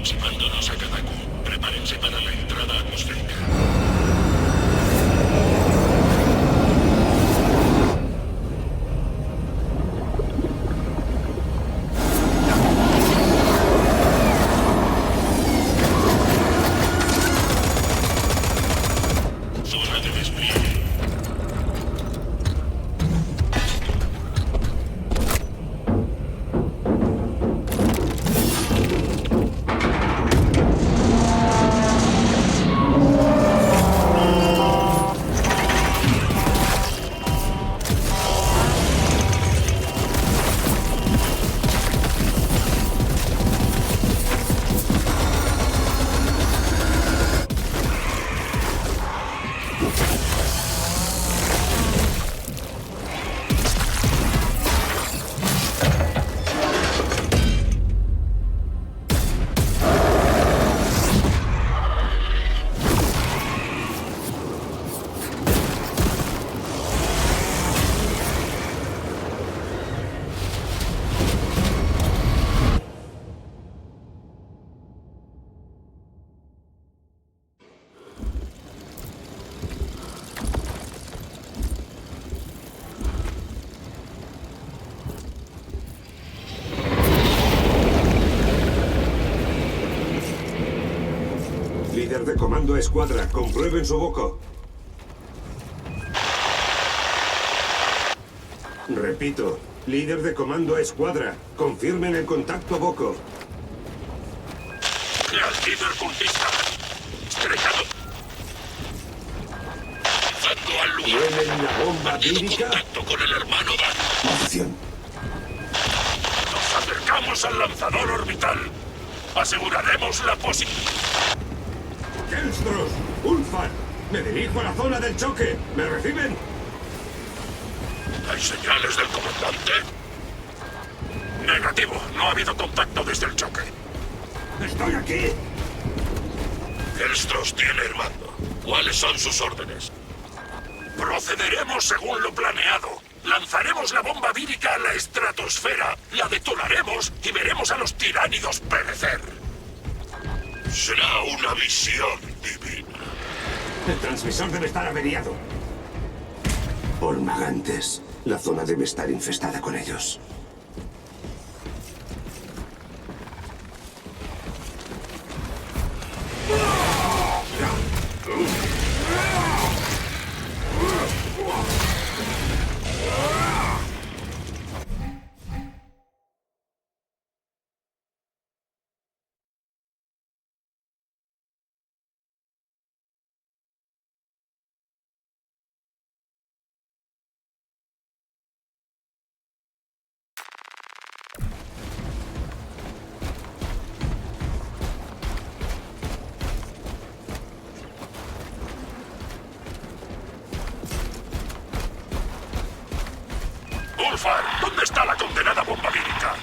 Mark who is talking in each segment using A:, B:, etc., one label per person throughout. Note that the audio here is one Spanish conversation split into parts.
A: aproximándonos a Kadaku. Prepárense para la entrada atmosférica. Zona de despliegue.
B: Líder de comando a escuadra, comprueben su boco. Repito, líder de comando a escuadra, confirmen el contacto boco.
A: Al líder cultista. Estrellado. Avanzando al lugar.
B: ¿Tienen la bomba
A: Perdido
B: vírica?
A: contacto con el hermano Dan.
B: Maldición.
A: Nos acercamos al lanzador orbital. Aseguraremos la posición.
B: Kelstros, Ulfar, me dirijo a la zona del choque. ¿Me reciben?
A: ¿Hay señales del comandante? Negativo. No ha habido contacto desde el choque.
B: ¡Estoy aquí!
A: Kelstros tiene el mando. ¿Cuáles son sus órdenes? Procederemos según lo planeado. Lanzaremos la bomba vírica a la estratosfera, la detonaremos y veremos a los tiránidos perecer. Será una visión divina.
B: El transmisor debe estar averiado. Ormagantes. La zona debe estar infestada con ellos.
A: Ulfar, ¿dónde está la condenada bomba vírica?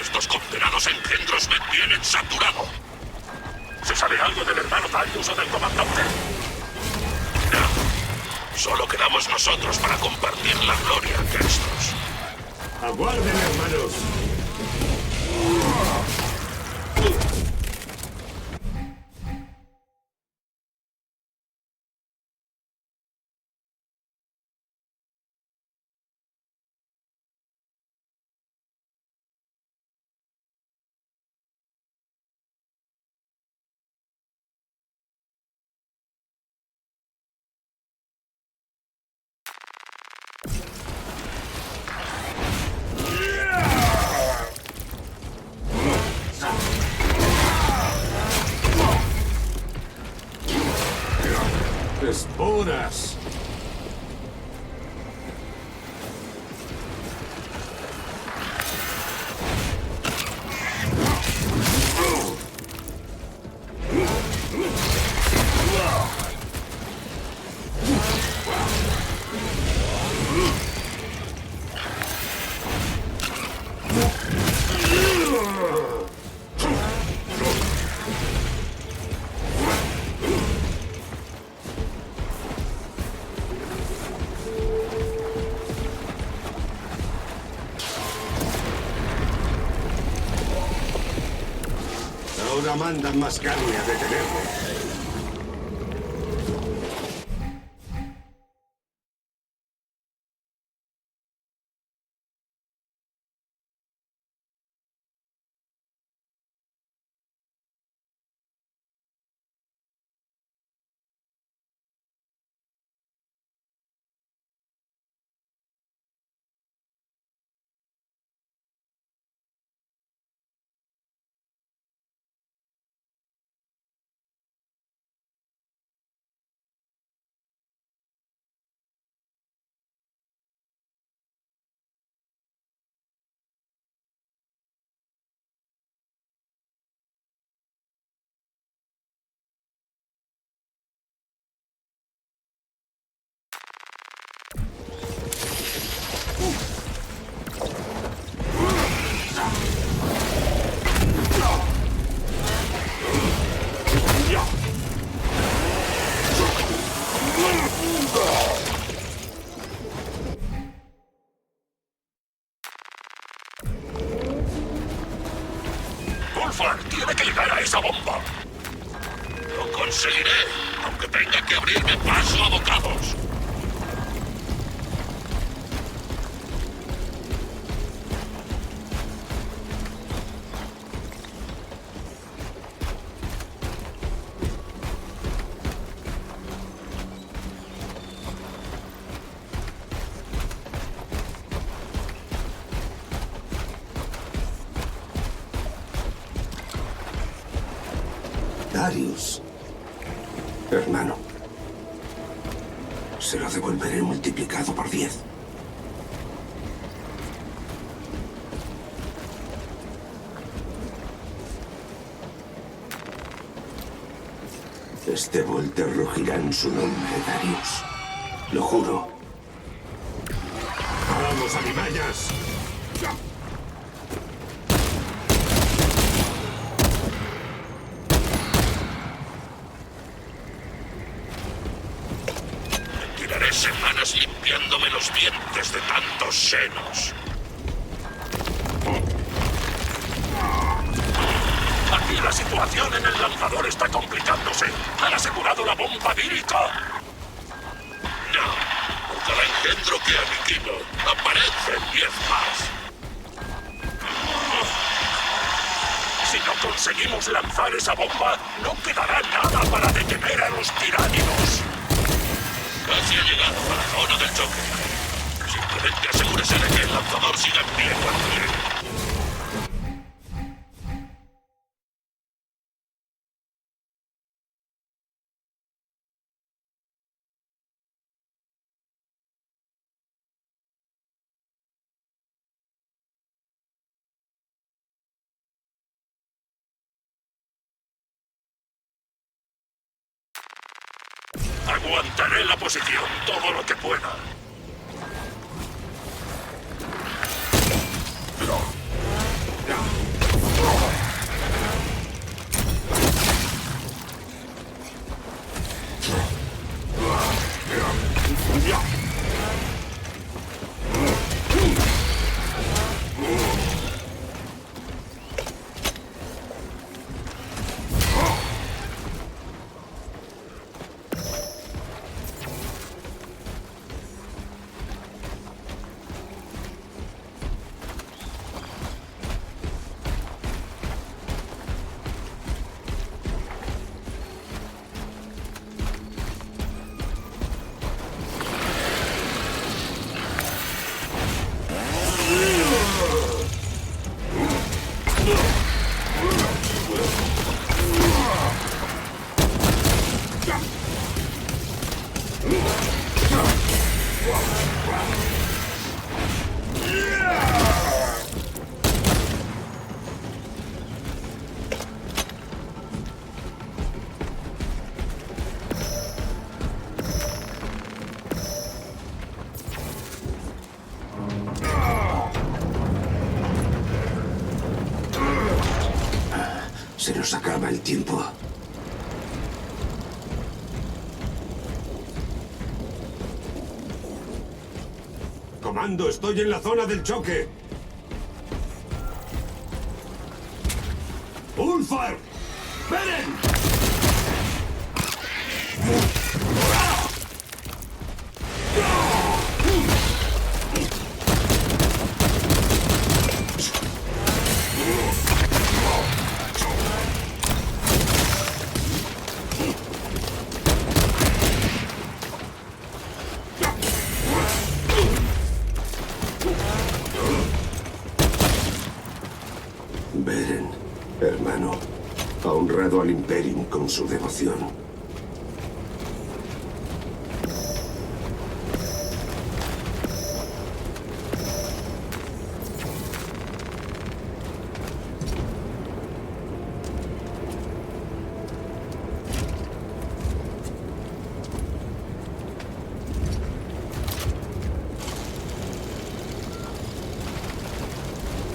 A: Estos condenados engendros me tienen saturado. ¿Se sabe algo del hermano Darius o del comandante? No. Solo quedamos nosotros para compartir la gloria, Kelstros.
B: ¡Aguarden, hermanos! ¡Esporas! Ahora mandan más carne a detenerme.
A: Ulfar tiene que llegar a esa bomba. Lo conseguiré, aunque tenga que abrirme paso a bocados.
B: Darius. Hermano. Se lo devolveré multiplicado por 10. Este Volter rugirá en su nombre, Darius. Lo juro. ¡Vamos, alimañas!
A: Tiraré semanas limpiándome los dientes de tantos senos. Aquí la situación en el lanzador está complicándose. ¿Han asegurado la bomba vírica? No. Por cada engendro que aniquilo, aparecen 10 más. Si no conseguimos lanzar esa bomba, no quedará nada para detener a los tiránidos. Casi ha llegado a la zona del choque. Simplemente asegúrese de que el lanzador siga en pie cuando llegue. Aguantaré la posición todo lo que pueda.
B: Se nos acaba el tiempo. Comando, estoy en la zona del choque. ¡Ulfar! al Imperium con su devoción.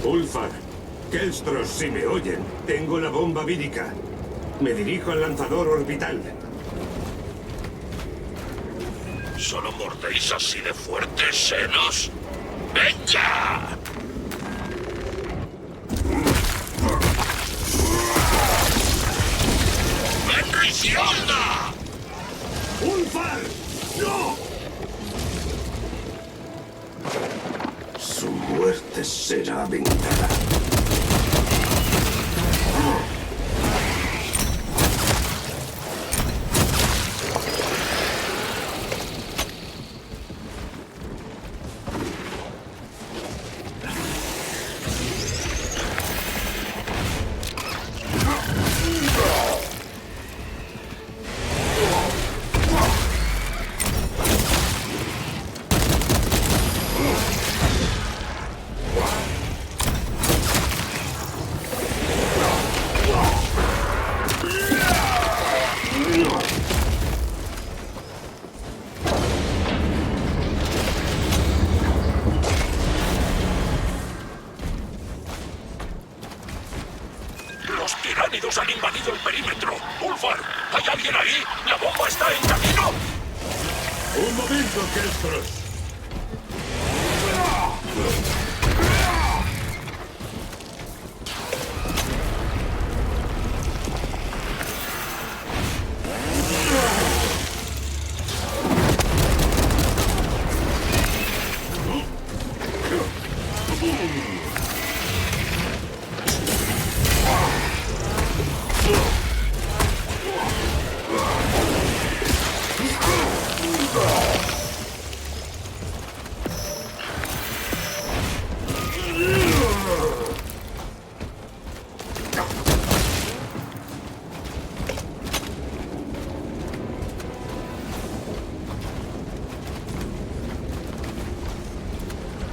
B: Ulfar, Kelstros, si me oyen, tengo la bomba vírica. Me dirijo al lanzador orbital.
A: ¿Solo mordéis así de fuertes, senos? ¡Venga! ¡Benricionda!
B: ¡Ulfar! ¡No! Su muerte será vengada.
A: ¡Los tiránidos han invadido el perímetro! ¡Ulfar! ¿Hay alguien ahí? ¡La bomba está en camino!
B: ¡Un momento, Kelstros!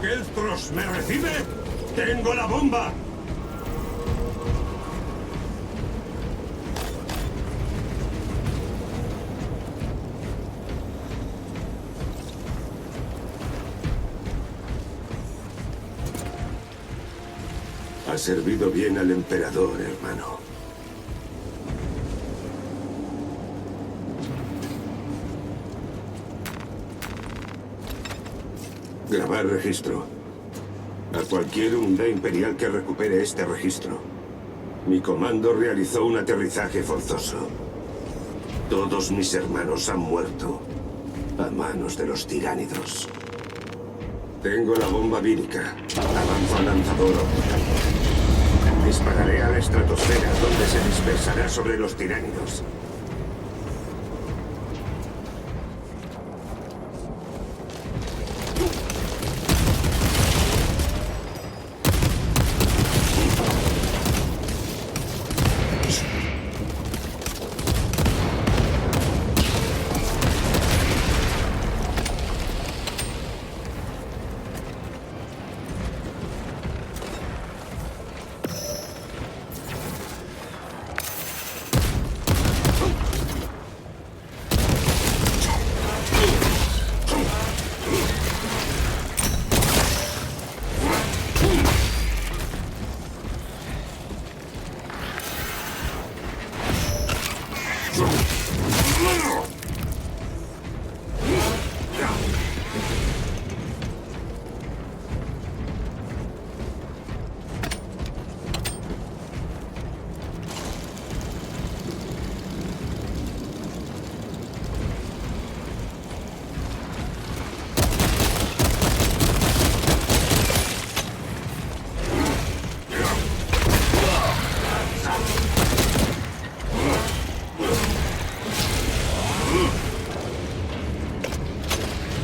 B: ¿Kelstros me recibe? ¡Tengo la bomba! Has servido bien al emperador, hermano. Grabar registro. A cualquier unidad imperial que recupere este registro. Mi comando realizó un aterrizaje forzoso. Todos mis hermanos han muerto a manos de los tiránidos. Tengo la bomba vírica. Avanzo al lanzador orbital. Dispararé a la estratosfera, donde se dispersará sobre los tiránidos.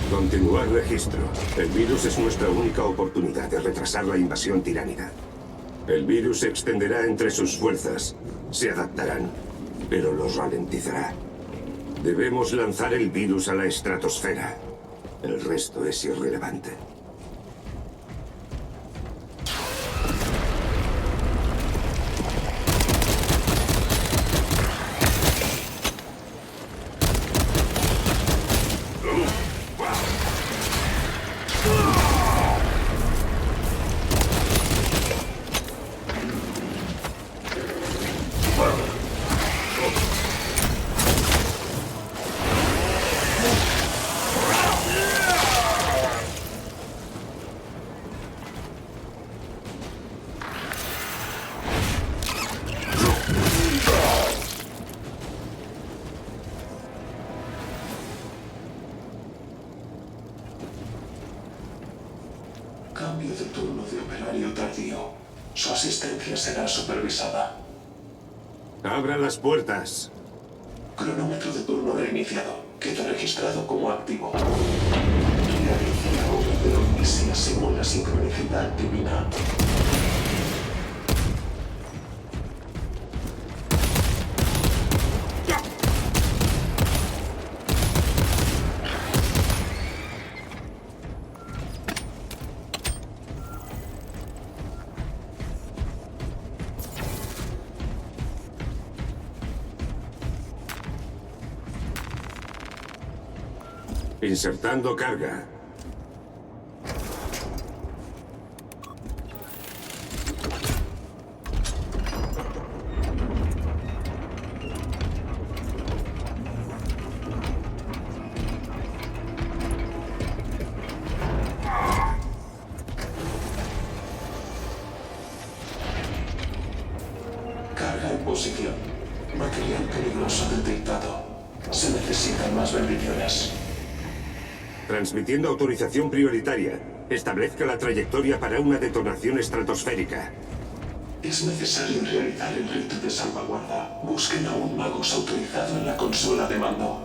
B: Continuar registro. El virus es nuestra única oportunidad de retrasar la invasión tiránida. El virus se extenderá entre sus fuerzas. Se adaptarán. pero los ralentizará. Debemos lanzar el virus a la estratosfera. El resto es irrelevante.
C: Cambio de turno de operario tardío. Su asistencia será supervisada.
B: ¡Abra las puertas!
C: Cronómetro de turno reiniciado. Queda registrado como activo. Realice la obra de la omniscia según la sincronicidad divina.
B: Insertando carga.
C: Carga en posición. Material peligroso detectado. Se necesitan más bendiciones.
B: Transmitiendo autorización prioritaria. Establezca la trayectoria para una detonación estratosférica.
C: Es necesario realizar el rito de salvaguarda. Busquen a un magos autorizado en la consola de mando.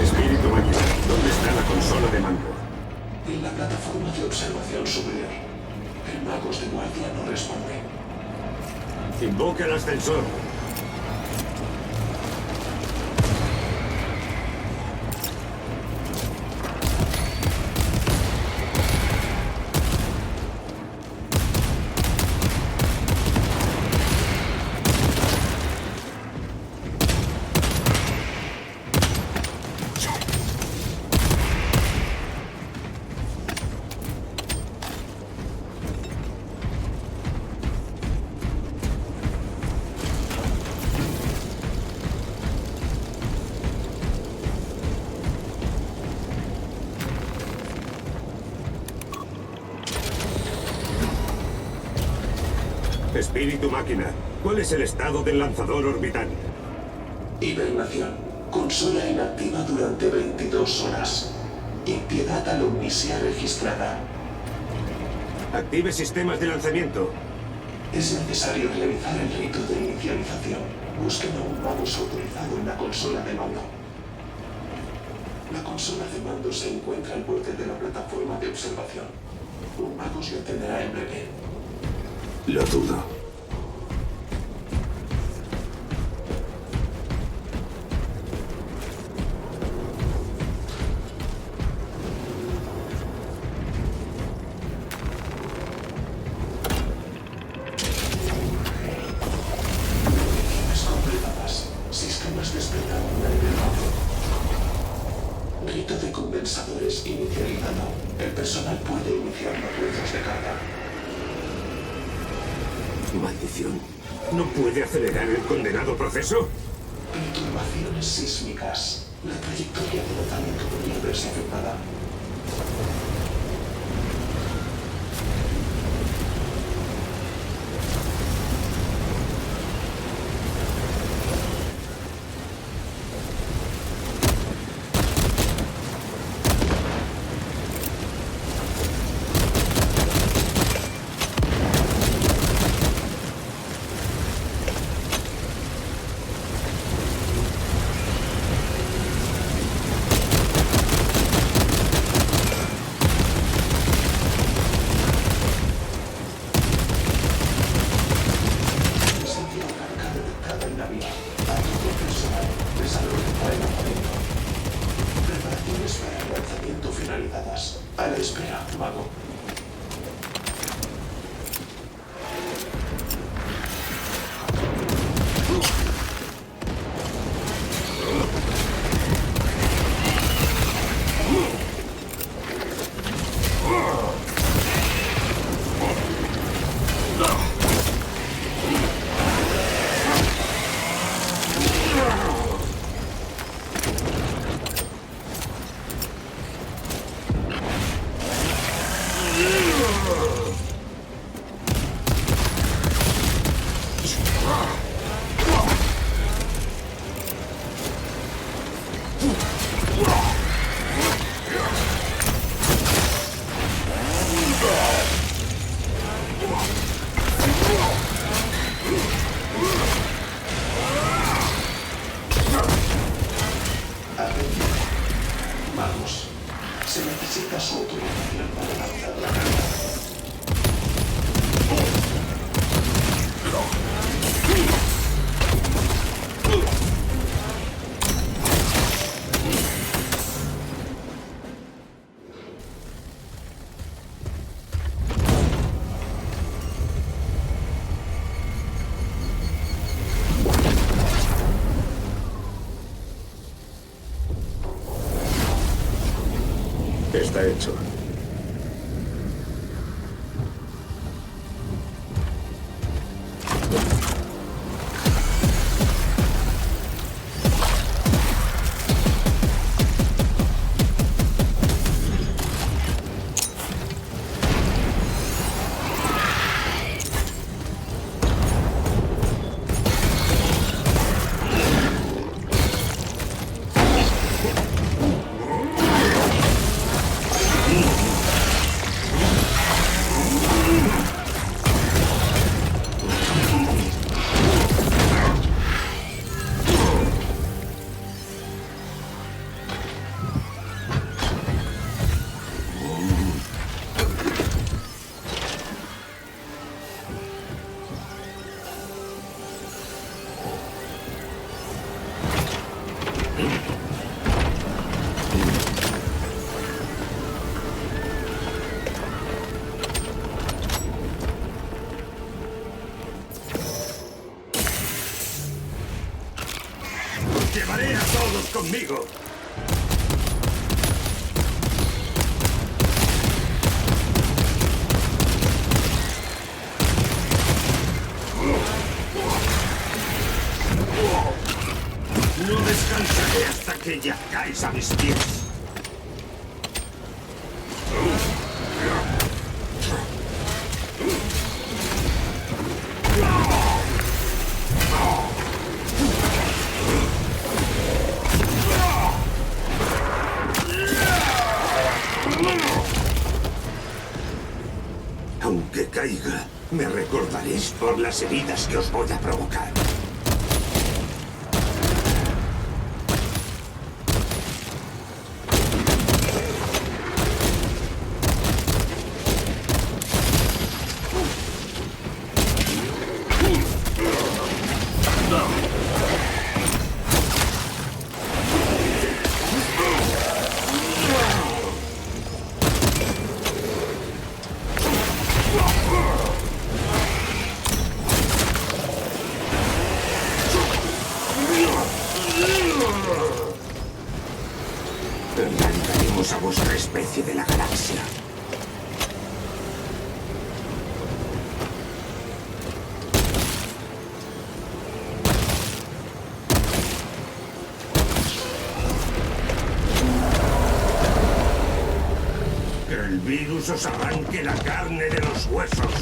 B: Espíritu máquina, ¿dónde está la consola de mando?
C: En la plataforma de observación superior. El magos de guardia no responde.
B: Invoca el ascensor. Espíritu máquina, ¿cuál es el estado del lanzador orbital?
C: Hibernación. Consola inactiva durante 22 horas. Impiedad a la omniscia registrada.
B: Active sistemas de lanzamiento.
C: Es necesario realizar el rito de inicialización. Busquen a un magos autorizado en la consola de mando. La consola de mando se encuentra al borde de la plataforma de observación. Un magos lo tendrá en breve.
B: Lo dudo.
C: Misiones completadas. Sistemas despertando elevado. Rito de condensadores inicializado. El personal puede iniciar los ruidos de carga.
B: Maldición. ¿No puede acelerar el condenado proceso?
C: Perturbaciones sísmicas. La trayectoria de lanzamiento podría verse afectada.
B: Llevaré a todos conmigo. No descansaré hasta que yazcáis a mis pies. Aunque caiga, me recordaréis por las heridas que os voy a provocar. Erradicaremos a vuestra especie de la galaxia. Que el virus os arranque la carne de los huesos.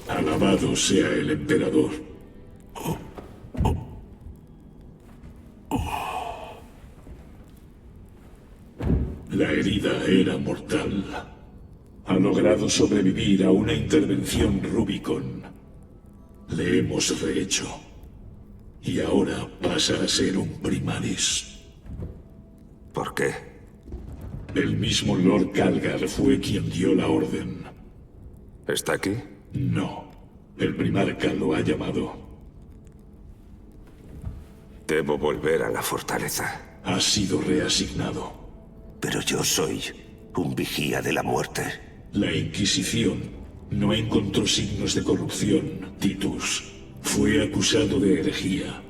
A: Alabado sea el emperador. La herida era mortal. Ha logrado sobrevivir a una intervención Rubicon. Le hemos rehecho. Y ahora pasa a ser un Primaris.
B: ¿Por qué?
A: El mismo Lord Calgar fue quien dio la orden.
B: ¿Está aquí?
A: No. El primarca lo ha llamado.
B: Debo volver a la fortaleza.
D: Has sido reasignado.
B: Pero yo soy un vigía de la muerte.
D: La Inquisición no encontró signos de corrupción, Titus. Fue acusado de herejía.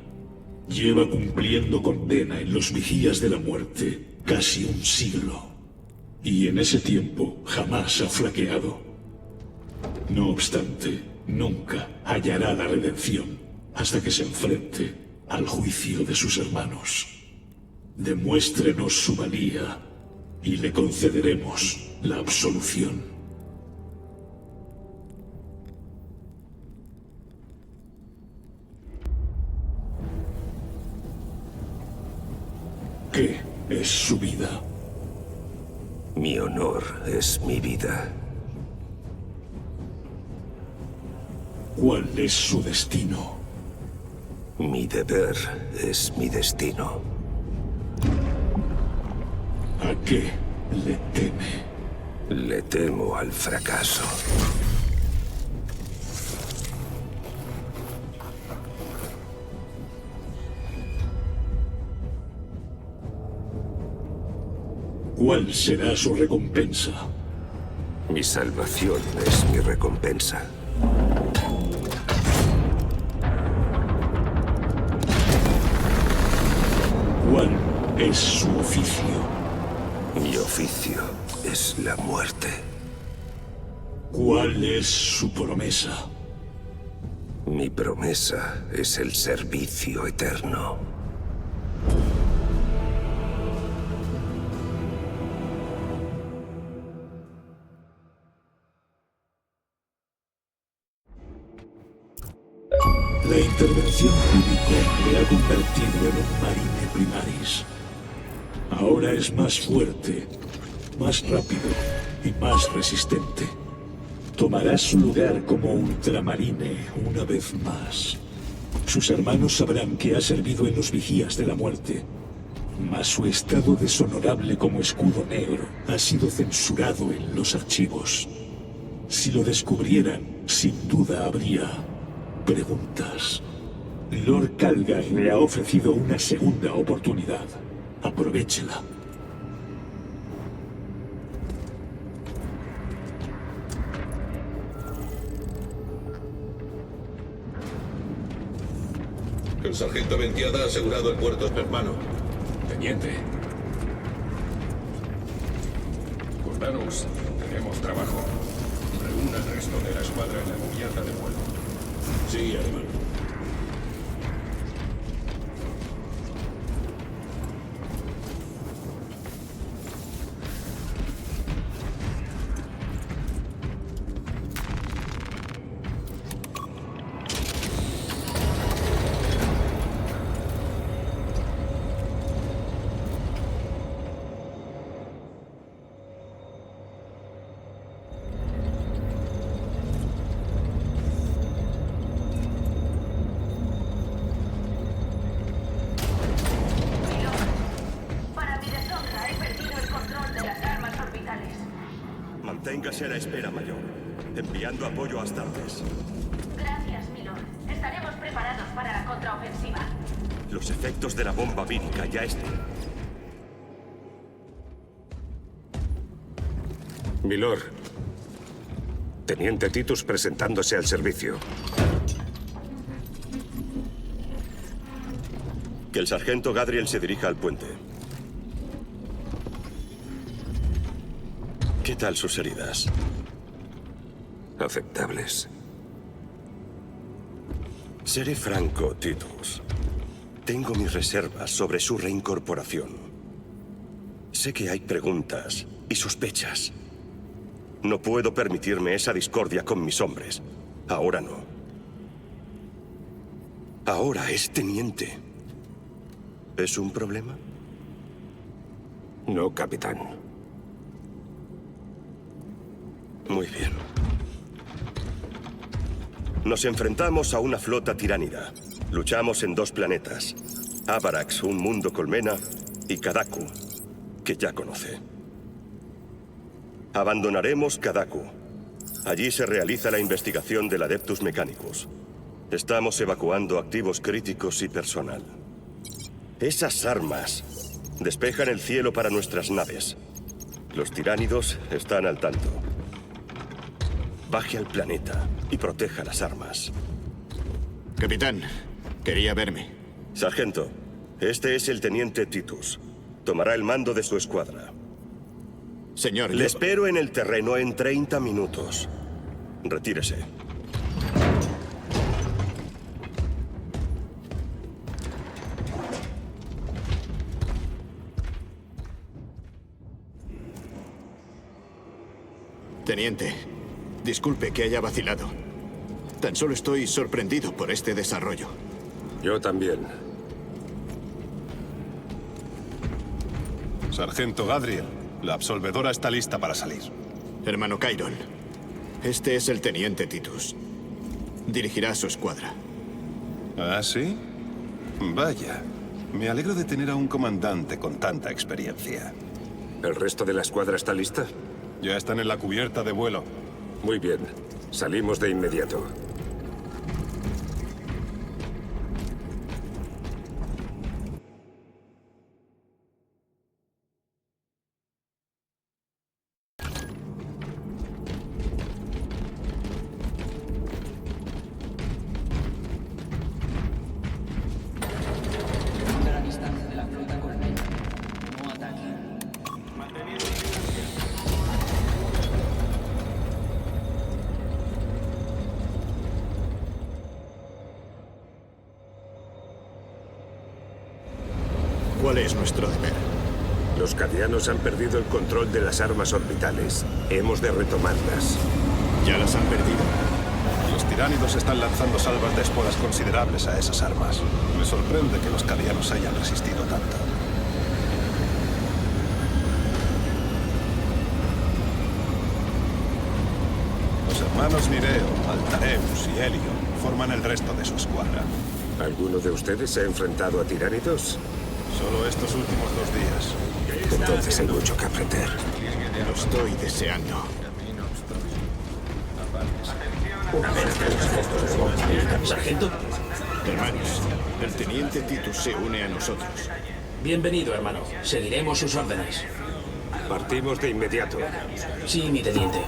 D: Lleva cumpliendo condena en los vigías de la muerte casi un siglo. Y en ese tiempo jamás ha flaqueado. No obstante, nunca hallará la redención hasta que se enfrente al juicio de sus hermanos. Demuéstrenos su valía y le concederemos la absolución. ¿Qué es su vida?
B: Mi honor es mi vida.
D: ¿Cuál es su destino?
B: Mi deber es mi destino.
D: ¿A qué le teme?
B: Le temo al fracaso.
D: ¿Cuál será su recompensa?
B: Mi salvación es mi recompensa.
D: ¿Cuál es su oficio?
B: Mi oficio es la muerte.
D: ¿Cuál es su promesa?
B: Mi promesa es el servicio eterno.
D: La intervención Rubicon le ha convertido en un marine primaris. Ahora es más fuerte, más rápido y más resistente. Tomará su lugar como ultramarine una vez más. Sus hermanos sabrán que ha servido en los vigías de la muerte, mas su estado deshonorable como escudo negro ha sido censurado en los archivos. Si lo descubrieran, sin duda habría preguntas. Lord Calgar le ha ofrecido una segunda oportunidad. Aprovéchela.
E: El sargento Ventiada ha asegurado el puerto, hermano.
F: Teniente. Cordanus, tenemos trabajo. Reúna el resto de la escuadra en la cubierta de vuelo.
E: Sí, hermano.
G: Manténgase a la espera, mayor. Enviando apoyo a Astartes.
H: Gracias, Milord. Estaremos preparados para la contraofensiva.
G: Los efectos de la bomba vírica ya están.
B: Milord. Teniente Titus presentándose al servicio.
G: Que el sargento Gadriel se dirija al puente. ¿Qué tal sus heridas?
B: Aceptables.
G: Seré franco, Titus. Tengo mis reservas sobre su reincorporación. Sé que hay preguntas y sospechas. No puedo permitirme esa discordia con mis hombres. Ahora no. Ahora es teniente. ¿Es un problema?
B: No, capitán.
G: Muy bien. Nos enfrentamos a una flota tiránida. Luchamos en dos planetas. Avarax, un mundo colmena, y Kadaku, que ya conoce. Abandonaremos Kadaku. Allí se realiza la investigación del Adeptus Mechanicus. Estamos evacuando activos críticos y personal. Esas armas despejan el cielo para nuestras naves. Los tiránidos están al tanto. Baje al planeta y proteja las armas.
I: Capitán, quería verme.
G: Sargento, este es el teniente Titus. Tomará el mando de su escuadra.
I: Señor,
G: Le espero en el terreno en 30 minutos. Retírese.
I: Teniente, disculpe que haya vacilado. Tan solo estoy sorprendido por este desarrollo.
B: Yo también.
J: Sargento Gadriel, la absolvedora está lista para salir.
I: Hermano Chiron, este es el teniente Titus. Dirigirá su escuadra.
J: ¿Ah, sí? Vaya. Me alegro de tener a un comandante con tanta experiencia.
B: ¿El resto de la escuadra está lista?
J: Ya están en la cubierta de vuelo.
B: Muy bien. Salimos de inmediato.
K: Mantenga la distancia de la flota colmena. No ataque.
I: ¿Cuál es nuestro deber?
B: Los cadianos han perdido el control de las armas orbitales. Hemos de retomarlas.
I: ¿Ya las han perdido?
J: Los tiránidos están lanzando salvas de esporas considerables a esas armas. Me sorprende que los cadianos hayan resistido tanto. Los hermanos Nireo, Altareus y Helio forman el resto de su escuadra.
B: ¿Alguno de ustedes se ha enfrentado a tiránidos?
J: Solo estos últimos 2 días.
B: Entonces hay mucho que aprender.
I: Lo estoy deseando.
K: Sargento,
I: Hermanos, el teniente Titus se une a nosotros.
K: bienvenido, hermano. Seguiremos sus órdenes.
B: Partimos de inmediato.
K: Sí, mi teniente.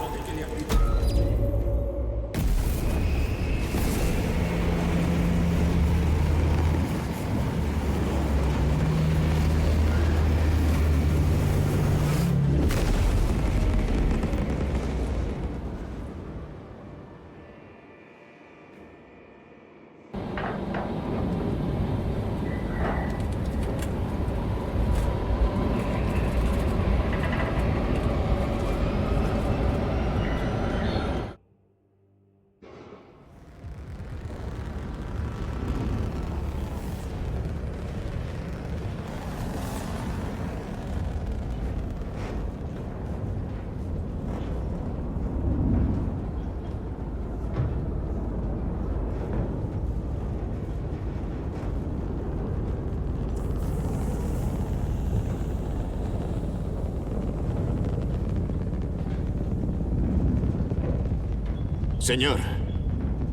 I: Señor,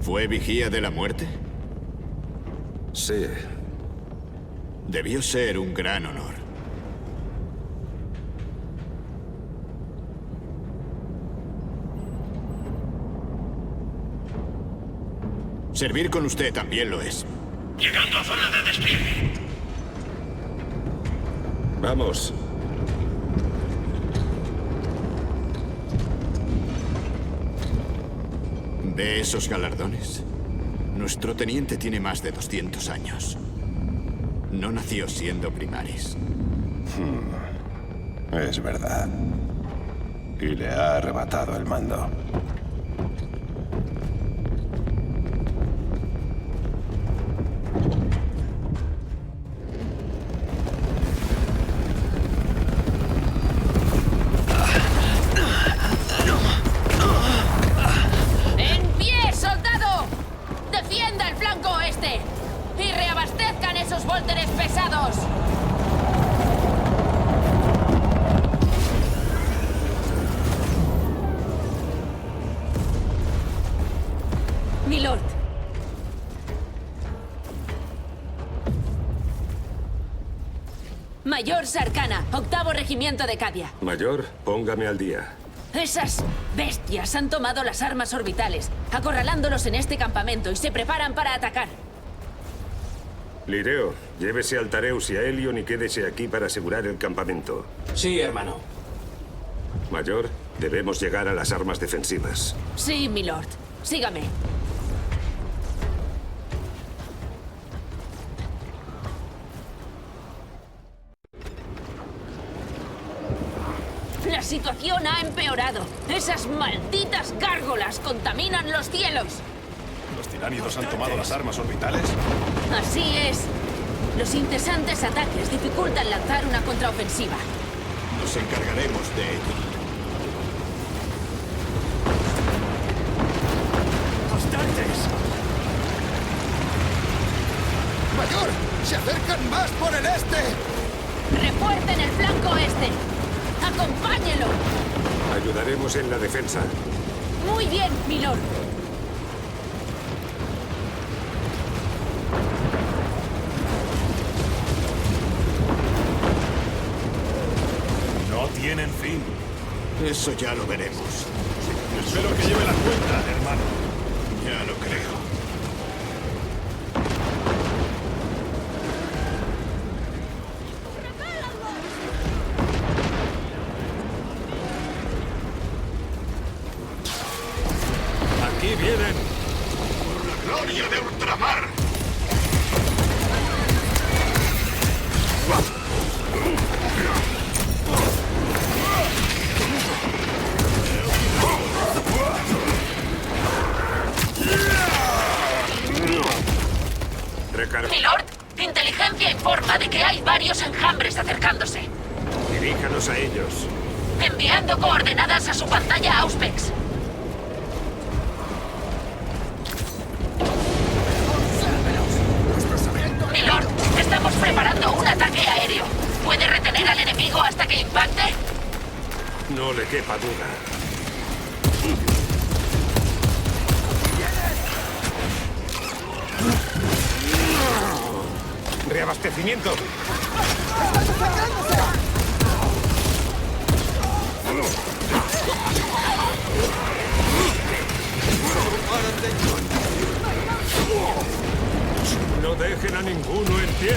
I: ¿fue vigía de la muerte?
B: Sí.
I: Debió ser un gran honor. Servir con usted también lo es.
A: Llegando a zona de despliegue.
B: Vamos.
I: ¿Ve esos galardones? Nuestro teniente tiene más de 200 años. No nació siendo primaris.
J: Es verdad. Y le ha arrebatado el mando.
H: ¡En pie, soldado! ¡Defienda el flanco oeste! ¡Y reabastezcan esos vólteres pesados! Milord. Mayor Sarkana, 8º Regimiento de Cadia.
B: Mayor, póngame al día.
H: Esas bestias han tomado las armas orbitales, acorralándolos en este campamento y se preparan para atacar.
B: Lireo, llévese al Tareus y a Helion y quédese aquí para asegurar el campamento.
K: Sí, hermano.
B: Mayor, debemos llegar a las armas defensivas.
H: Sí, milord. Sígame. La situación ha empeorado. Esas malditas gárgolas contaminan los cielos.
J: ¿Los tiránidos han tomado las armas orbitales?
H: Así es. Los incesantes ataques dificultan lanzar una contraofensiva.
I: Nos encargaremos de ello.
J: ¡Bastantes!
I: ¡Mayor! ¡Se acercan más por el este!
H: ¡Refuercen el flanco este! ¡Acompáñelo!
B: Ayudaremos en la defensa.
H: Muy bien, milord.
J: No tienen fin.
I: Eso ya lo veremos.
J: Espero que lleve la cuenta, hermano.
I: Ya lo creo.
J: Aquí vienen.
A: ¡Por la gloria de ultramar!
H: Milord, inteligencia informa de que hay varios enjambres acercándose.
B: Diríjanos a ellos.
H: Enviando coordenadas a su pantalla Auspex. Milord, estamos preparando un ataque aéreo. ¿Puede retener al enemigo hasta que impacte?
B: No le quepa duda. Reabastecimiento. No dejen a ninguno en pie.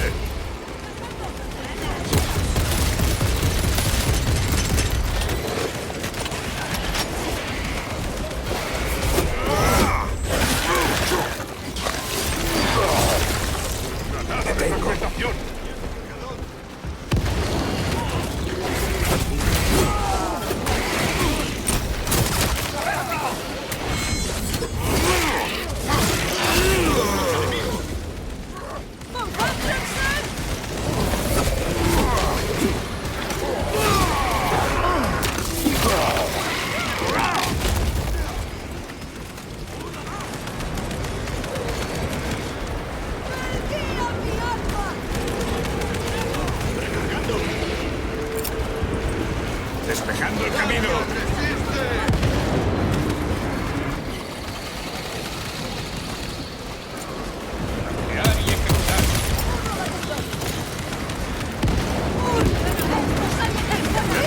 B: Despejando el camino.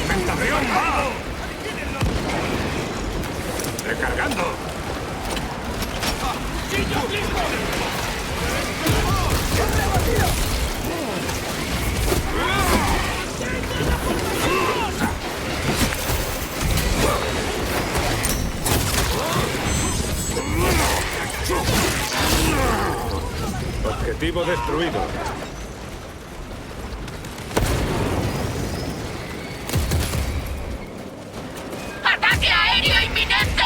B: ¡Pentación, va! ¡Recargando! Objetivo destruido.
H: ¡Ataque aéreo inminente!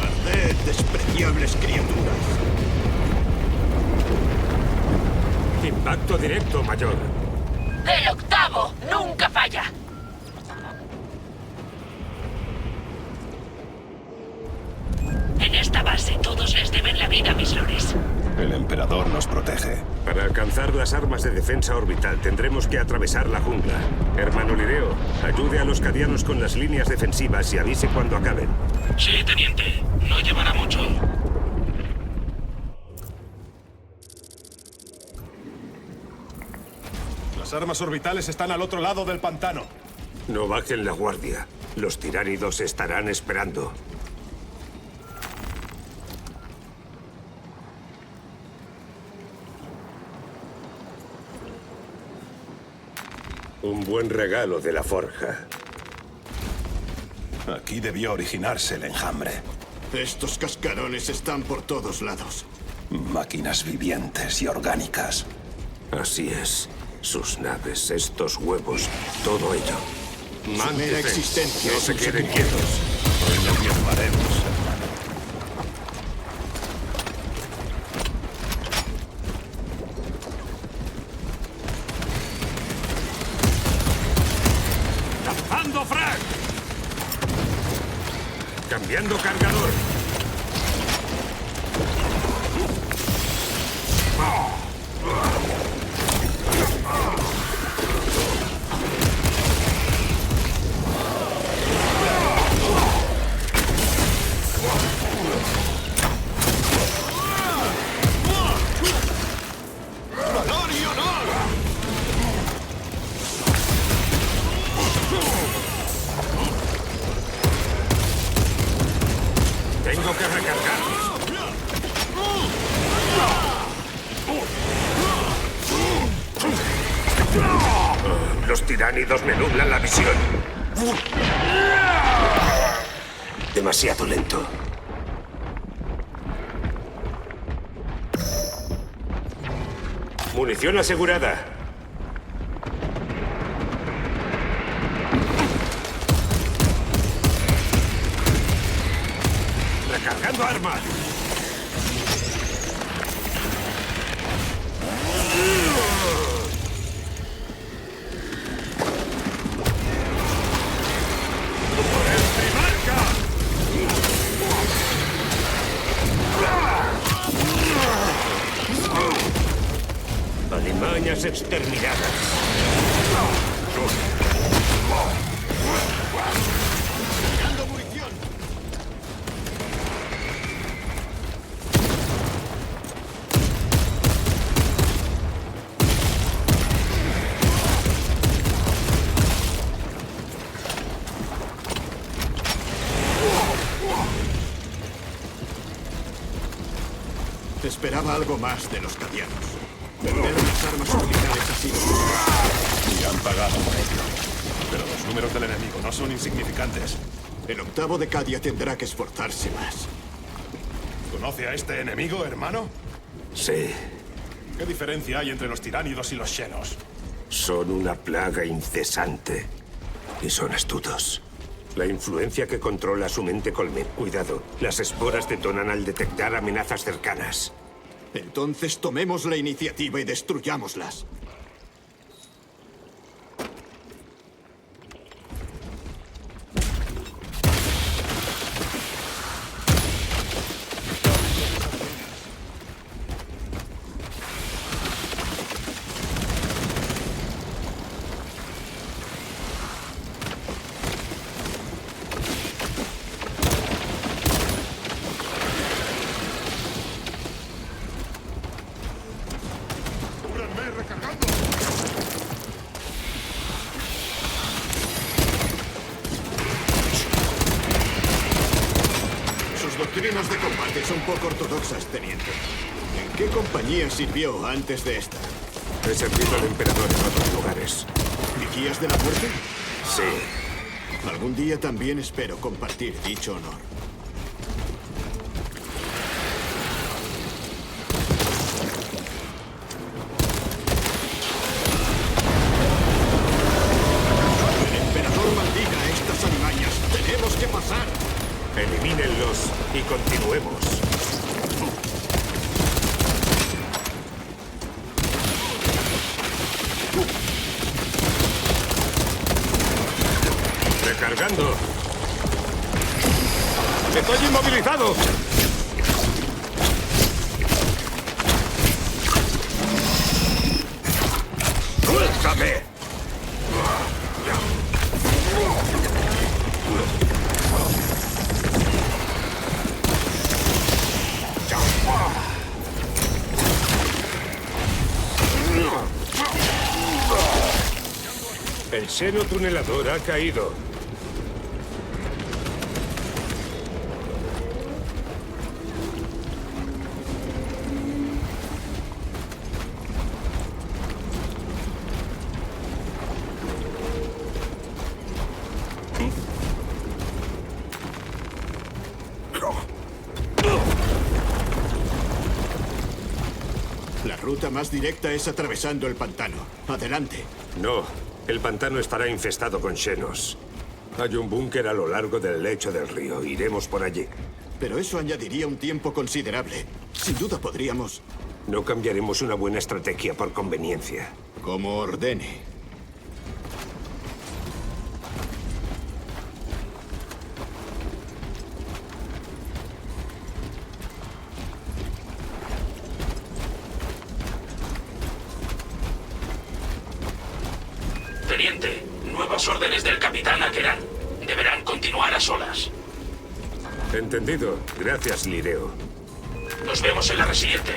I: ¡Arded, despreciables criaturas!
B: Impacto directo, Mayor.
H: El octavo nunca falla. En esta base todos les deben la vida, mis lores.
J: El emperador nos protege.
B: Para alcanzar las armas de defensa orbital tendremos que atravesar la jungla. Hermano Lireo, ayude a los cadianos con las líneas defensivas y avise cuando acaben.
A: Sí, teniente. No llevará mucho.
J: Las armas orbitales están al otro lado del pantano.
B: No bajen la guardia. Los tiránidos estarán esperando. Un buen regalo de la forja.
J: Aquí debió originarse el enjambre.
I: Estos cascarones están por todos lados.
J: Máquinas vivientes y orgánicas.
B: Así es. Sus naves, estos huevos, todo ello.
I: Su mera existencia
B: no
I: es
B: se
I: un
B: queden
I: secreto.
B: quietos.
J: Hoy lo firmaremos, hermano.
B: ¡Lanzando frag! Cambiando cargador.
I: ¡Valor y honor!
B: Tengo que recargar. Los tiránidos me nublan la visión. Demasiado lento. Munición asegurada. Recargando armas. Alimañas exterminadas.
I: ¡Cargando munición! Esperaba algo más de los cadianos. Perder las armas orbitales así.
J: Y han pagado por ello. Pero los números del enemigo no son insignificantes.
I: El octavo de Cadia tendrá que esforzarse más.
J: ¿Conoce a este enemigo, hermano?
B: Sí,
J: ¿Qué diferencia hay entre los tiránidos y los xenos?
B: son una plaga incesante. Y son astutos. La influencia que controla su mente colme. Cuidado, las esporas detonan al detectar amenazas cercanas.
I: Entonces tomemos la iniciativa y destruyámoslas. Doctrinas de combate son poco ortodoxas, teniente. ¿En qué compañía sirvió antes de esta?
B: He servido al emperador en otros lugares.
I: ¿Vigías de la muerte?
B: Sí.
I: Algún día también espero compartir dicho honor. El emperador maldiga a estas alimañas. ¡Tenemos que pasar!
B: Elimínenlos y continuemos. Recargando. ¡Estoy inmovilizado! ¡Suéltame!
L: El xenotunelador ha caído.
I: La ruta más directa es atravesando el pantano. Adelante.
L: No, el pantano estará infestado con xenos. Hay un búnker a lo largo del lecho del río. Iremos por allí.
I: Pero eso añadiría un tiempo considerable. Sin duda podríamos...
L: No cambiaremos una buena estrategia por conveniencia.
I: Como ordene.
A: Teniente, nuevas órdenes del capitán Akeran. Deberán continuar a solas.
L: Entendido. Gracias, Lireo.
A: Nos vemos en la residencia.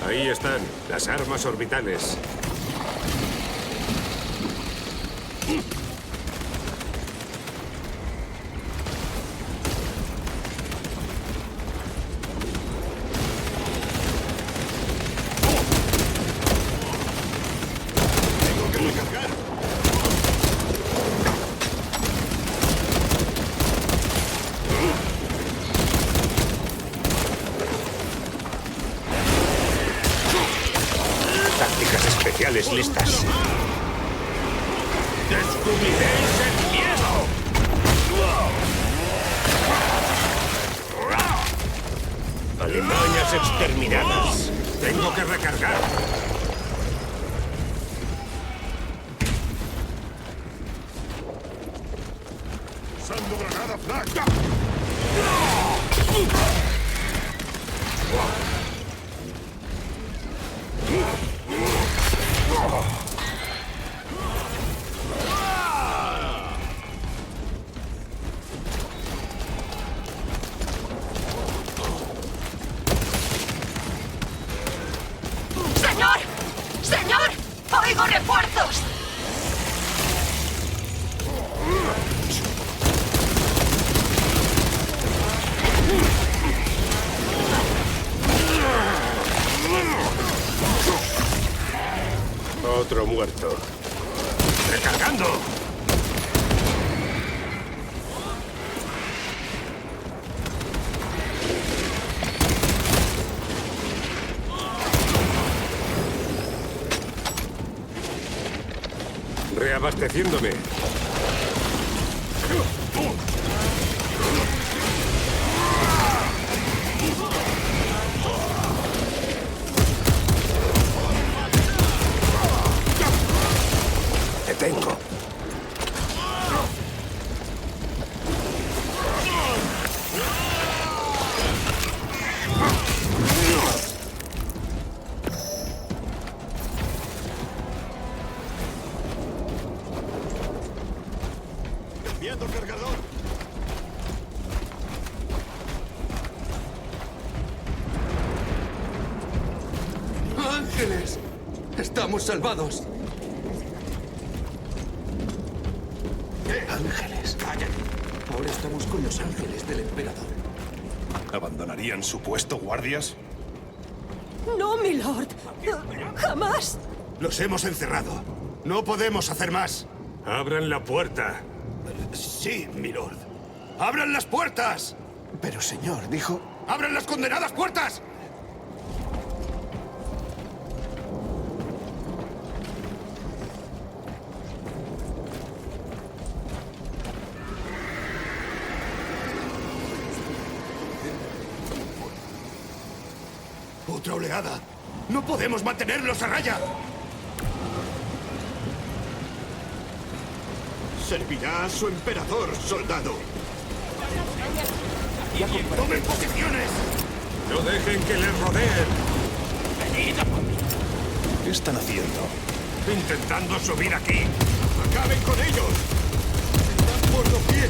L: Ahí están, las armas orbitales.
I: Tengo que recargar.
L: Tácticas especiales listas. ¡Descubriréis el miedo! Alimañas exterminadas. Tengo que recargar.
J: ¡Usando granada flash!
H: ¡Señor! ¡Señor! ¡Oigo refuerzos!
L: Otro muerto. ¡Recargando! Reabasteciéndome. Te tengo.
I: Cambiando cargador.
M: ¡Ángeles! ¡Estamos salvados!
I: ¿Qué? Ángeles.
M: ¡Cállate! Ahora estamos con los ángeles del emperador.
J: ¿Abandonarían su puesto, guardias?
H: No, milord. Jamás.
I: Los hemos encerrado. No podemos hacer más.
L: Abran la puerta.
I: Sí, milord. ¡Abran las puertas!
M: Pero, señor, dijo...
I: ¡Abran las condenadas puertas! ¡Otra oleada! ¡No podemos mantenerlos a raya! Servirá a su emperador, soldado. ¡Tomen posiciones!
L: ¡No dejen que les rodeen!
J: ¿Qué están haciendo?
L: Intentando subir aquí.
I: ¡Acaben con ellos! ¡Están por doquier!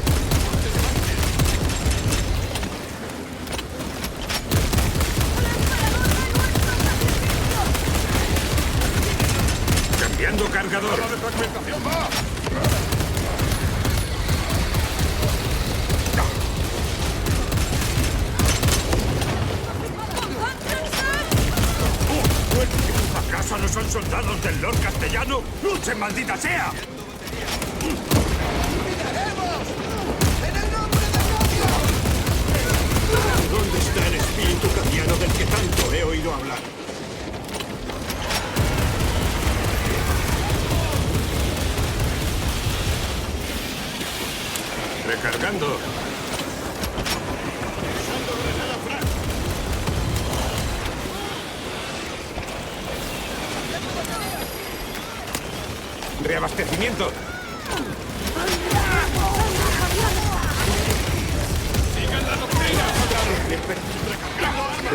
L: ¡Cambiando cargador!
F: ¡La de fragmentación va!
L: ¿Acaso no son soldados del Lord Castellano? ¡Luchen, maldita sea!
I: ¿Dónde está el espíritu castiano del que tanto he oído hablar?
L: Recargando. Reabastecimiento.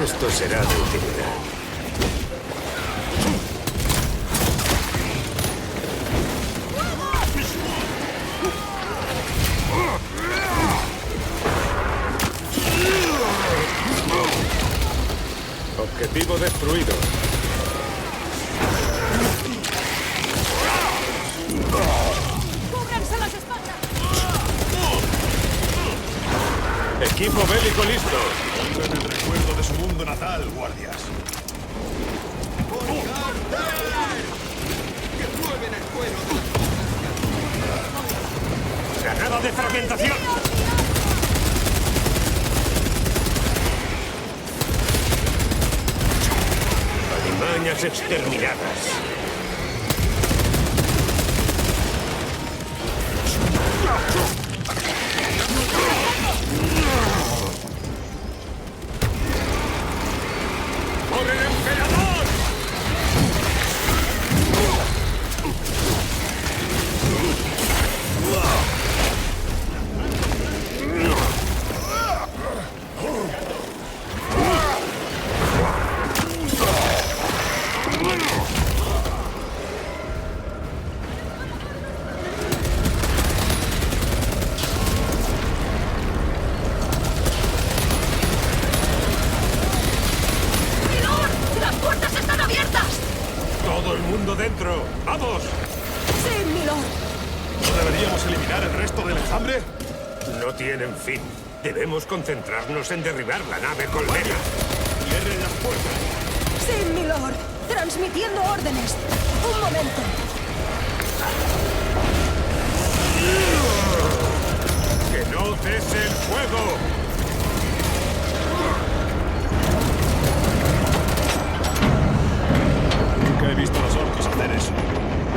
L: Esto será de utilidad. Objetivo destruido.
H: ¡Cúbranse las espaldas!
L: Equipo bélico listo.
F: Honren el recuerdo de su mundo natal, guardias.
I: ¡Que mueven el cuero!
L: Granada de fragmentación. Alimañas exterminadas. ¡Por el emperador!
H: ¡Las puertas están abiertas!
L: ¡Todo el mundo dentro! ¡Vamos!
H: ¡Sí, milord!
F: ¿No deberíamos eliminar el resto del enjambre?
L: No tienen fin. Debemos concentrarnos en derribar la nave colmena.
F: ¡Cierren las puertas!
H: ¡Sí, milord! Transmitiendo órdenes. Un momento.
L: ¡Que no cese el fuego!
F: Nunca he visto a los orcos hacer eso.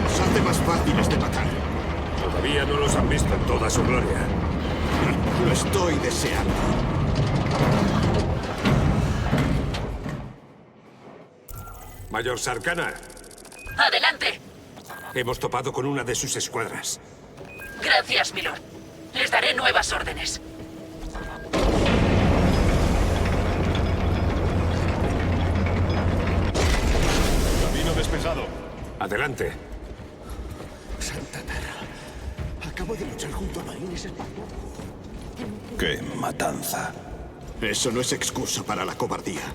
I: Los hace más fáciles de matar.
L: Todavía no los han visto en toda su gloria.
I: Lo estoy deseando.
L: Mayor Sarkana,
H: ¡Adelante!
L: hemos topado con una de sus escuadras.
H: Gracias, milord. Les daré nuevas órdenes.
F: Camino despejado.
L: Adelante.
M: Santa Terra. Acabo de luchar junto a marines españoles.
J: ¡Qué matanza!
I: Eso no es excusa para la cobardía.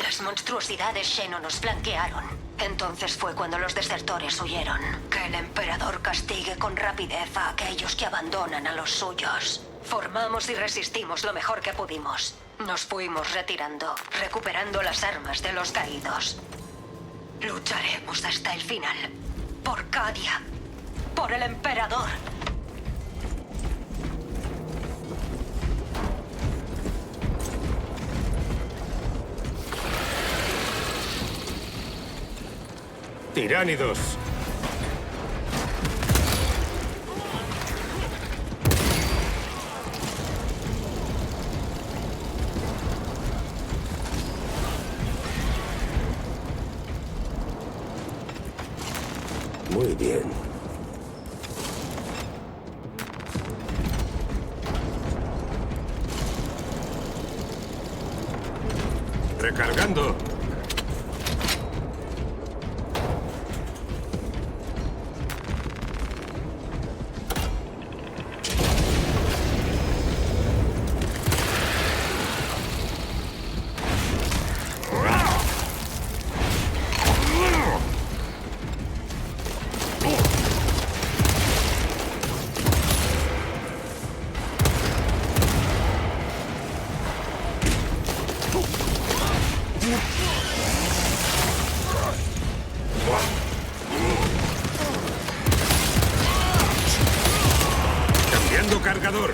N: Las monstruosidades Xeno nos flanquearon. Entonces fue cuando los desertores huyeron. Que el emperador castigue con rapidez a aquellos que abandonan a los suyos. Formamos y resistimos lo mejor que pudimos. Nos fuimos retirando, recuperando las armas de los caídos. Lucharemos hasta el final. Por Cadia. Por el emperador.
L: Tiránidos.
G: Muy bien.
L: Recargando. Cambiando cargador.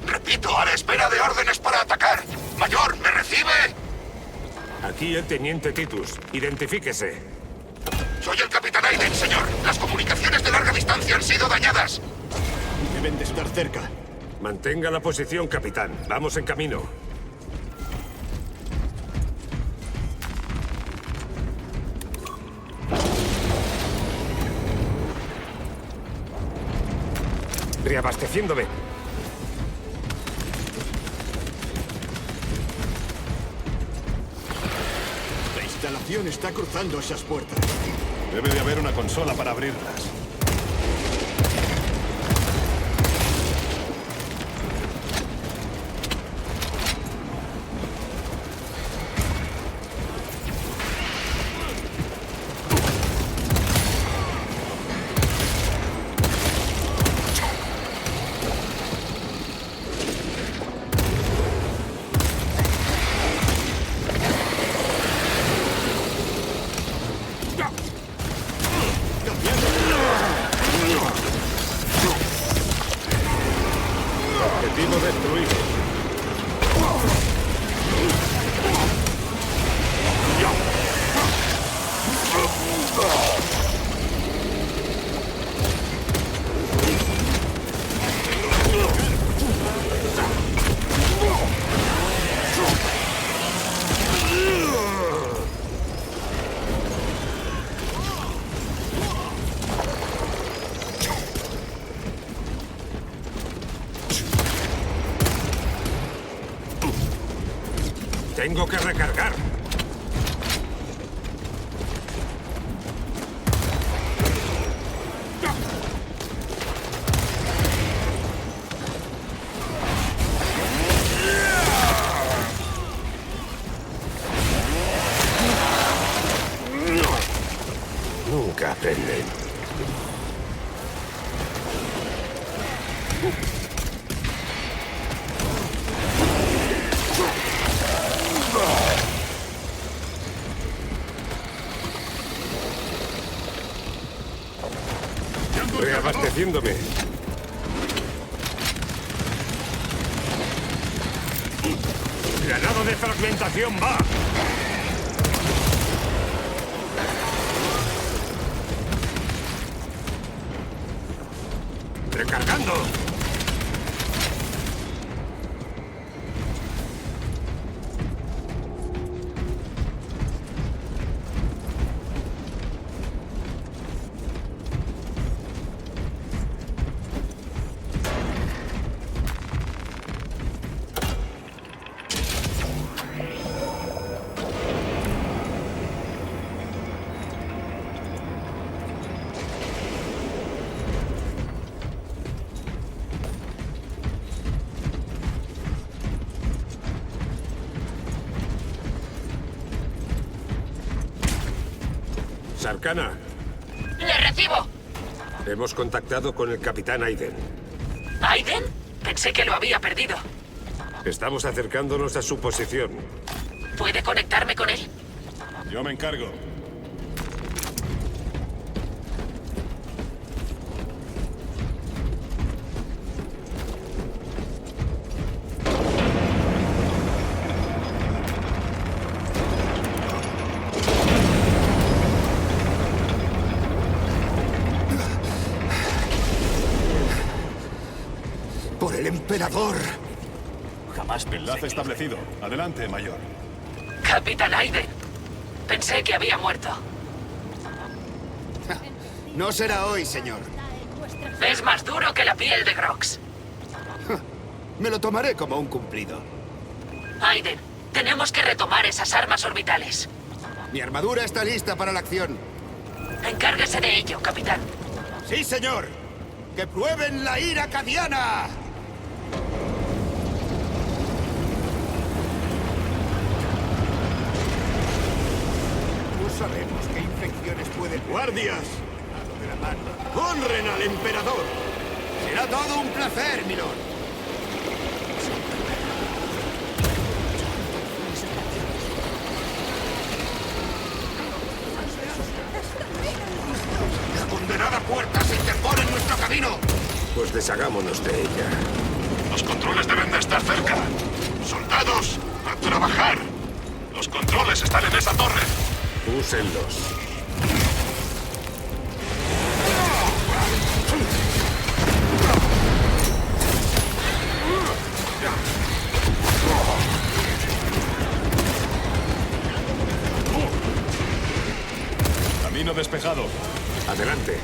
A: Repito, a la espera de órdenes para atacar. Mayor, ¿me recibe?
L: Aquí el teniente Titus. Identifíquese.
A: Soy el capitán Aiden, señor. Las comunicaciones de larga distancia han sido dañadas.
I: Deben de estar cerca.
L: Mantenga la posición, capitán. Vamos en camino. Reabasteciéndome.
I: La instalación está cruzando esas puertas.
J: Debe de haber una consola para abrirlas.
L: Objetivo destruido. Tengo que recargar.
G: Nunca aprenden.
L: Reabasteciéndome. Granada de fragmentación va. Recargando.
H: Le
L: Sarkana.
H: Recibo.
L: Hemos contactado con el capitán Aiden.
H: ¿Aiden? Pensé que lo había perdido.
L: Estamos acercándonos a su posición.
H: ¿Puede conectarme con él?
J: Yo me encargo.
M: ¡Por el emperador!
J: Jamás enlace establecido. Adelante, mayor.
H: Capitán Aiden. Pensé que había muerto.
M: No será hoy, señor.
H: Es más duro que la piel de Grox.
M: Me lo tomaré como un cumplido.
H: Aiden, tenemos que retomar esas armas orbitales.
M: Mi armadura está lista para la acción.
H: Encárguese de ello, capitán.
M: ¡Sí, señor! ¡Que prueben la ira cadiana! No sabemos qué infecciones pueden... ¡Guardias! De la mano. ¡Honren al emperador! Será todo un placer, milord.
A: ¡La condenada puerta se interpone en nuestro camino!
L: Pues deshagámonos de ella.
A: Los controles deben de estar cerca. ¡Soldados, a trabajar! Los controles están en esa torre.
L: Úsenlos.
J: Camino despejado.
L: Adelante.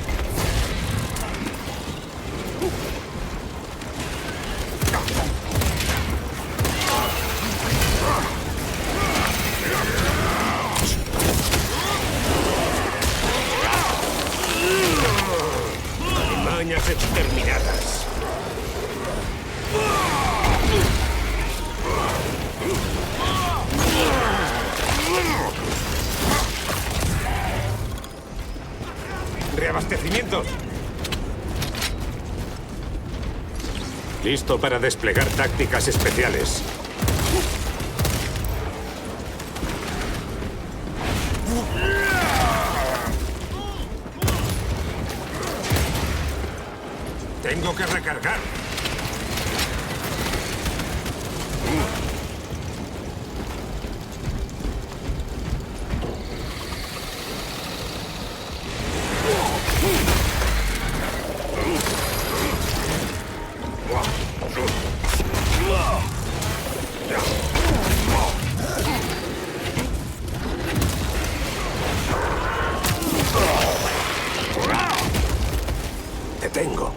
L: Alimañas exterminadas. Reabastecimientos. Listo para desplegar tácticas especiales. Tengo que recargar. Te tengo.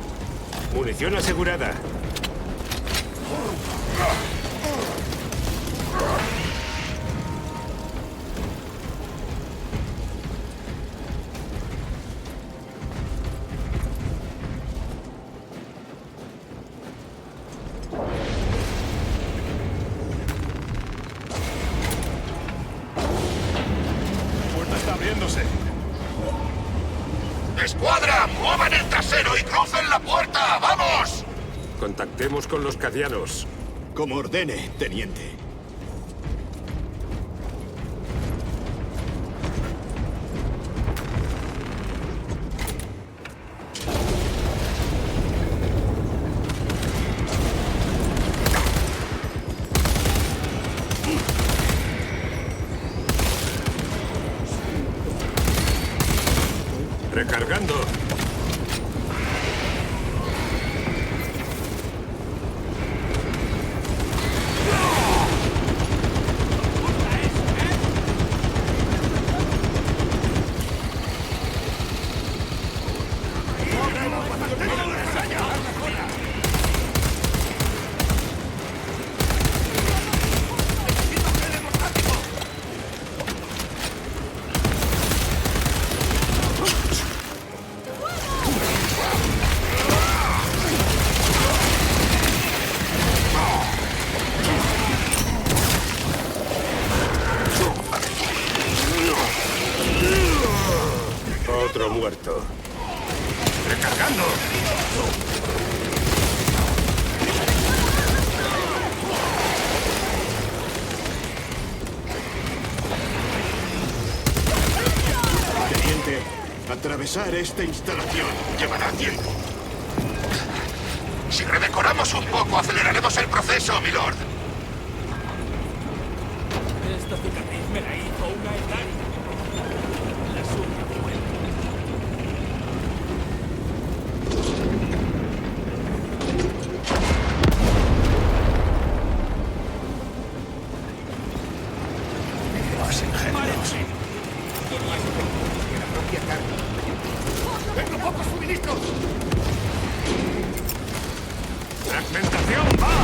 L: Munición asegurada.
J: La puerta está abriéndose.
A: ¡Escuadra! ¡Muevan el trasero y crucen la puerta! ¡Vamos!
L: Contactemos con los cadianos.
M: Como ordene, teniente.
L: Recargando. Otro muerto. ¡Recargando!
M: Teniente, atravesar esta instalación llevará tiempo.
A: Si redecoramos un poco, aceleraremos el proceso, milord.
K: Esta cicatriz me la hizo una Elari. La suya fue.
A: Los ingenieros.
M: La propia carne. ¡Tengo pocos suministros!
L: ¡Fragmentación, va!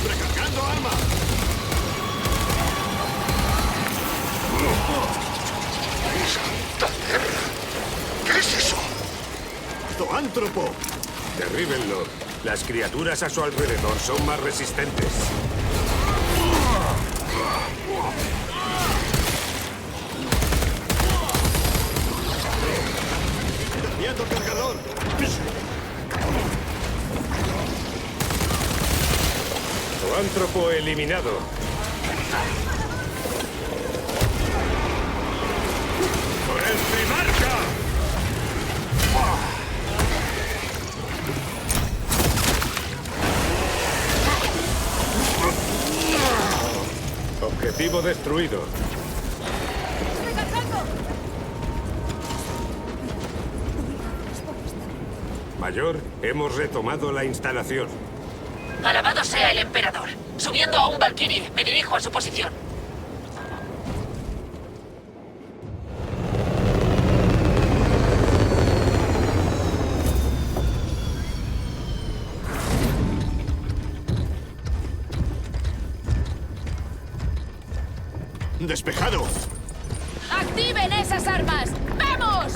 M: ¡Recargando arma!
A: ¡Santa tierra! ¿Qué es eso?
M: ¡Zoántropo!
L: Derríbenlo. Las criaturas a su alrededor son más resistentes.
M: ¡Desviando cargador!
L: Zoántropo eliminado. ¡Por el primarca! Objetivo destruido. Mayor, hemos retomado la instalación.
H: Alabado sea el emperador. Subiendo a un Valkyrie, me dirijo a su posición.
M: ¡Despejado!
H: ¡Activen esas armas! ¡Vamos!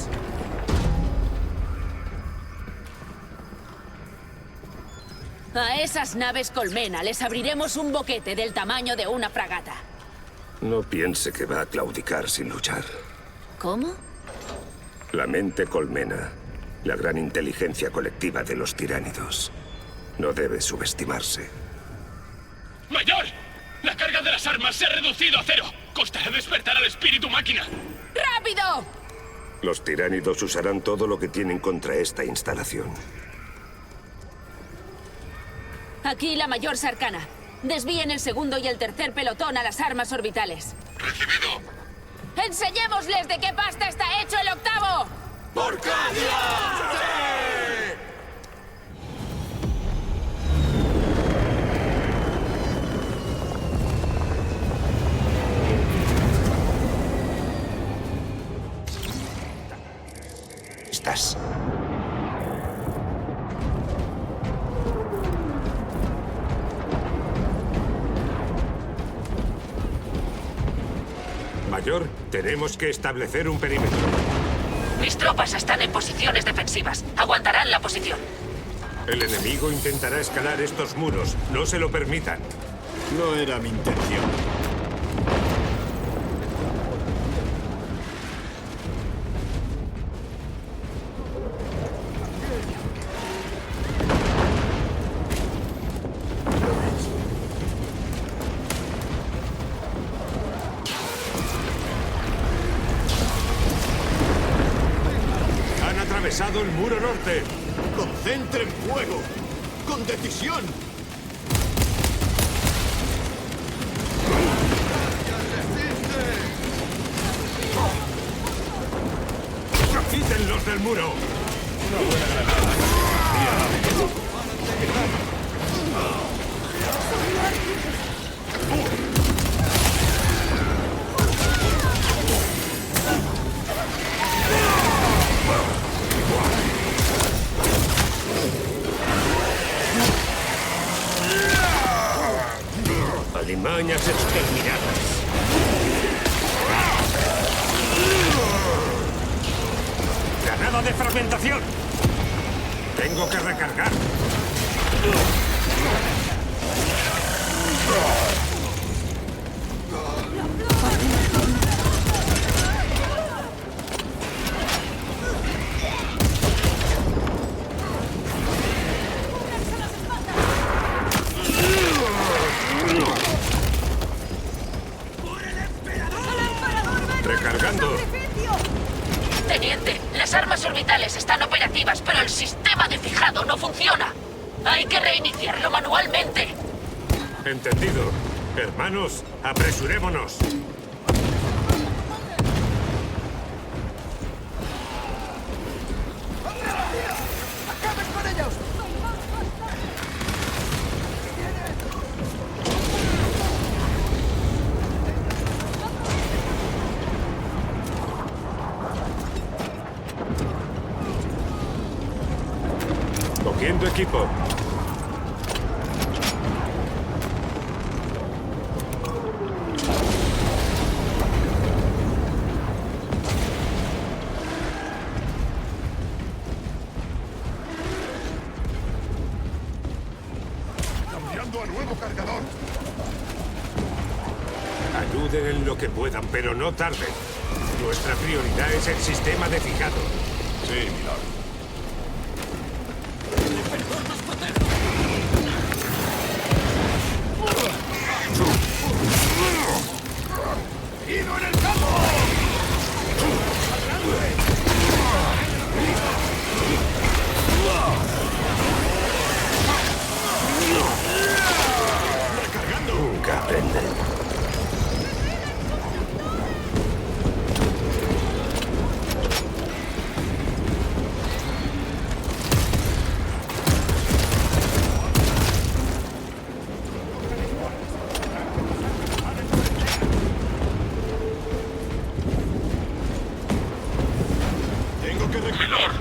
H: A esas naves colmena les abriremos un boquete del tamaño de una fragata.
G: No piense que va a claudicar sin luchar.
H: ¿Cómo?
G: La mente colmena, la gran inteligencia colectiva de los tiránidos, no debe subestimarse.
A: ¡Mayor! ¡La carga de las armas se ha reducido a cero! ¡Costará despertar al espíritu máquina!
H: ¡Rápido!
G: Los tiránidos usarán todo lo que tienen contra esta instalación.
H: Aquí la mayor Sarkana. Desvíen el segundo y el tercer pelotón a las armas orbitales.
A: ¡Recibido!
H: ¡Enseñémosles de qué pasta está hecho el octavo!
A: ¡Por
G: Estás.
L: Mayor, tenemos que establecer un perímetro.
H: Mis tropas están en posiciones defensivas. Aguantarán la posición.
L: El enemigo intentará escalar estos muros. No se lo permitan.
M: No era mi intención.
L: Han atravesado el muro norte.
M: ¡Concentren fuego! ¡Con decisión!
L: ¡Quítenlos del muro! Alimañas exterminadas. ¡Granada de fragmentación! Tengo que recargar.
H: naves orbitales están operativas, pero el sistema de fijado no funciona. Hay que reiniciarlo manualmente.
L: Entendido. Hermanos, apresurémonos.
M: ¡Acaben con ellos!
L: Cogiendo equipo.
M: ¡Cambiando a nuevo cargador!
L: Ayuden en lo que puedan, pero no tarden. Nuestra prioridad es el sistema de fijado.
J: Sí, milord.
M: ¡Herido en el campo!
G: Nunca aprenden.
A: Milord,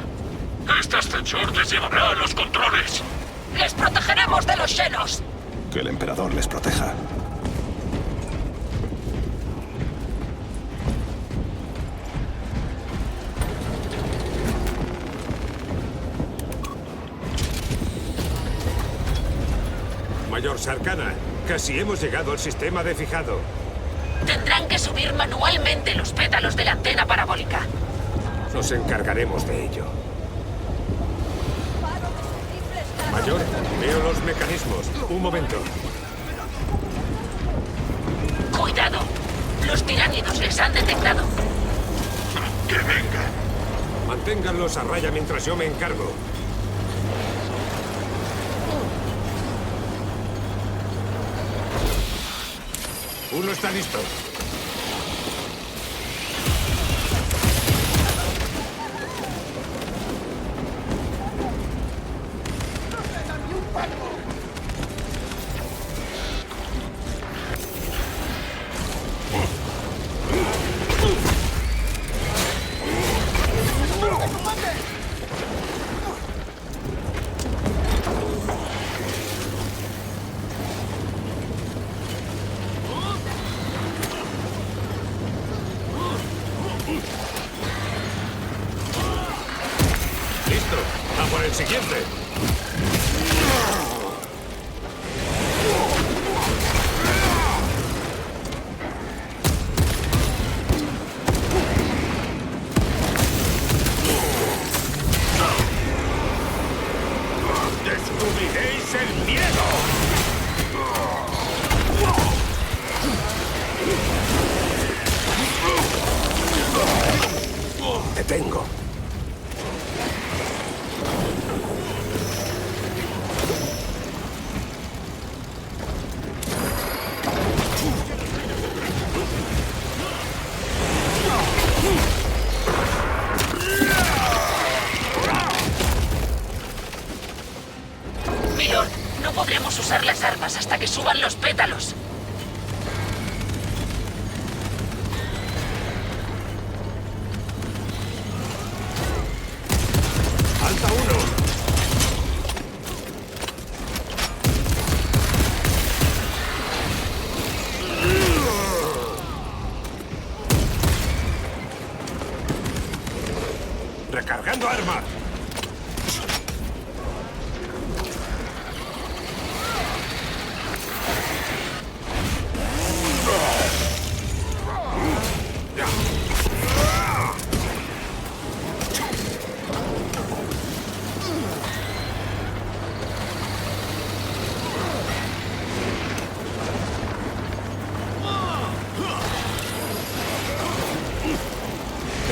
A: este ascensor les llevará a los controles.
H: ¡Les protegeremos de los Xenos!
J: Que el emperador les proteja.
L: Mayor Sarkana, casi hemos llegado al sistema de fijado.
H: Tendrán que subir manualmente los pétalos de la antena parabólica.
L: Nos encargaremos de ello. Mayor, veo los mecanismos. Un momento.
H: ¡Cuidado! Los tiránidos les han detectado.
A: ¡Que venga!
L: Manténganlos a raya mientras yo me encargo. Uno está listo. Listo. A por el siguiente. ¡Descubriréis el miedo!
G: Te tengo.
H: Milord, no podremos usar las armas hasta que suban los pétalos.
L: ¡Falta uno! ¡Recargando arma!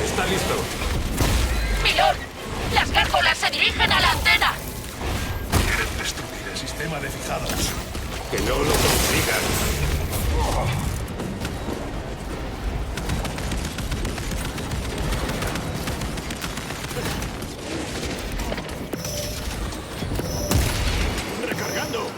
L: Está listo.
H: ¡Milord! dirigen a la antena.
F: Quieren destruir el sistema de fijados.
L: Que no lo consigan.
M: ¡Recargando!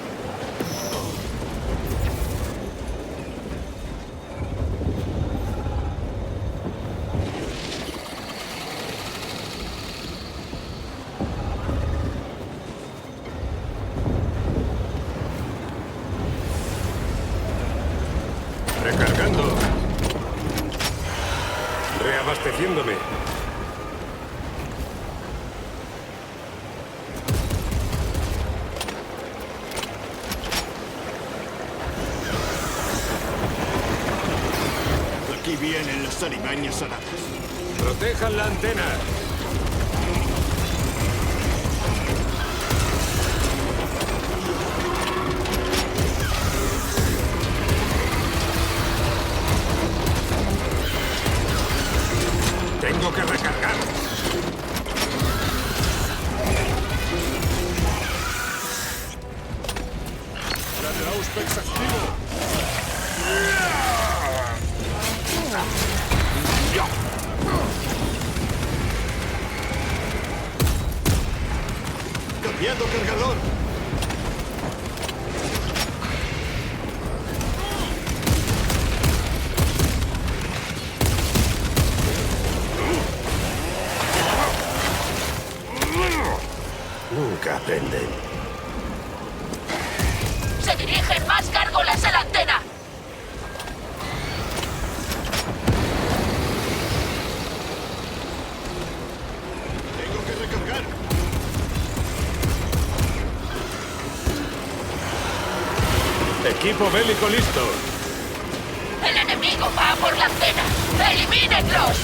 L: Recargando. Reabasteciéndome.
M: Aquí vienen las alimañas aladas.
L: Protejan la antena. Tengo que recargar.
F: ¡La de Auspex activo!
M: ¡Cambiando cargador!
G: Nunca aprenden.
H: Se dirigen más gárgolas a la antena.
M: Tengo que recargar.
L: Equipo bélico listo.
H: El enemigo va por la antena. ¡Elimínenlos!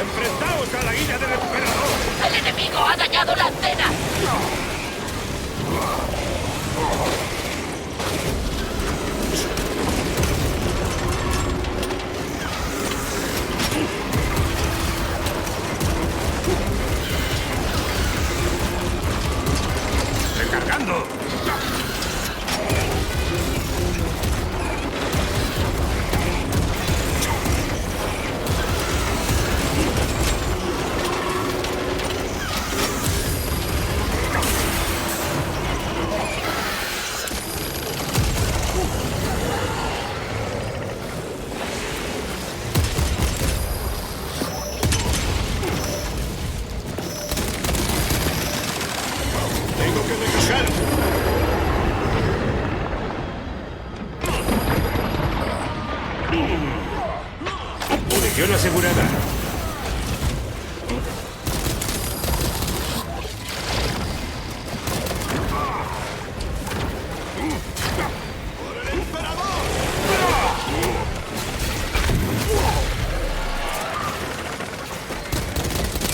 L: ¡Enfrentaos a la guía del emperador!
H: ¡El enemigo ha dañado la antena!
L: ¡Recargando!
M: Tengo que recargar.
L: Munición asegurada.
M: ¡Por el emperador!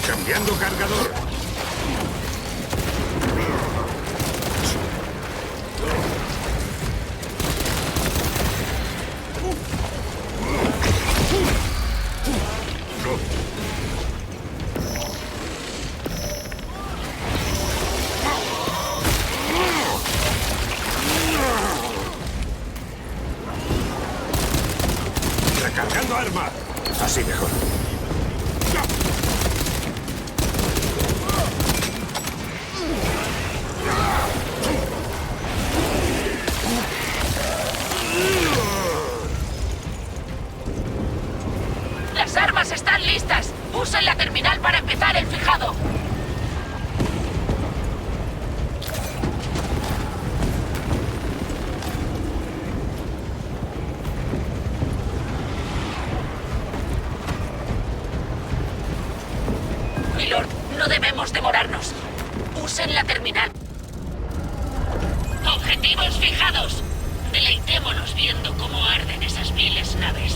L: Cambiando cargador. Recargando arma. Así mejor.
H: listas. Usen la terminal para empezar el fijado. Milord, no debemos demorarnos. Usen la terminal. Objetivos fijados. Deleitémonos viendo cómo arden esas viles naves.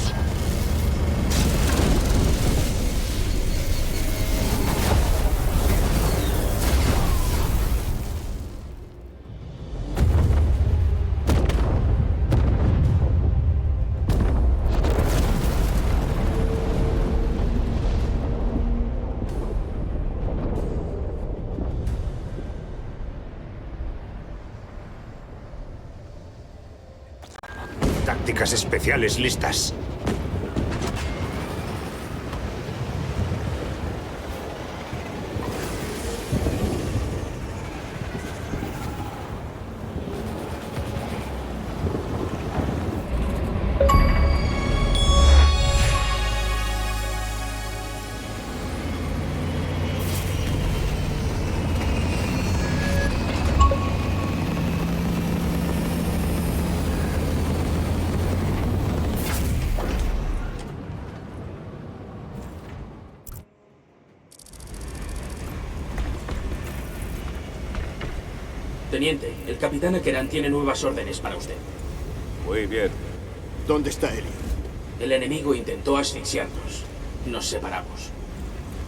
L: Tácticas especiales listas.
K: Teniente, el capitán Akeran tiene nuevas órdenes para usted.
J: Muy bien.
M: ¿Dónde está Elliot?
K: El enemigo intentó asfixiarnos. Nos separamos.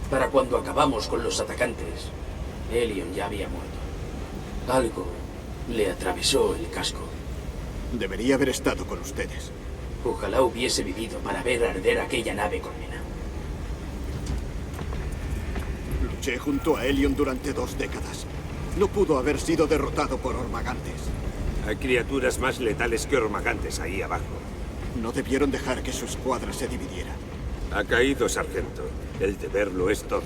K: Para cuando acabamos con los atacantes, Elion ya había muerto. Algo le atravesó el casco.
M: Debería haber estado con ustedes.
K: Ojalá hubiese vivido para ver arder aquella nave colmena.
M: Luché junto a Elion durante 2 décadas. No pudo haber sido derrotado por Ormagantes.
L: Hay criaturas más letales que Ormagantes ahí abajo.
M: No debieron dejar que su escuadra se dividiera.
L: Ha caído, sargento. El deber lo es todo.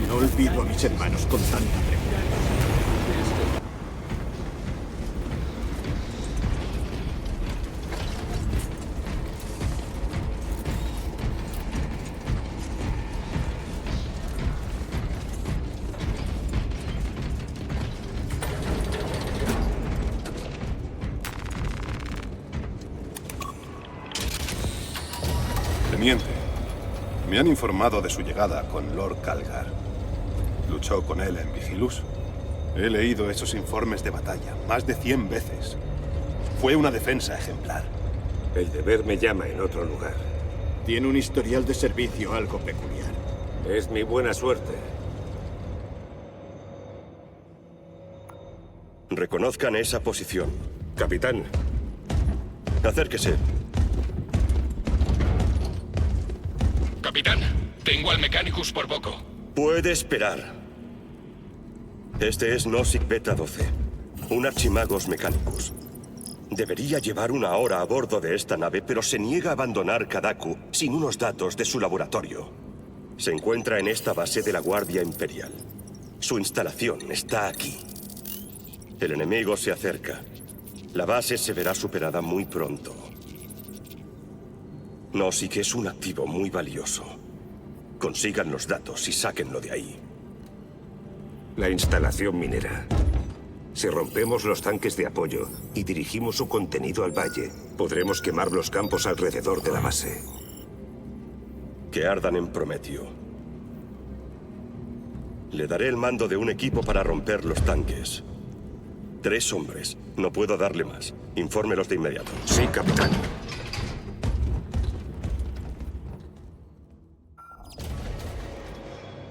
M: No olvido a mis hermanos con tanta premura.
J: Teniente, me han informado de su llegada con Lord Calgar. ¿Luchó con él en Vigilus? He leído esos informes de batalla más de 100 veces. Fue una defensa ejemplar.
L: El deber me llama en otro lugar.
M: Tiene un historial de servicio algo peculiar.
L: Es mi buena suerte.
G: Reconozcan esa posición.
L: Capitán.
G: Acérquese.
F: Capitán, tengo al Mechanicus por poco.
G: Puede esperar. Este es Nozick Beta 12, un Archimagos Mechanicus. Debería llevar 1 hora a bordo de esta nave, pero se niega a abandonar Kadaku sin unos datos de su laboratorio. Se encuentra en esta base de la Guardia Imperial. Su instalación está aquí. El enemigo se acerca. La base se verá superada muy pronto. Nozick es un activo muy valioso. Consigan los datos y sáquenlo de ahí.
L: La instalación minera. Si rompemos los tanques de apoyo y dirigimos su contenido al valle, podremos quemar los campos alrededor de la base.
G: Que ardan en Prometio. Le daré el mando de un equipo para romper los tanques. 3 hombres. No puedo darle más. Infórmelos de inmediato.
L: Sí, capitán.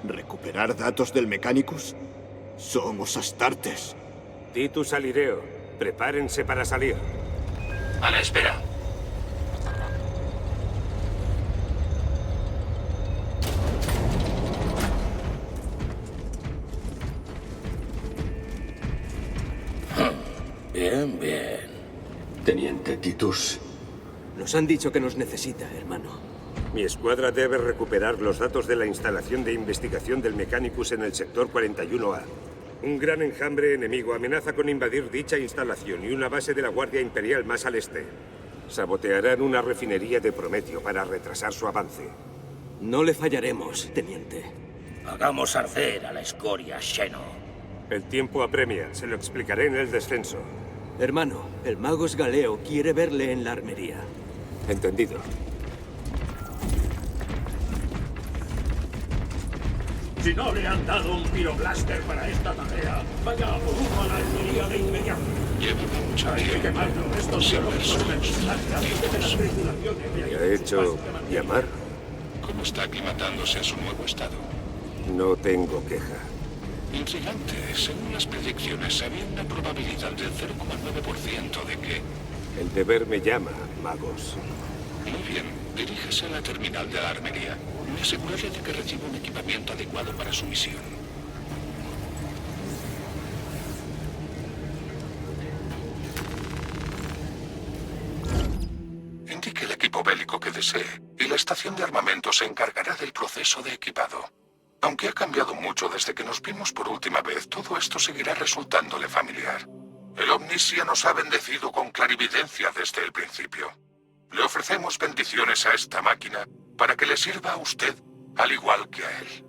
M: ¿Recuperar datos del Mechanicus? Somos astartes.
L: Titus Alireo, prepárense para salir.
A: A la espera.
K: Bien, bien.
O: Teniente Titus.
K: Nos han dicho que nos necesita, hermano.
L: Mi escuadra debe recuperar los datos de la instalación de investigación del Mechanicus en el sector 41A. Un gran enjambre enemigo amenaza con invadir dicha instalación y una base de la Guardia Imperial más al este. Sabotearán una refinería de Prometio para retrasar su avance.
P: No le fallaremos, teniente.
A: Hagamos arder a la escoria, Sheno.
L: El tiempo apremia. Se lo explicaré en el descenso.
P: Hermano, el Magos Galeo quiere verle en la armería.
L: Entendido.
A: Si no le han dado un piroblaster para esta tarea, vaya a por uno a la armería de inmediato. Lleva mucho tiempo. Hay que quemarlo. Estos biológicos mensajes antes de que las tripulaciones
L: ¿Me ha hecho llamar?
A: ¿Cómo está aclimatándose a su nuevo estado?
L: No tengo queja.
A: Intrigante. Según las predicciones, había una probabilidad del 0,9% de que...
L: El deber me llama, magos.
A: Muy bien. Diríjase a la terminal de la armería. Me aseguraré de que reciba un equipamiento adecuado para su misión. Indique el equipo bélico que desee, y la estación de armamento se encargará del proceso de equipado. Aunque ha cambiado mucho desde que nos vimos por última vez, todo esto seguirá resultándole familiar. El Omnisia nos ha bendecido con clarividencia desde el principio. Le ofrecemos bendiciones a esta máquina para que le sirva a usted al igual que a él.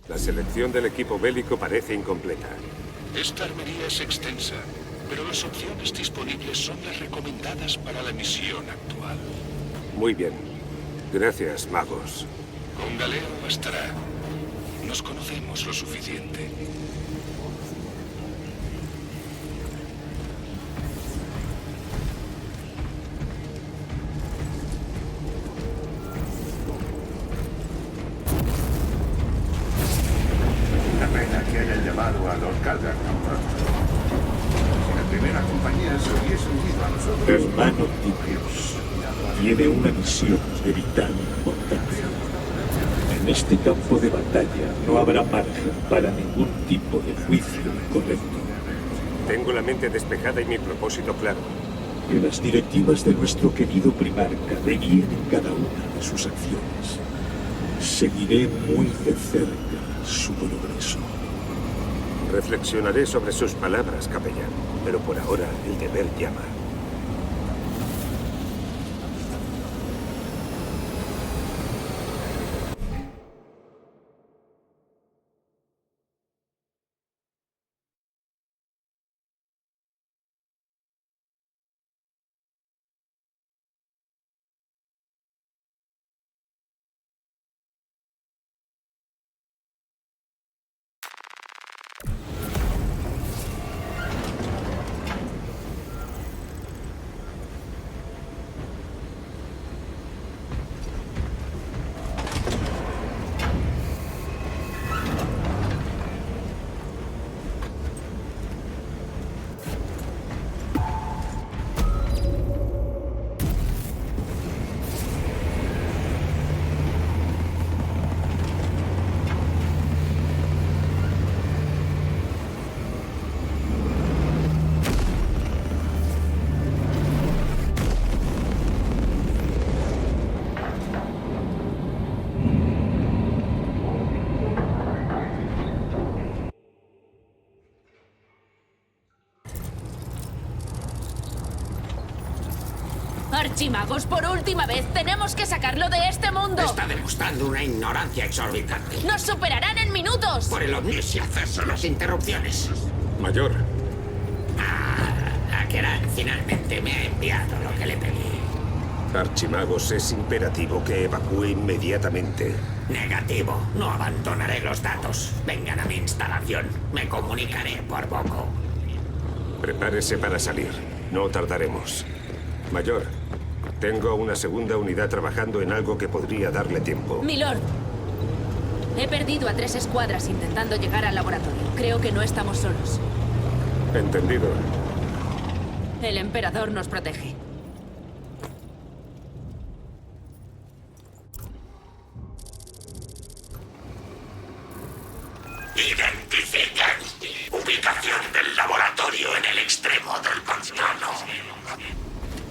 L: La selección del equipo bélico parece incompleta.
A: Esta armería es extensa, pero las opciones disponibles son las recomendadas para la misión actual.
L: Muy bien. Gracias, magos.
A: Con Galeo bastará. Nos conocemos lo suficiente.
F: Una pena que hayan llamado a Lord Calgar. Si la primera compañía se hubiese unido a nosotros...
D: Hermano Titus, tiene una misión de vital importancia. En este campo de batalla no habrá margen para ningún tipo de juicio incorrecto.
L: Tengo la mente despejada y mi propósito claro.
D: Que las directivas de nuestro querido primarca le guíen en cada una de sus acciones. Seguiré muy de cerca su progreso.
L: Reflexionaré sobre sus palabras, capellán, pero por ahora el deber llama.
H: Archimagos, por última vez, tenemos que sacarlo de este mundo.
Q: Está demostrando una ignorancia exorbitante.
H: ¡Nos superarán en minutos!
Q: Por el omniscia ceso las interrupciones.
L: Mayor.
Q: Akeran finalmente me ha enviado lo que le pedí.
L: Archimagos, es imperativo que evacúe inmediatamente.
Q: Negativo. No abandonaré los datos. Vengan a mi instalación. Me comunicaré por Boko.
L: Prepárese para salir. No tardaremos. Mayor, tengo una segunda unidad trabajando en algo que podría darle tiempo.
H: Milord, he perdido a 3 escuadras intentando llegar al laboratorio. Creo que no estamos solos.
L: Entendido.
H: El emperador nos protege.
A: Identifiquen ubicación del laboratorio en el extremo del pantano.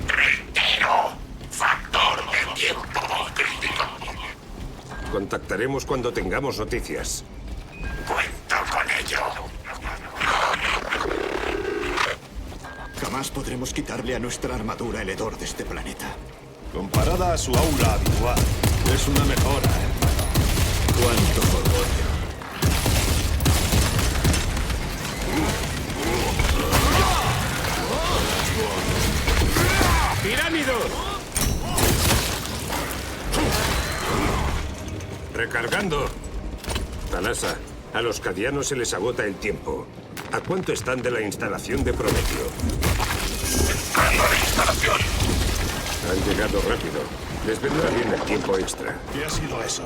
A: Reitero, factor de tiempo crítico.
L: Contactaremos cuando tengamos noticias.
A: Cuento con ello.
M: Jamás podremos quitarle a nuestra armadura el hedor de este planeta.
J: Comparada a su aura habitual, es una mejora, hermano.
M: ¡Cuánto orgullo!
L: ¡Tiránidos! Recargando. Talasa, a los cadianos se les agota el tiempo. ¿A cuánto están de la instalación de Prometeo?
A: Entrando de instalación.
L: Han llegado rápido. Les vendrá bien el tiempo extra.
J: ¿Qué ha sido eso?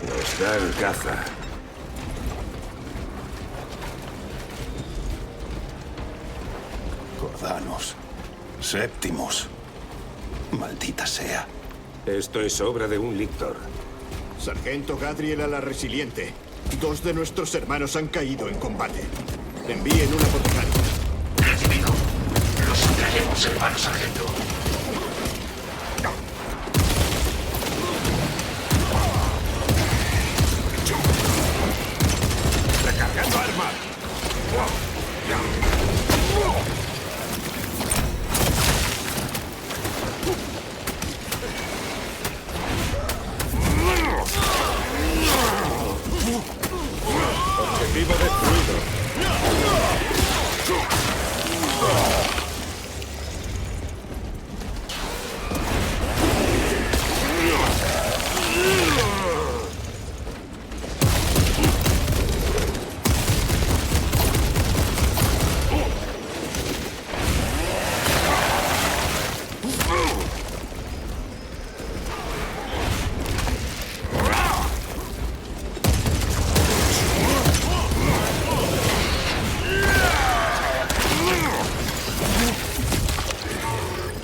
L: Nos dan caza.
J: Cordanos. Séptimos. Maldita sea.
L: Esto es obra de un lictor.
M: Sargento Gadriel a la Resiliente. 2 de nuestros hermanos han caído en combate. Envíen un apotecario.
A: Recibido. Los traeremos, hermano sargento.
L: ¡Recargando armas! Objetivo destruido.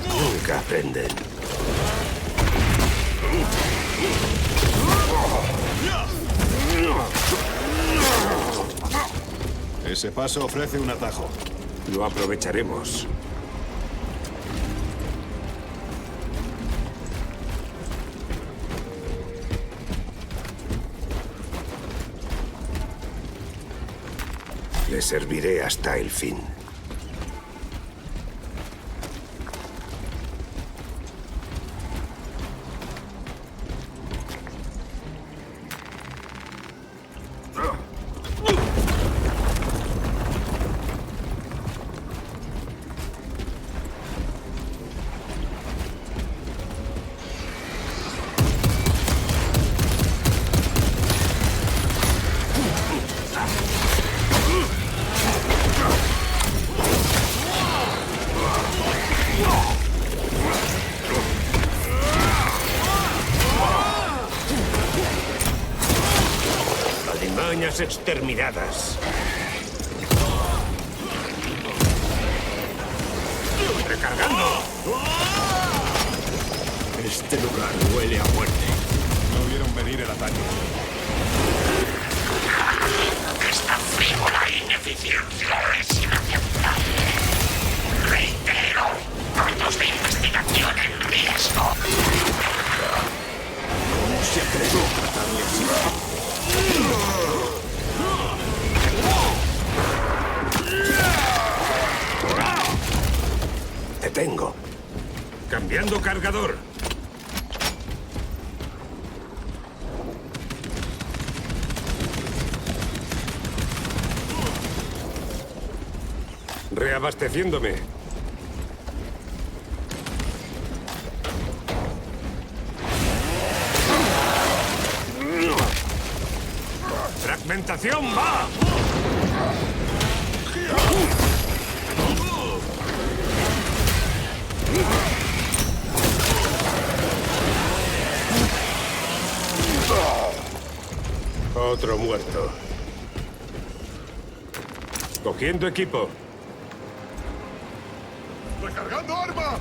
L: Nunca aprenden.
J: Ese paso ofrece un atajo.
L: Lo aprovecharemos. Le serviré hasta el fin. Alimañas exterminadas. ¡Recargando!
M: Este lugar huele a muerte.
J: No vieron venir el ataque.
A: Esta frívola ineficiencia es inaceptable. Reitero, puntos de investigación en riesgo.
M: ¿Cómo se atrevió a tratarle así?
L: Te tengo. Cambiando cargador. Reabasteciéndome. ¡Fragmentación va! Otro muerto. Cogiendo equipo.
M: ¡Recargando arma!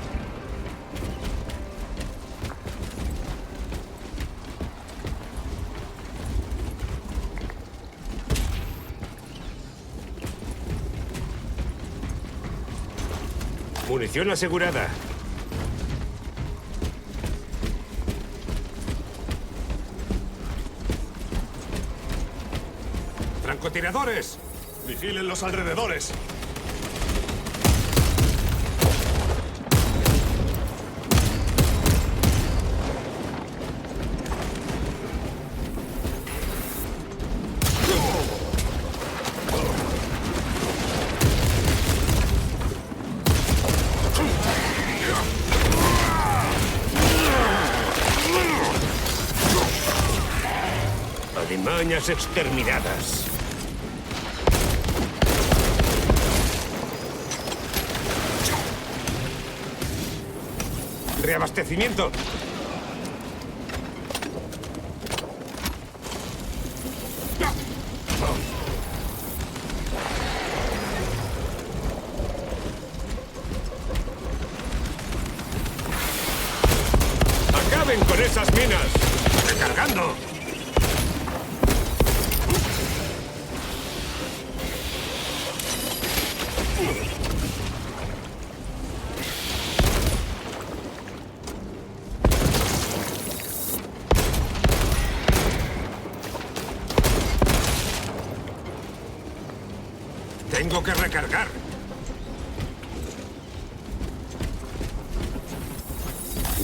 L: Munición asegurada. ¡Francotiradores!
J: Vigilen los alrededores.
L: Alimañas exterminadas. Reabastecimiento. ¡Acaben con esas minas! ¡Recargando! Tengo que recargar.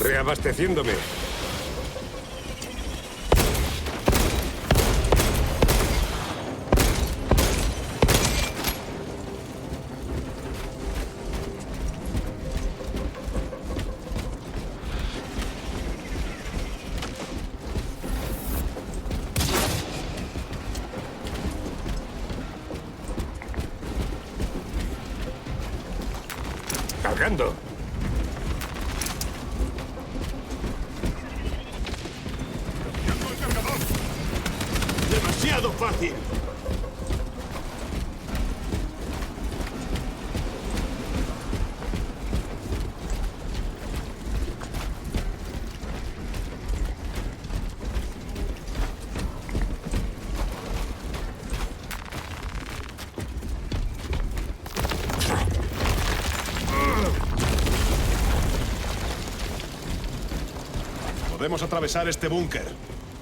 L: Reabasteciéndome. Cargando.
M: ¡Demasiado fácil!
J: Podemos atravesar este búnker.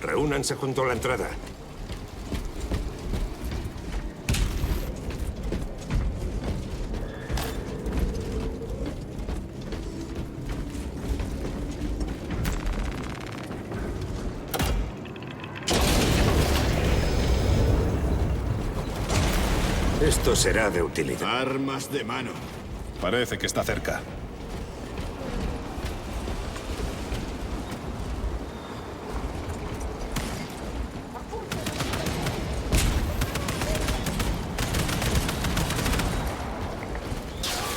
L: Reúnanse junto a la entrada. Esto será de utilidad.
M: Armas de mano.
J: Parece que está cerca.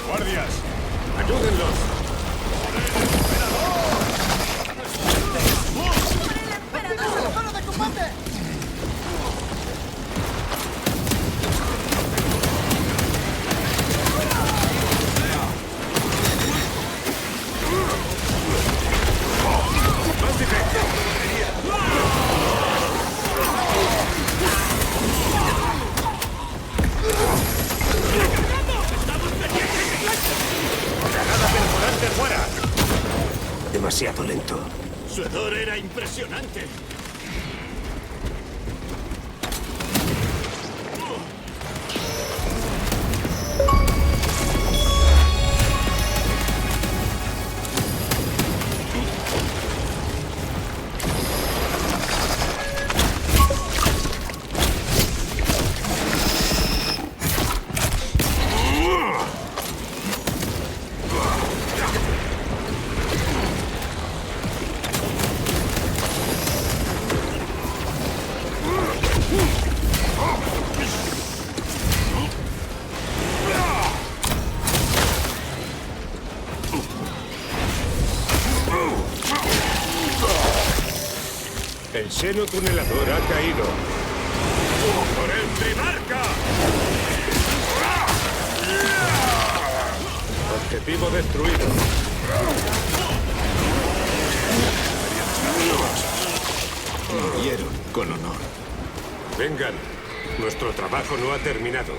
J: ¡Guardias!
L: ¡Ayúdenlos! Demasiado lento.
M: Su hedor era impresionante.
L: El seno tunelador ha caído. ¡Por el Primarca! Objetivo destruido.
I: Murieron con honor.
L: Vengan. Nuestro trabajo no ha terminado.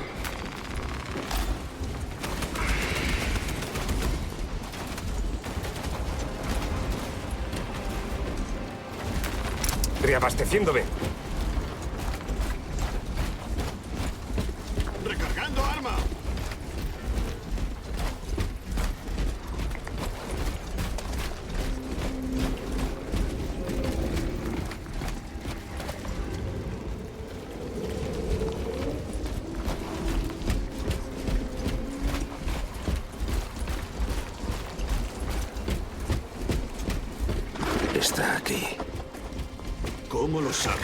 L: Reabasteciéndome.
M: ¡Recargando arma!
B: Está aquí.
M: ¿Cómo lo sabe?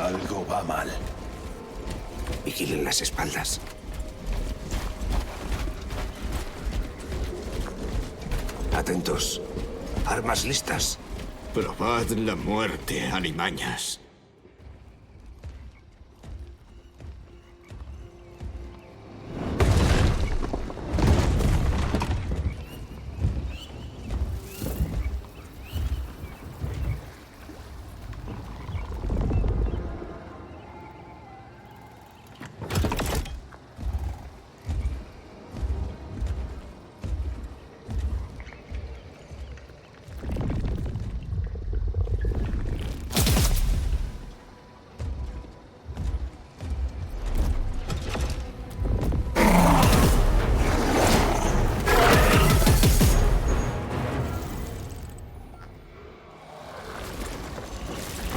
J: Algo va mal.
B: Vigilen las espaldas. Atentos. Armas listas.
I: Probad la muerte, alimañas.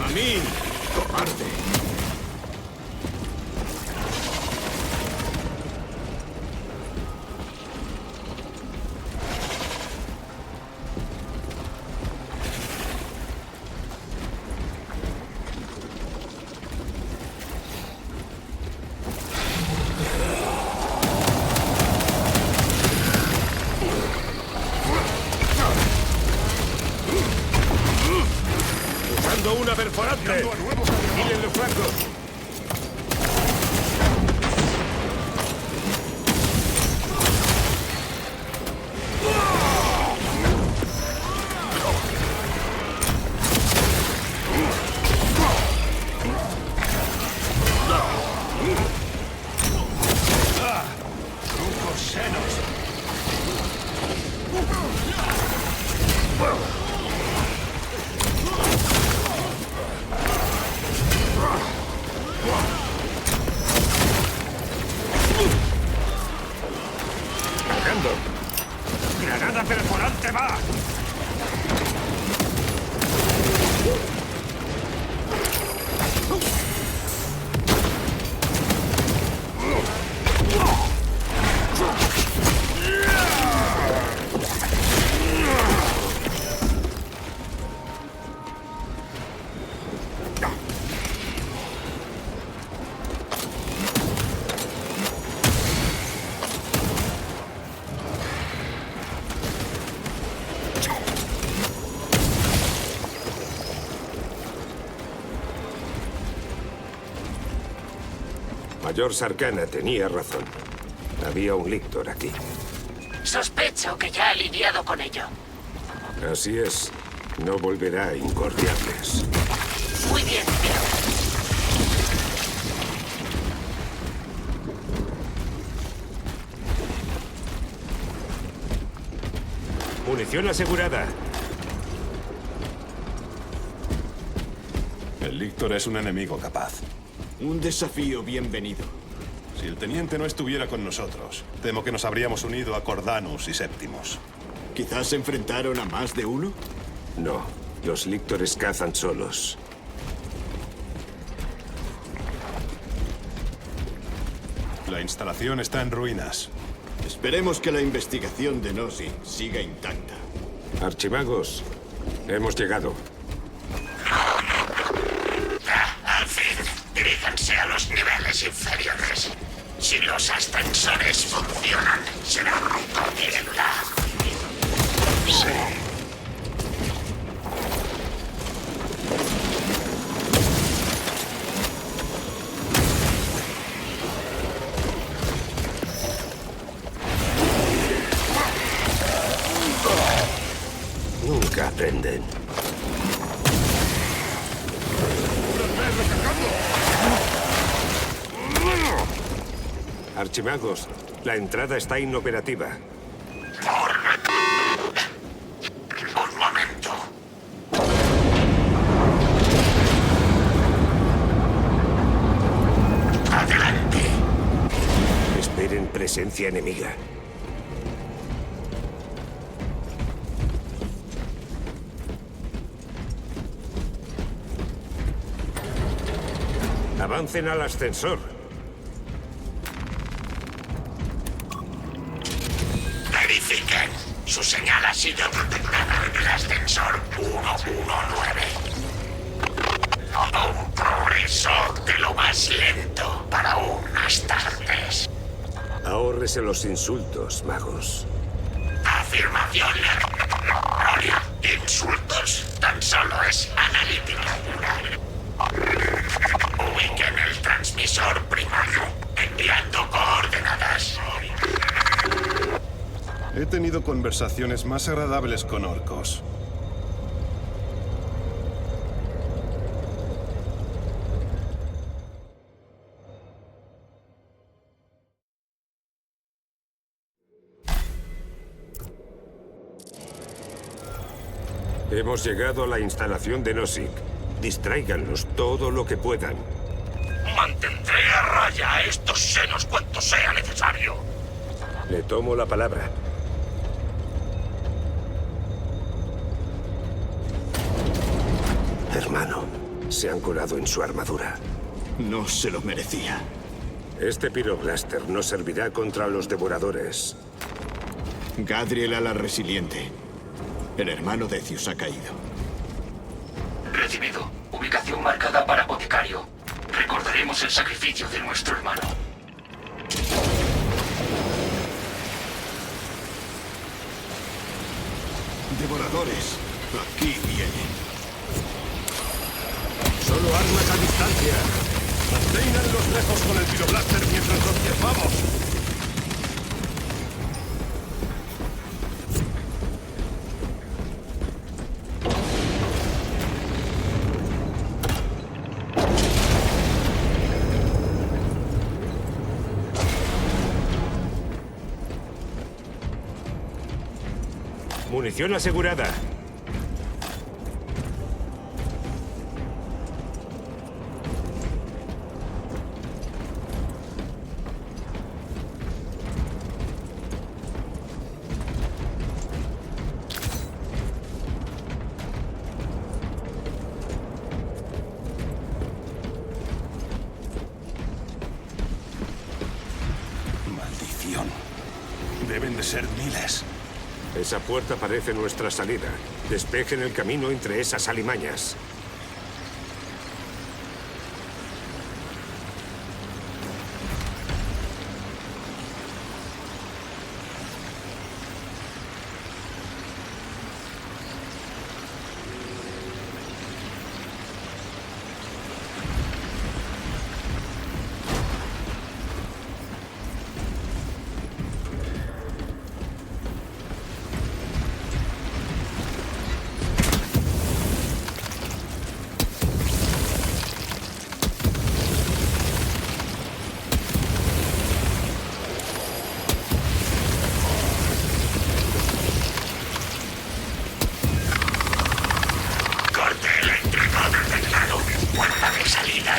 M: ¡A mí, cobarde!
L: Usando una perforante. Vigilen los flancos.
M: ¡Trucos senos!
L: Cargando. ¡Granada perforante va! Mayor Sarkana tenía razón. Había un lictor aquí.
Q: Sospecho que ya ha lidiado con ello.
L: Así es. No volverá a incordiarles.
Q: Muy bien, tío.
L: Munición asegurada.
J: El Lictor es un enemigo capaz.
I: Un desafío bienvenido.
J: Si el teniente no estuviera con nosotros, temo que nos habríamos unido a Cordanus y Séptimos.
I: ¿Quizás se enfrentaron a más de uno?
L: No, los Lictores cazan solos.
J: La instalación está en ruinas.
I: Esperemos que la investigación de Nossi siga intacta.
L: Archimagos, hemos llegado.
Q: Al fin, diríjanse a los niveles inferiores. Si los ascensores funcionan, será recogienda.
L: Sí.
B: sorprenden.
L: Archimagos, la entrada está inoperativa.
A: Un momento. Adelante.
L: Esperen presencia enemiga. Avancen al ascensor.
A: Verifiquen. Su señal ha sido detectada en el ascensor 119. Todo un progreso de lo más lento para unas tardes.
L: Ahórrese los insultos, magos.
A: Afirmación errónea. Insultos. Tan solo es analítica. Ubiquen el transmisor primario. Enviando coordenadas.
J: He tenido conversaciones más agradables con orcos.
L: Hemos llegado a la instalación de Nozick. Distráiganlos todo lo que puedan.
A: Mantendré a raya a estos senos cuanto sea necesario.
L: Le tomo la palabra. Hermano, se han colado en su armadura.
I: No se lo merecía.
L: Este piroblaster nos servirá contra los devoradores.
I: Gadriel a la resiliente. El hermano de Decius ha caído.
K: Recibido. Ubicación marcada para Boticario. Recordaremos el sacrificio de nuestro hermano.
I: Devoradores, aquí vienen.
J: Solo armas a distancia. Manténganlos lejos con el piroblaster mientras los diezmamos.
L: Munición asegurada.
J: Maldición. Deben de ser miles.
L: Esa puerta parece nuestra salida. Despejen el camino entre esas alimañas.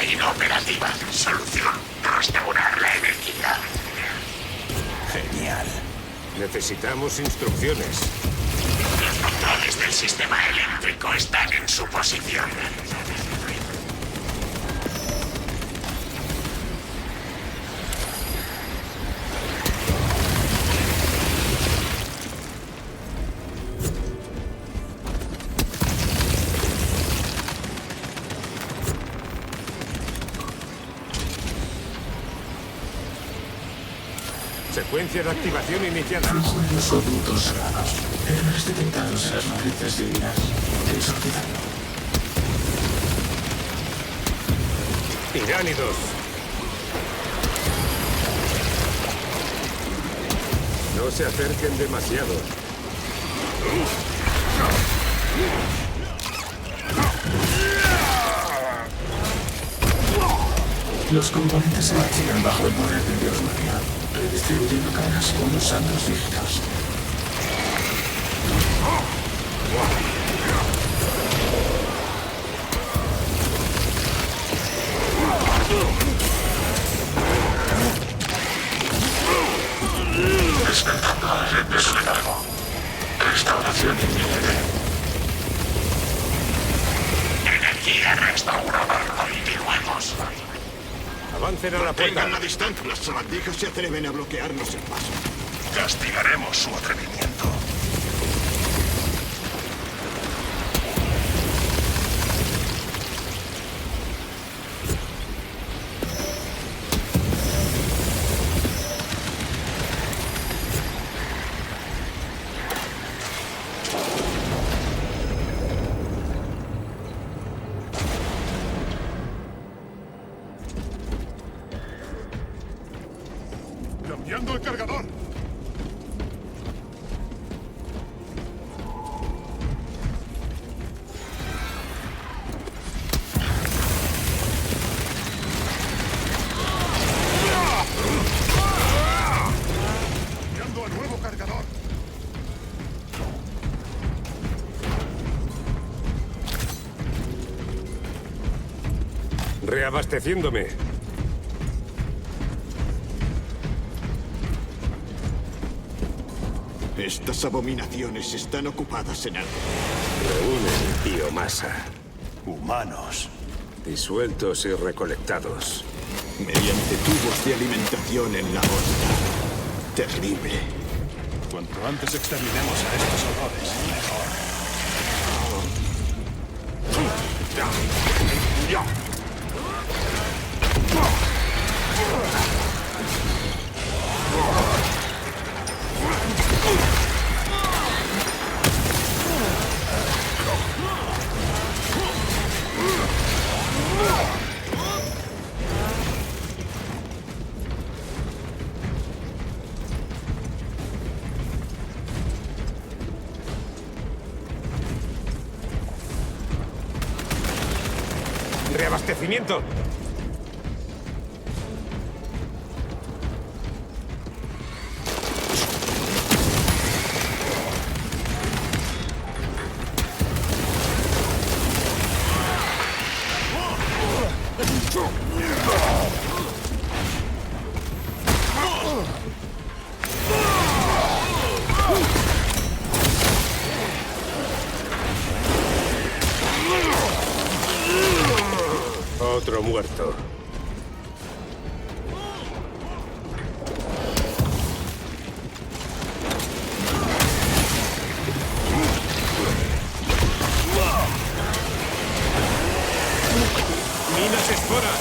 A: Inoperativa. Solución: restaurar la energía.
L: Genial. Necesitamos instrucciones.
A: Los controles del sistema eléctrico están en su posición.
L: Secuencia de activación iniciada.
C: Los objetos cerrados. Errores detectados en las matrices divinas. Exorcizando.
L: Tiránidos. No se acerquen demasiado.
F: Los componentes se machinan bajo el poder del dios María, redistribuyendo cargas según los santos dígitos. Despertando a la red de su letargo. Restauración inminente. Energía restaurada y huevos.
L: Avancen a la puerta.
M: Tengan la distancia. Las sabandijas se atreven a bloquearnos el paso.
A: Castigaremos su atrevimiento.
J: ¡Cambiando el cargador! ¡Cambiando al nuevo cargador!
L: Reabasteciéndome.
M: Estas abominaciones están ocupadas en algo.
L: Reúnen biomasa.
J: Humanos.
L: Disueltos y recolectados.
M: Mediante tubos de alimentación en la órbita. Terrible.
J: Cuanto antes exterminemos a estos horrores, mejor.
L: Reabastecimiento. Otro muerto. Minas espora.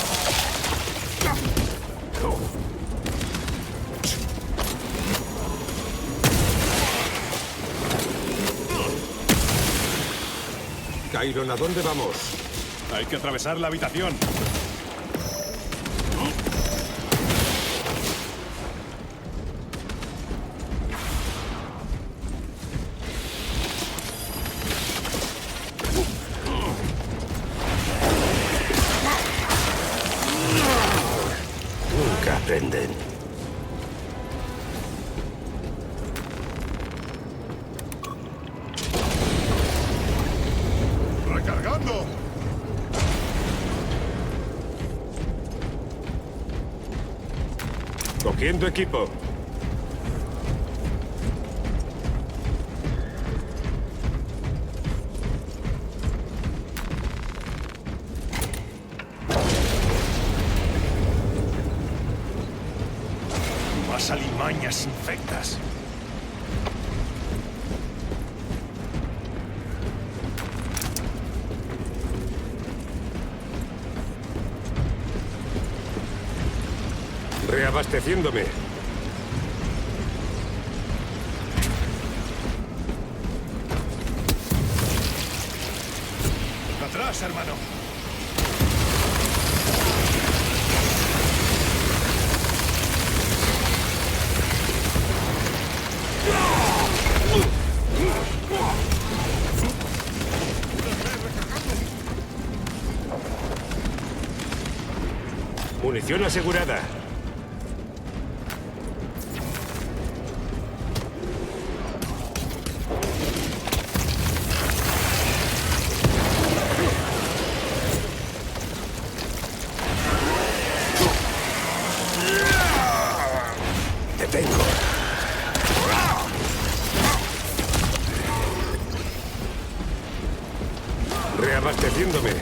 L: Kyron, ¿a dónde vamos?
J: Hay que atravesar la habitación.
G: Nunca aprenden.
J: ¡Recargando!
L: Cogiendo equipo.
J: Más alimañas infectas.
L: Reabasteciéndome.
J: ¡Atrás, hermano!
L: Munición asegurada.
G: Te tengo.
L: Reabasteciéndome.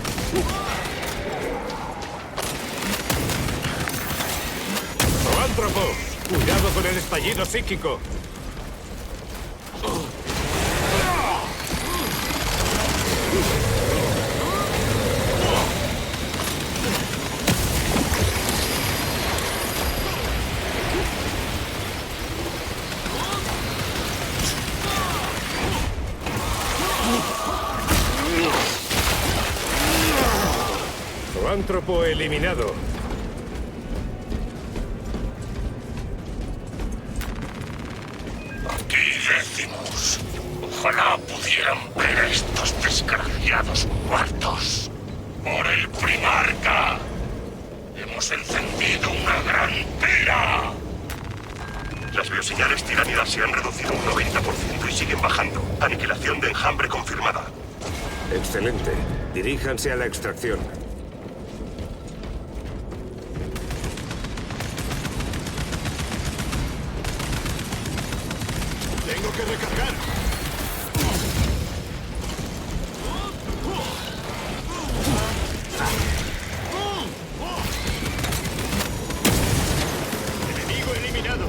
L: ¡Zoántropo! ¡Cuidado con el estallido psíquico! Zoántropo eliminado.
A: Aquí decimos. Ojalá pudieran ver a estos desgraciados muertos. Por el Primarca. Hemos encendido una gran pira. Las bioseñales tiránidas se han reducido un 90% y siguen bajando. Aniquilación de enjambre confirmada.
L: Excelente. Diríjanse a la extracción.
M: Tengo que recargar. Enemigo eliminado.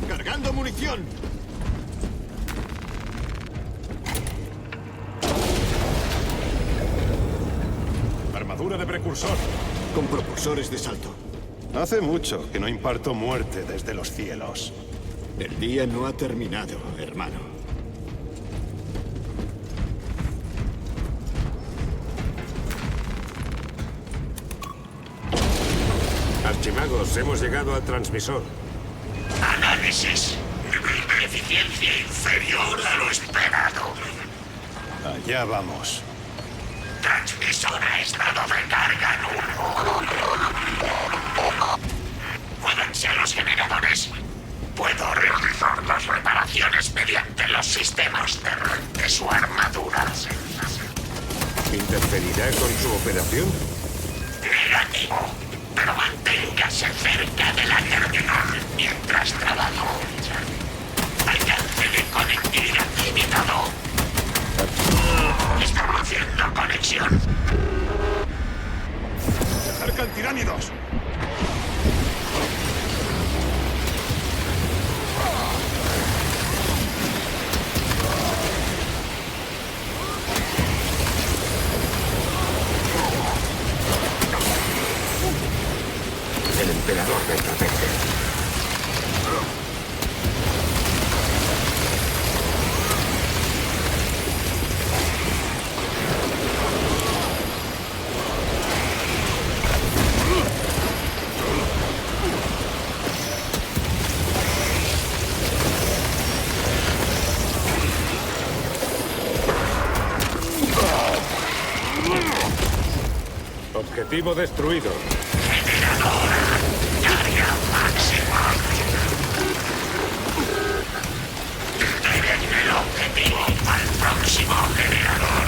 M: Cargando munición.
J: Armadura de precursor.
M: Con propulsores de salto.
J: Hace mucho que no imparto muerte desde los cielos.
M: El día no ha terminado, hermano.
L: Archimagos, hemos llegado al transmisor.
A: Análisis. Nivel de eficiencia inferior a lo esperado.
J: Allá vamos.
A: Transmisor a estado de carga nulo. Jódanse a los generadores. Puedo realizar las reparaciones mediante los sistemas de su armadura.
L: ¿Interferirá con su operación?
A: Negativo. Pero manténgase cerca de la terminal mientras trabajo. Alcance de conectividad limitado. Estableciendo conexión.
J: ¡Se acercan tiránidos!
G: El emperador me protege.
L: Objetivo destruido.
A: Carga máxima. Entreguen el objetivo al próximo generador.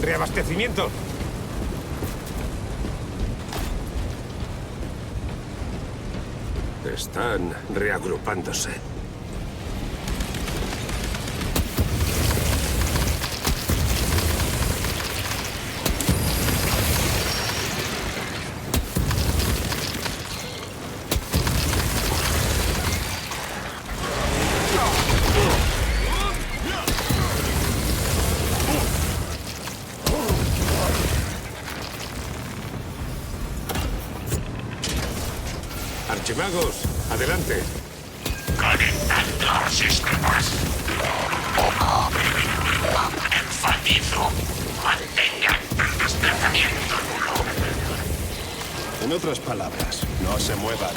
L: Reabastecimiento.
B: Están reagrupándose.
L: Archimagos, adelante.
A: Conectando sistemas. Enfatizo. Mantengan el desplazamiento nulo.
J: En otras palabras, no se muevan.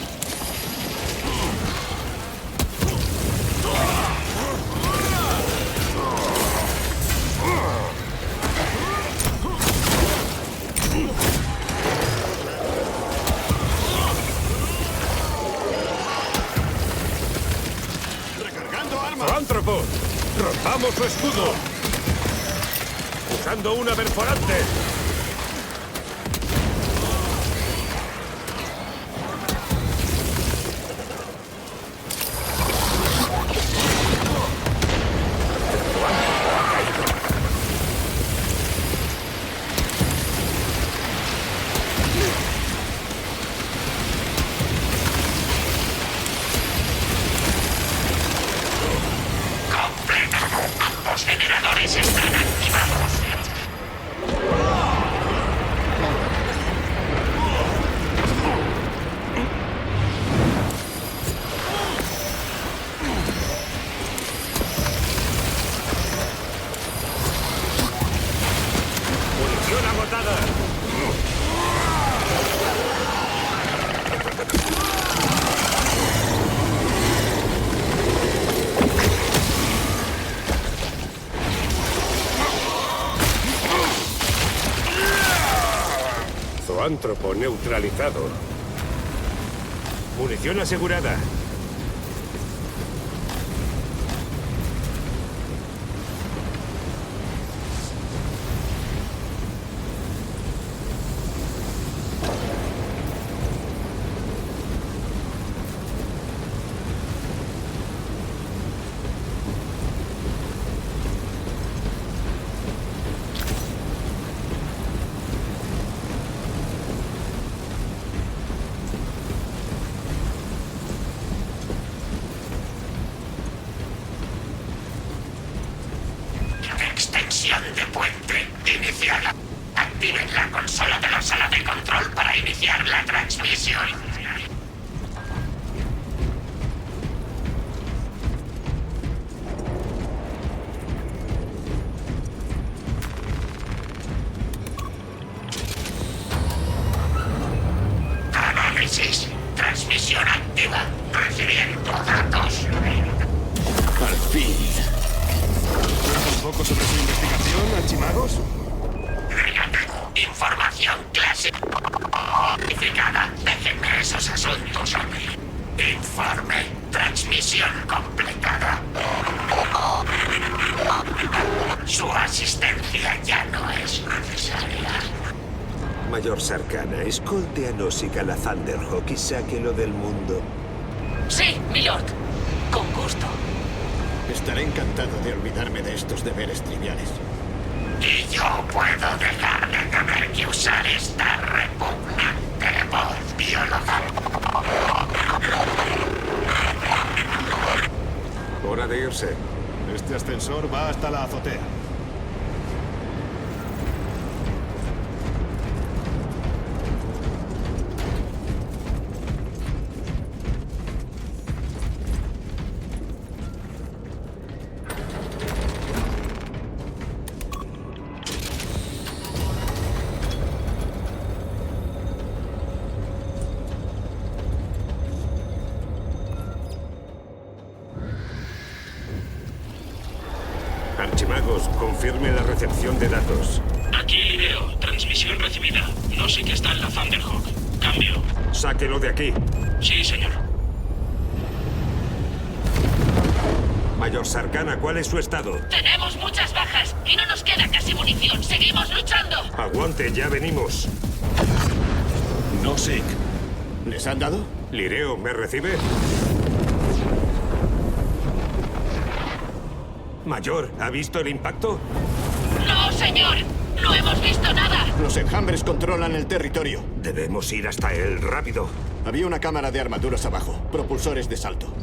M: ¡Recargando armas!
L: ¡Zoántropo! ¡Rompamos su escudo! ¡Usando una perforante!
A: Los generadores están activados.
L: ¡Munición agotada! Zoántropo neutralizado. Munición asegurada.
A: Extensión de puente iniciada. Activen la consola de la sala de control para iniciar la transmisión. Análisis. Transmisión activa. Recibiendo datos.
I: Al fin.
J: ¿Un poco sobre su investigación, archimagos?
A: Información clasificada. Déjenme esos asuntos a mí. Informe. Transmisión completada. Su asistencia ya no es necesaria.
L: Mayor Sarkana, escolte a Nozick a la Thunderhawk y sáquelo del mundo.
H: Sí, milord. Con gusto.
I: Estaré encantado de olvidarme de estos deberes triviales.
A: Y yo puedo dejar de tener que usar esta repugnante voz biológica.
L: Hora de irse.
J: Este ascensor va hasta la azotea.
L: Archimagos, confirme la recepción de datos.
A: Aquí Lireo, transmisión recibida. No sé qué está en la Thunderhawk. Cambio.
L: Sáquelo de aquí.
A: Sí, señor.
L: Mayor Sarkana, ¿cuál es su estado?
H: Tenemos muchas bajas y no nos queda casi munición. Seguimos luchando.
L: Aguante, ya venimos.
J: Nozick.
I: ¿Les han dado?
L: Lireo, ¿me recibe? Mayor, ¿ha visto el impacto?
H: No, señor. No hemos visto nada.
I: Los enjambres controlan el territorio.
L: Debemos ir hasta él, rápido.
I: Había una cámara de armaduras abajo. Propulsores de salto.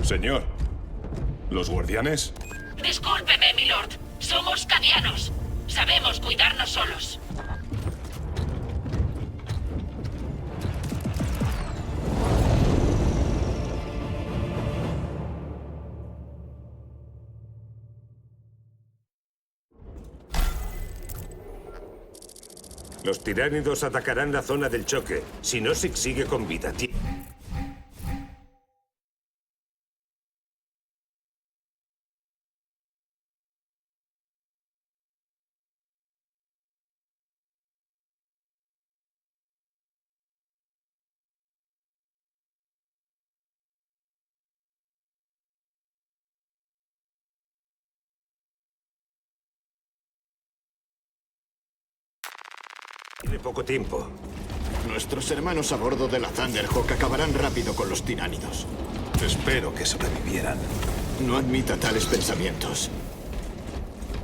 J: Señor, ¿los guardianes?
H: Discúlpeme, milord. Somos cadianos. Sabemos cuidarnos solos.
L: Los tiránidos atacarán la zona del choque. Si no, Sig sigue con vida. Tiene poco tiempo.
I: Nuestros hermanos a bordo de la Thunderhawk acabarán rápido con los tiránidos.
J: Espero que sobrevivieran.
I: No admita tales pensamientos.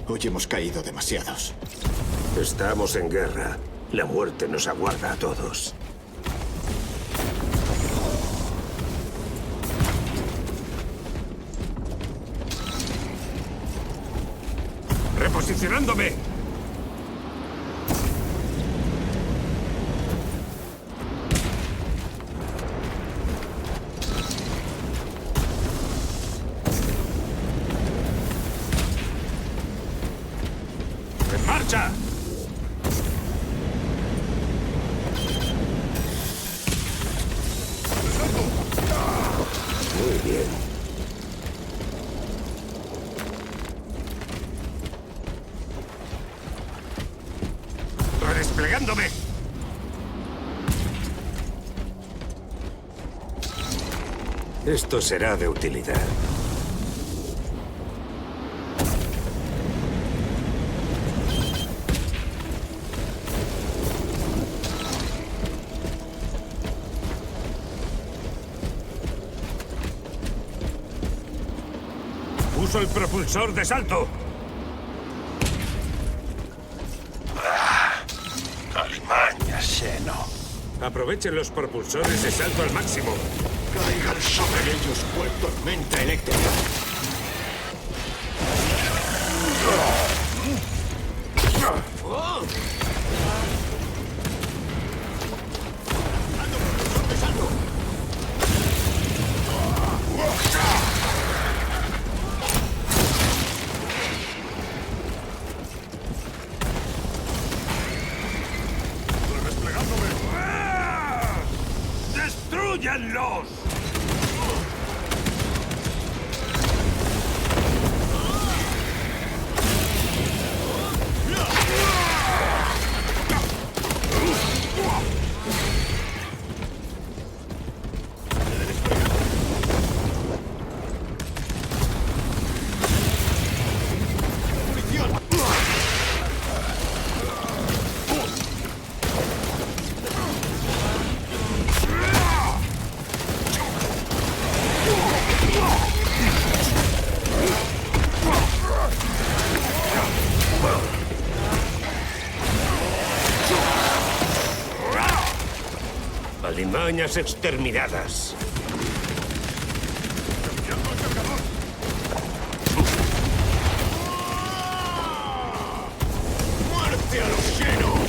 I: Hoy hemos caído demasiados.
L: Estamos en guerra. La muerte nos aguarda a todos. ¡Reposicionándome! ¡En marcha! Muy bien. ¡Redesplegándome! Esto será de utilidad. Uso el propulsor de salto.
A: Alimaña, Xeno.
L: Aprovechen los propulsores de salto al máximo.
I: Caigan sobre ellos cual tormenta eléctrica.
A: ¡Destrúyanlos!
L: Alimañas exterminadas.
I: ¡Muerte a los Xenos!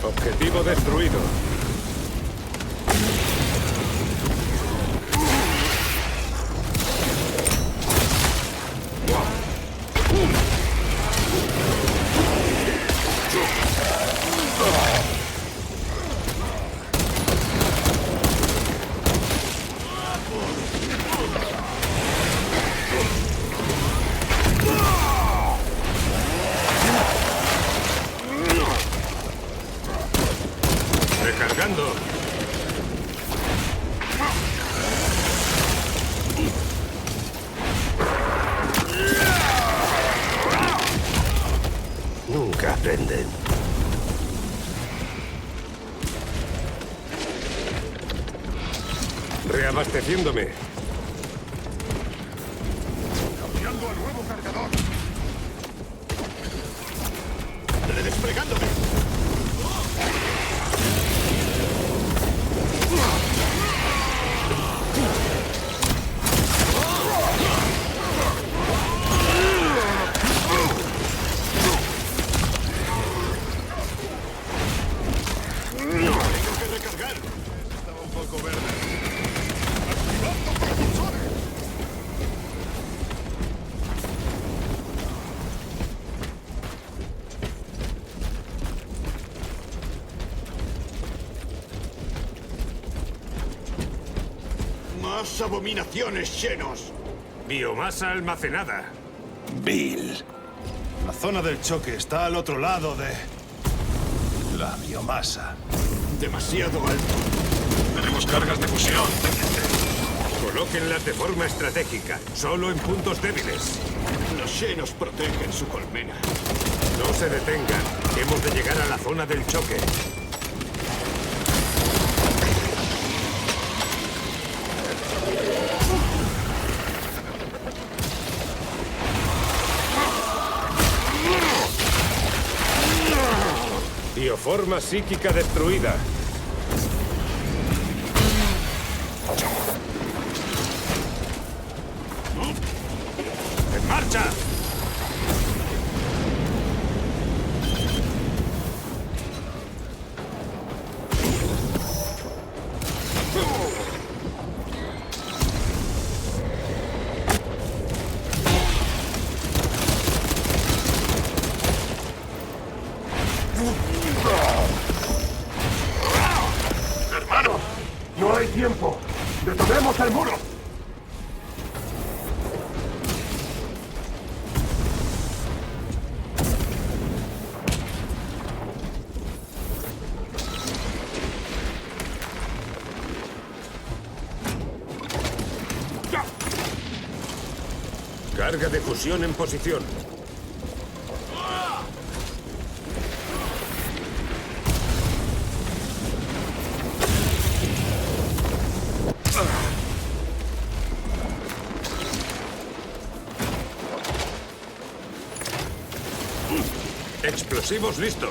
L: Objetivo destruido. Recargando. Nunca aprenden. Reabasteciéndome.
A: Cambiando al nuevo cargador.
I: ¡Redesplegándome!
M: Más abominaciones, Xenos.
L: Biomasa almacenada.
J: Bill. La zona del choque está al otro lado de... la biomasa.
M: Demasiado alto.
A: Tenemos cargas de fusión, teniente.
L: Colóquenlas de forma estratégica, solo en puntos débiles.
M: Los Xenos protegen su colmena.
L: No se detengan. Hemos de llegar a la zona del choque. Bioforma psíquica destruida. ¡En marcha!
A: ¡Hermano! ¡No hay tiempo! ¡Detonemos el muro!
L: Carga de fusión en posición. Explosivos listos.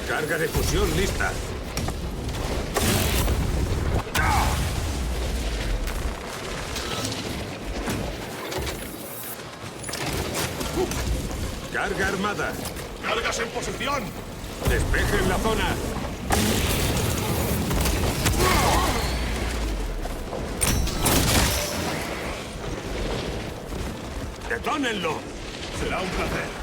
L: Carga de fusión lista. Carga armada.
A: ¡Cargas en posición!
L: Despejen la zona. ¡Detónenlo!
J: Será un placer.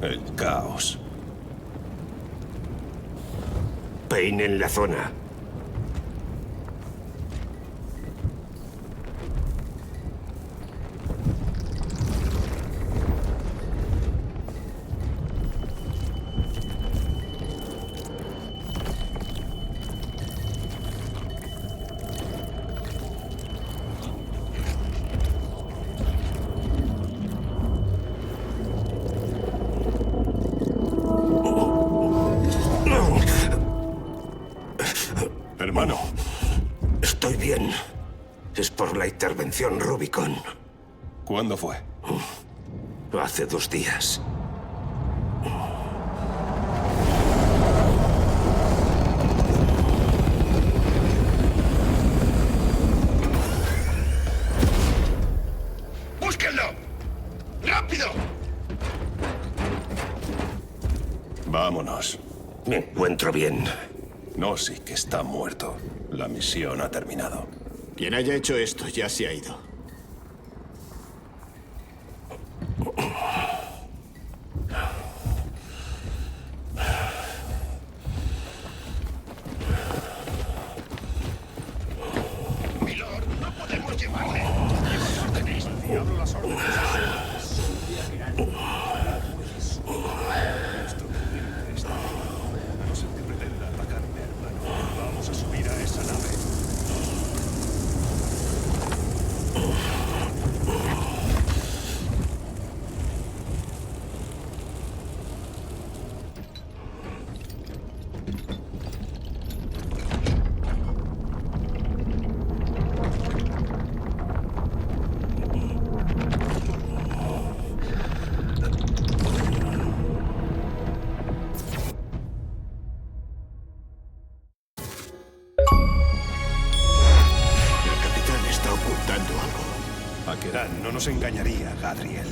J: El caos.
L: Peinen la zona.
J: Hermano.
L: Estoy bien. Es por la intervención Rubicon.
J: ¿Cuándo fue?
L: Hace 2 días.
A: ¡Búsquenlo! ¡Rápido!
J: Vámonos.
L: Me encuentro bien.
J: Nozick está muerto. La misión ha terminado.
I: Quien haya hecho esto ya se ha ido.
A: Milord, no podemos llevarle. Las órdenes. Diablo las órdenes.
J: Akeran no nos engañaría, Gadriel.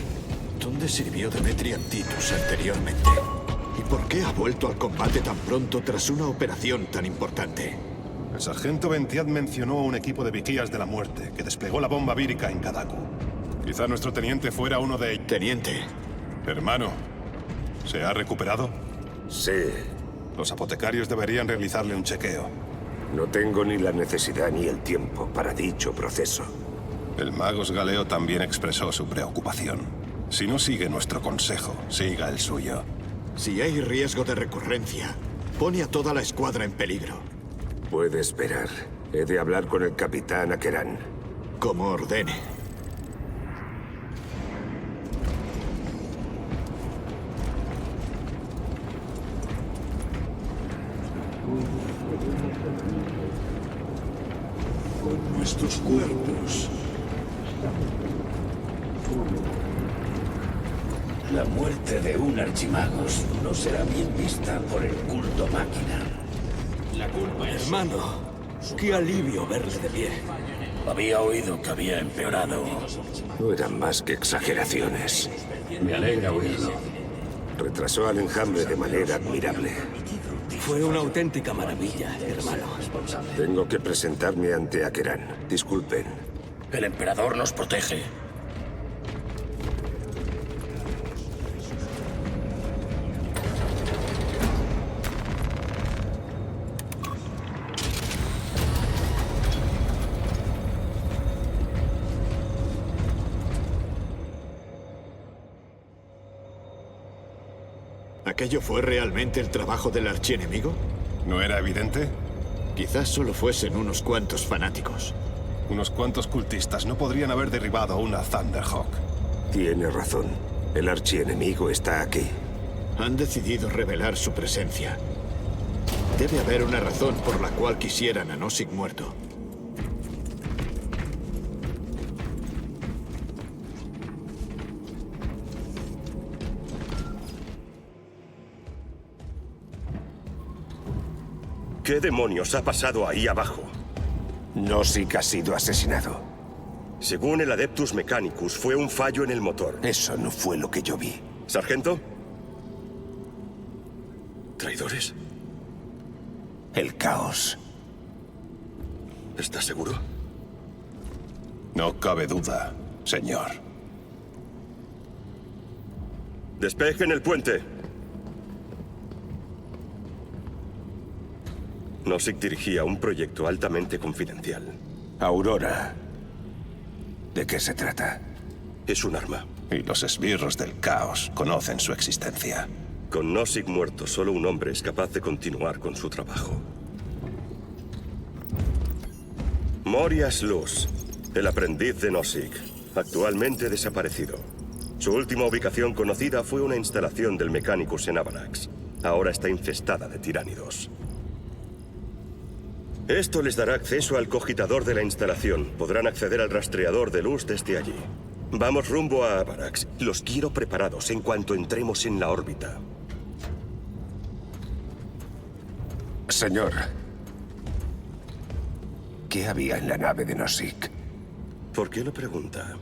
I: ¿Dónde sirvió Demetrian Titus anteriormente? ¿Y por qué ha vuelto al combate tan pronto tras una operación tan importante?
J: El sargento Ventiad mencionó a un equipo de vigías de la muerte que desplegó la bomba vírica en Kadaku. Quizá nuestro teniente fuera uno de ellos.
I: Teniente.
J: Hermano, ¿se ha recuperado?
B: Sí.
J: Los apotecarios deberían realizarle un chequeo.
B: No tengo ni la necesidad ni el tiempo para dicho proceso.
J: El Magos Galeo también expresó su preocupación. Si no sigue nuestro consejo, siga el suyo.
I: Si hay riesgo de recurrencia, pone a toda la escuadra en peligro.
B: Puede esperar. He de hablar con el capitán Akeran.
I: Como ordene.
D: Con nuestros cuerpos.
Q: La muerte de un archimagos no será bien vista por el culto máquina. La culpa es...
P: Hermano, qué alivio verle de pie.
Q: Había oído que había empeorado.
B: No eran más que exageraciones.
Q: Me alegra oírlo.
B: Retrasó al enjambre de manera admirable.
P: Fue una auténtica maravilla, hermano.
B: Tengo que presentarme ante Akeran. Disculpen.
Q: El emperador nos protege.
I: ¿Aquello fue realmente el trabajo del archienemigo?
J: ¿No era evidente?
I: Quizás solo fuesen unos cuantos fanáticos.
J: Unos cuantos cultistas no podrían haber derribado una Thunderhawk.
B: Tiene razón. El archienemigo está aquí.
I: Han decidido revelar su presencia. Debe haber una razón por la cual quisieran a Nozick muerto.
G: ¿Qué demonios ha pasado ahí abajo?
B: Nozick ha sido asesinado.
G: Según el Adeptus Mechanicus, fue un fallo en el motor.
B: Eso no fue lo que yo vi.
G: ¿Sargento? ¿Traidores?
B: El caos.
G: ¿Estás seguro?
J: No cabe duda, señor.
G: Despejen el puente. Nozick dirigía un proyecto altamente confidencial.
B: Aurora. ¿De qué se trata?
G: Es un arma.
J: Y los esbirros del caos conocen su existencia.
G: Con Nozick muerto, solo un hombre es capaz de continuar con su trabajo. Morias Luz, el aprendiz de Nozick, actualmente desaparecido. Su última ubicación conocida fue una instalación del Mechanicus en Avarax. Ahora está infestada de tiránidos. Esto les dará acceso al cogitador de la instalación. Podrán acceder al rastreador de luz desde allí. Vamos rumbo a Avarax. Los quiero preparados en cuanto entremos en la órbita.
B: Señor, ¿qué había en la nave de Nozick?
G: ¿Por qué lo pregunta?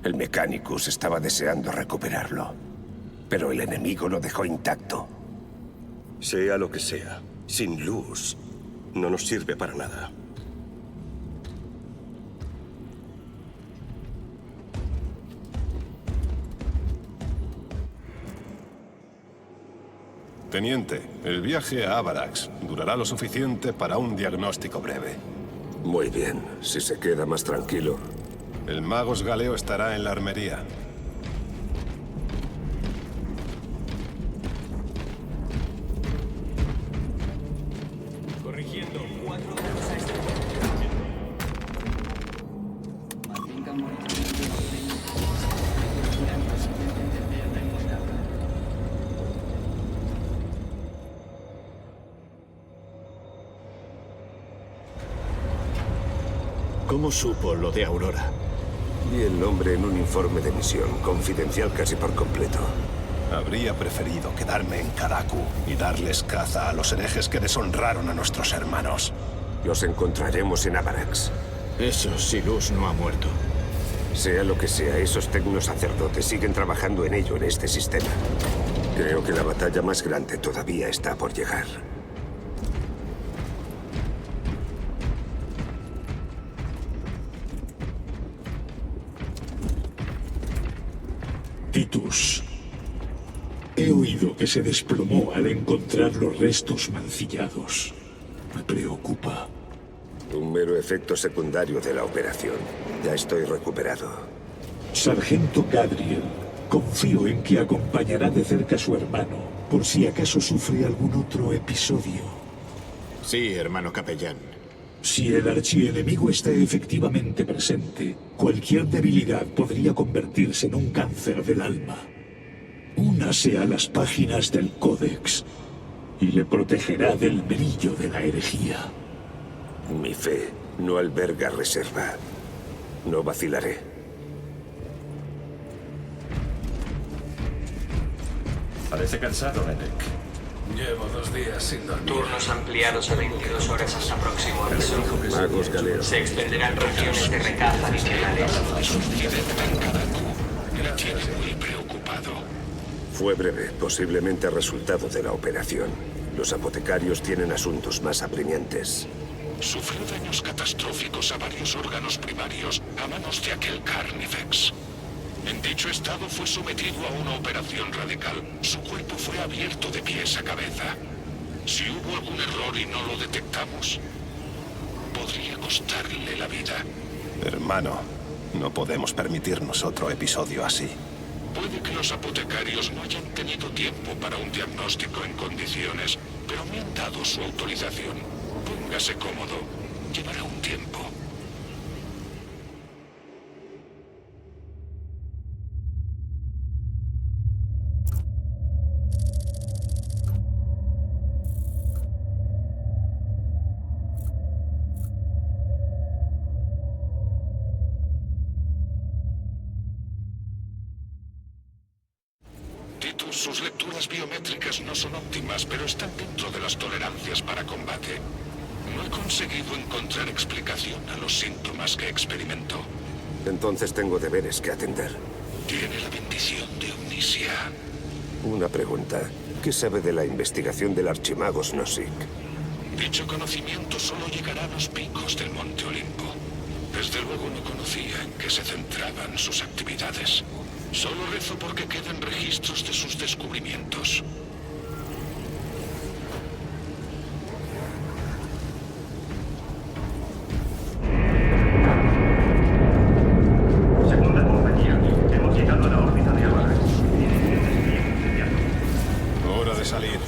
B: El Mechanicus estaba deseando recuperarlo, pero el enemigo lo dejó intacto.
G: Sea lo que sea, sin luz, no nos sirve para nada.
J: Teniente, el viaje a Avarax durará lo suficiente para un diagnóstico breve.
B: Muy bien, si se queda más tranquilo.
J: El Magos Galeo estará en la armería.
P: Corrigiendo, 4
I: ¿Cómo supo lo de Aurora?
B: Vi el nombre en un informe de misión, confidencial casi por completo.
J: Habría preferido quedarme en Kadaku y darles caza a los herejes que deshonraron a nuestros hermanos.
B: Los encontraremos en Avarax.
I: Eso si Luz no ha muerto.
L: Sea lo que sea, esos tecnosacerdotes siguen trabajando en ello en este sistema. Creo que la batalla más grande todavía está por llegar.
D: Titus. He oído que se desplomó al encontrar los restos mancillados. Me preocupa.
L: Un mero efecto secundario de la operación. Ya estoy recuperado.
D: Sargento Gadriel, confío en que acompañará de cerca a su hermano, por si acaso sufre algún otro episodio.
I: Sí, hermano capellán.
D: Si el archienemigo está efectivamente presente, cualquier debilidad podría convertirse en un cáncer del alma. Únase a las páginas del Códex y le protegerá del brillo de la herejía.
L: Mi fe no alberga reserva. No vacilaré.
F: Parece cansado, Renek. Llevo 2 días sin dormir.
R: Turnos ampliados a 22 horas hasta próximo aviso.
L: Magos Galeo.
R: Se extenderán raciones de recaza adicionales.
A: Me tiene muy preocupado.
L: Fue breve, posiblemente resultado de la operación. Los apotecarios tienen asuntos más apremiantes.
A: Sufrió daños catastróficos a varios órganos primarios a manos de aquel Carnifex. En dicho estado fue sometido a una operación radical. Su cuerpo fue abierto de pies a cabeza. Si hubo algún error y no lo detectamos, podría costarle la vida.
J: Hermano, no podemos permitirnos otro episodio así.
A: Puede que los apotecarios no hayan tenido tiempo para un diagnóstico en condiciones, pero me han dado su autorización. Póngase cómodo. Llevará un tiempo. Titus, sus lecturas biométricas no son óptimas, pero están dentro de las tolerancias para combate. No he conseguido encontrar explicación a los síntomas que experimentó.
L: Entonces tengo deberes que atender.
A: Tiene la bendición de Omnisia.
L: Una pregunta. ¿Qué sabe de la investigación del Archimagos Nozick?
A: Dicho conocimiento solo llegará a los picos del Monte Olimpo. Desde luego no conocía en qué se centraban sus actividades. Solo rezo porque queden registros de sus descubrimientos.
S: Segunda compañía, hemos llegado a la órbita de Abaga.
J: Hora de salir.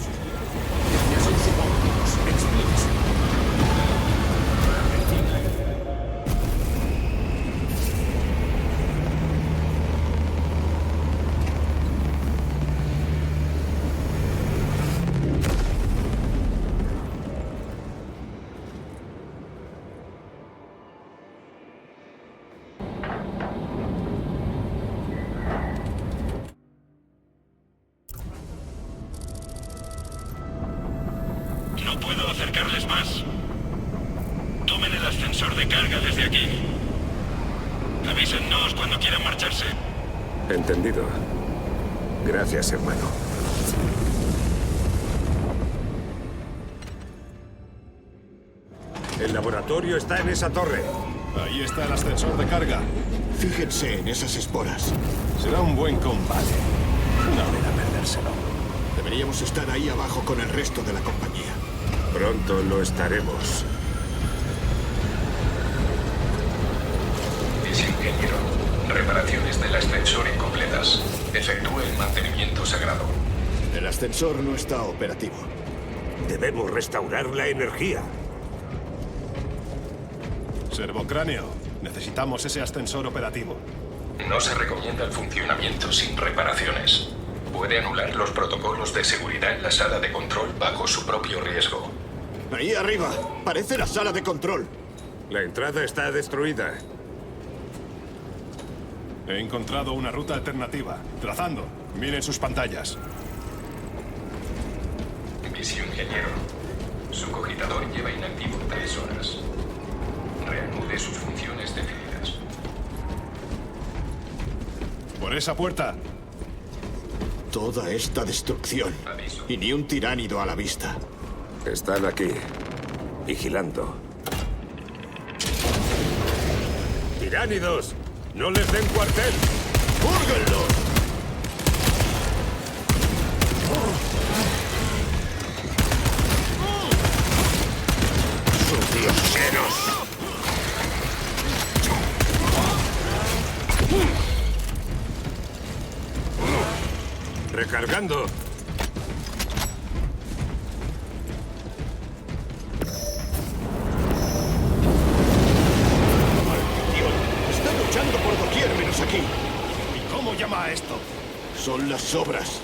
A: No puedo acercarles más. Tomen el ascensor de carga desde aquí. Avísennos cuando quieran marcharse.
L: Entendido. Gracias, hermano. El laboratorio está en esa torre.
J: Ahí está el ascensor de carga.
I: Fíjense en esas esporas.
J: Será un buen combate. Una pena perdérselo.
I: Deberíamos estar ahí abajo con el resto de la compañía.
L: Pronto lo estaremos.
F: Ingeniero. Reparaciones del ascensor incompletas. Efectúe el mantenimiento sagrado.
I: El ascensor no está operativo.
L: Debemos restaurar la energía.
J: Servocráneo, necesitamos ese ascensor operativo.
F: No se recomienda el funcionamiento sin reparaciones. Puede anular los protocolos de seguridad en la sala de control bajo su propio riesgo.
I: Ahí arriba. Parece la sala de control.
L: La entrada está destruida.
J: He encontrado una ruta alternativa. Trazando. Miren sus pantallas.
F: Visión, ingeniero. Su cogitador lleva inactivo 3 horas. Reanude sus funciones definidas.
J: Por esa puerta.
I: Toda esta destrucción. Y ni un tiránido a la vista.
L: Están aquí, vigilando. ¡Tiránidos! ¡No les den cuartel!
I: ¡Púrguenlos!
L: ¡Sucios seros! ¡Recargando!
I: ¡Están luchando por doquier menos aquí!
J: ¿Y cómo llama a esto?
I: Son las sobras.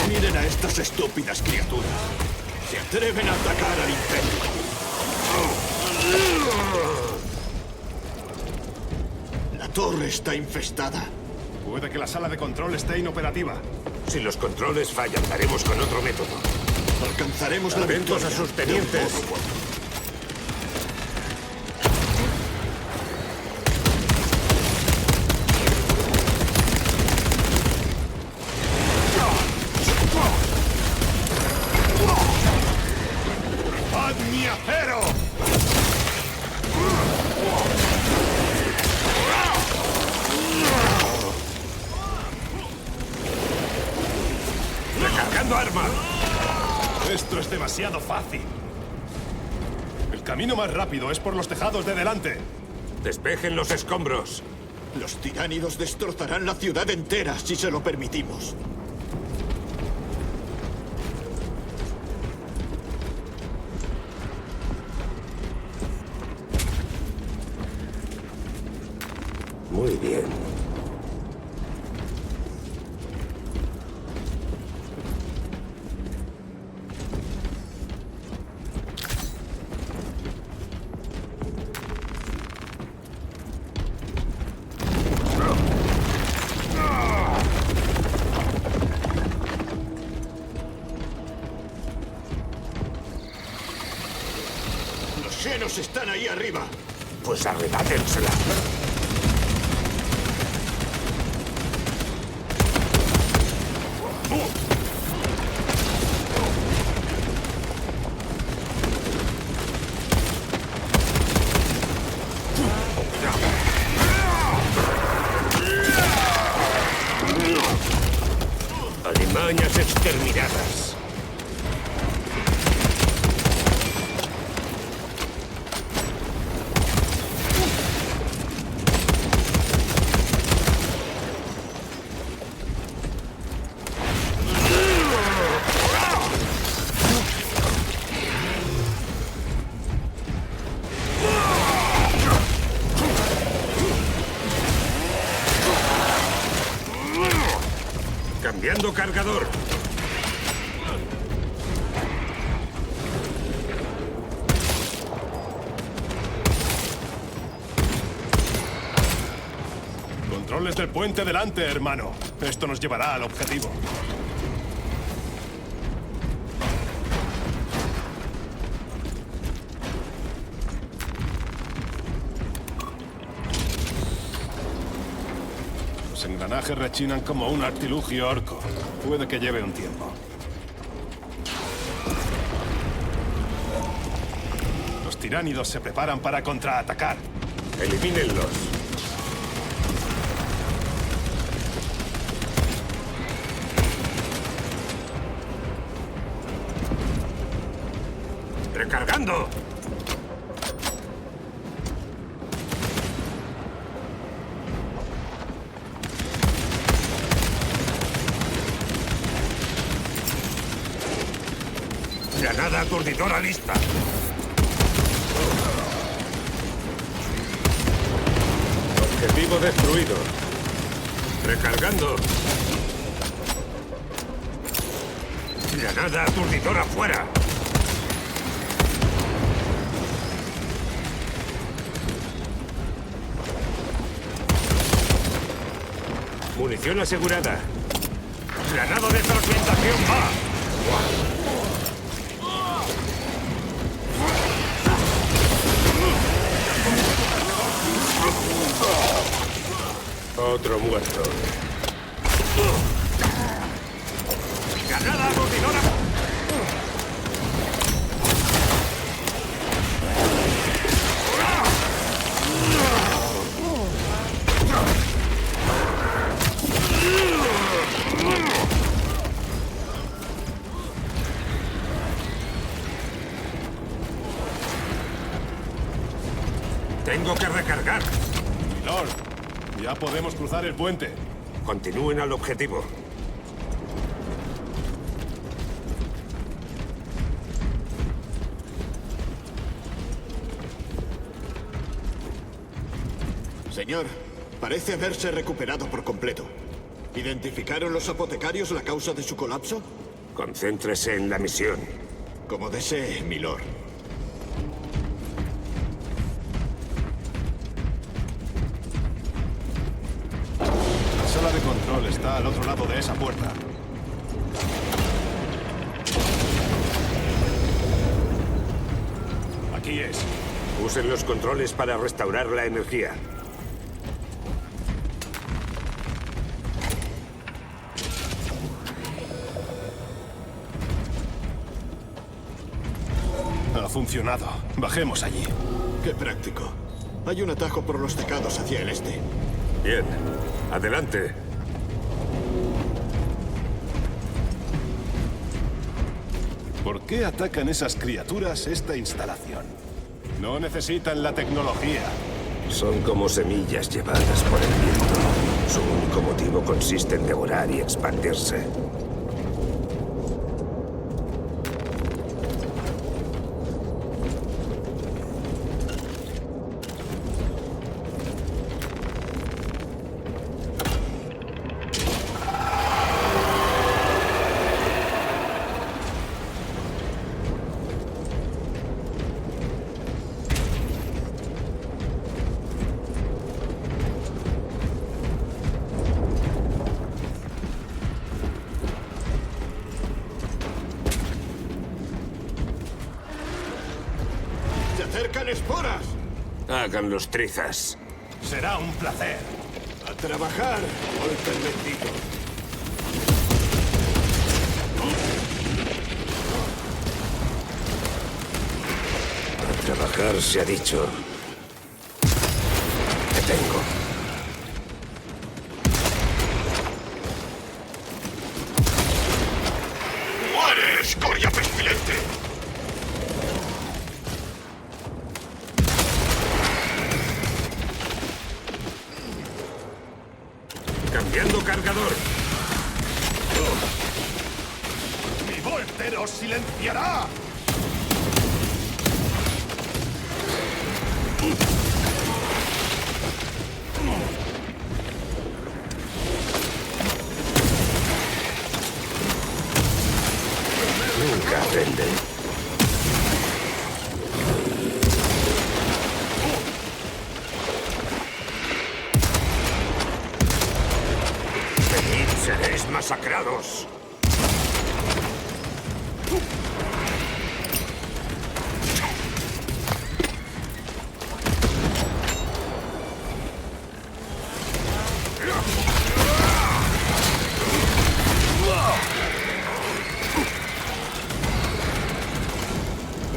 I: Miren a estas estúpidas criaturas. Se atreven a atacar al Imperio. La torre está infestada.
J: Puede que la sala de control esté inoperativa.
L: Si los controles fallan, daremos con otro método.
I: Alcanzaremos la
L: Atentos
I: victoria.
L: a sus tenientes.
J: ¡Admiacero!
L: ¡Recargando arma!
J: Esto es demasiado fácil. El camino más rápido es por los tejados de delante.
L: Despejen los escombros.
I: Los tiránidos destrozarán la ciudad entera si se lo permitimos.
L: Muy bien.
I: Los xenos están ahí arriba.
L: Pues arrebátensela. Alimañas exterminadas. Cambiando cargador.
J: Controles del puente delante, hermano. Esto nos llevará al objetivo. Los engranajes rechinan como un artilugio orco. Puede que lleve un tiempo. Los tiránidos se preparan para contraatacar.
L: Elimínenlos. ¡Recargando! Granada aturdidora lista. Objetivo destruido. Recargando. Granada aturdidora fuera. Munición asegurada. ¡Granada de fragmentación va! Otro muerto. ¡Granada aturdidora! Tengo que recargar.
J: Lord, ya podemos cruzar el puente.
L: Continúen al objetivo.
I: Señor, parece haberse recuperado por completo. ¿Identificaron los apotecarios la causa de su colapso?
L: Concéntrese en la misión.
I: Como desee, milord.
J: La sala de control está al otro lado de esa puerta. Aquí es.
L: Usen los controles para restaurar la energía.
J: Ha funcionado. Bajemos allí.
I: Qué práctico. Hay un atajo por los tecados hacia el este.
L: Bien. Adelante.
J: ¿Por qué atacan esas criaturas esta instalación? No necesitan la tecnología.
L: Son como semillas llevadas por el viento. Su único motivo consiste en devorar y expandirse.
I: ¡Esporas!
L: Hagan los trizas.
J: Será un placer.
I: ¡A trabajar, golpe bendito!
L: A trabajar se ha dicho. ¿Qué tengo?
A: ¡Muere, escoria pestilente!
L: Cambiando cargador.
J: ¡Mi Volter os silenciará!
L: Nunca aprenden. Venid, seréis masacrados.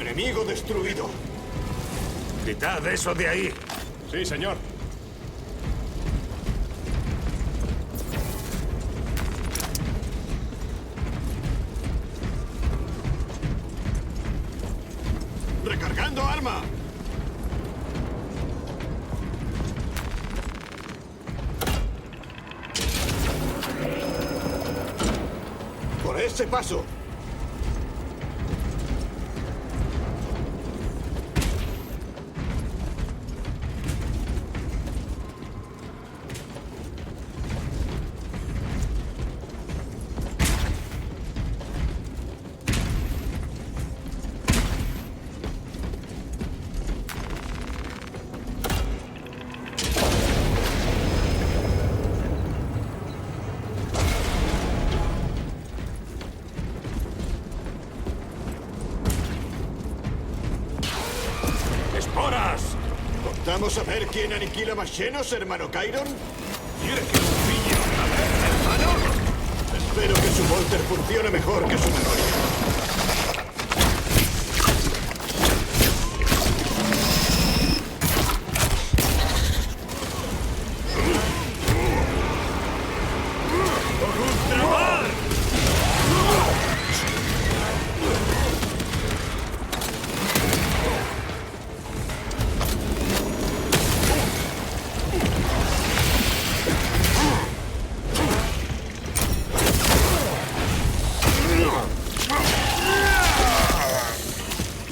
I: Enemigo destruido.
L: Quitad eso de ahí.
J: Sí, señor.
I: ¡Recargando arma! ¡Por ese paso!
M: ¿Vamos a ver quién aniquila más llenos, hermano Chiron?
J: ¿Quiere que lo pille otra vez, hermano?
M: Espero que su Volter funcione mejor que su memoria.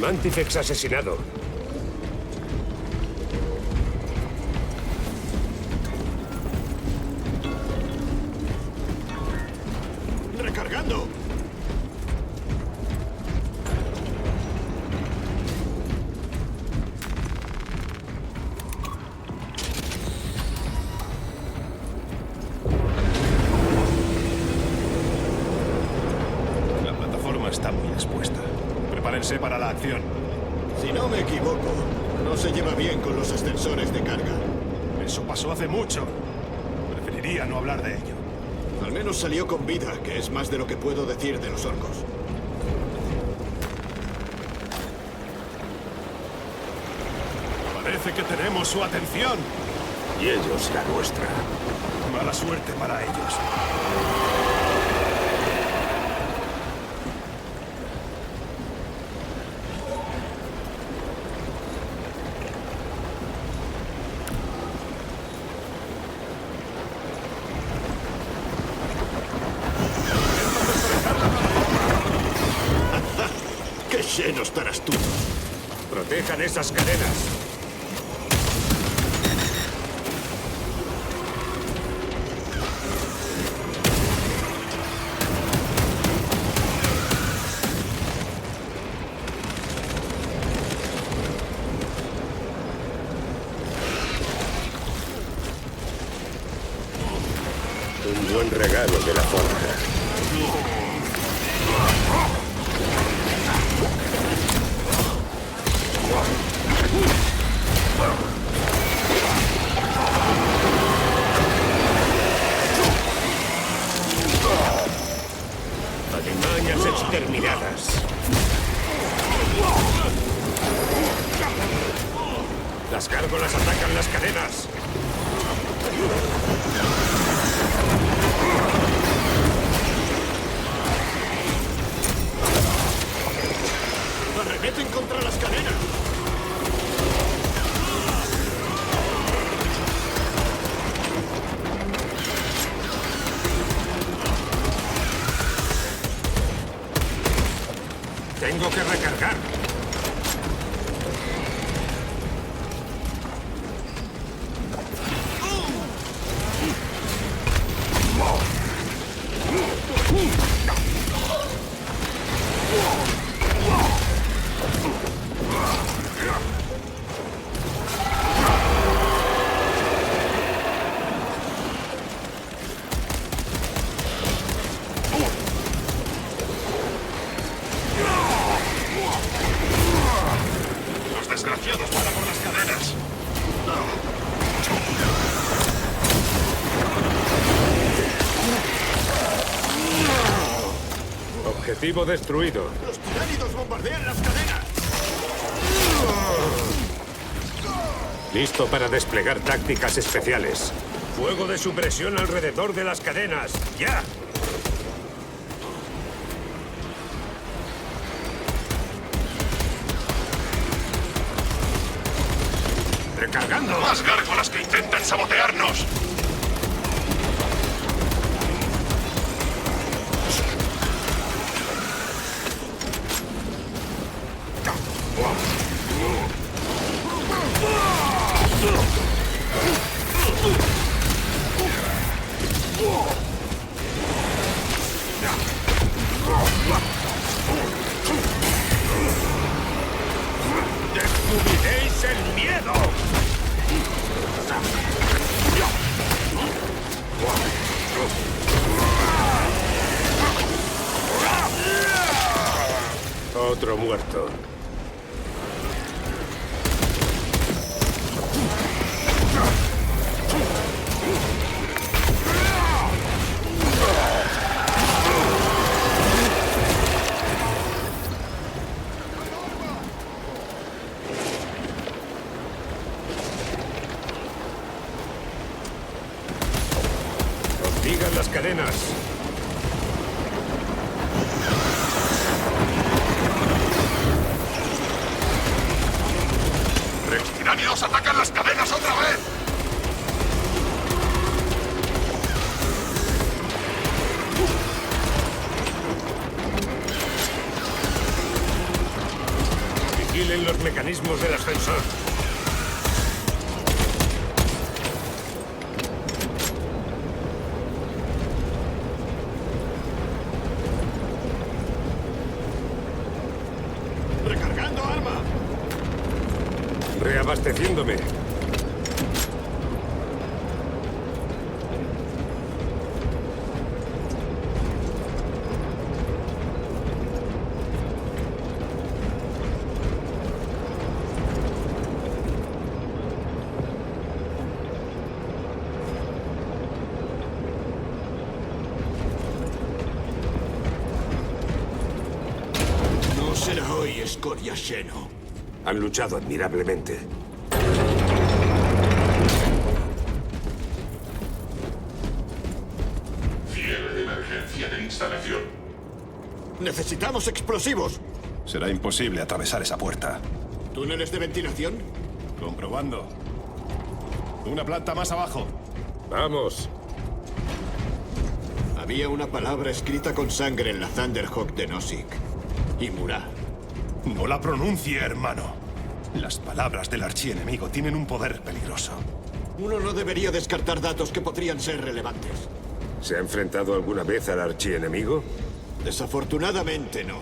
L: Mantifex asesinado.
M: ¡Recargando!
J: La plataforma está muy expuesta. Prepárense para la acción.
M: Si no me equivoco, no se lleva bien con los ascensores de carga.
J: Eso pasó hace mucho. Preferiría no hablar de ello.
M: Al menos salió con vida, que es más de lo que puedo decir de los orcos.
J: Parece que tenemos su atención.
L: Y ellos la nuestra.
J: Mala suerte para ellos.
M: ¡Qué llenos tan astutos!
L: Protejan esas cadenas. Un buen regalo de la forja. Alimañas exterminadas. Las gárgolas atacan las cadenas.
M: ¡Arremeten contra las cadenas!
L: Tengo que recargar.
A: Los desgraciados van a por las cadenas.
L: Objetivo destruido.
M: ¡Los tiránidos bombardean las cadenas!
L: Listo para desplegar tácticas especiales. Fuego de supresión alrededor de las cadenas. ¡Ya! ¡Recargando!
A: ¡Más gárgolas que intentan sabotearnos!
L: ¡Descubriréis el miedo! Otro muerto. Sigan las cadenas.
A: ¡Rex tiránidos atacan las cadenas otra vez!
L: Vigilen los mecanismos del ascensor.
M: ¡Recargando arma!
L: Reabasteciéndome.
M: No será hoy, escoria Xeno.
L: Han luchado admirablemente.
A: Cierre de emergencia de instalación.
M: ¡Necesitamos explosivos!
J: Será imposible atravesar esa puerta.
M: ¿Túneles de ventilación?
J: Comprobando. Una planta más abajo.
L: ¡Vamos!
M: Había una palabra escrita con sangre en la Thunderhawk de Nozick. Y Murá.
J: No la pronuncie, hermano. Las palabras del archienemigo tienen un poder peligroso.
M: Uno no debería descartar datos que podrían ser relevantes.
L: ¿Se ha enfrentado alguna vez al archienemigo?
M: Desafortunadamente no.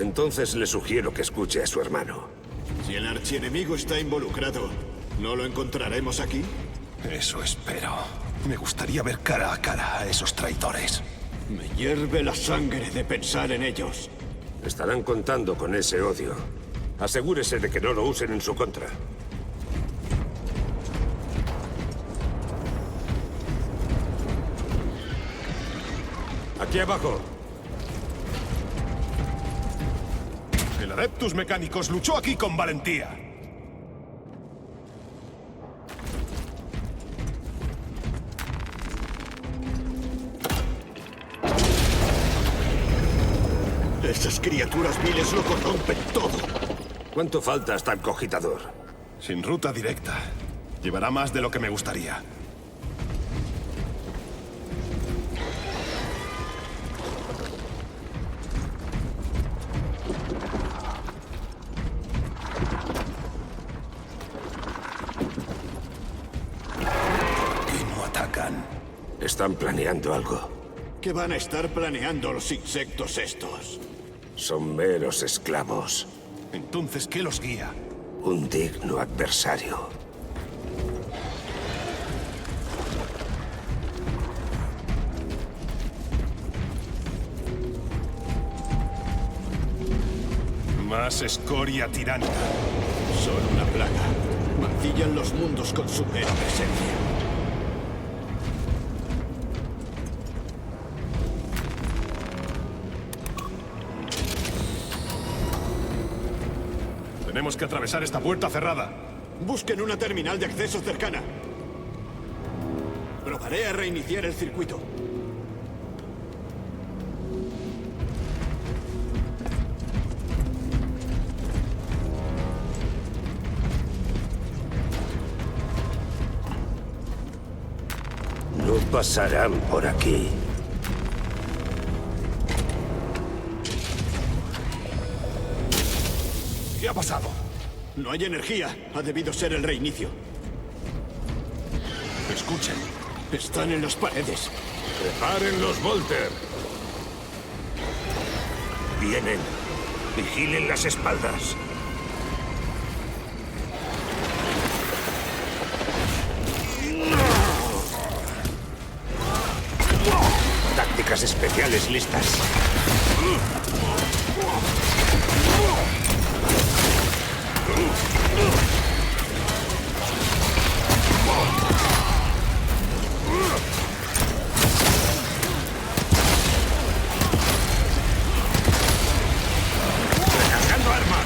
L: Entonces le sugiero que escuche a su hermano.
M: Si el archienemigo está involucrado, ¿no lo encontraremos aquí?
J: Eso espero. Me gustaría ver cara a cara a esos traidores.
M: Me hierve la sangre de pensar en ellos.
L: Estarán contando con ese odio. Asegúrese de que no lo usen en su contra. Aquí abajo.
J: El Adeptus Mechanicus luchó aquí con valentía.
M: Esas criaturas viles lo corrompen todo.
L: ¿Cuánto falta hasta el cogitador?
J: Sin ruta directa. Llevará más de lo que me gustaría. ¿Qué no atacan?
L: Están planeando algo.
M: ¿Qué van a estar planeando los insectos estos?
L: Son meros esclavos.
J: Entonces, ¿qué los guía?
L: Un digno adversario.
J: Más escoria tiránica.
M: Son una plaga. Mancillan los mundos con su mera presencia.
J: Tenemos que atravesar esta puerta cerrada.
M: Busquen una terminal de acceso cercana. Probaré a reiniciar el circuito.
L: No pasarán por aquí.
J: ¿Qué ha pasado?
M: No hay energía. Ha debido ser el reinicio.
J: Escuchen.
M: Están en las paredes.
L: ¡Preparen los Volter! Vienen. Vigilen las espaldas. Tácticas especiales listas. Recargando arma.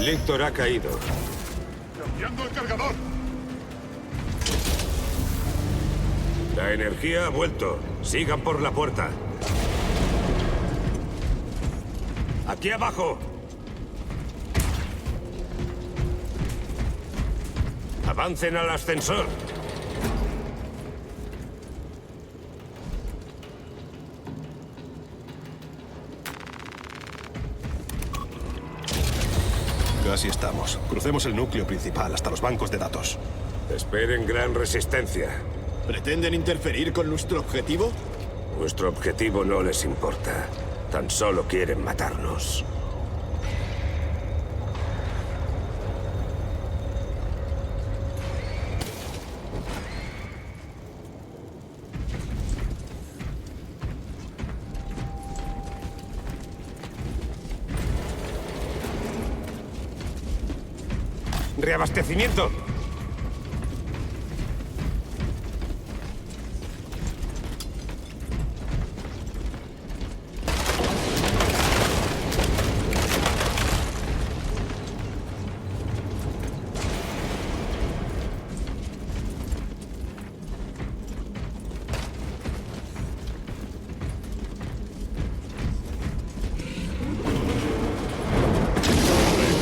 L: El lictor ha caído.
M: ¡Cambiando el cargador!
L: La energía ha vuelto. Sigan por la puerta. ¡Aquí abajo! ¡Avancen al ascensor!
J: Casi estamos. Crucemos el núcleo principal hasta los bancos de datos.
L: Esperen gran resistencia.
I: ¿Pretenden interferir con nuestro objetivo?
L: Nuestro objetivo no les importa. Tan solo quieren matarnos. ¡Reabastecimiento!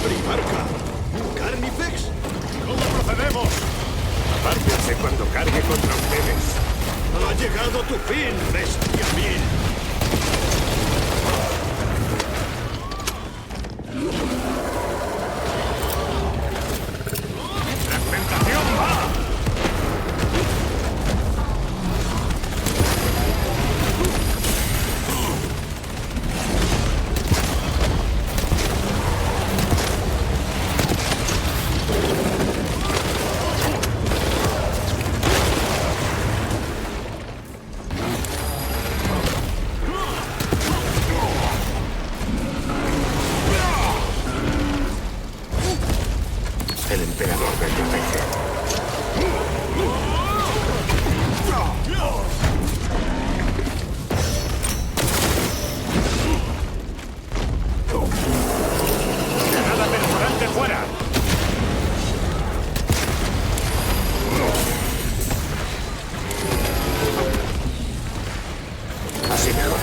M: ¡Primarca! ¡Carnifex! ¿Cómo procedemos?
L: Apártense cuando cargue contra ustedes.
M: ¡Ha llegado tu fin, bestia mil!
L: ¡Fragmentación va! El emperador me protege. ¡Granada perforante fuera! Así mejor.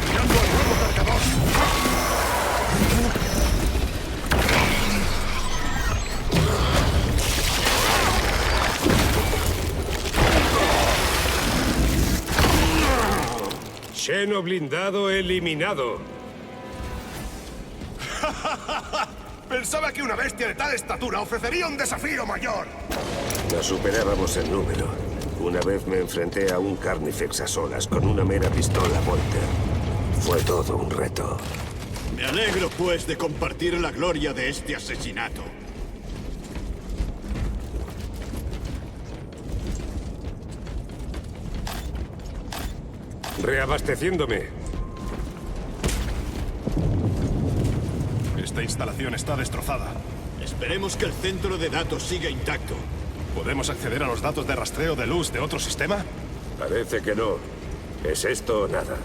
M: ¡Tirando al nuevo cargador!
L: Xeno blindado eliminado.
M: Pensaba que una bestia de tal estatura ofrecería un desafío mayor.
L: La superábamos en número. Una vez me enfrenté a un Carnifex a solas con una mera pistola Volter. Fue todo un reto.
I: Me alegro, pues, de compartir la gloria de este asesinato.
L: Reabasteciéndome.
J: Esta instalación está destrozada.
I: Esperemos que el centro de datos siga intacto.
J: ¿Podemos acceder a los datos de rastreo de luz de otro sistema?
L: Parece que no. ¿Es esto o nada?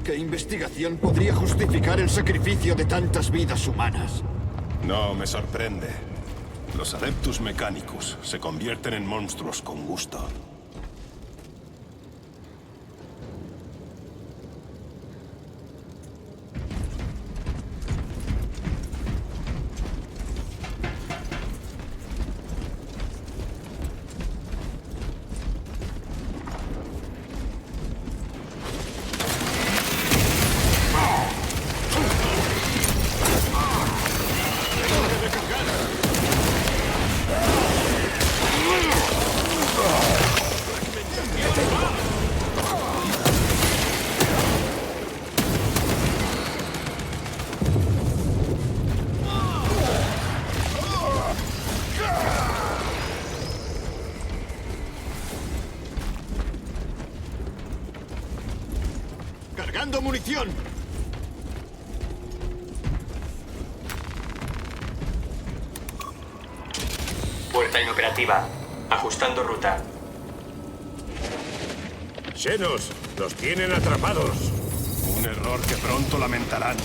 I: ¿Qué investigación podría justificar el sacrificio de tantas vidas humanas?
J: No me sorprende. Los Adeptus Mechanicus se convierten en monstruos con gusto.
M: ¡Cargando munición!
R: Puerta inoperativa. Ajustando ruta.
L: Xenos, los tienen atrapados.
J: Un error que pronto lamentarán.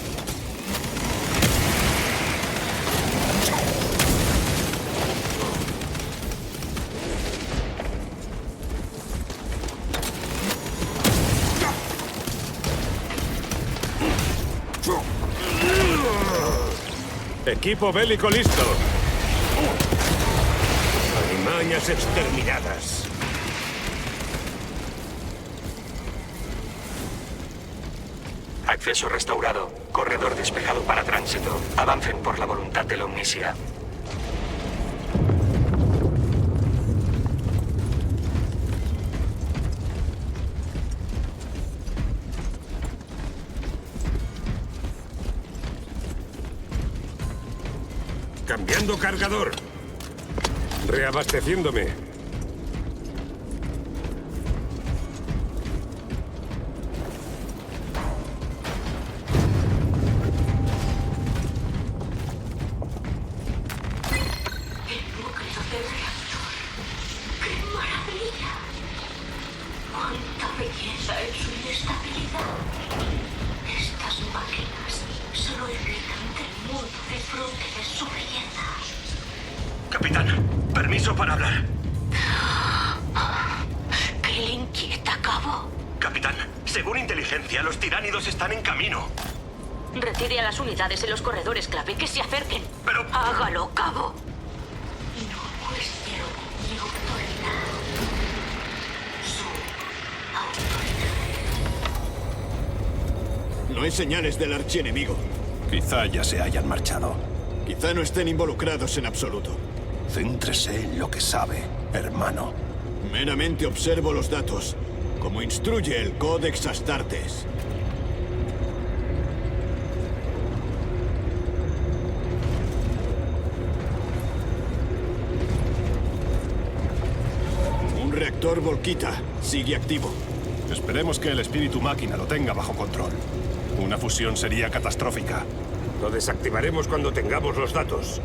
L: Equipo bélico listo. Alimañas exterminadas.
F: Acceso restaurado. Corredor despejado para tránsito. Avancen por la voluntad de la Omnisia.
L: Cambiando cargador. Reabasteciéndome.
F: Capitán, permiso para hablar.
N: ¿Qué le inquieta, Cabo?
F: Capitán, según inteligencia, los tiránidos están en camino.
N: Retire a las unidades en los corredores clave que se acerquen.
F: Pero...
N: Hágalo, Cabo. No cuestión mi autoridad.
M: No hay señales del archienemigo.
J: Quizá ya se hayan marchado.
M: Quizá no estén involucrados en absoluto.
J: Céntrese en lo que sabe, hermano.
M: Meramente observo los datos, como instruye el Codex Astartes. Un reactor Volquita sigue activo.
J: Esperemos que el espíritu máquina lo tenga bajo control. Una fusión sería catastrófica.
L: Lo desactivaremos cuando tengamos los datos.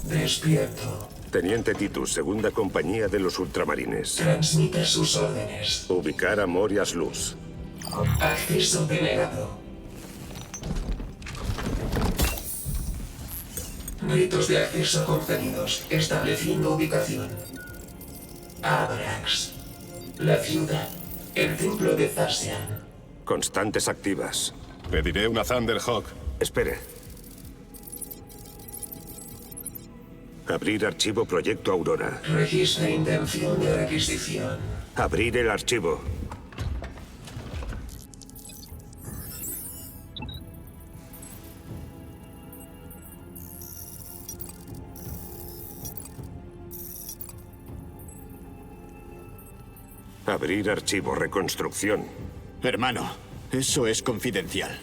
A: Despierto.
L: Teniente Titus, segunda compañía de los ultramarines.
A: Transmite sus órdenes.
L: Ubicar a Morias Luz.
A: Acceso denegado. Ritos de acceso concedidos. Estableciendo ubicación. Abrax. La ciudad. El templo de Thasian.
L: Constantes activas.
J: Pediré una Thunderhawk.
L: Espere. Abrir archivo Proyecto Aurora.
A: Registra intención de requisición.
L: Abrir el archivo. Abrir archivo Reconstrucción.
M: Hermano, eso es confidencial.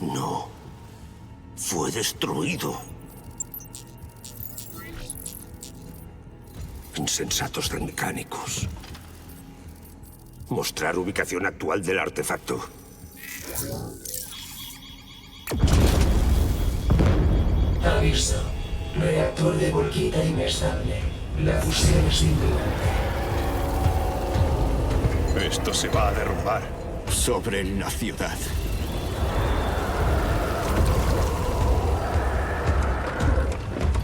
B: No. Fue destruido.
L: Insensatos de mecánicos. Mostrar ubicación actual del artefacto.
A: Aviso. Reactor de Volquita inestable. La fusión es inminente.
J: Esto se va a derrumbar.
M: Sobre la ciudad.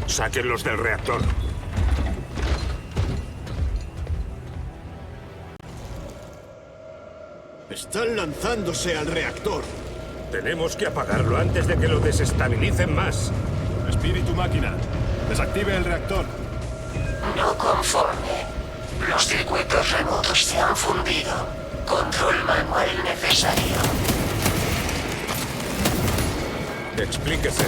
L: Sáquenlos del reactor.
M: Están lanzándose al reactor.
L: Tenemos que apagarlo antes de que lo desestabilicen más.
J: Espíritu máquina, desactive el reactor.
N: No conforme. Los circuitos remotos se han fundido. Control manual necesario.
L: Explíquese.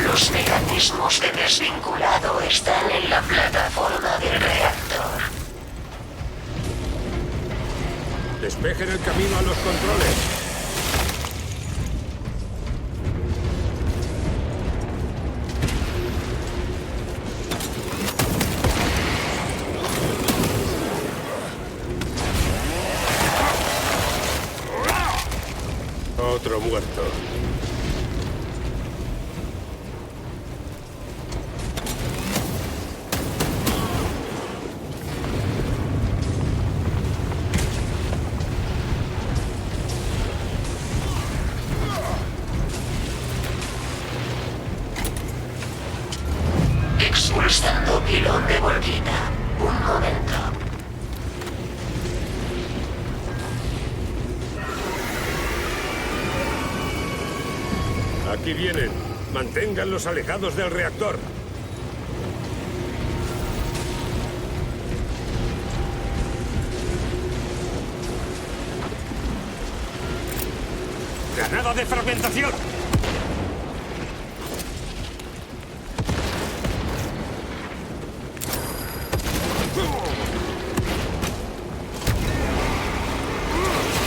N: Los mecanismos de desvinculado están en la plataforma del reactor.
L: Despejen el camino a los controles. Otro muerto.
N: Expulsando pilón de bolita. Un momento.
L: Aquí vienen. Manténganlos alejados del reactor. ¡Granada de fragmentación!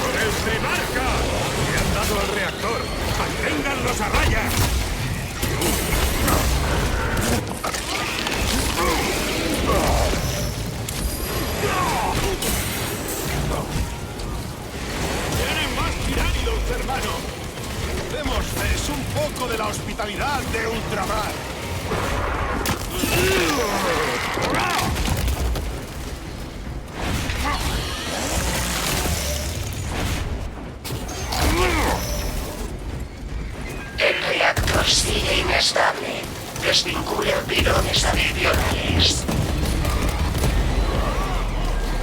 L: ¡Con el Trimarca! ¡Le han dado al reactor! ¡Manténganlos a raya!
M: ¡Tienen más tiránidos, hermano! Démosles un poco de la hospitalidad de ultramar.
N: El reactor sigue inestable. Desvinculen pilones adiccionales.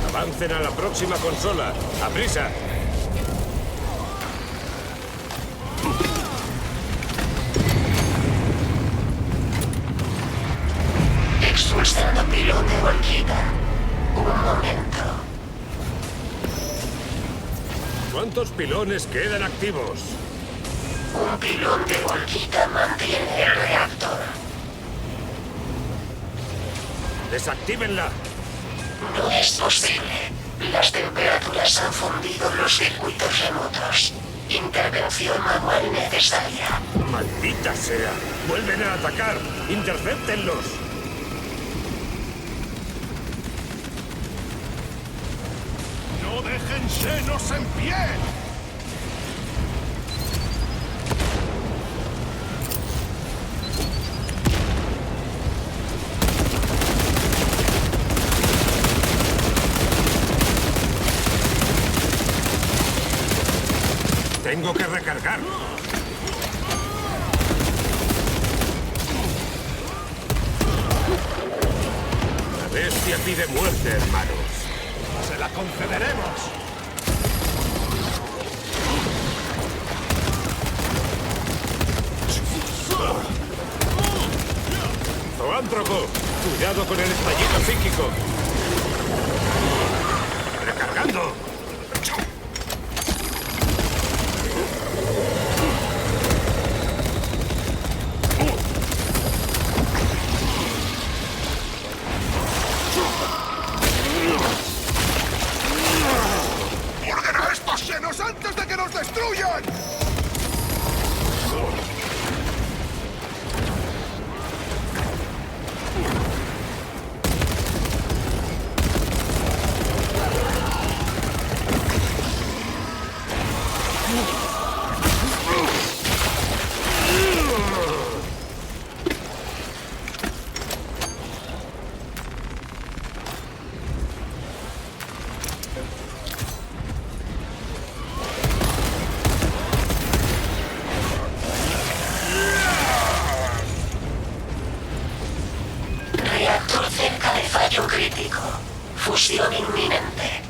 L: Avancen a la próxima consola. ¡A prisa!
N: Expulsando pilón de bolquita. Un momento.
L: ¿Cuántos pilones quedan activos?
N: Un pilón de bolquita mantiene el reactor.
L: ¡Desactívenla!
N: No es posible. Las temperaturas han fundido los circuitos remotos. Intervención manual necesaria.
L: ¡Maldita sea! ¡Vuelven a atacar! ¡Intercéptenlos!
M: ¡No dejen senos en pie!
L: ¡Tengo que recargar! La bestia pide muerte, hermanos.
M: ¡Se la concederemos!
L: ¡Zoántropo! ¡Cuidado con el estallido psíquico! ¡Recargando!
M: ¡Ordena a estos senos antes de que nos destruyan!
N: Reactor cerca de fallo crítico. Fusión inminente.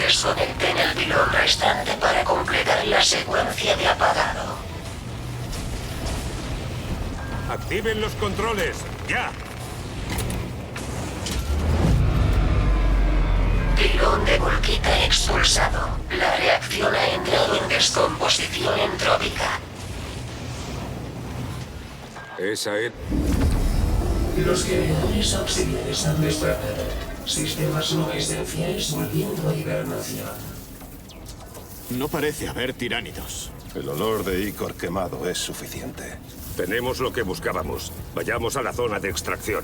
N: Desconecten el pilón restante para completar la secuencia de apagado.
L: ¡Activen los controles! ¡Ya!
N: Pilón de Volquita expulsado. La reacción ha entrado en descomposición entrópica.
L: Esa es...
C: Los generadores auxiliares han despertado. Sistemas no esenciales volviendo a hibernación.
I: No parece haber tiránidos.
J: El olor de Icor quemado es suficiente.
L: Tenemos lo que buscábamos. Vayamos a la zona de extracción.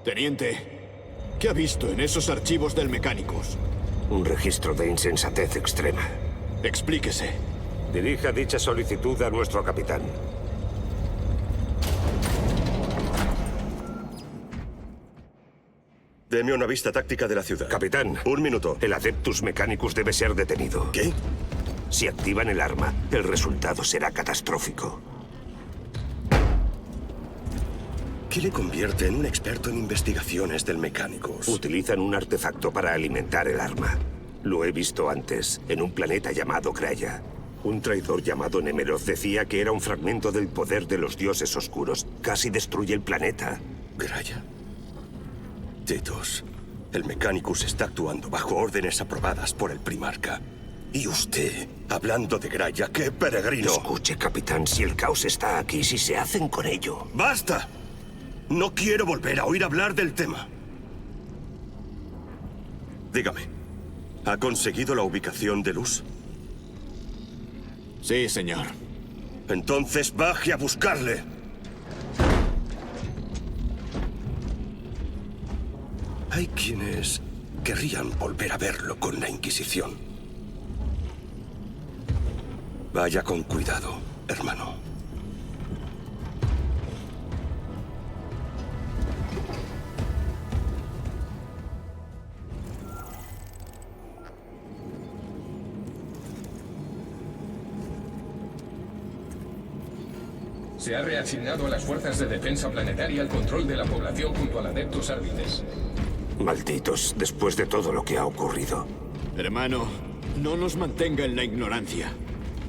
I: Teniente, ¿qué ha visto en esos archivos del Mechanicus?
L: Un registro de insensatez extrema.
I: Explíquese.
L: Dirija dicha solicitud a nuestro capitán.
G: Deme una vista táctica de la ciudad.
L: Capitán.
G: 1 minuto.
L: El Adeptus Mechanicus debe ser detenido.
G: ¿Qué?
L: Si activan el arma, el resultado será catastrófico.
G: ¿Qué le convierte en un experto en investigaciones del Mechanicus?
L: Utilizan un artefacto para alimentar el arma. Lo he visto antes, en un planeta llamado Graya. Un traidor llamado Nemeroth decía que era un fragmento del poder de los dioses oscuros. Casi destruye el planeta.
G: ¿Graya? Titus, el Mechanicus está actuando bajo órdenes aprobadas por el Primarca. Y usted, hablando de Graya, ¡qué peregrino!
L: Escuche, capitán, si el caos está aquí, si se hacen con ello...
G: ¡Basta! No quiero volver a oír hablar del tema. Dígame, ¿ha conseguido la ubicación de Luz?
I: Sí, señor.
G: Entonces baje a buscarle. Hay quienes querrían volver a verlo con la Inquisición. Vaya con cuidado, hermano.
F: Se ha reasignado a las fuerzas de defensa planetaria el control de la población junto al Adeptus Arbites.
L: Malditos, después de todo lo que ha ocurrido.
I: Hermano, no nos mantenga en la ignorancia.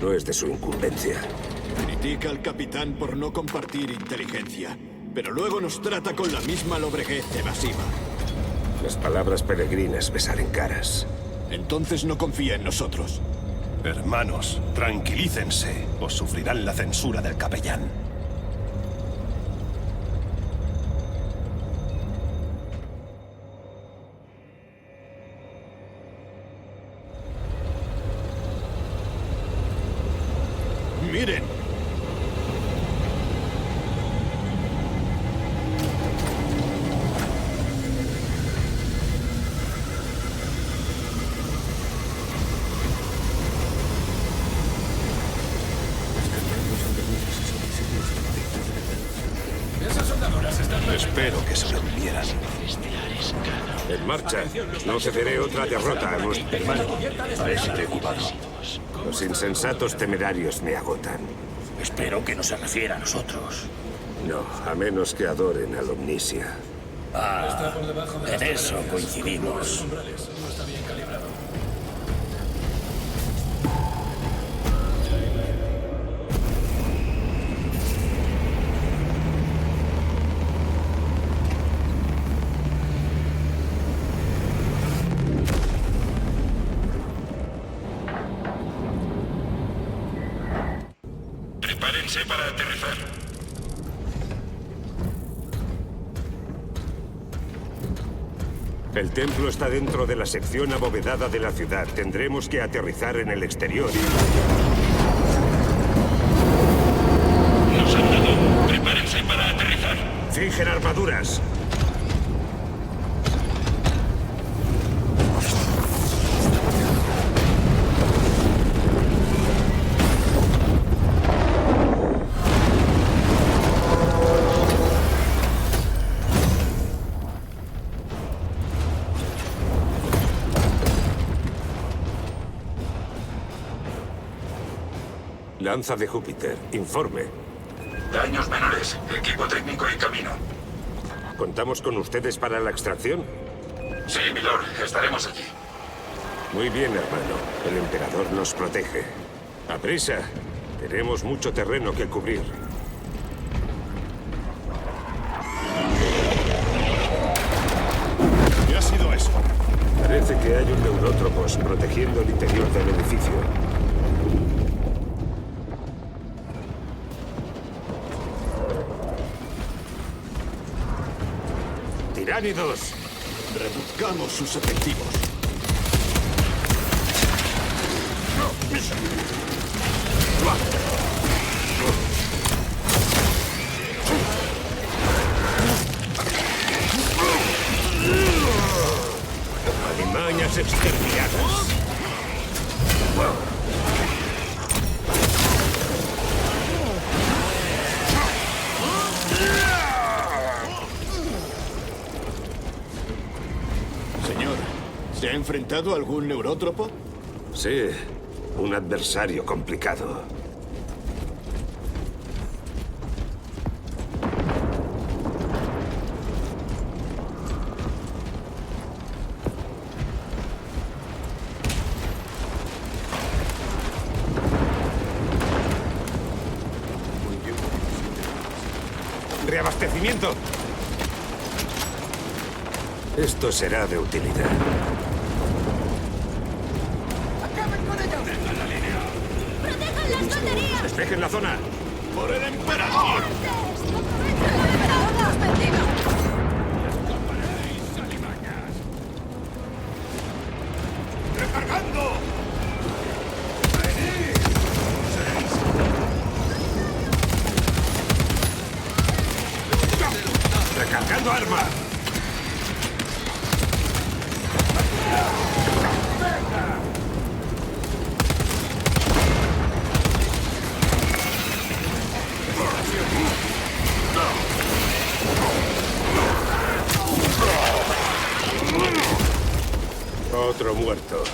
L: No es de su incumbencia.
I: Critica al capitán por no compartir inteligencia, pero luego nos trata con la misma lobreguez evasiva.
L: Las palabras peregrinas me salen caras.
I: Entonces no confía en nosotros.
J: Hermanos, tranquilícense, o sufrirán la censura del capellán.
I: ¡Miren!
J: Espero que sobrevivieran.
L: En marcha. No cederé otra derrota a nuestro hermano.
Q: Parece preocupado.
L: Los insensatos temerarios me agotan.
Q: Espero que no se refiera a nosotros.
L: No, a menos que adoren al Omnisia.
Q: Ah, en eso coincidimos.
A: Prepárense para aterrizar.
L: El templo está dentro de la sección abovedada de la ciudad. Tendremos que aterrizar en el exterior.
A: Nos han dado. Prepárense para aterrizar.
L: Fijen armaduras. Lanza de Júpiter. Informe.
A: Daños menores. Equipo técnico en camino.
L: ¿Contamos con ustedes para la extracción?
A: Sí, milord. Estaremos allí.
L: Muy bien, hermano. El emperador nos protege. ¡Aprisa! Tenemos mucho terreno que cubrir.
J: ¿Qué ha sido eso?
L: Parece que hay un Neurotropos protegiendo el interior del edificio. ¡Tiránidos!
I: Reduzcamos sus efectivos.
L: Alimañas exterminadas.
I: Señor, ¿se ha enfrentado a algún neurótropo?
L: Sí, un adversario complicado. ¡Reabastecimiento! Esto será de utilidad.
H: ¡Acaben con ellos! ¡Dejan la línea! ¡Protejan las baterías!
L: ¡Despejen la zona!
I: ¡Por el emperador!
H: ¡El emperador nos bendiga!
M: ¡Recargando!
L: ¡Recargando arma! Otro muerto.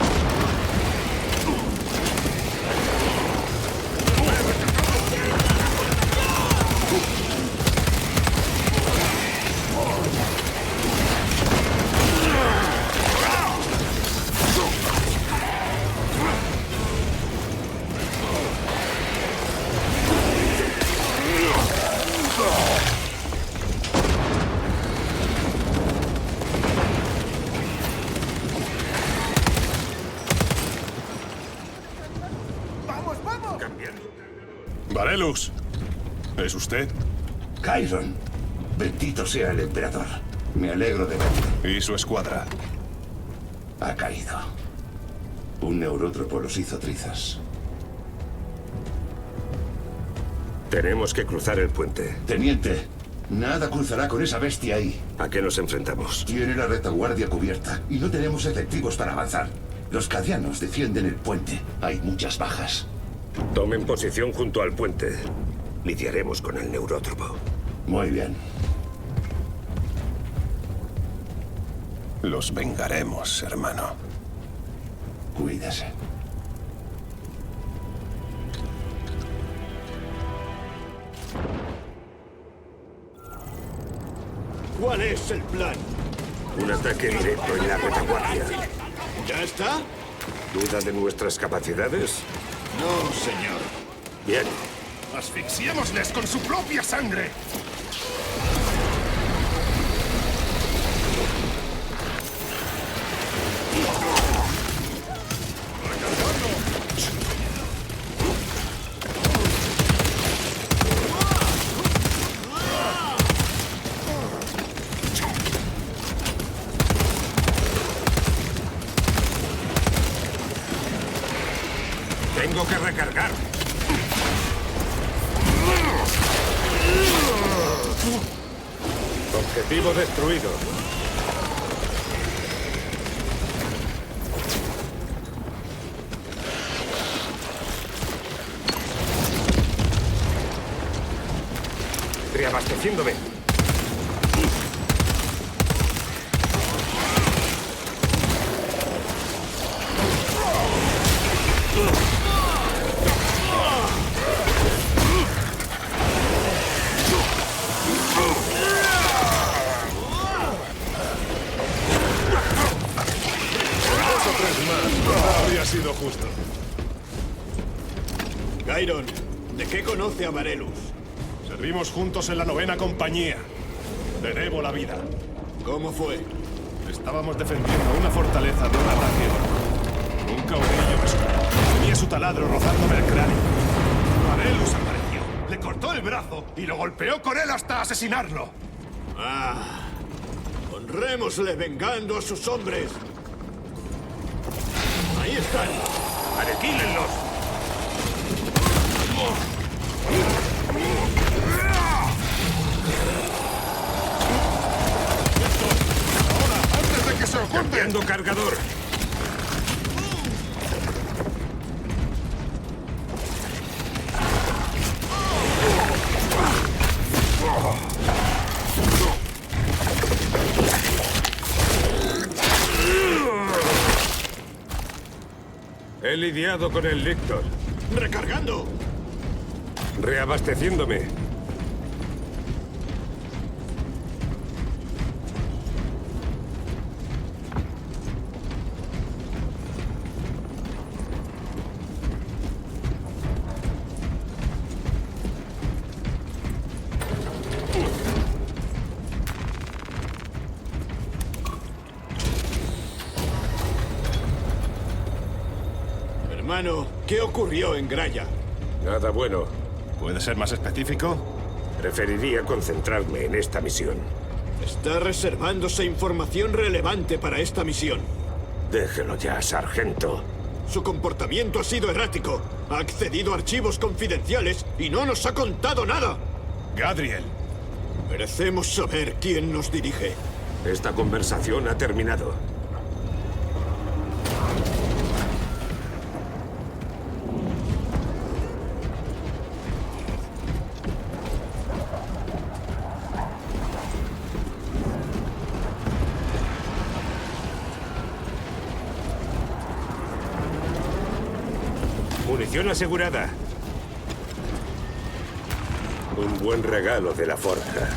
J: Varelux, ¿es usted?
Q: Chiron, bendito sea el emperador. Me alegro de verlo.
J: ¿Y su escuadra?
Q: Ha caído. Un neurótropo los hizo trizas.
L: Tenemos que cruzar el puente.
Q: Teniente, nada cruzará con esa bestia ahí.
L: ¿A qué nos enfrentamos?
Q: Tiene la retaguardia cubierta y no tenemos efectivos para avanzar. Los cadianos defienden el puente. Hay muchas bajas.
L: Tomen posición junto al puente. Lidiaremos con el neurótropo.
Q: Muy bien.
J: Los vengaremos, hermano.
Q: Cuídese.
I: ¿Cuál es el plan?
L: Un ataque directo en la retaguardia.
I: ¿Ya está?
L: ¿Duda de nuestras capacidades?
I: No, señor.
L: Bien.
J: ¡Asfixiémosles con su propia sangre!
L: que recargar. Objetivo destruido. Reabasteciéndome.
J: Habría sido justo.
M: Gyron, ¿de qué conoce a Varelus?
J: Servimos juntos en la 9ª compañía. Le debo la vida.
M: ¿Cómo fue?
J: Estábamos defendiendo una fortaleza de un ataque orco. Un caudillo me subió. Tenía su taladro rozándome el cráneo. Varelus apareció, le cortó el brazo y lo golpeó con él hasta asesinarlo.
M: Ah, honrémosle vengando a sus hombres. Ahí están.
L: ¡Aniquílenlos!
J: ¡Antes de que se oculten!
L: ¡Cambiando cargador! He lidiado con el Lictor.
M: ¡Recargando!
L: Reabasteciéndome.
M: Hermano, ¿qué ocurrió en Graya?
L: Nada bueno.
J: ¿Puede ser más específico?
L: Preferiría concentrarme en esta misión.
M: Está reservándose información relevante para esta misión.
L: Déjelo ya, sargento.
M: Su comportamiento ha sido errático. Ha accedido a archivos confidenciales y no nos ha contado nada.
J: Gadriel.
M: Merecemos saber quién nos dirige.
L: Esta conversación ha terminado. Munición asegurada. Un buen regalo de la forja.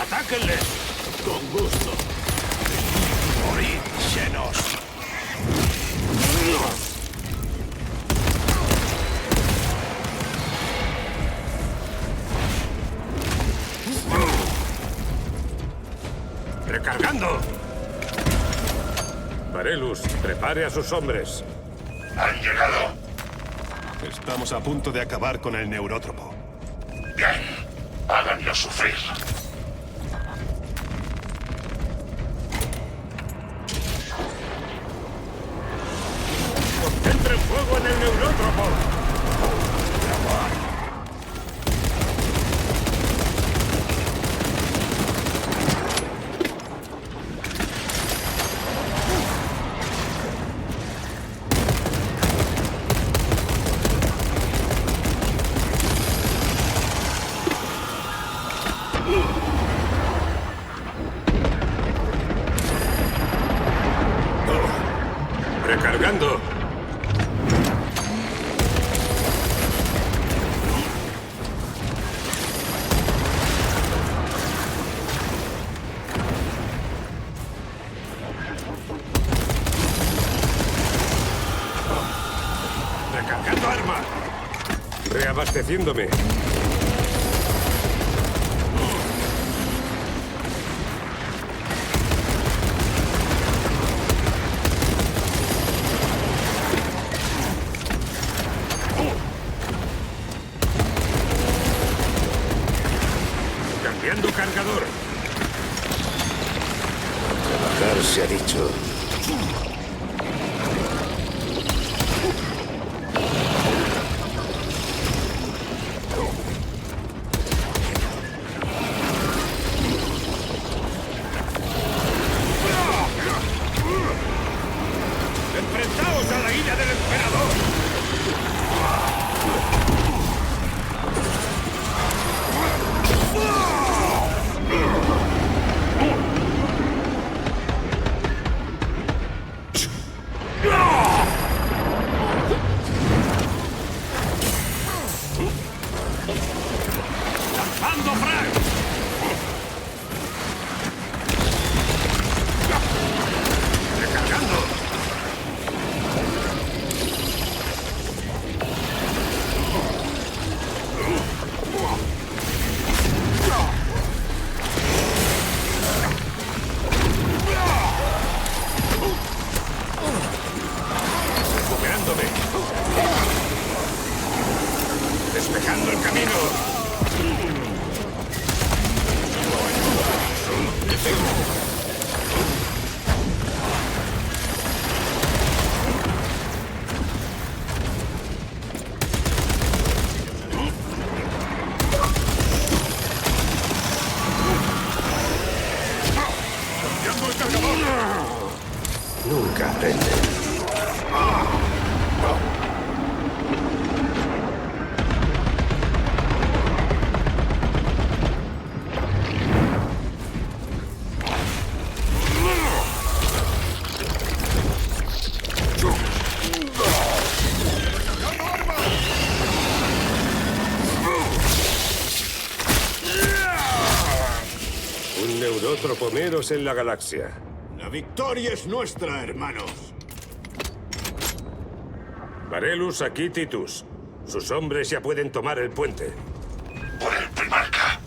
A: ¡Atáquenles!
M: Con gusto.
A: ¡Morid, llenos!
L: ¡Recargando! Varelus, prepare a sus hombres.
A: ¡Han llegado!
J: Estamos a punto de acabar con el neurótropo.
A: Bien, háganlo sufrir.
L: ¡Concentren fuego en el neurótropo! ¡Recargando! ¡Recargando arma! Reabasteciéndome. Cargando cargador.
B: Trabajar se ha dicho.
L: ¡Enfrentaos a la ira del emperador! ¡Lanzando frag! ¡Recargando! Recuperándome. Despejando el camino. ¡Cambiando el cargador!
B: Nunca aprende.
L: Un neurótropo menos en la galaxia.
M: La victoria es nuestra, hermanos.
L: Varelus, aquí Titus. Sus hombres ya pueden tomar el puente.
A: Por el Primarca.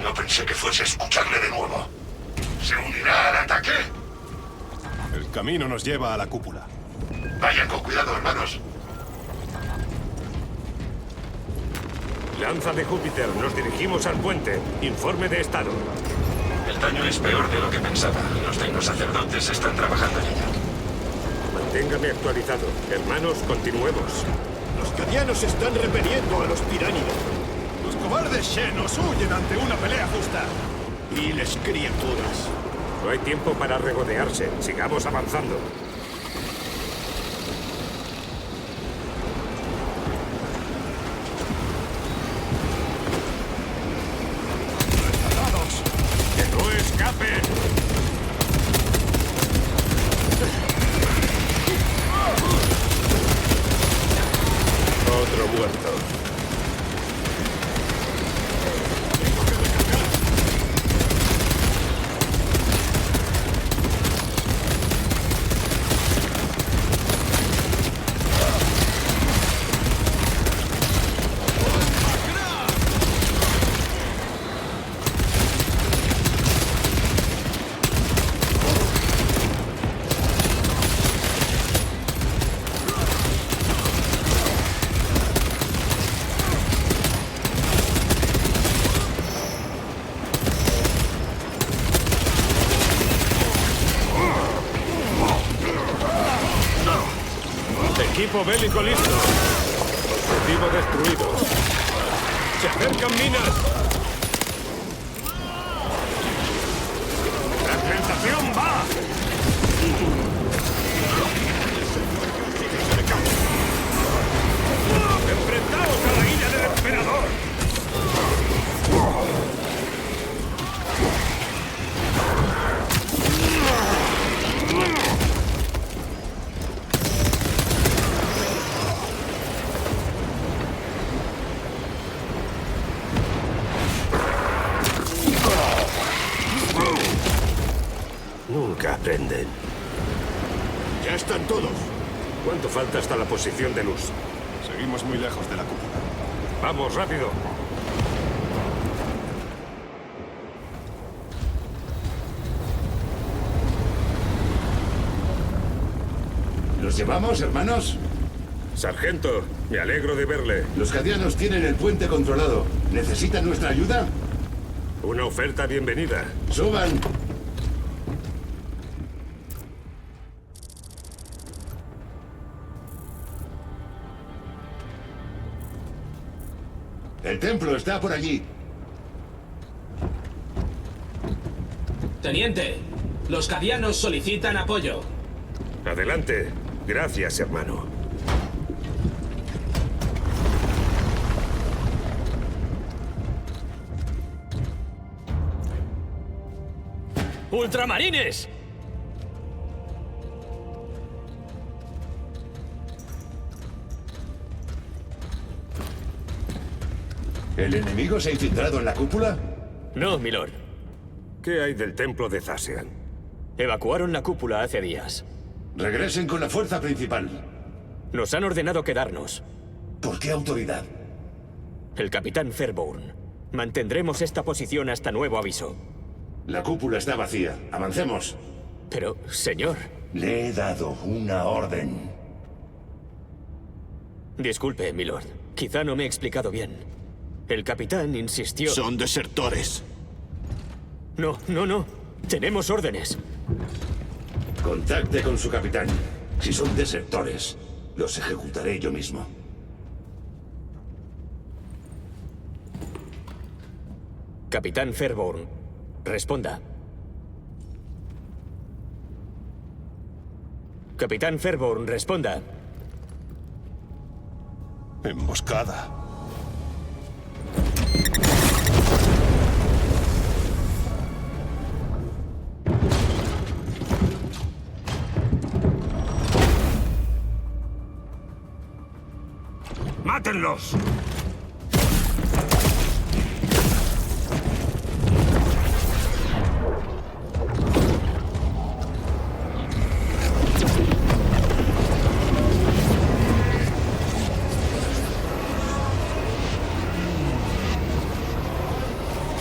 A: No pensé que fuese a escucharle de nuevo. ¿Se unirá al ataque?
J: El camino nos lleva a la cúpula.
A: Vayan con cuidado, hermanos.
L: Lanza de Júpiter, nos dirigimos al puente. Informe de estado.
F: El daño es peor de lo que pensaba. Los tecnosacerdotes están trabajando en ella.
L: Manténgame actualizado. Hermanos, continuemos.
M: Los cadianos están repeliendo a los tiránidos.
J: Los cobardes Xenos huyen ante una pelea justa.
M: Viles criaturas.
L: No hay tiempo para regodearse. Sigamos avanzando. ¡Que no escapen! Otro muerto. Equipo bélico listo. Objetivo destruido. Se acercan minas. ¡Fragmentación va! ¡Enfrentaos a la ira del emperador!
B: Nunca aprenden.
M: Ya están todos.
L: ¿Cuánto falta hasta la posición de luz?
J: Seguimos muy lejos de la cúpula.
L: ¡Vamos, rápido!
T: ¿Los llevamos, hermanos?
L: Sargento, me alegro de verle.
T: Los cadianos tienen el puente controlado. ¿Necesitan nuestra ayuda?
L: Una oferta bienvenida.
T: ¡Suban! El templo está por allí.
R: Teniente, los cadianos solicitan apoyo.
L: Adelante. Gracias, hermano.
R: ¡Ultramarines!
T: ¿El enemigo se ha infiltrado en la cúpula?
R: No, milord.
L: ¿Qué hay del templo de Zasean?
R: Evacuaron la cúpula hace días.
T: Regresen con la fuerza principal.
R: Nos han ordenado quedarnos.
T: ¿Por qué autoridad?
R: El capitán Fairborn. Mantendremos esta posición hasta nuevo aviso.
T: La cúpula está vacía. Avancemos.
R: Pero, señor...
T: Le he dado una orden.
R: Disculpe, milord. Quizá no me he explicado bien. El capitán insistió...
I: Son desertores.
R: No, no, no. Tenemos órdenes.
T: Contacte con su capitán. Si son desertores, los ejecutaré yo mismo.
R: Capitán Fairborn, responda. Capitán Fairborn, responda.
J: Emboscada.
L: ¡Mátenlos!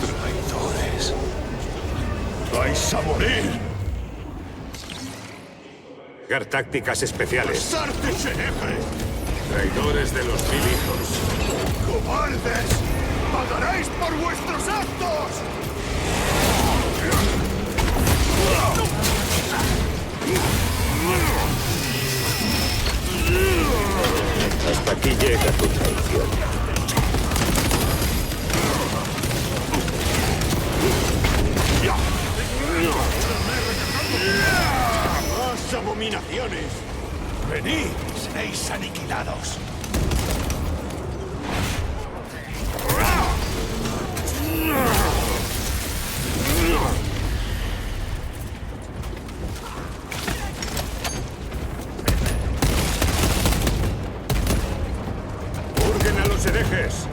J: Traidores. ¡Vais a morir!
L: Tácticas especiales.
M: ¡Artes herejes!
L: Traidores de los 1000 hijos.
M: ¡Cobardes! ¡Pagaréis por vuestros actos!
L: Hasta aquí llega tu traición.
M: ¡Más abominaciones! ¡Venid! ¡Seréis aniquilados!
L: ¡Hurguen a los herejes!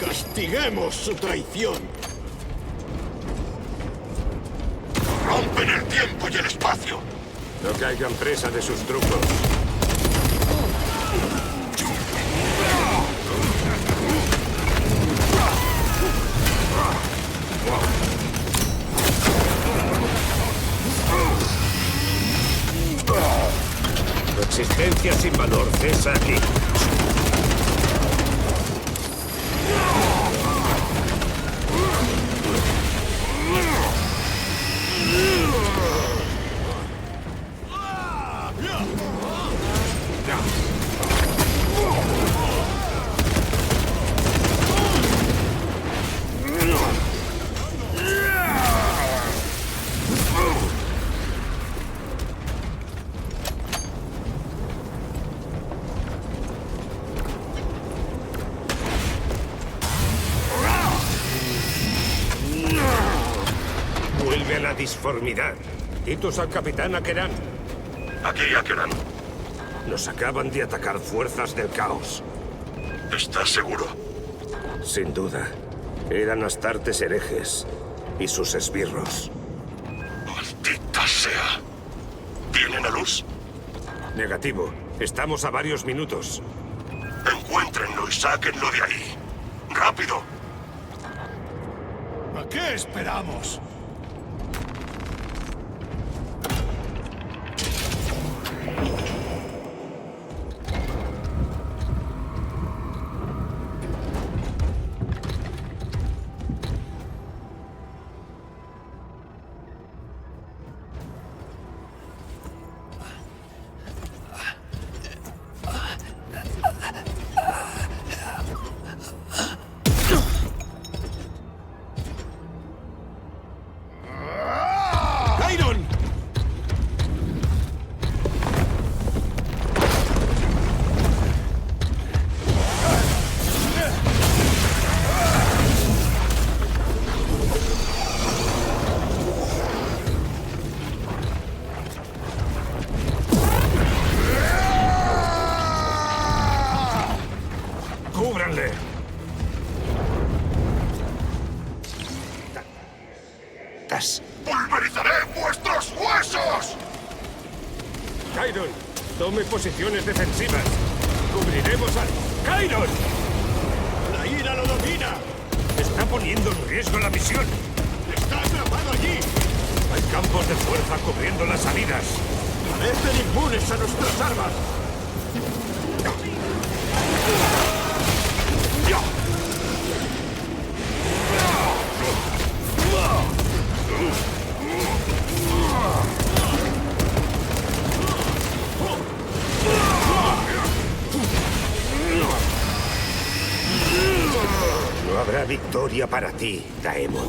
M: ¡Castiguemos su traición!
A: ¡Rompen el tiempo y el espacio!
L: No caigan presa de sus trucos. Tu existencia sin valor cesa aquí. Vuelve a la disformidad. Titus al capitán Akeran.
A: Aquí, Akeran.
L: Nos acaban de atacar fuerzas del caos.
A: ¿Estás seguro?
L: Sin duda. Eran astartes herejes y sus esbirros.
A: ¡Maldita sea! ¿Tienen a luz?
L: Negativo. Estamos a varios minutos.
A: Encuéntrenlo y sáquenlo de ahí. ¡Rápido!
M: ¿A qué esperamos?
L: piezas.
A: ¡Pulverizaré vuestros huesos!
L: Chiron, tome posiciones defensivas. Cubriremos al... ¡Chiron!
M: ¡La ira lo domina!
L: Está poniendo en riesgo la misión.
M: ¡Está atrapado allí!
L: Hay campos de fuerza cubriendo las salidas.
M: Parecen inmunes a nuestras armas.
L: No habrá victoria para ti, Daemon.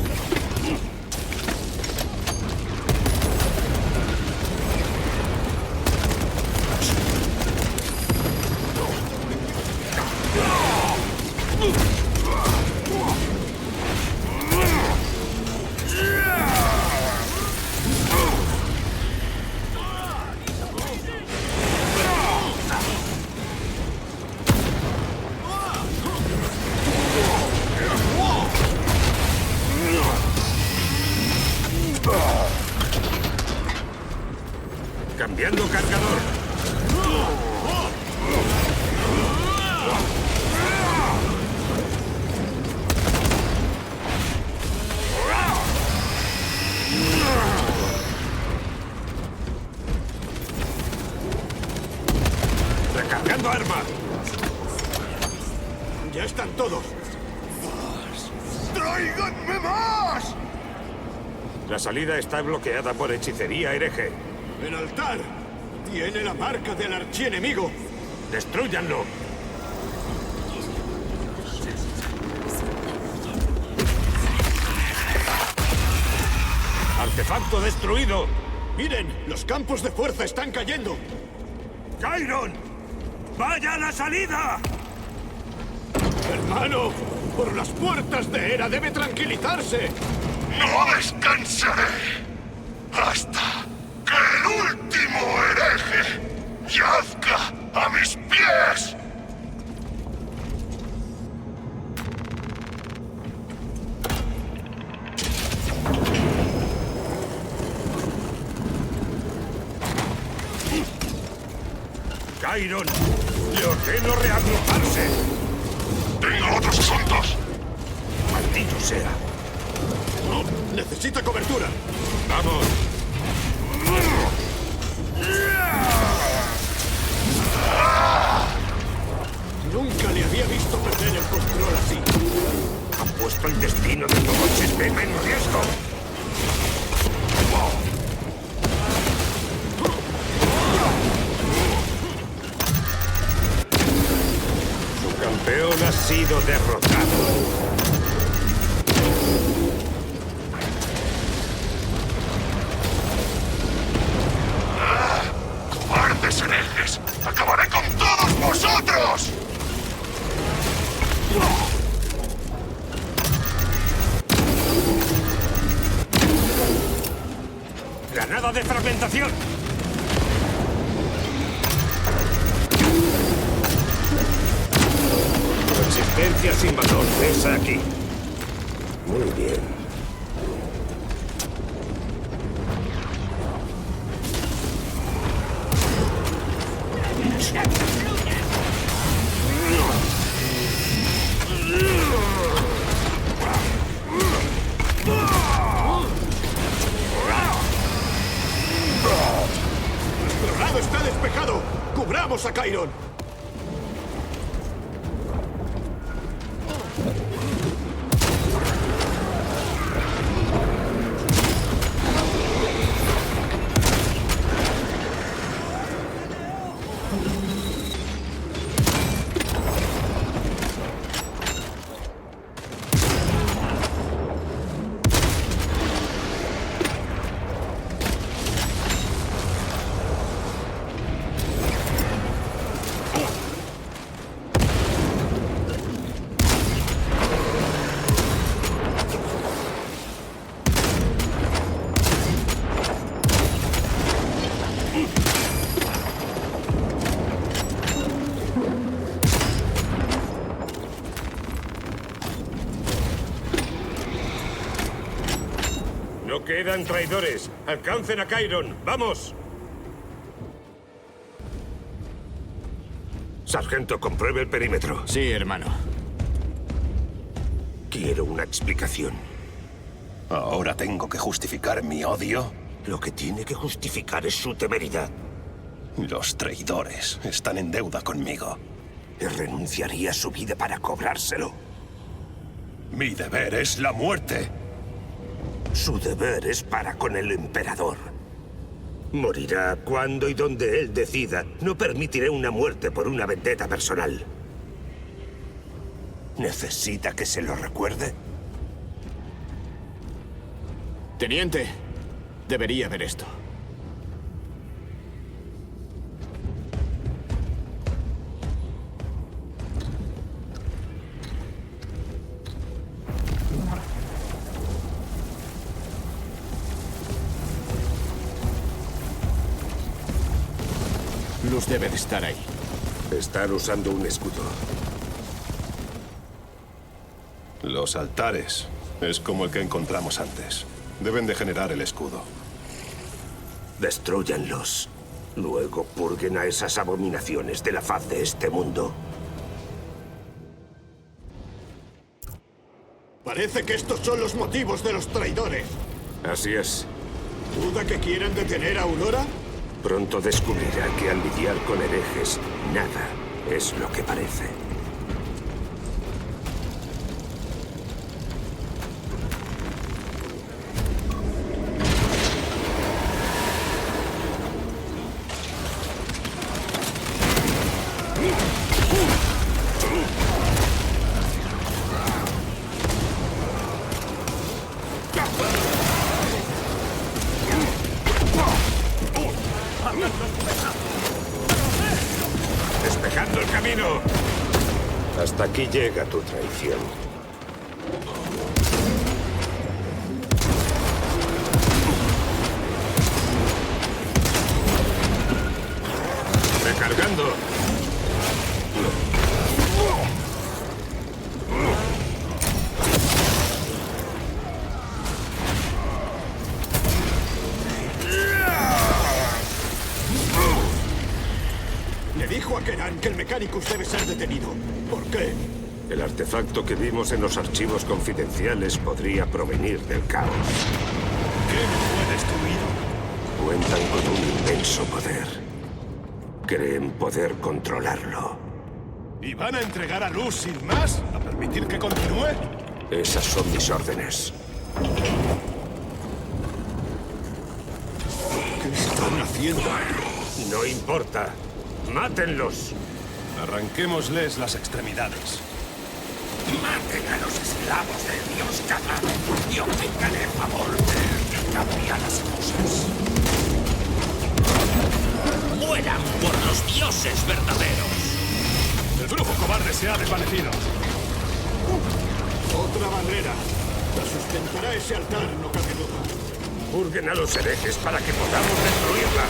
L: Cambiando cargador. Recargando arma.
M: Ya están todos.
A: ¡Tráiganme más!
L: La salida está bloqueada por hechicería hereje.
M: ¡El altar! ¡Tiene la marca del archienemigo!
L: ¡Destrúyanlo! ¡Artefacto destruido!
M: ¡Miren! ¡Los campos de fuerza están cayendo!
L: ¡Chiron! ¡Vaya a la salida!
M: ¡Hermano! ¡Por las puertas de Hera debe tranquilizarse!
A: ¡No descansaré hasta que el último hereje yazca a mis pies!
L: Chiron, le ordeno reagruparse.
A: ¡Tengo otros asuntos!
L: ¡Maldito sea!
M: ¡Necesita cobertura!
L: ¡Vamos!
M: Nunca le había visto perder el control así.
L: Han puesto el destino de todo el sistema en riesgo. Su campeón ha sido derrotado.
A: ¡Cobardes herejes! ¡Acabaré con todos vosotros!
L: ¡Granada de fragmentación! Resistencia sin valor. Esa aquí. Muy bien.
M: ¡Nuestro lado está despejado! ¡Cubramos a Chiron!
L: No quedan traidores. ¡Alcancen a Chiron! ¡Vamos! Sargento, compruebe el perímetro.
I: Sí, hermano.
L: Quiero una explicación.
J: ¿Ahora tengo que justificar mi odio?
L: Lo que tiene que justificar es su temeridad.
J: Los traidores están en deuda conmigo.
L: Y renunciaría a su vida para cobrárselo.
J: Mi deber es la muerte.
L: Su deber es para con el emperador. Morirá cuando y donde él decida. No permitiré una muerte por una vendetta personal. ¿Necesita que se lo recuerde?
I: Teniente, debería ver esto. Luz debe de estar ahí.
L: Están usando un escudo.
J: Los altares es como el que encontramos antes. Deben de generar el escudo.
L: Destrúyanlos. Luego purguen a esas abominaciones de la faz de este mundo.
M: Parece que estos son los motivos de los traidores.
L: Así es.
M: ¿Duda que quieran detener a Aurora?
L: Pronto descubrirá que al lidiar con herejes, nada es lo que parece. Despejando el camino. Hasta aquí llega tu traición. Recargando.
M: Le dijo a Keran que el Mechanicus debe ser detenido. ¿Por qué?
L: El artefacto que vimos en los archivos confidenciales podría provenir del caos.
J: ¿Qué fue destruido?
L: Cuentan con un inmenso poder. Creen poder controlarlo.
J: ¿Y van a entregar a Luz sin más? ¿A permitir que continúe?
L: Esas son mis órdenes.
M: ¿Qué están haciendo?
L: No importa. ¡Mátenlos!
J: Arranquémosles las extremidades.
A: Maten a los esclavos del dios Kadar y obtengan el favor de cambiar las cosas. Mueran por los dioses verdaderos.
J: El grupo cobarde se ha desvanecido.
M: Otra barrera. La sustentará ese altar, no cabe duda.
L: Purguen a los herejes para que podamos destruirla.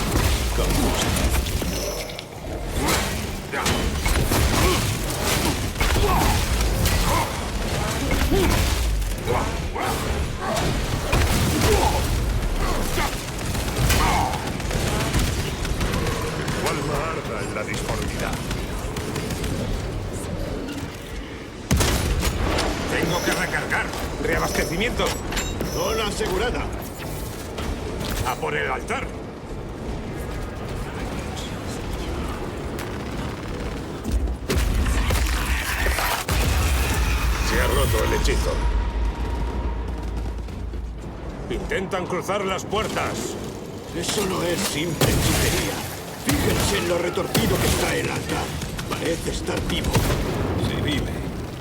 J: ¿Cuál arda en la disformidad?
L: Tengo que recargar. Reabastecimiento.
M: Zona asegurada.
L: A por el altar. Se ha roto el hechizo. Intentan cruzar las puertas.
M: Eso no es simple hechicería. Fíjense en lo retorcido que está el altar. Parece estar vivo.
J: Si vive,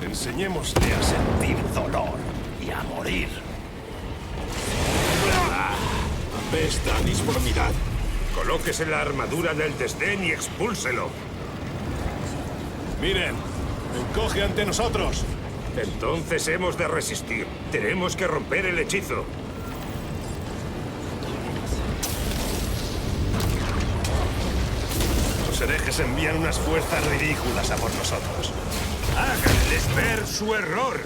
J: enseñémosle a sentir dolor y a morir.
M: Apesta a disformidad.
L: Colóquese la armadura del desdén y expúlselo.
J: Miren, encoge ante nosotros.
L: Entonces hemos de resistir. Tenemos que romper el hechizo.
J: Los herejes envían unas fuerzas ridículas a por nosotros.
L: Háganles ver su error.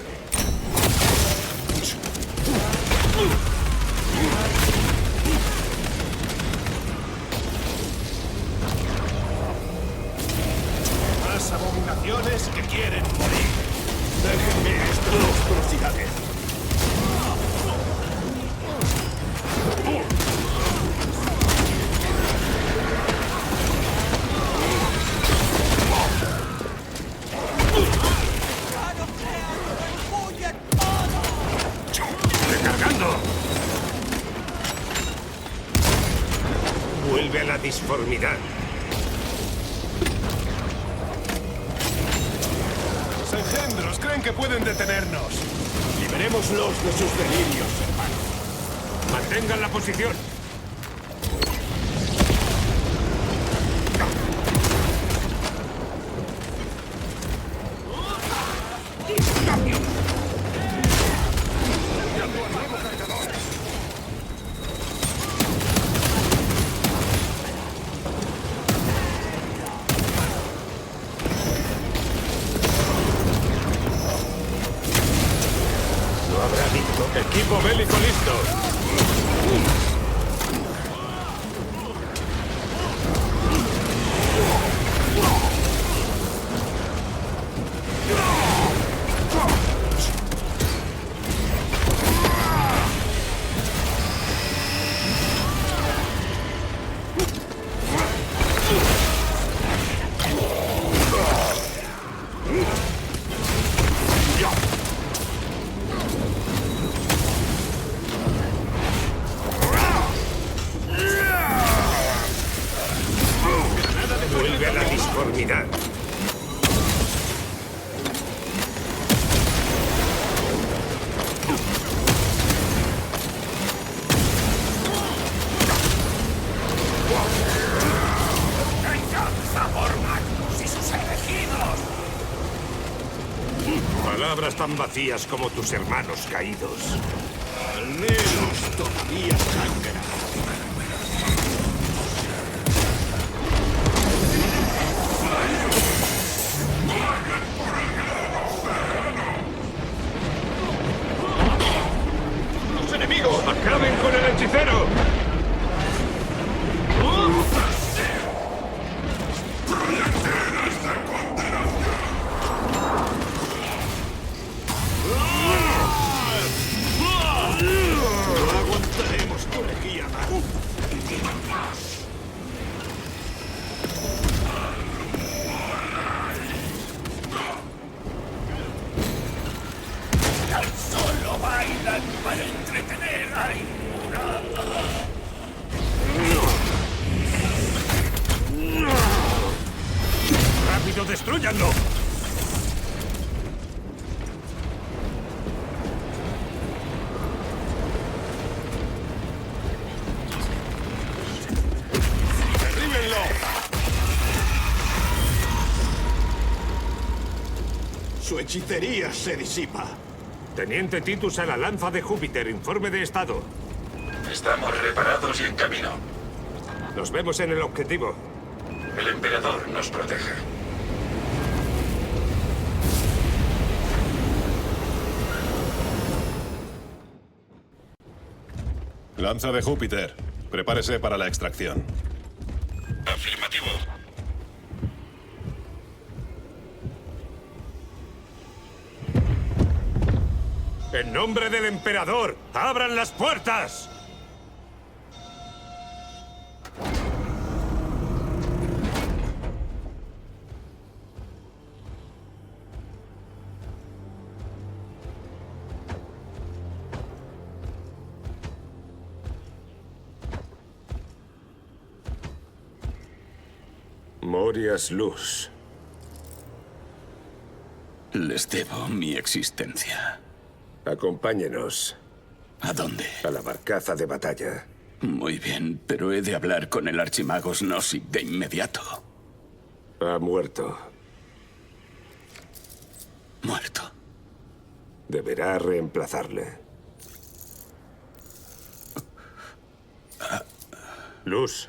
L: Vuelve la disformidad.
J: Los engendros creen que pueden detenernos.
M: Liberémoslos de sus delirios, hermano.
L: Mantengan la posición. Equipo bélico listo. Vuelve a la disformidad.
A: ¡Venganza por Magnus y sus elegidos!
L: Palabras tan vacías como tus hermanos caídos.
M: Al menos todavía sangra.
L: ¡Los enemigos! ¡Acaben con el hechicero!
M: No aguantaremos tu herejía, Magu.
A: ¡Tan solo bailan para entretener a
L: ¡Rápido, destrúyanlo!
J: ¡Derríbenlo!
M: Su hechicería se disipa.
L: Teniente Titus a la lanza de Júpiter. Informe de estado.
A: Estamos reparados y en camino.
L: Nos vemos en el objetivo.
A: El emperador nos protege.
J: Lanza de Júpiter. Prepárese para la extracción.
A: Afirmativo.
L: ¡En nombre del emperador! ¡Abran las puertas! Morias Luz.
Q: Les debo mi existencia.
L: Acompáñenos.
Q: ¿A dónde?
L: A la barcaza de batalla.
Q: Muy bien, pero he de hablar con el archimago Snossig de inmediato.
L: Ha muerto.
Q: Muerto.
L: Deberá reemplazarle. Luz.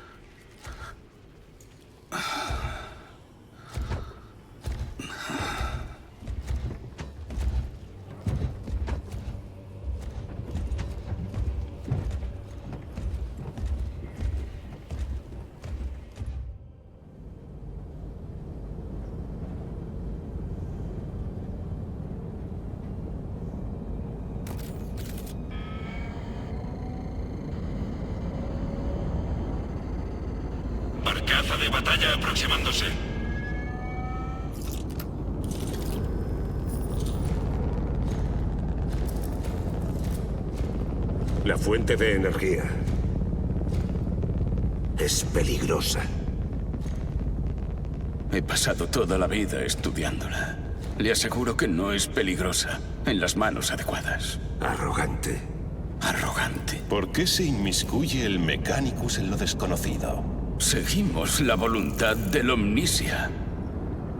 A: Barcaza de batalla aproximándose.
L: La fuente de energía.
B: Es peligrosa.
Q: He pasado toda la vida estudiándola. Le aseguro que no es peligrosa en las manos adecuadas.
B: Arrogante.
Q: Arrogante.
J: ¿Por qué se inmiscuye el Mechanicus en lo desconocido?
Q: Seguimos la voluntad del Omnisia.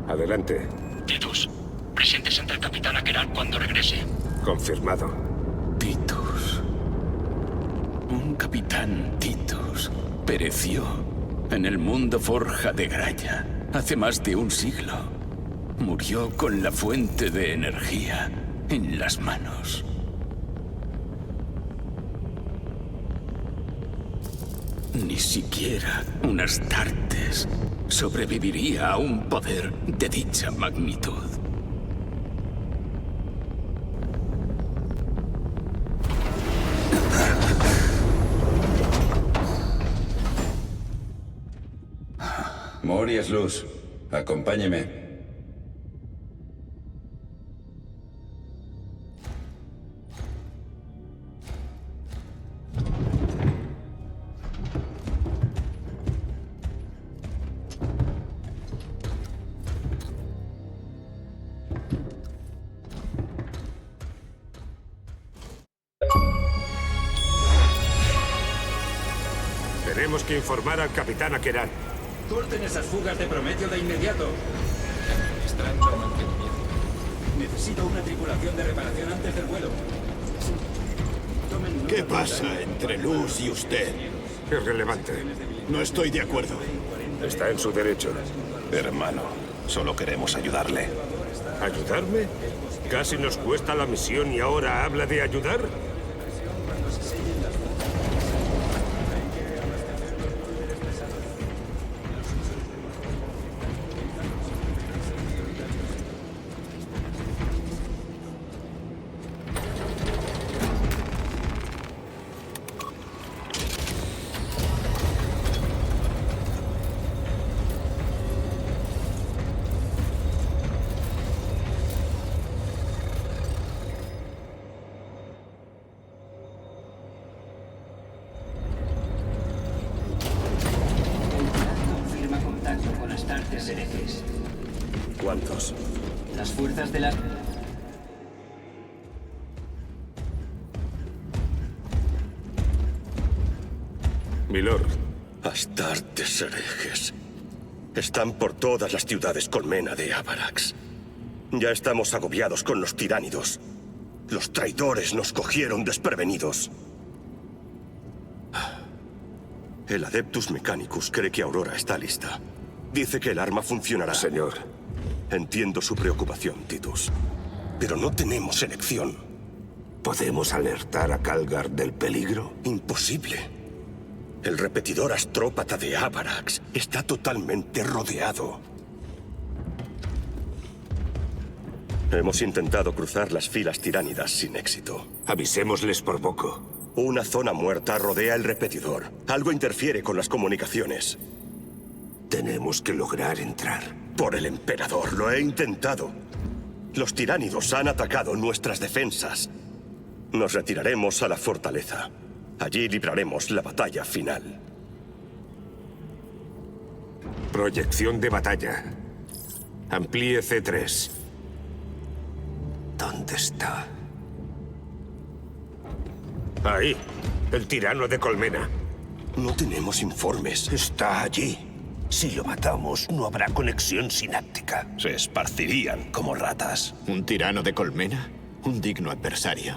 L: Adelante.
A: Titus, presentes ante el capitán Akeran cuando regrese.
L: Confirmado.
Q: Titus. Un capitán Titus pereció en el mundo forja de Graya hace más de un siglo. Murió con la fuente de energía en las manos. Ni siquiera un Astartes sobreviviría a un poder de dicha magnitud.
O: Mori es luz. Acompáñeme.
L: Tenemos que informar al capitán Akeran.
Q: Corten esas fugas de Prometeo de inmediato. Administrando mantenimiento. Necesito una tripulación de reparación antes del vuelo.
M: ¿Qué pasa entre Luz y usted?
L: Irrelevante.
M: No estoy de acuerdo.
L: Está en su derecho.
J: Hermano, solo queremos ayudarle.
L: ¿Ayudarme? Casi nos cuesta la misión y ahora habla de ayudar.
G: ¿Cuántos?
U: Las fuerzas de la...
L: Milord.
G: Astartes herejes. Están por todas las ciudades colmena de Avarax. Ya estamos agobiados con los tiránidos. Los traidores nos cogieron desprevenidos. El Adeptus Mechanicus cree que Aurora está lista. Dice que el arma funcionará.
L: Señor.
G: Entiendo su preocupación, Titus. Pero no tenemos elección.
B: ¿Podemos alertar a Calgar del peligro?
G: Imposible. El repetidor astrópata de Avarax está totalmente rodeado. Hemos intentado cruzar las filas tiránidas sin éxito.
B: Avisémosles por poco.
G: Una zona muerta rodea el repetidor. Algo interfiere con las comunicaciones.
B: Tenemos que lograr entrar.
G: Por el emperador, lo he intentado. Los tiránidos han atacado nuestras defensas. Nos retiraremos a la fortaleza. Allí libraremos la batalla final.
L: Proyección de batalla. Amplíe C3.
B: ¿Dónde está?
L: Ahí. El tirano de Colmena.
G: No tenemos informes.
B: Está allí. Si lo matamos, no habrá conexión sináptica.
J: Se esparcirían como ratas.
I: ¿Un tirano de Colmena? Un digno adversario.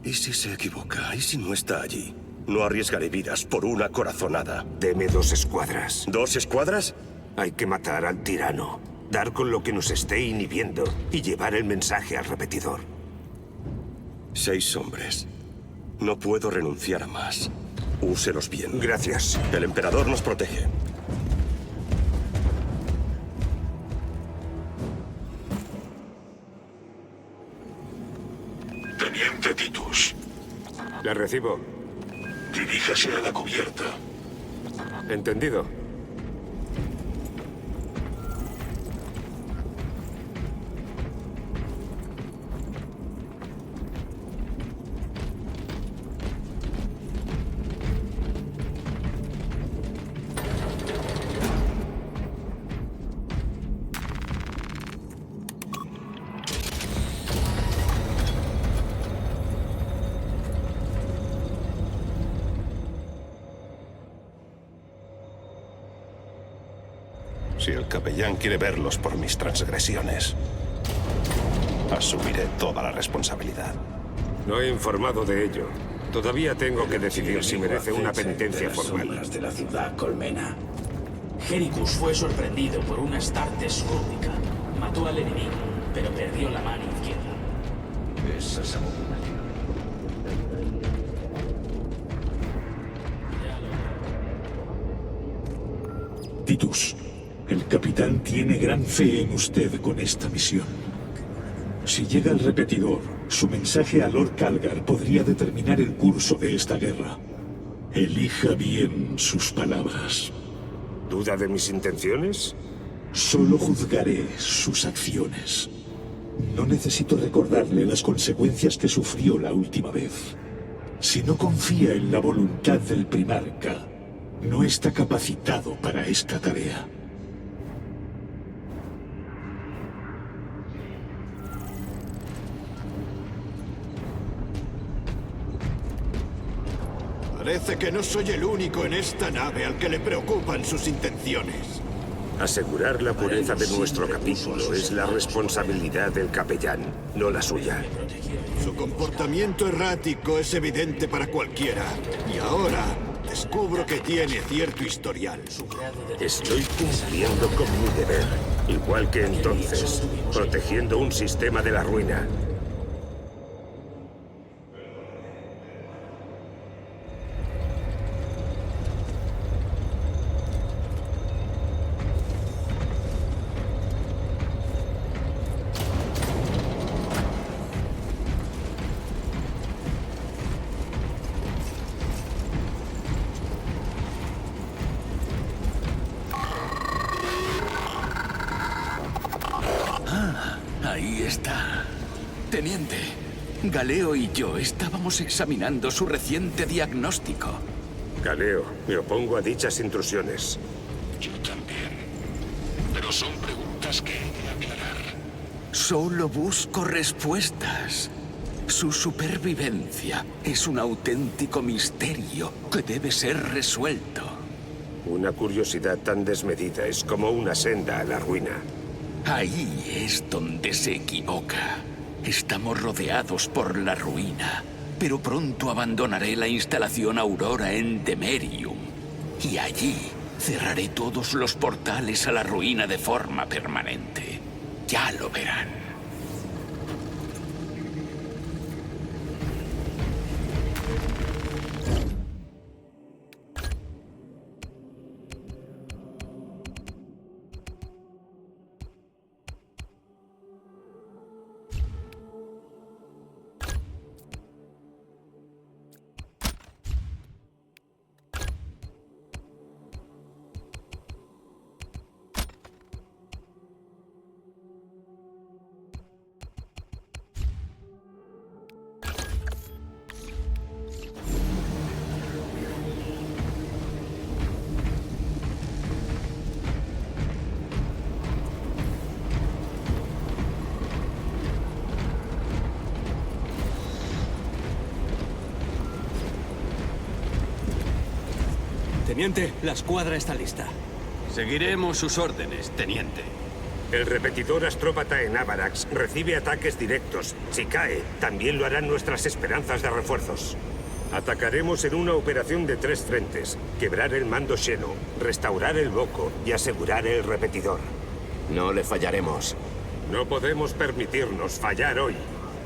G: ¿Y si se equivoca? ¿Y si no está allí? No arriesgaré vidas por una corazonada.
B: Deme 2 escuadras.
G: ¿2 escuadras?
B: Hay que matar al tirano, dar con lo que nos esté inhibiendo y llevar el mensaje al repetidor.
G: 6 hombres. No puedo renunciar a más. Úselos bien.
B: Gracias.
G: El emperador nos protege.
A: Teniente Titus.
L: Le recibo.
A: Diríjase a la cubierta.
L: Entendido.
J: Si el capellán quiere verlos por mis transgresiones, asumiré toda la responsabilidad.
L: No he informado de ello. Todavía tengo que decidir si merece una penitencia formal.
K: De la ciudad colmena. Gericus fue sorprendido por una Astartes rúbrica. Mató al enemigo, pero perdió la mano izquierda.
T: Esas abominaciones.
D: Titus, el capitán tiene gran fe en usted con esta misión. Si llega el repetidor, su mensaje a Lord Calgar podría determinar el curso de esta guerra. Elija bien sus palabras.
L: ¿Duda de mis intenciones?
D: Solo juzgaré sus acciones. No necesito recordarle las consecuencias que sufrió la última vez. Si no confía en la voluntad del primarca, no está capacitado para esta tarea.
M: Parece que no soy el único en esta nave al que le preocupan sus intenciones.
L: Asegurar la pureza de nuestro capítulo es la responsabilidad del capellán, no la suya.
M: Su comportamiento errático es evidente para cualquiera. Y ahora descubro que tiene cierto historial.
L: Estoy cumpliendo con mi deber, igual que entonces, protegiendo un sistema de la ruina.
Q: Ahí está. Teniente, Galeo y yo estábamos examinando su reciente diagnóstico.
L: Galeo, me opongo a dichas intrusiones.
A: Yo también. Pero son preguntas que he de aclarar.
Q: Solo busco respuestas. Su supervivencia es un auténtico misterio que debe ser resuelto.
L: Una curiosidad tan desmedida es como una senda a la ruina.
Q: Ahí es donde se equivoca. Estamos rodeados por la ruina, pero pronto abandonaré la instalación Aurora en Demerium. Y allí cerraré todos los portales a la ruina de forma permanente. Ya lo verán.
P: Teniente, la escuadra está lista.
R: Seguiremos sus órdenes, teniente.
L: El repetidor astrópata en Avarax recibe ataques directos. Si cae, también lo harán nuestras esperanzas de refuerzos. Atacaremos en una operación de 3 frentes. Quebrar el mando Xeno, restaurar el Boco y asegurar el repetidor.
U: No le fallaremos.
L: No podemos permitirnos fallar hoy.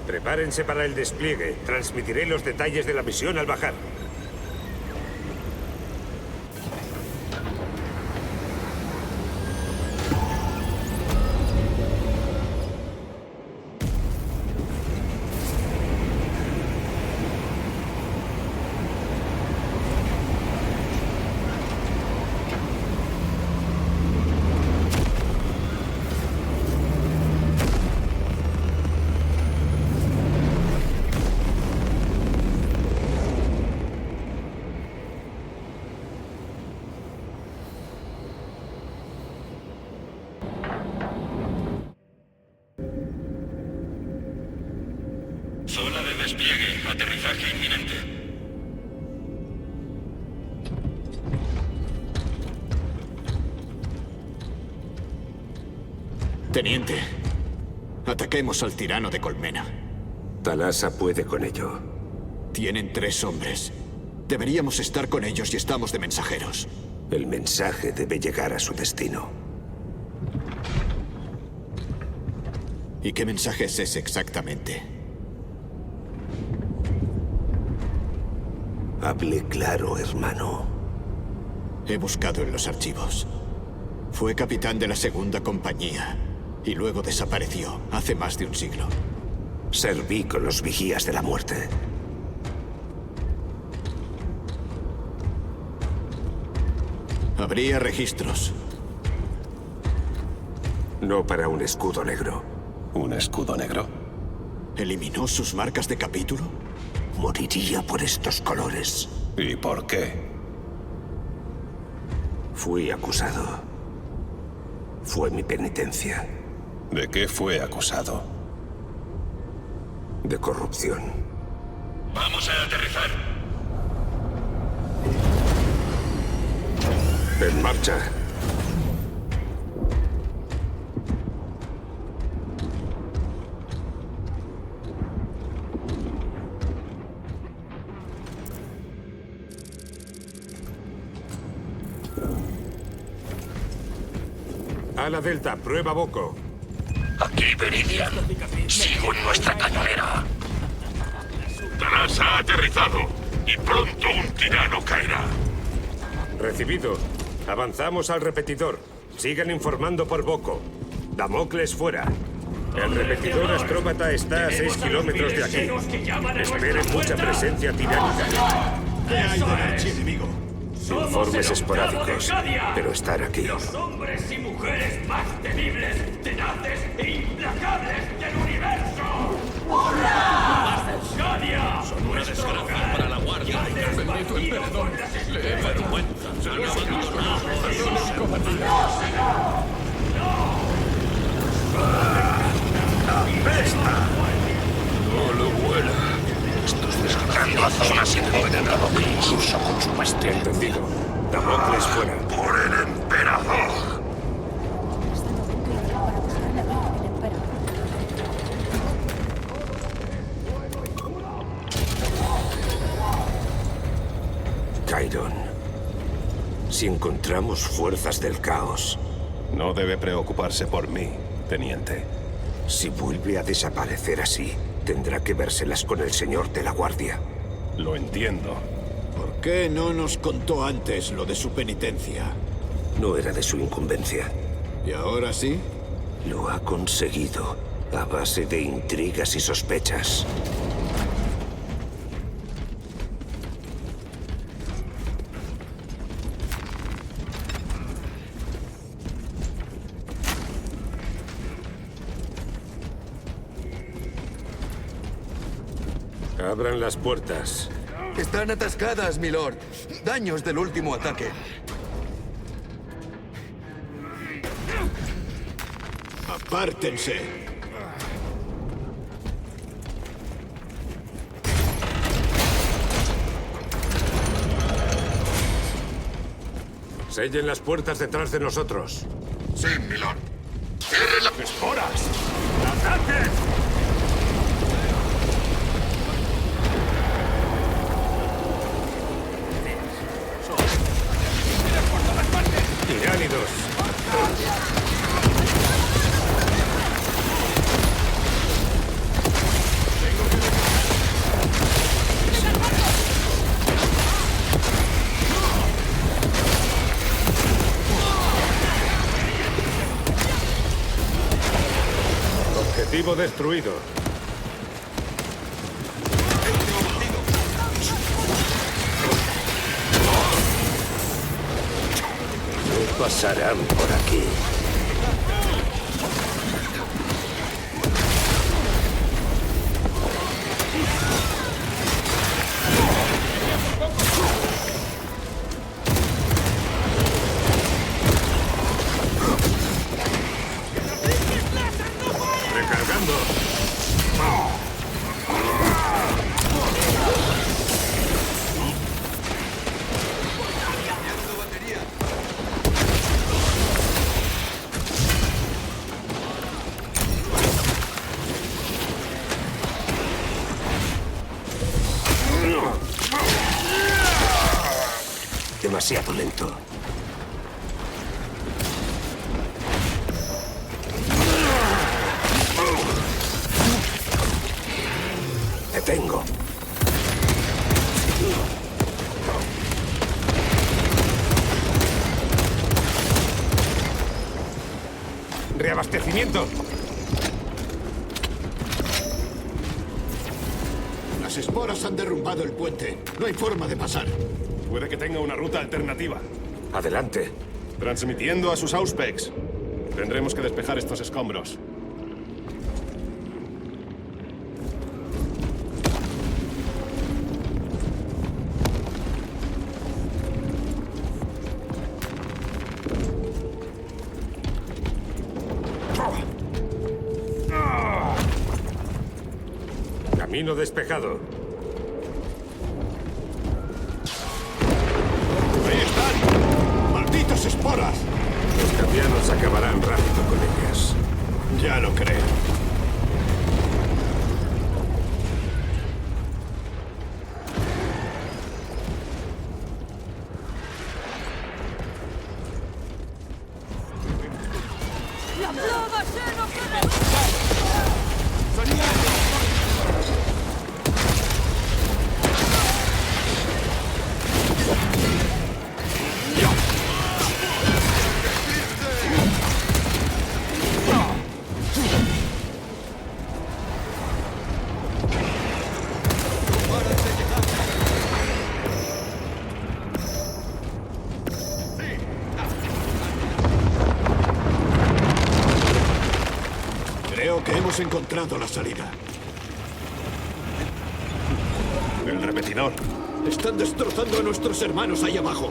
L: Prepárense para el despliegue. Transmitiré los detalles de la misión al bajar.
A: Zona de despliegue. Aterrizaje inminente.
I: Teniente, ataquemos al tirano de Colmena.
L: Talasa puede con ello.
I: Tienen 3 hombres. Deberíamos estar con ellos y estamos de mensajeros.
L: El mensaje debe llegar a su destino.
I: ¿Y qué mensaje es ese exactamente?
L: Hable claro, hermano.
I: He buscado en los archivos. Fue capitán de la 2ª compañía y luego desapareció hace más de un siglo.
L: Serví con los vigías de la muerte.
I: Habría registros.
L: No para un escudo negro.
J: ¿Un escudo negro?
I: ¿Eliminó sus marcas de capítulo?
L: Moriría por estos colores.
J: ¿Y por qué?
L: Fui acusado. Fue mi penitencia.
J: ¿De qué fue acusado?
L: De corrupción.
A: Vamos a aterrizar.
L: En marcha. Ala Delta, prueba Boko.
A: Aquí, Veridian. Sigo en nuestra cañonera. Talasa ha aterrizado y pronto un tirano caerá.
L: Recibido. Avanzamos al repetidor. Sigan informando por Boko. Damocles fuera. El repetidor astrópata está a 6 kilómetros de aquí. Esperen mucha presencia tiránica.
M: ¿Qué hay del archienemigo?
L: Informes esporádicos, pero estar aquí.
S: Los hombres y mujeres más temibles, tenaces e implacables del universo. ¡Hurra! ¡Gadia! Son una desgracia para la guardia. Bendito emperador. Le vergüenza.
A: ¡Apesta! No lo vuela. Estos desgraciados zonas se pueden adoptar incluso con su maestría.
L: Entendido. Damocles fuera.
A: ¡Por el emperador!
L: Chiron. Si encontramos fuerzas del caos...
J: No debe preocuparse por mí, teniente.
L: Si vuelve a desaparecer así, tendrá que vérselas con el señor de la guardia.
J: Lo entiendo.
I: ¿Por qué no nos contó antes lo de su penitencia?
L: No era de su incumbencia.
I: ¿Y ahora sí?
L: Lo ha conseguido a base de intrigas y sospechas. Abran las puertas.
E: Están atascadas, milord. Daños del último ataque.
I: ¡Apártense!
L: Sellen las puertas detrás de nosotros.
A: Sí, milord. ¡Cierren las esporas!
L: ¡Ataque! Tiránidos. Objetivo destruido. No pasarán por aquí. Recargando.
B: demasiado lento. Te tengo.
L: Reabastecimiento.
I: Las esporas han derrumbado el puente. No hay forma de pasar.
J: Puede que tenga una ruta alternativa.
B: Adelante.
J: Transmitiendo a sus Auspex. Tendremos que despejar estos escombros.
L: Camino despejado.
I: ¡Ahí están! ¡Malditas esporas!
B: Los cambianos acabarán rápido con ellas.
I: Ya lo creo.
H: ¡La plaga se nos
I: Creo que hemos encontrado la salida.
J: El repetidor.
I: Están destrozando a nuestros hermanos ahí abajo.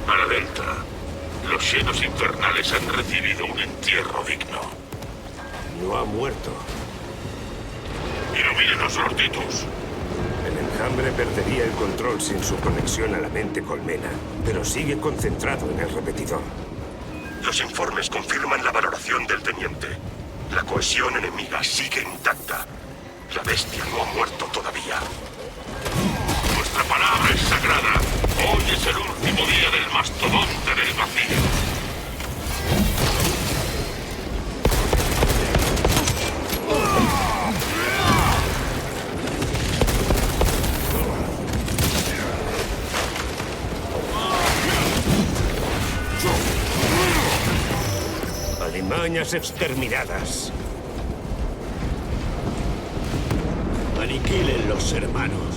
A: A la Delta, los Xenos infernales han recibido un entierro digno.
B: No ha muerto.
A: Ilumínenos, Lord Titus.
B: El enjambre perdería el control sin su conexión a la mente colmena, pero sigue concentrado en el repetidor.
A: Los informes confirman la valoración del teniente. La cohesión enemiga sigue intacta. La bestia no ha muerto todavía. Nuestra palabra es sagrada. Hoy es el último día del mastodonte del vacío.
B: Alimañas exterminadas.
I: Aniquilen los hermanos.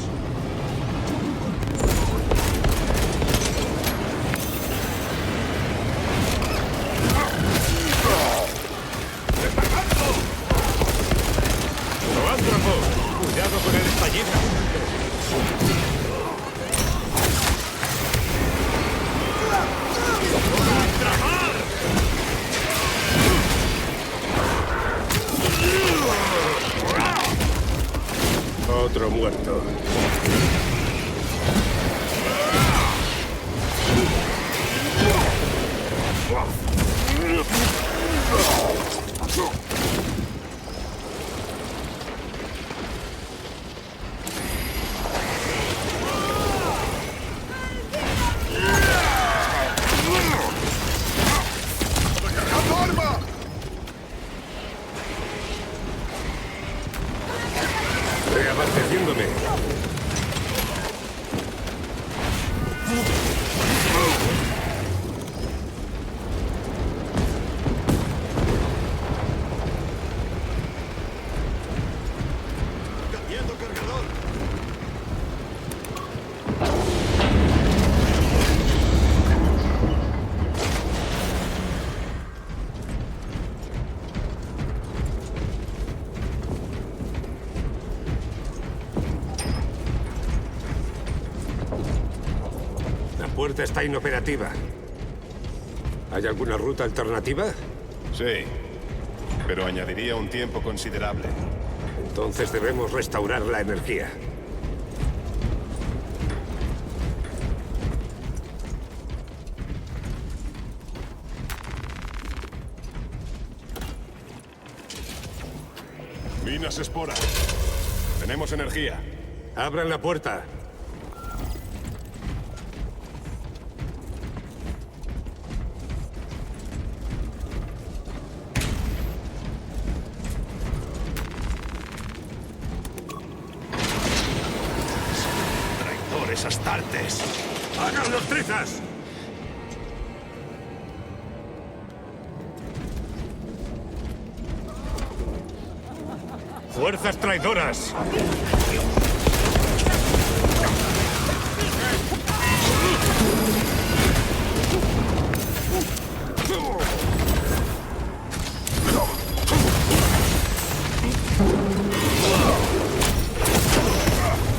L: ¡Zoántropo! ¡Cuidado con el estallido! Otro muerto. Reabasteciéndome.
I: Cambiando cargador.
L: La puerta está inoperativa. ¿Hay alguna ruta alternativa?
J: Sí, pero añadiría un tiempo considerable.
L: Entonces debemos restaurar la energía.
J: Minas espora. Tenemos energía.
L: Abran la puerta.
J: ¡Traidores astartes!
L: ¡Hagan los trizas! ¡Fuerzas traidoras!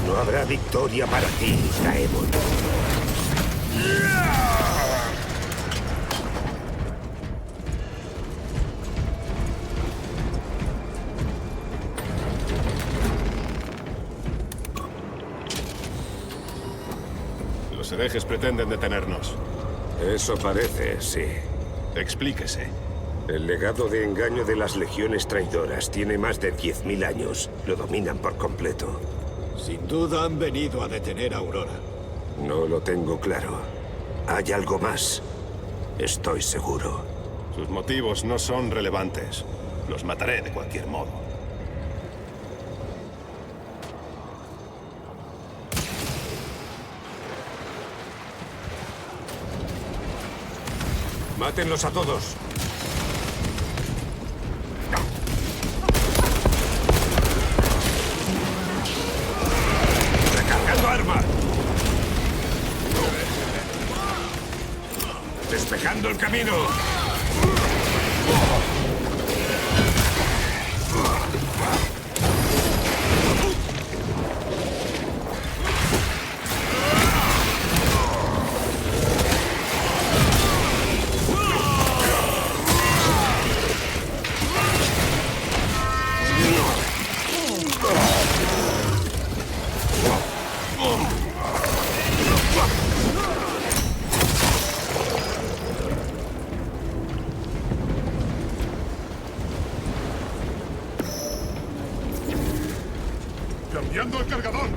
B: No habrá victoria para ti, Daemon.
J: Los herejes pretenden detenernos.
L: Eso parece, sí.
J: Explíquese.
L: El legado de engaño de las legiones traidoras tiene más de 10.000 años. Lo dominan por completo.
I: Sin duda han venido a detener a Aurora.
L: No lo tengo claro.
B: Hay algo más. Estoy seguro.
J: Sus motivos no son relevantes. Los mataré de cualquier modo.
L: ¡Mátenlos a todos! ¡Recargando arma! ¡Despejando el camino!
J: ¡Cambiando el cargador!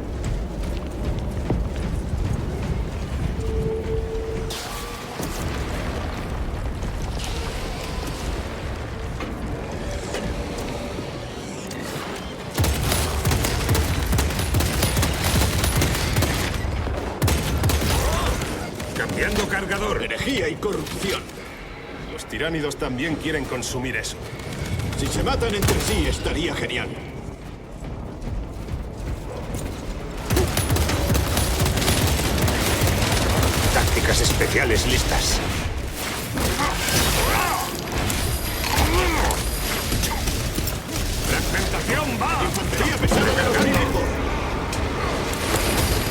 L: ¡Cambiando cargador!
I: Herejía y corrupción.
J: Los tiránidos también quieren consumir eso.
I: Si se matan entre sí, estaría genial.
B: Tácticas especiales listas.
L: ¡Fragmentación va!
I: ¡Infantería pesada de los enemigos!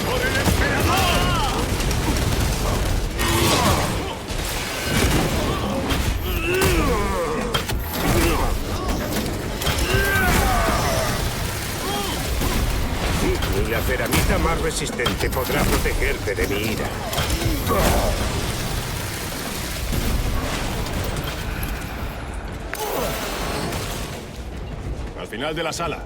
L: ¡Por el emperador! Ni la ceramita más resistente podrá protegerte de mi ira.
J: Al final de la sala.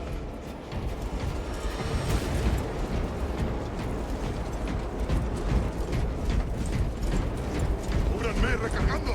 J: ¡Cúbranme recargando!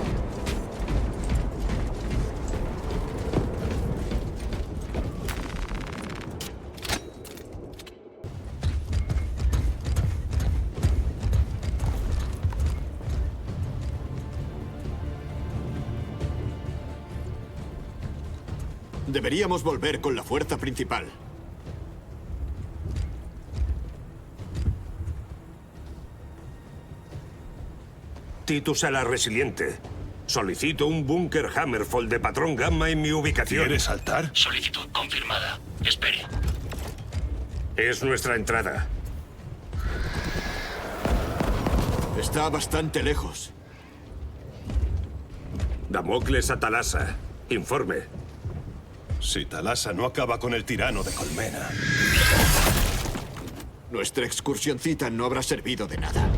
I: Deberíamos volver con la fuerza principal.
L: Titus a la resiliente. Solicito un búnker Hammerfall de patrón Gamma en mi ubicación.
J: ¿Quieres saltar?
A: Solicitud confirmada. Espere.
L: Es nuestra entrada.
I: Está bastante lejos.
L: Damocles a Talasa. Informe.
J: Si Talasa no acaba con el tirano de Colmena.
I: Nuestra excursioncita no habrá servido de nada.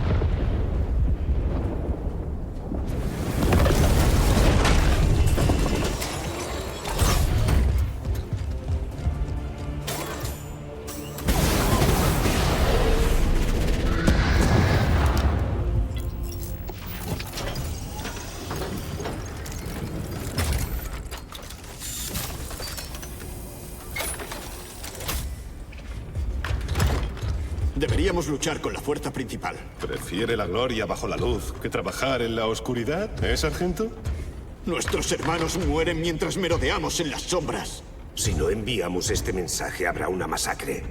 I: Deberíamos luchar con la fuerza principal.
J: ¿Prefiere la gloria bajo la luz que trabajar en la oscuridad, sargento?
I: Nuestros hermanos mueren mientras merodeamos en las sombras.
L: Si no enviamos este mensaje, habrá una masacre.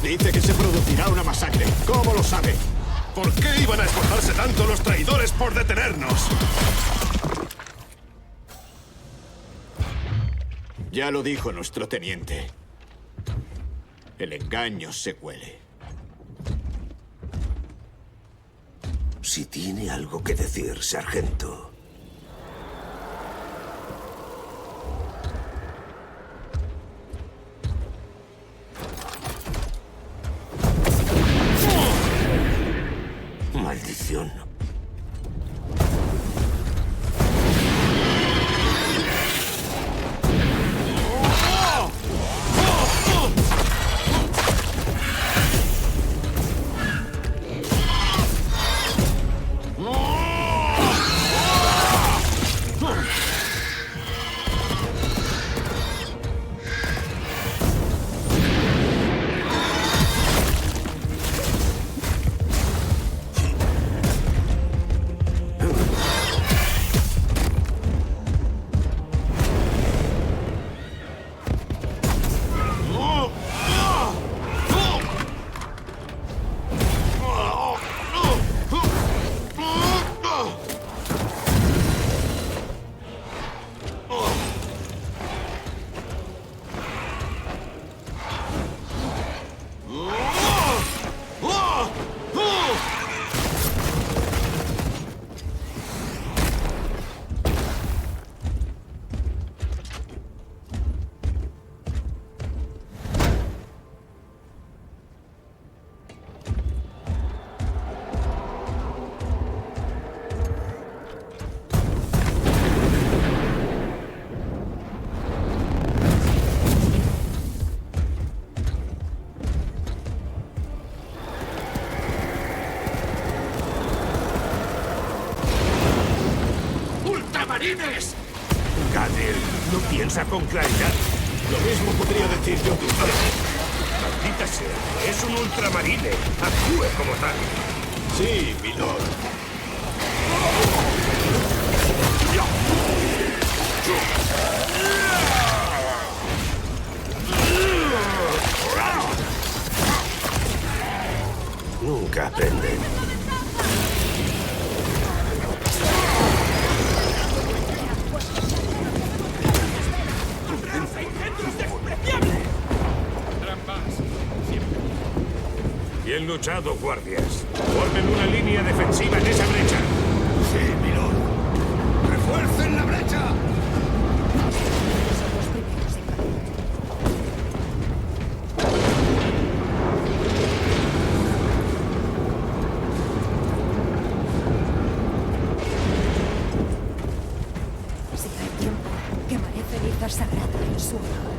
I: Dice que se producirá una masacre. ¿Cómo lo sabe?
J: ¿Por qué iban a esforzarse tanto los traidores por detenernos?
I: Ya lo dijo nuestro teniente. El engaño se huele.
L: Si tiene algo que decir, sargento. Maldición.
A: ¡Ultramarines!
L: Gadel, no piensa con claridad.
I: Lo mismo podría decir yo de usted.
L: Maldita sea, es un ultramarine. Actúe como tal.
I: Sí, milord.
L: Nunca aprenden. Bien luchado, guardias. Formen una línea defensiva en esa brecha.
M: Sí, milord. ¡Refuercen la brecha!
N: Si hay tiempo, quemaré ceniza sagrada en su honor.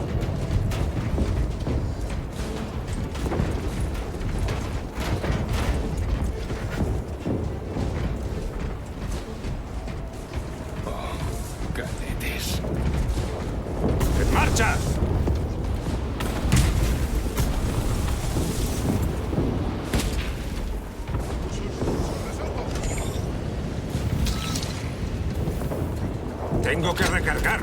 L: ¡En marcha! Tengo que recargar.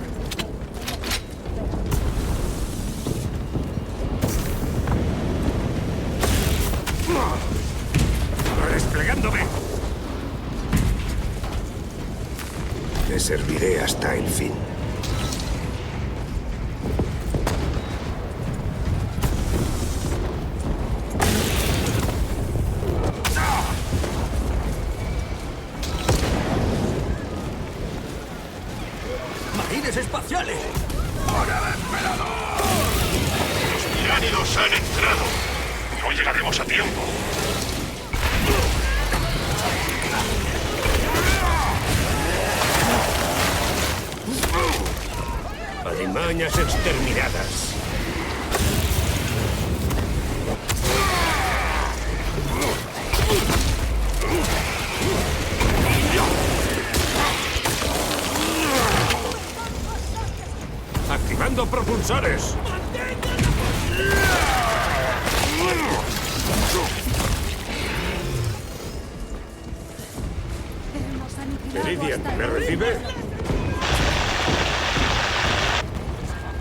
L: Desplegándome. Le serviré hasta el fin.
M: ¡Marines espaciales!
A: ¡Hora de emperador! Los tiránidos han entrado. No llegaremos a tiempo.
L: Alimañas exterminadas. ¡Activando propulsores! Meridian, ¿me recibe?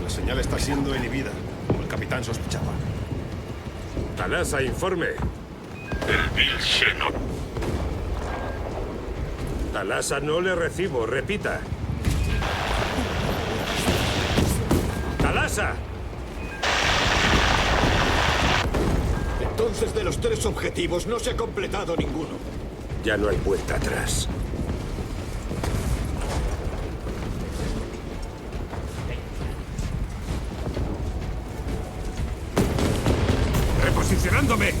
J: La señal está siendo inhibida, como el capitán sospechaba.
L: Talasa, informe.
A: El Bill Shannon.
L: Talasa, no le recibo. Repita. ¡Talasa!
I: Entonces, de los 3 objetivos no se ha completado ninguno.
L: Ya no hay vuelta atrás. ¡Reposicionándome!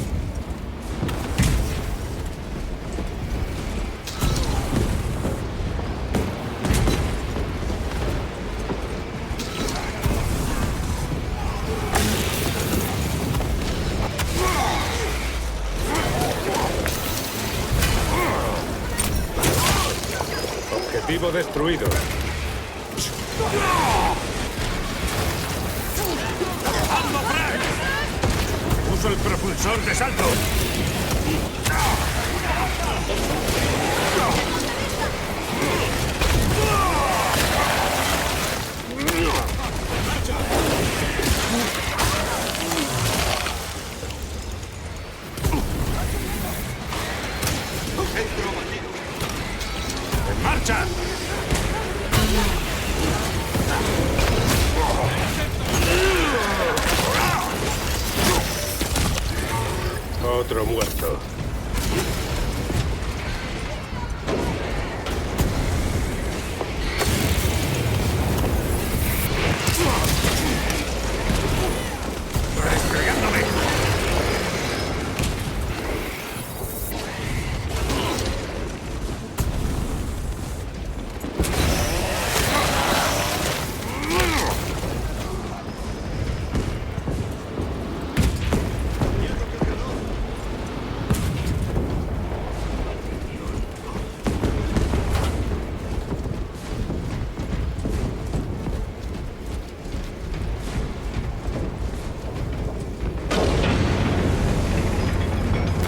L: Objetivo destruido. Uso el propulsor de salto. ¡En marcha! Otro muerto. ¡Restregándome!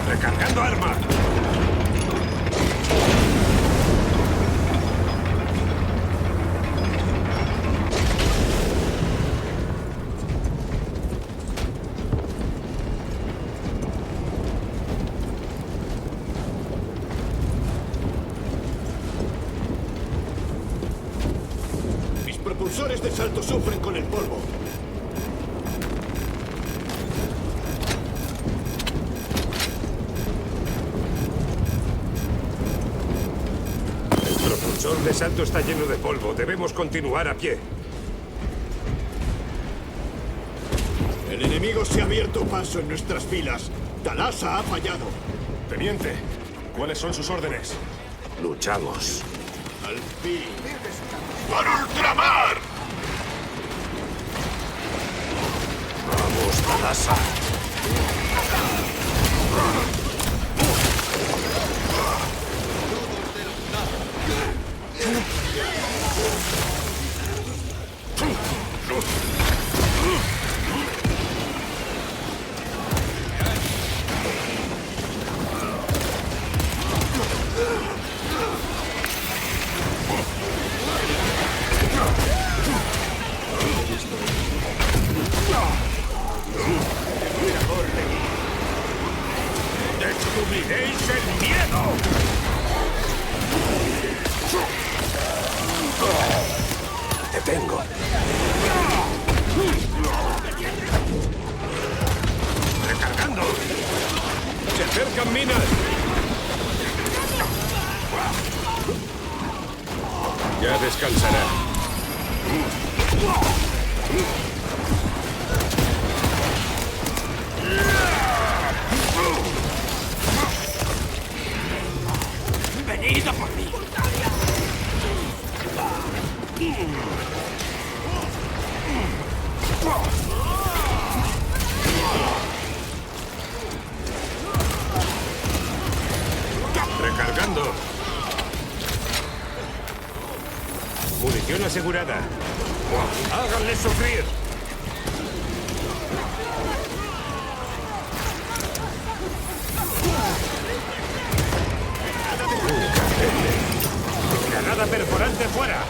L: ¡Recargando arma!
I: Mis propulsores de salto sufren con el polvo.
L: El propulsor de salto está lleno de polvo. Debemos continuar a pie.
I: El enemigo se ha abierto paso en nuestras filas. Talasa ha fallado.
J: Teniente, ¿cuáles son sus órdenes?
L: Luchamos.
I: Al fin.
A: ¡Por ultramar!
L: ¡Vamos, Talasa! ¡Destruiréis el miedo! ¡Te tengo! ¡Recargando! ¡Se acercan minas! Ya descansará.
S: ¡Venid a por mí!
L: Munición asegurada. ¡Háganle sufrir! ¡Granada perforante fuera!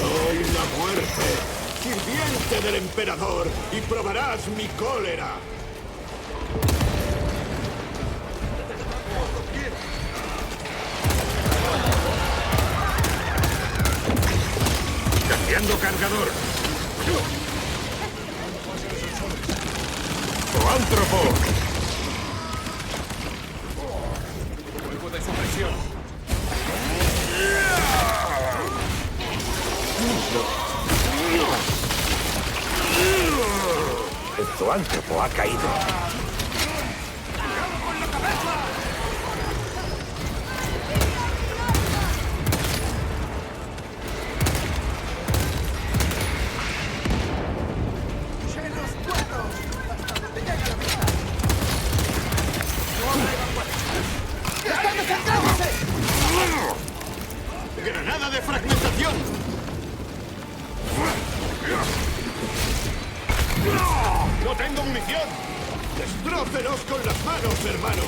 M: Soy la muerte, sirviente del emperador, y probarás mi cólera.
L: Cambiando cargador. ¡Zoántropo!
S: Fuego de supresión.
L: El zoántropo ha caído.
M: ¡Granada de fragmentación! ¡No tengo munición! ¡Destrócelos con las manos, hermano!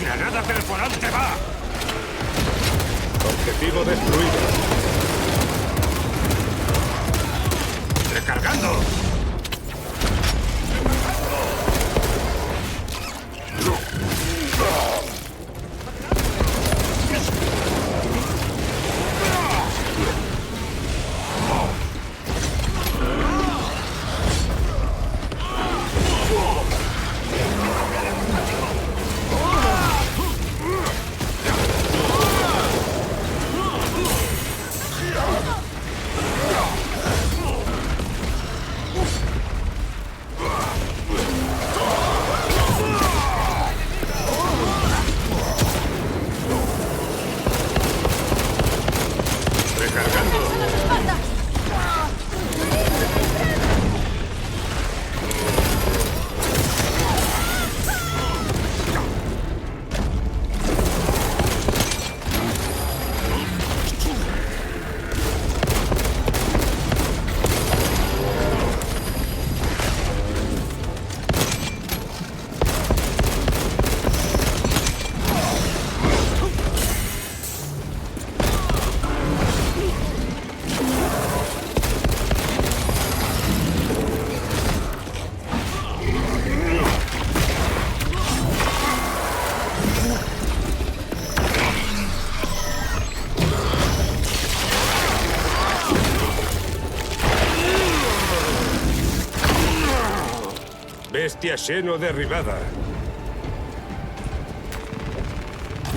L: ¡Granada perforante va! Objetivo destruido. ¡Recargando! Bestia Xeno derribada.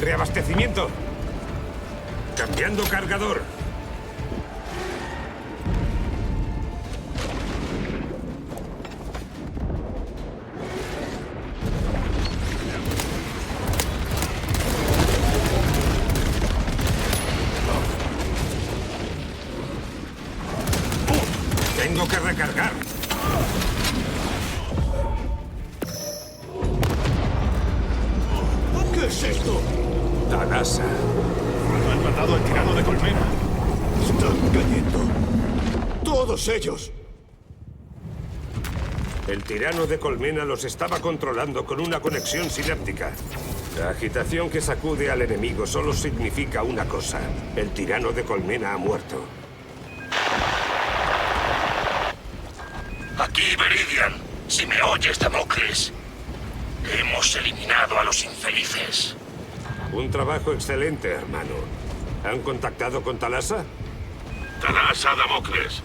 L: Reabastecimiento. Cambiando cargador. Tengo que recargar.
M: ¿Qué es esto?
L: Talasa.
M: Han matado al tirano de Colmena. Están cayendo. Todos ellos.
L: El tirano de Colmena los estaba controlando con una conexión sináptica. La agitación que sacude al enemigo solo significa una cosa. El tirano de Colmena ha muerto.
A: Aquí, Viridian. Si me oyes, Damocles. Hemos eliminado a los infelices.
L: Un trabajo excelente, hermano. ¿Han contactado con Talasa?
A: Talasa, Damocles.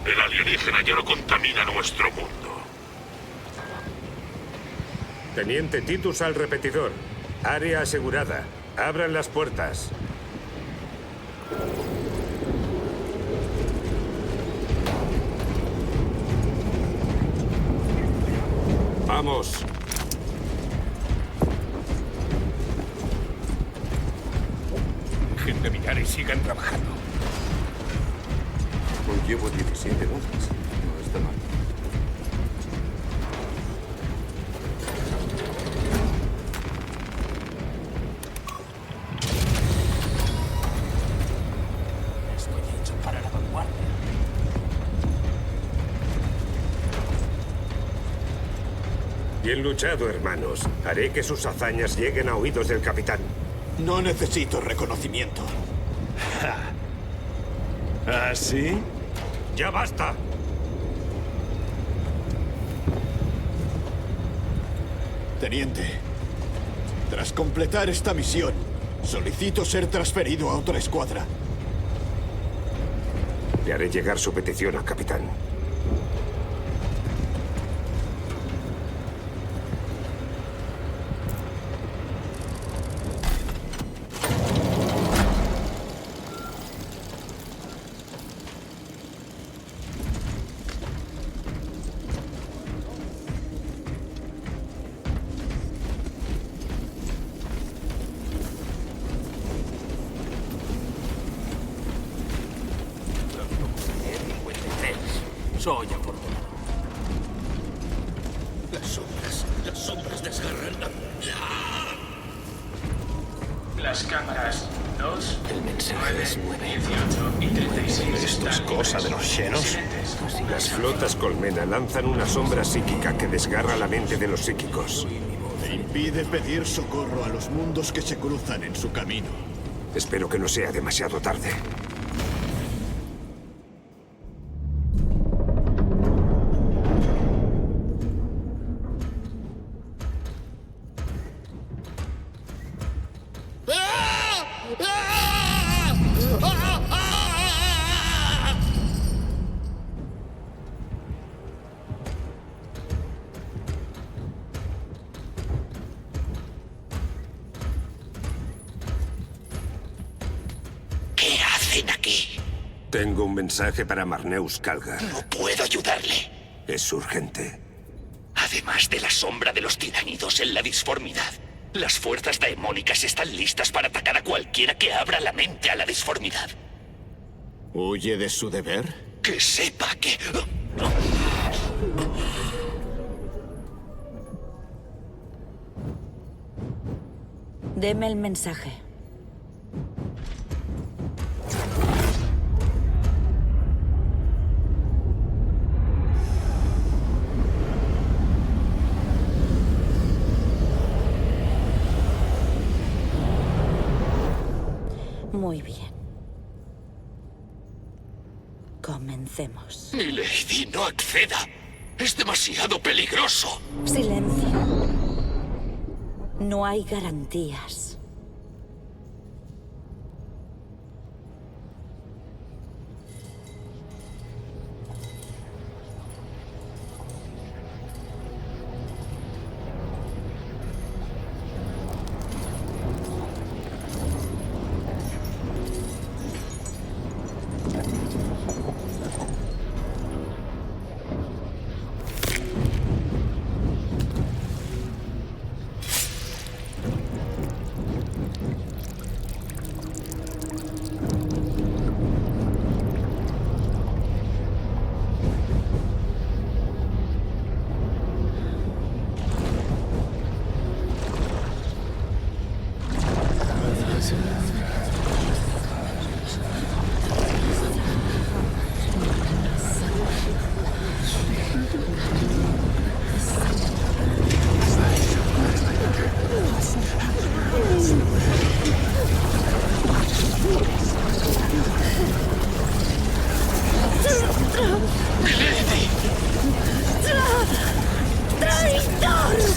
A: El alienígena ya no contamina nuestro mundo.
L: Teniente Titus al repetidor. Área asegurada. Abran las puertas. Vamos.
S: Dejen de mirar y sigan trabajando.
C: Hoy llevo 17 bajas. No está mal.
L: Bien luchado, hermanos. Haré que sus hazañas lleguen a oídos del capitán.
I: No necesito reconocimiento.
J: ¿Ah, sí?
L: ¡Ya basta!
I: Teniente, tras completar esta misión, solicito ser transferido a otra escuadra.
L: Le haré llegar su petición al capitán.
K: Soy afortunado.
A: Las sombras desgarran.
F: Las cámaras 2,
I: El mensaje es
F: 9, 18 y 36.
J: ¿Esto es cosa de los xenos?
L: Las flotas colmena lanzan una sombra psíquica que desgarra la mente de los psíquicos.
I: E impide pedir socorro a los mundos que se cruzan en su camino.
L: Espero que no sea demasiado tarde.
A: ¿Qué hacen aquí?
L: Tengo un mensaje para Marneus Calgar.
A: No puedo ayudarle.
L: Es urgente.
A: Además de la sombra de los tiránidos en la disformidad, las fuerzas daemónicas están listas para atacar a cualquiera que abra la mente a la disformidad.
I: ¿Huye de su deber?
A: Que sepa que...
N: Deme el mensaje. Muy bien. Comencemos.
A: Mi lady, no acceda. Es demasiado peligroso.
N: Silencio. No hay garantías.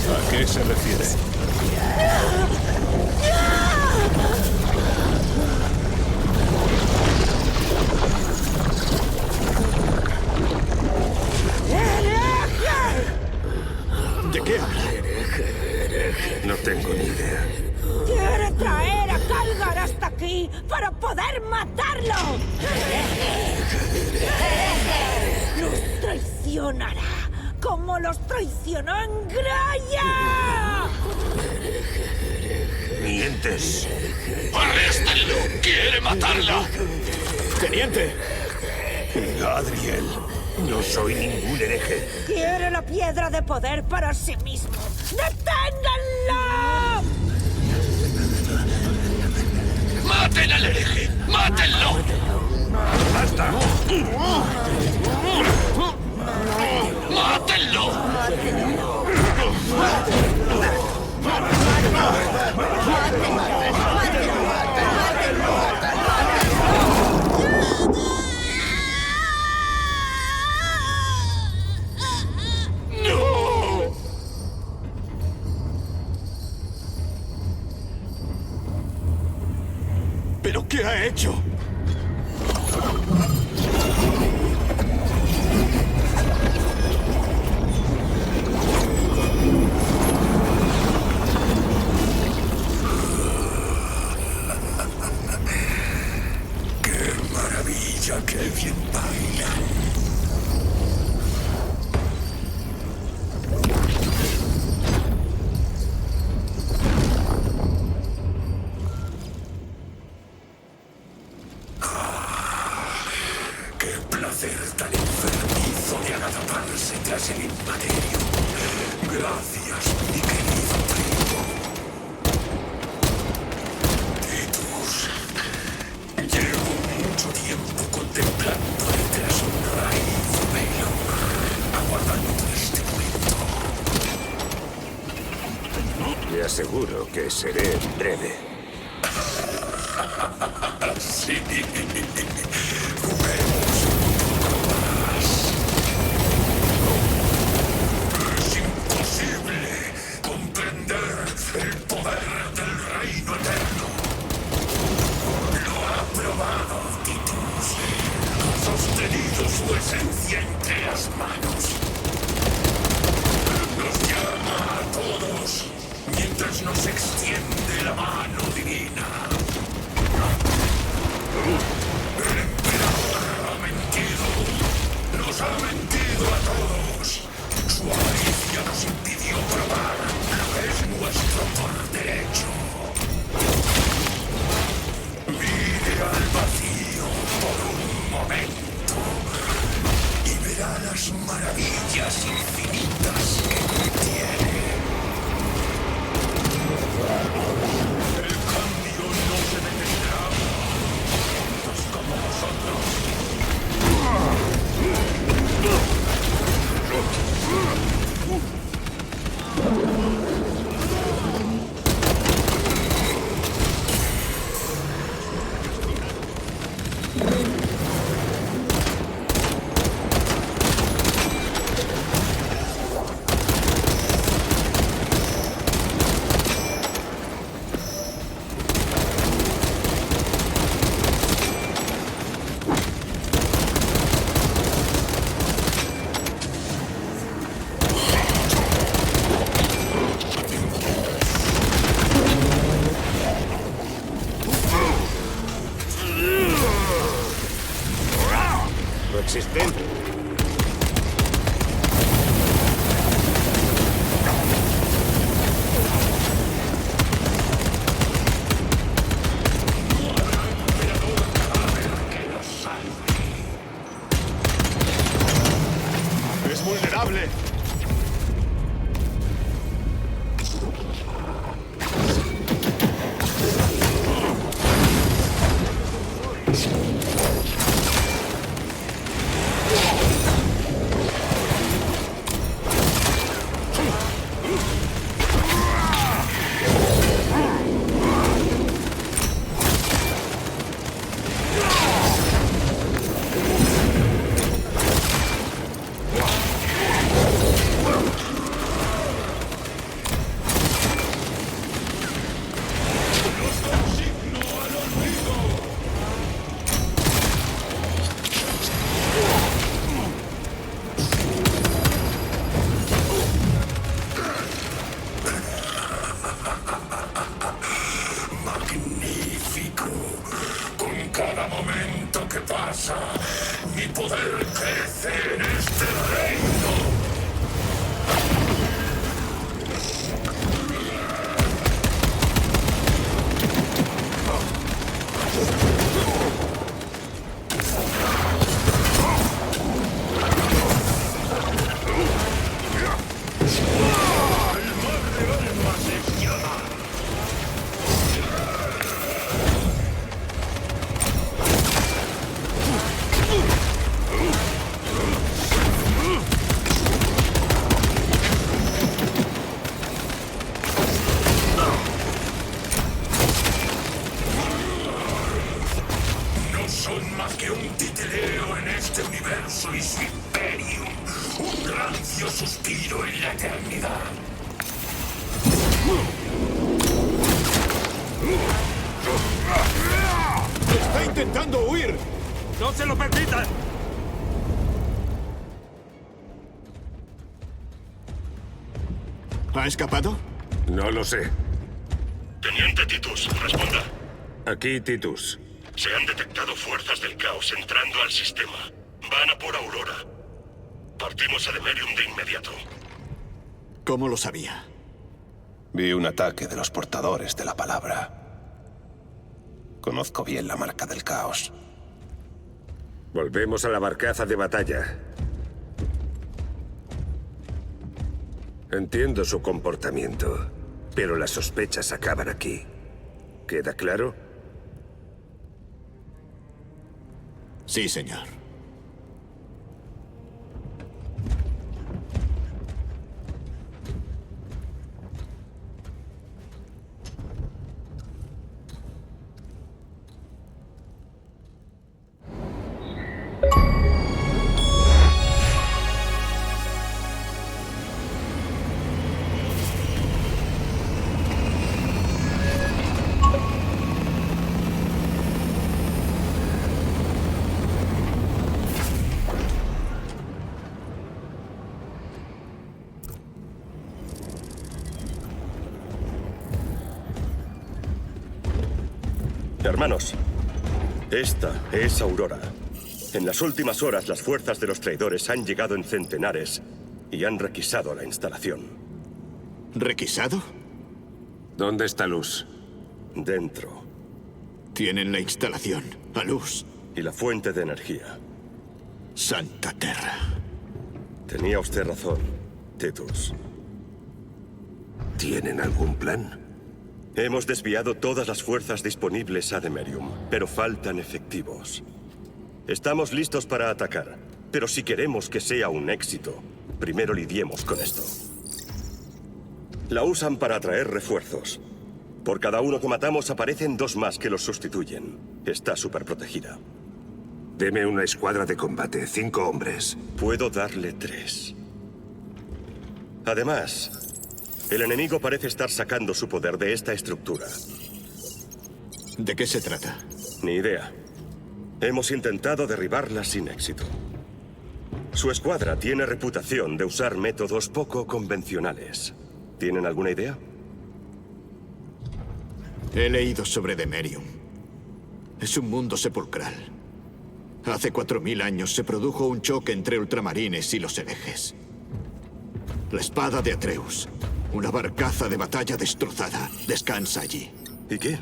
J: ¿A qué se refiere?
I: ¿De qué habla?
L: No tengo ni idea.
N: ¡Quiere traer a Calgar hasta aquí para poder matarlo! ¡Nos traicionará como los traicionó en Graia!
L: ¡Mientes!
A: ¡Arréstenlo! ¡Quiere matarla!
I: ¡Teniente!
L: Gadriel, no soy ningún hereje.
N: ¡Quiere la piedra de poder para sí mismo! ¡Deténganlo!
A: ¡Maten al hereje! ¡Mátenlo!
L: ¡Basta!
A: ¡Mátenlo!
I: ¿Pero qué ha hecho?
A: ¡Qué maravilla, qué bien bailan! ¡Qué placer tan enfermizo de agazaparse tras el imperio! Gracias, mi querido primo. Titus, llevo mucho tiempo contemplándote tras un raíz velo, aguardando este momento.
L: Le aseguro que seré breve.
A: Sí. Es imposible comprender el poder del reino eterno. Lo ha probado, Titus. Ha sostenido su esencia entre las manos. Nos llama a todos mientras nos extiende la mano divina. El emperador ha mentido. Nos ha mentido a todos. Su avaricia nos impidió probar lo que es nuestro por derecho. Mire al vacío por un momento y verá las maravillas infinitas que contiene. El cambio no se detendrá. Tantos como nosotros.
L: Lo existente.
J: ¡Es vulnerable! Magnífico. Con cada momento que pasa, mi poder crece en este reino. Son más que un titeleo en este universo y su imperio. Un rancio suspiro en la eternidad.
I: intentando huir!
A: ¡No se lo permitan!
I: ¿Ha escapado?
B: No lo sé.
A: Teniente Titus, responda.
B: Aquí, Titus.
A: Se han detectado fuerzas del caos entrando al sistema. Van a por Aurora. Partimos a Demerium de inmediato.
I: ¿Cómo lo sabía?
J: Vi un ataque de los portadores de la palabra. Conozco bien la marca del caos.
B: Volvemos a la barcaza de batalla. Entiendo su comportamiento, pero las sospechas acaban aquí. ¿Queda claro?
I: Sí, señor.
G: Hermanos, esta es Aurora. En las últimas horas, las fuerzas de los traidores han llegado en centenares y han requisado la instalación.
I: ¿Requisado?
B: ¿Dónde está Luz?
G: Dentro.
I: Tienen la instalación, a Luz.
G: Y la fuente de energía.
I: Santa Terra.
G: Tenía usted razón, Titus.
B: ¿Tienen algún plan?
G: Hemos desviado todas las fuerzas disponibles a Demerium, pero faltan efectivos. Estamos listos para atacar, pero si queremos que sea un éxito, primero lidiemos con esto. La usan para atraer refuerzos. Por cada uno que matamos aparecen 2 más que los sustituyen. Está súper protegida.
B: Deme una escuadra de combate, 5 hombres.
G: Puedo darle 3. Además, el enemigo parece estar sacando su poder de esta estructura.
I: ¿De qué se trata?
G: Ni idea. Hemos intentado derribarla sin éxito. Su escuadra tiene reputación de usar métodos poco convencionales. ¿Tienen alguna idea?
I: He leído sobre Demerium. Es un mundo sepulcral. Hace 4000 años se produjo un choque entre ultramarines y los herejes. La espada de Atreus, una barcaza de batalla destrozada, descansa allí.
G: ¿Y qué?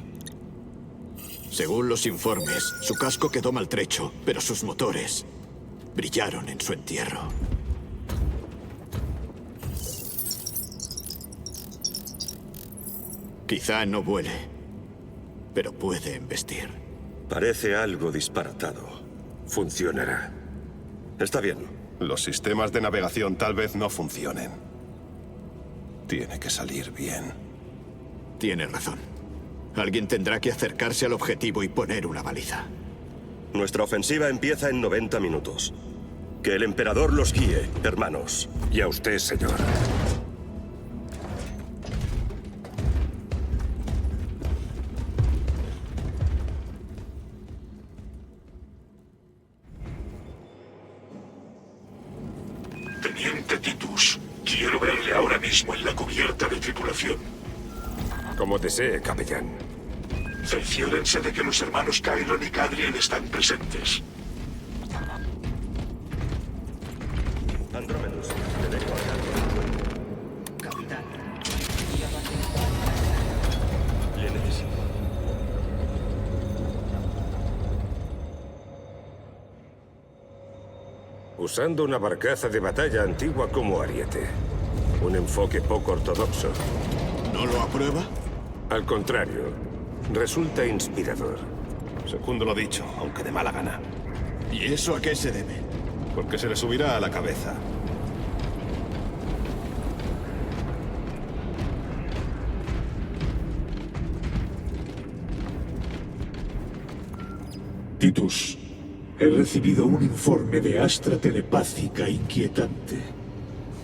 I: Según los informes, su casco quedó maltrecho, pero sus motores brillaron en su entierro. Quizá no vuele, pero puede embestir.
G: Parece algo disparatado.
B: Funcionará.
G: Está bien.
J: Los sistemas de navegación tal vez no funcionen. Tiene que salir bien.
I: Tiene razón. Alguien tendrá que acercarse al objetivo y poner una baliza.
G: Nuestra ofensiva empieza en 90 minutos. Que el emperador los guíe, hermanos.
B: Y a usted, señor.
A: Teniente Titus, quiero verle ahora mismo en la cubierta de tripulación.
B: Como desee, capellán.
A: Cerciórense de que los hermanos Chiron y Cadriel están presentes.
G: Andrómedos, te dejo acá.
C: Capitán.
G: Le necesito.
B: Usando una barcaza de batalla antigua como ariete. Un enfoque poco ortodoxo.
I: ¿No lo aprueba?
B: Al contrario, resulta inspirador.
J: Segundo lo dicho, aunque de mala gana.
I: ¿Y eso a qué se debe?
J: Porque se le subirá a la cabeza.
D: Titus, he recibido un informe de Astra telepática inquietante.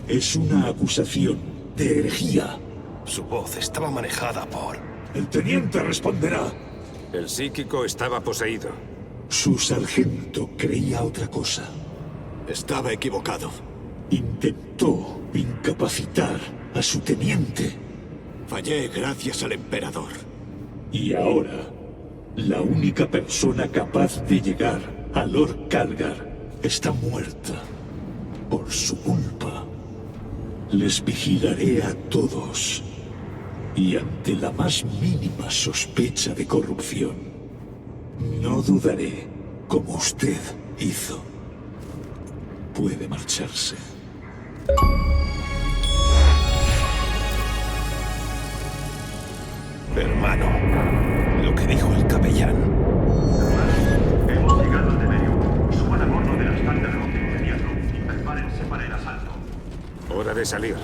D: Es una acusación de herejía.
J: Su voz estaba manejada por...
D: El teniente responderá.
B: El psíquico estaba poseído.
D: Su sargento creía otra cosa.
I: Estaba equivocado.
D: Intentó incapacitar a su teniente.
I: Fallé gracias al emperador.
D: Y ahora, la única persona capaz de llegar a Lord Calgar está muerta. Por su culpa. Les vigilaré a todos. Y ante la más mínima sospecha de corrupción, no dudaré, como usted hizo. Puede marcharse.
G: Hermano, lo que dijo el capellán.
A: Hemos llegado a Temerium. Suban a bordo de las Thunderhawk inmediato y prepárense para el asalto.
L: Hora de salir.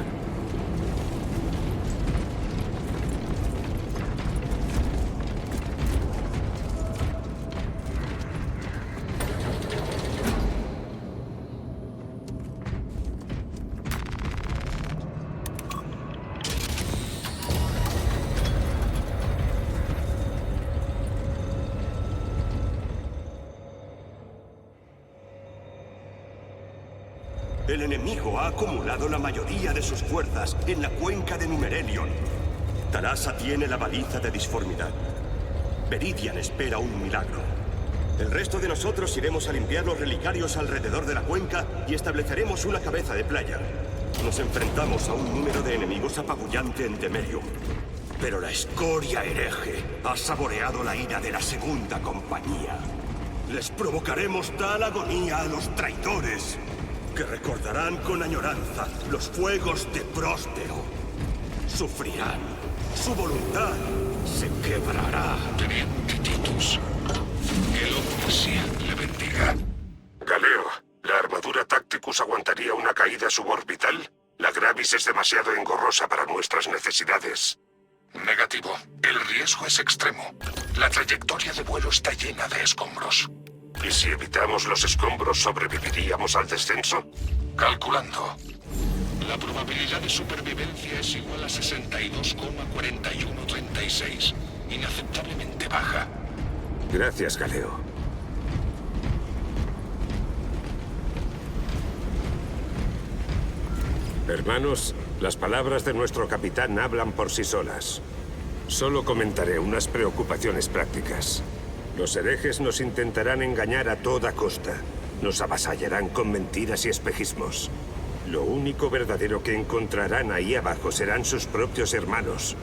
G: El enemigo ha acumulado la mayoría de sus fuerzas en la cuenca de Numerelion. Talassa tiene la baliza de disformidad. Veridian espera un milagro. El resto de nosotros iremos a limpiar los relicarios alrededor de la cuenca y estableceremos una cabeza de playa. Nos enfrentamos a un número de enemigos apabullante en Temerium. Pero la escoria hereje ha saboreado la ira de la segunda compañía. Les provocaremos tal agonía a los traidores que recordarán con añoranza los fuegos de Próspero. Sufrirán. Su voluntad se quebrará.
A: Teniente Titus, que el Omniscient le bendiga. Galeo, ¿la armadura Tacticus aguantaría una caída suborbital? La Gravis es demasiado engorrosa para nuestras necesidades. Negativo. El riesgo es extremo. La trayectoria de vuelo está llena de escombros. ¿Y si evitamos los escombros, sobreviviríamos al descenso? Calculando. La probabilidad de supervivencia es igual a 62,4136. Inaceptablemente baja.
L: Gracias, Galeo. Hermanos, las palabras de nuestro capitán hablan por sí solas. Solo comentaré unas preocupaciones prácticas. Los herejes nos intentarán engañar a toda costa. Nos avasallarán con mentiras y espejismos. Lo único verdadero que encontrarán ahí abajo serán sus propios hermanos.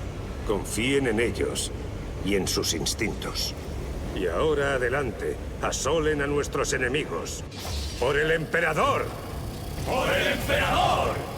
L: Confíen en ellos y en sus instintos. Y ahora adelante, asolen a nuestros enemigos. ¡Por el emperador!
S: ¡Por el emperador!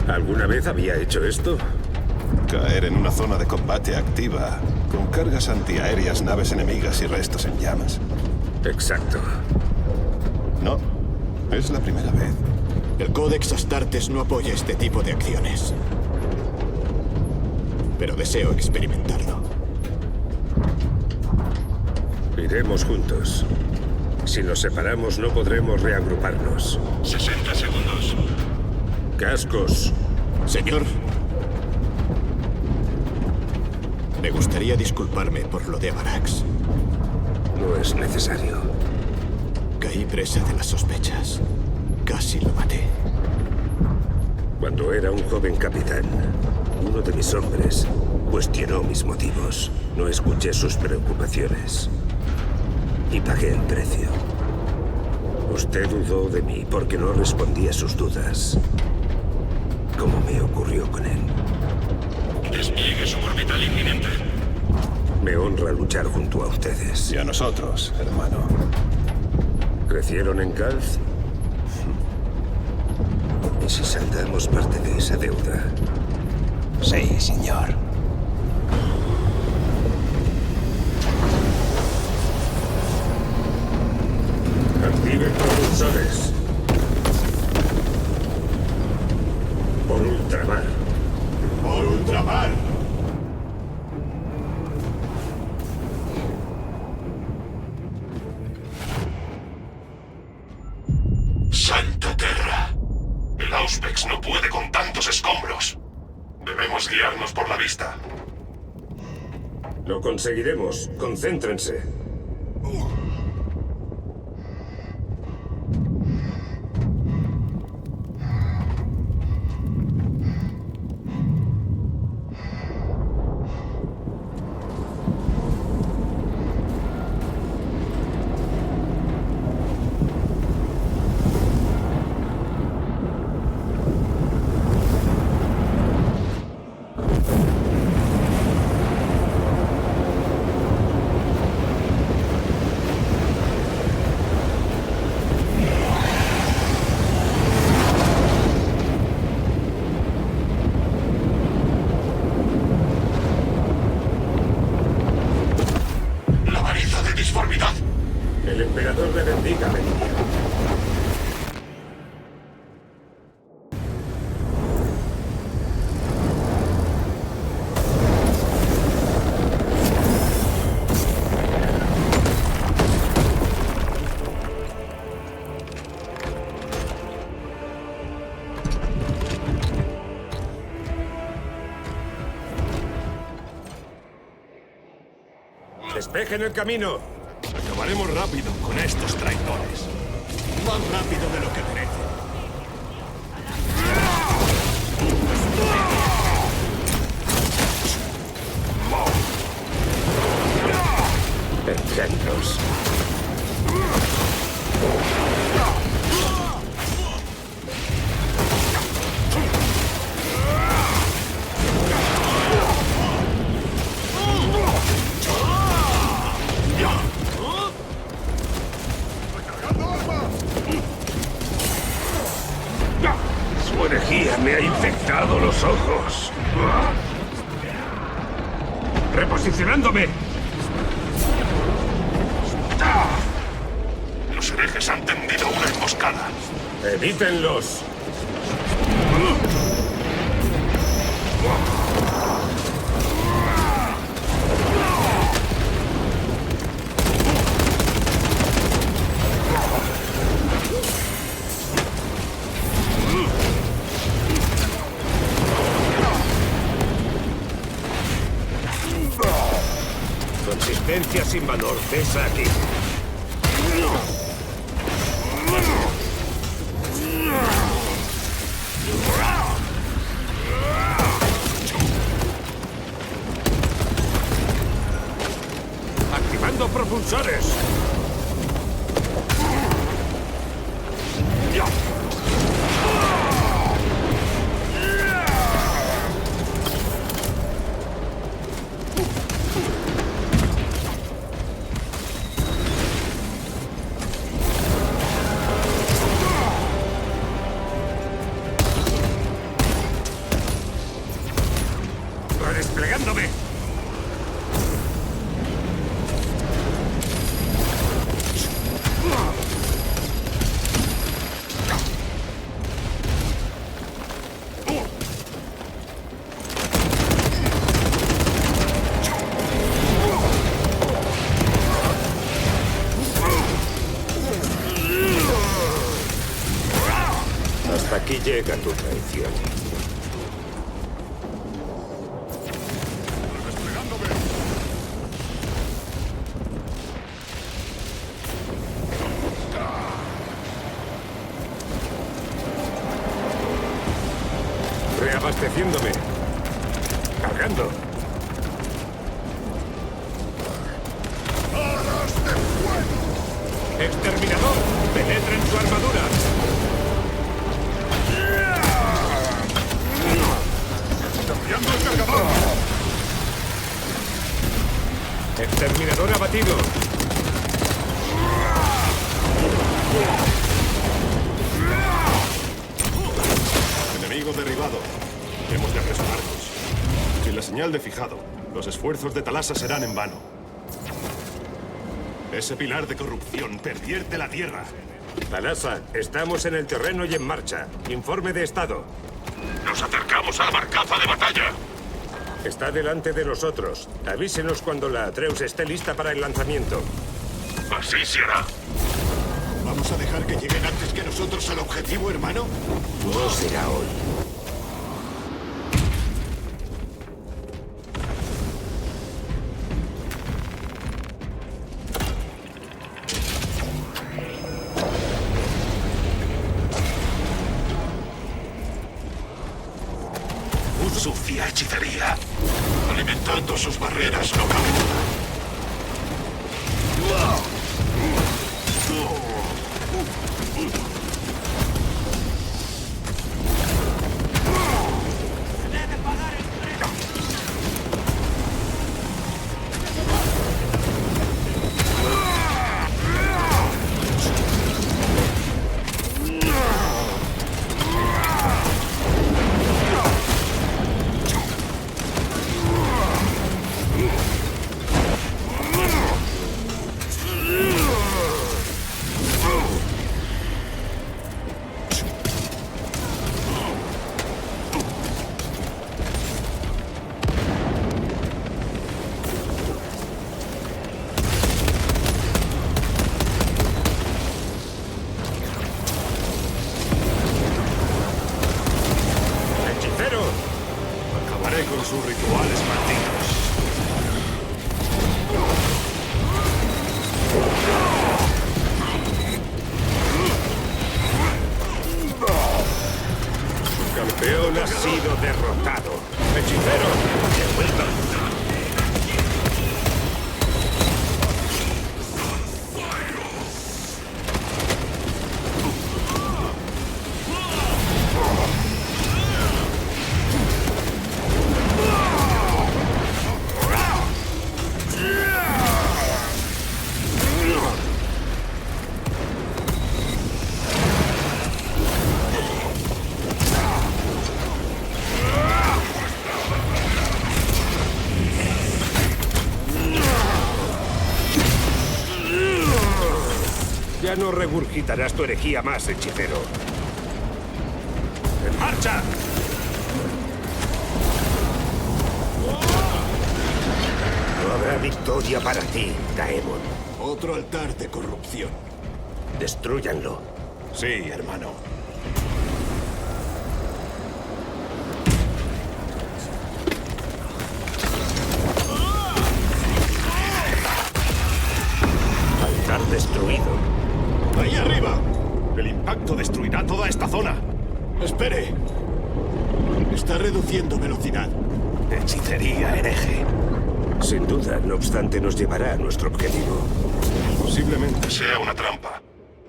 L: ¿Alguna vez había hecho esto?
J: Caer en una zona de combate activa, con cargas antiaéreas, naves enemigas y restos en llamas.
L: Exacto.
J: No, es la primera vez.
I: El Codex Astartes no apoya este tipo de acciones. Pero deseo experimentarlo.
L: Iremos juntos. Si nos separamos, no podremos reagruparnos.
A: 60 segundos.
L: Cascos.
I: Señor. Me gustaría disculparme por lo de Avarax.
L: No es necesario.
I: Caí presa de las sospechas. Casi lo maté.
L: Cuando era un joven capitán, uno de mis hombres cuestionó mis motivos. No escuché sus preocupaciones. Y pagué el precio. Usted dudó de mí porque no respondí a sus dudas. Como me ocurrió con él.
A: Despliegue suborbital inminente.
L: Me honra luchar junto a ustedes.
J: Y a nosotros, hermano.
L: ¿Crecieron en Calth? ¿Y si saldamos parte de esa deuda?
T: Sí, señor.
B: Activen propulsores. Por ultramar.
M: ¡Por ultramar!
A: Santa Terra. El Auspex no puede con tantos escombros. Debemos guiarnos por la vista.
B: Lo conseguiremos. Concéntrense. El emperador le bendiga, Meridia. Despejen el camino.
M: Acabaremos rápido con estos traidores. Más rápido de lo que merecen.
G: Engendros.
A: Su herejía me ha infectado los ojos. ¡Reposicionándome! Los herejes han tendido una emboscada.
B: ¡Evítenlos! Consistencia sin valor, cesa aquí. Activando propulsores. Redesplegándome. Hasta aquí llega tu traición. Reabasteciéndome. Cargando. ¡Exterminador! ¡Penetra en su armadura! ¡Cambiando el cargador! ¡Exterminador abatido!
J: Enemigo derribado. Hemos de apresurarnos. Sin la señal de fijado, los esfuerzos de Talasa serán en vano. Ese pilar de corrupción pervierte la tierra.
L: Talasa, estamos en el terreno y en marcha. Informe de estado.
A: Nos acercamos a la barcaza de batalla.
L: Está delante de nosotros. Avísenos cuando la Atreus esté lista para el lanzamiento.
A: Así será.
M: ¿Vamos a dejar que lleguen antes que nosotros al objetivo, hermano?
B: No será hoy.
A: Sucia hechicería. Alimentando sus barreras no cabe
M: con sus rituales malditos.
L: Su campeón ha sido derrotado. Hechicero, de vuelta. Ya no regurgitarás tu herejía más, hechicero. ¡En marcha! No habrá victoria para ti, Daemon.
M: Otro altar de corrupción.
L: Destrúyanlo.
M: Sí, hermano.
L: Altar destruido.
M: ¡Ahí arriba! El impacto destruirá toda esta zona. Espere. Está reduciendo velocidad.
L: Hechicería, hereje. Sin duda, no obstante, nos llevará a nuestro objetivo.
A: Posiblemente sea una trampa.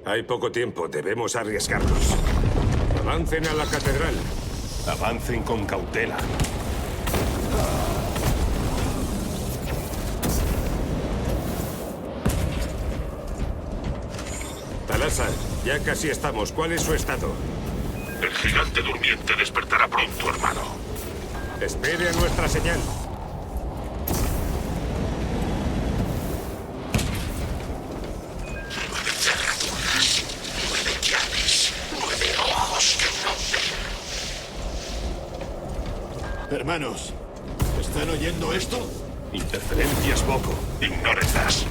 L: Hay poco tiempo, debemos arriesgarnos. Avancen a la catedral.
J: Avancen con cautela.
L: Talasa, ya casi estamos. ¿Cuál es su estado?
A: El gigante durmiente despertará pronto, hermano.
L: Espere a nuestra señal.
A: Nueve cerraduras, 9 llaves, 9 ojos que no ven.
M: Hermanos, ¿están oyendo esto?
J: Interferencias poco.
A: Ignórenlas.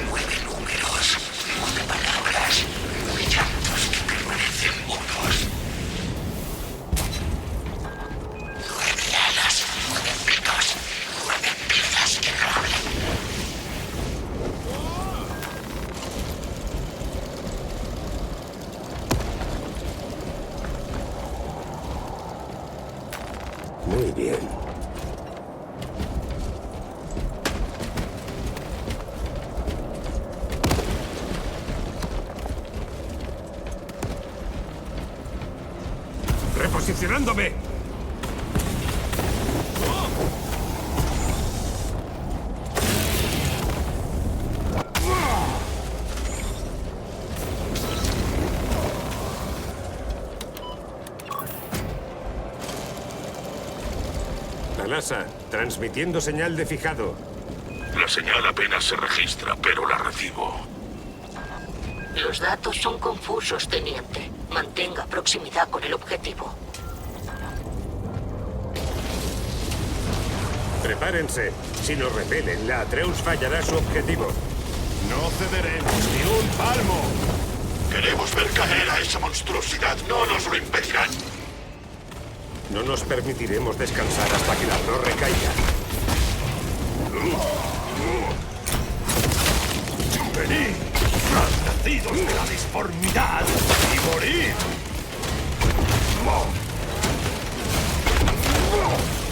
A: 9 números, 9 palabras, 9 llantos que permanecen mudos. 9 alas, 9 picos, 9 vidas que no hablan.
L: Muy bien. ¡Reposicionándome! Talasa, transmitiendo señal de fijado.
A: La señal apenas se registra, pero la recibo.
O: Los datos son confusos, teniente. Mantenga proximidad con el objetivo.
L: Prepárense. Si nos repelen, la Atreus fallará su objetivo.
M: No cederemos ni un palmo.
A: Queremos ver caer a esa monstruosidad. No nos lo impedirán.
L: No nos permitiremos descansar hasta que la torre caiga.
A: ¡Venid! ¡Nacidos de la disformidad! ¡Y morid!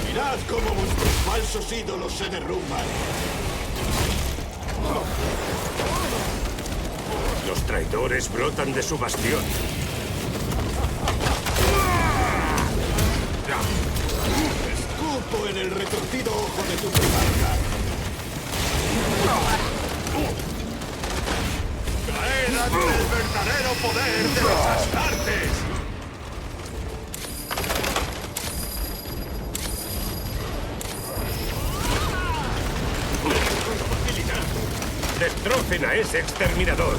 M: Mirad cómo vuestros falsos ídolos se derrumban.
L: Los traidores brotan de su bastión.
M: Escupo en el retorcido ojo de tu primarca. ¡Caed ante el verdadero poder de los Astartes!
L: ¡Destrocen a ese exterminador!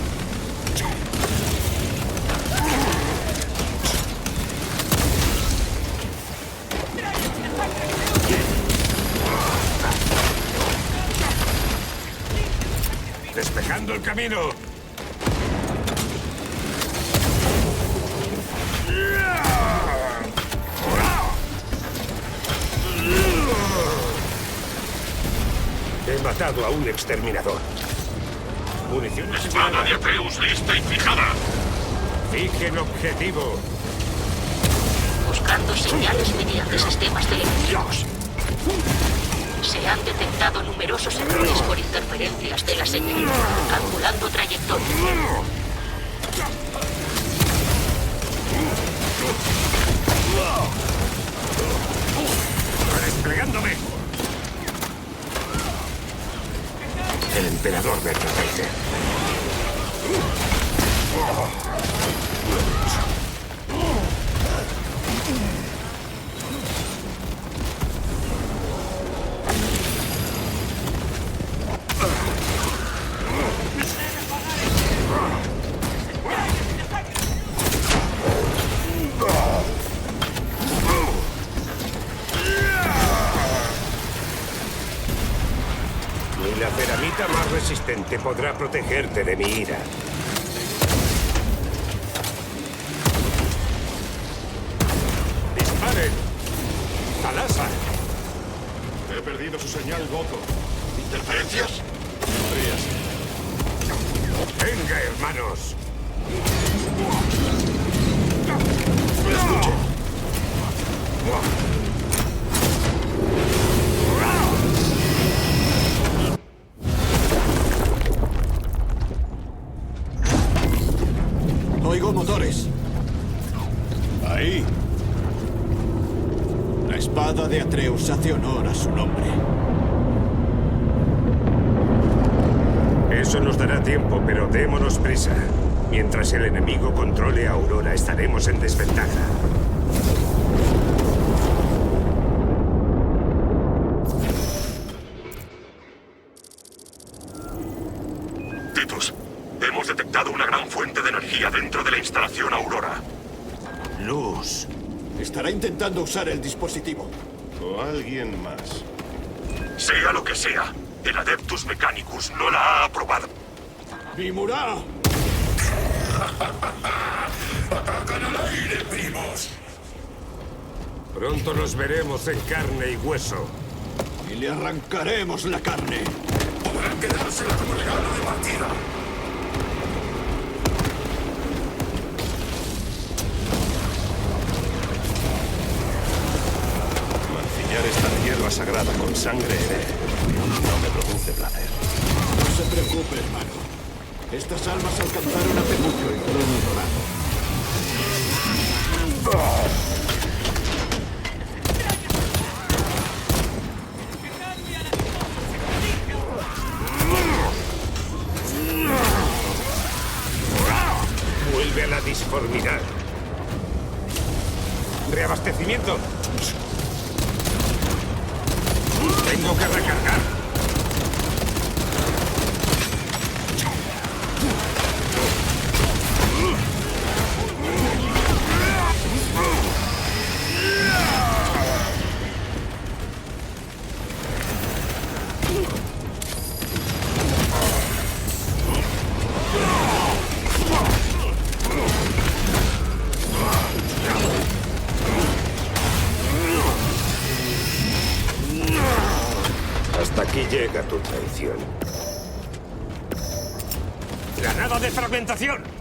L: ¡Despejando el camino! He matado a un exterminador. Munición.
A: ¡Espada de Atreus lista y fijada!
L: Fijen objetivo.
O: Buscando señales mediante sistemas telemétricos. Se han detectado numerosos errores por interferencias de la señal. Calculando trayectoria.
L: ¡Desplegándome! El emperador me protege. Ni la ceramita más resistente podrá protegerte de mi ira. ¡Disparen! ¡Talasa!
M: He perdido su señal, Gozo.
A: ¿Interferencias?
L: ¡Venga, hermanos!
A: ¡Escuchen!
I: Oigo motores.
M: Ahí.
I: La espada de Atreus hace honor a su nombre.
L: Eso nos dará tiempo, pero démonos prisa. Mientras el enemigo controle a Aurora, estaremos en desventaja.
A: Titus, hemos detectado una gran fuente de energía dentro de la instalación Aurora.
I: Luz. Estará intentando usar el dispositivo.
J: O alguien más.
A: Sea lo que sea, el Adeptus Mechanicus no la ha aprobado.
M: ¡Vimurá!
A: ¡Atacan al aire, primos!
L: Pronto nos veremos en carne y hueso.
I: Y le arrancaremos la carne.
A: Podrán quedársela como regalo de partida.
J: Mancillar esta tierra sagrada con sangre no me produce placer.
I: No se preocupe, hermano. Estas almas alcanzaron a Temuco y trono dorado.
L: Vuelve a la disformidad. Reabastecimiento. Tengo que recargar. Hasta aquí llega tu traición. ¡Granada de fragmentación!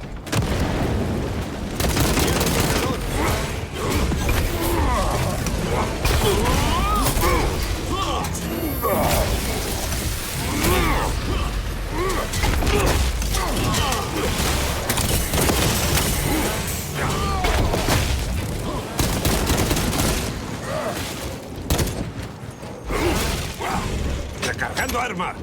L: ¡Recargando arma!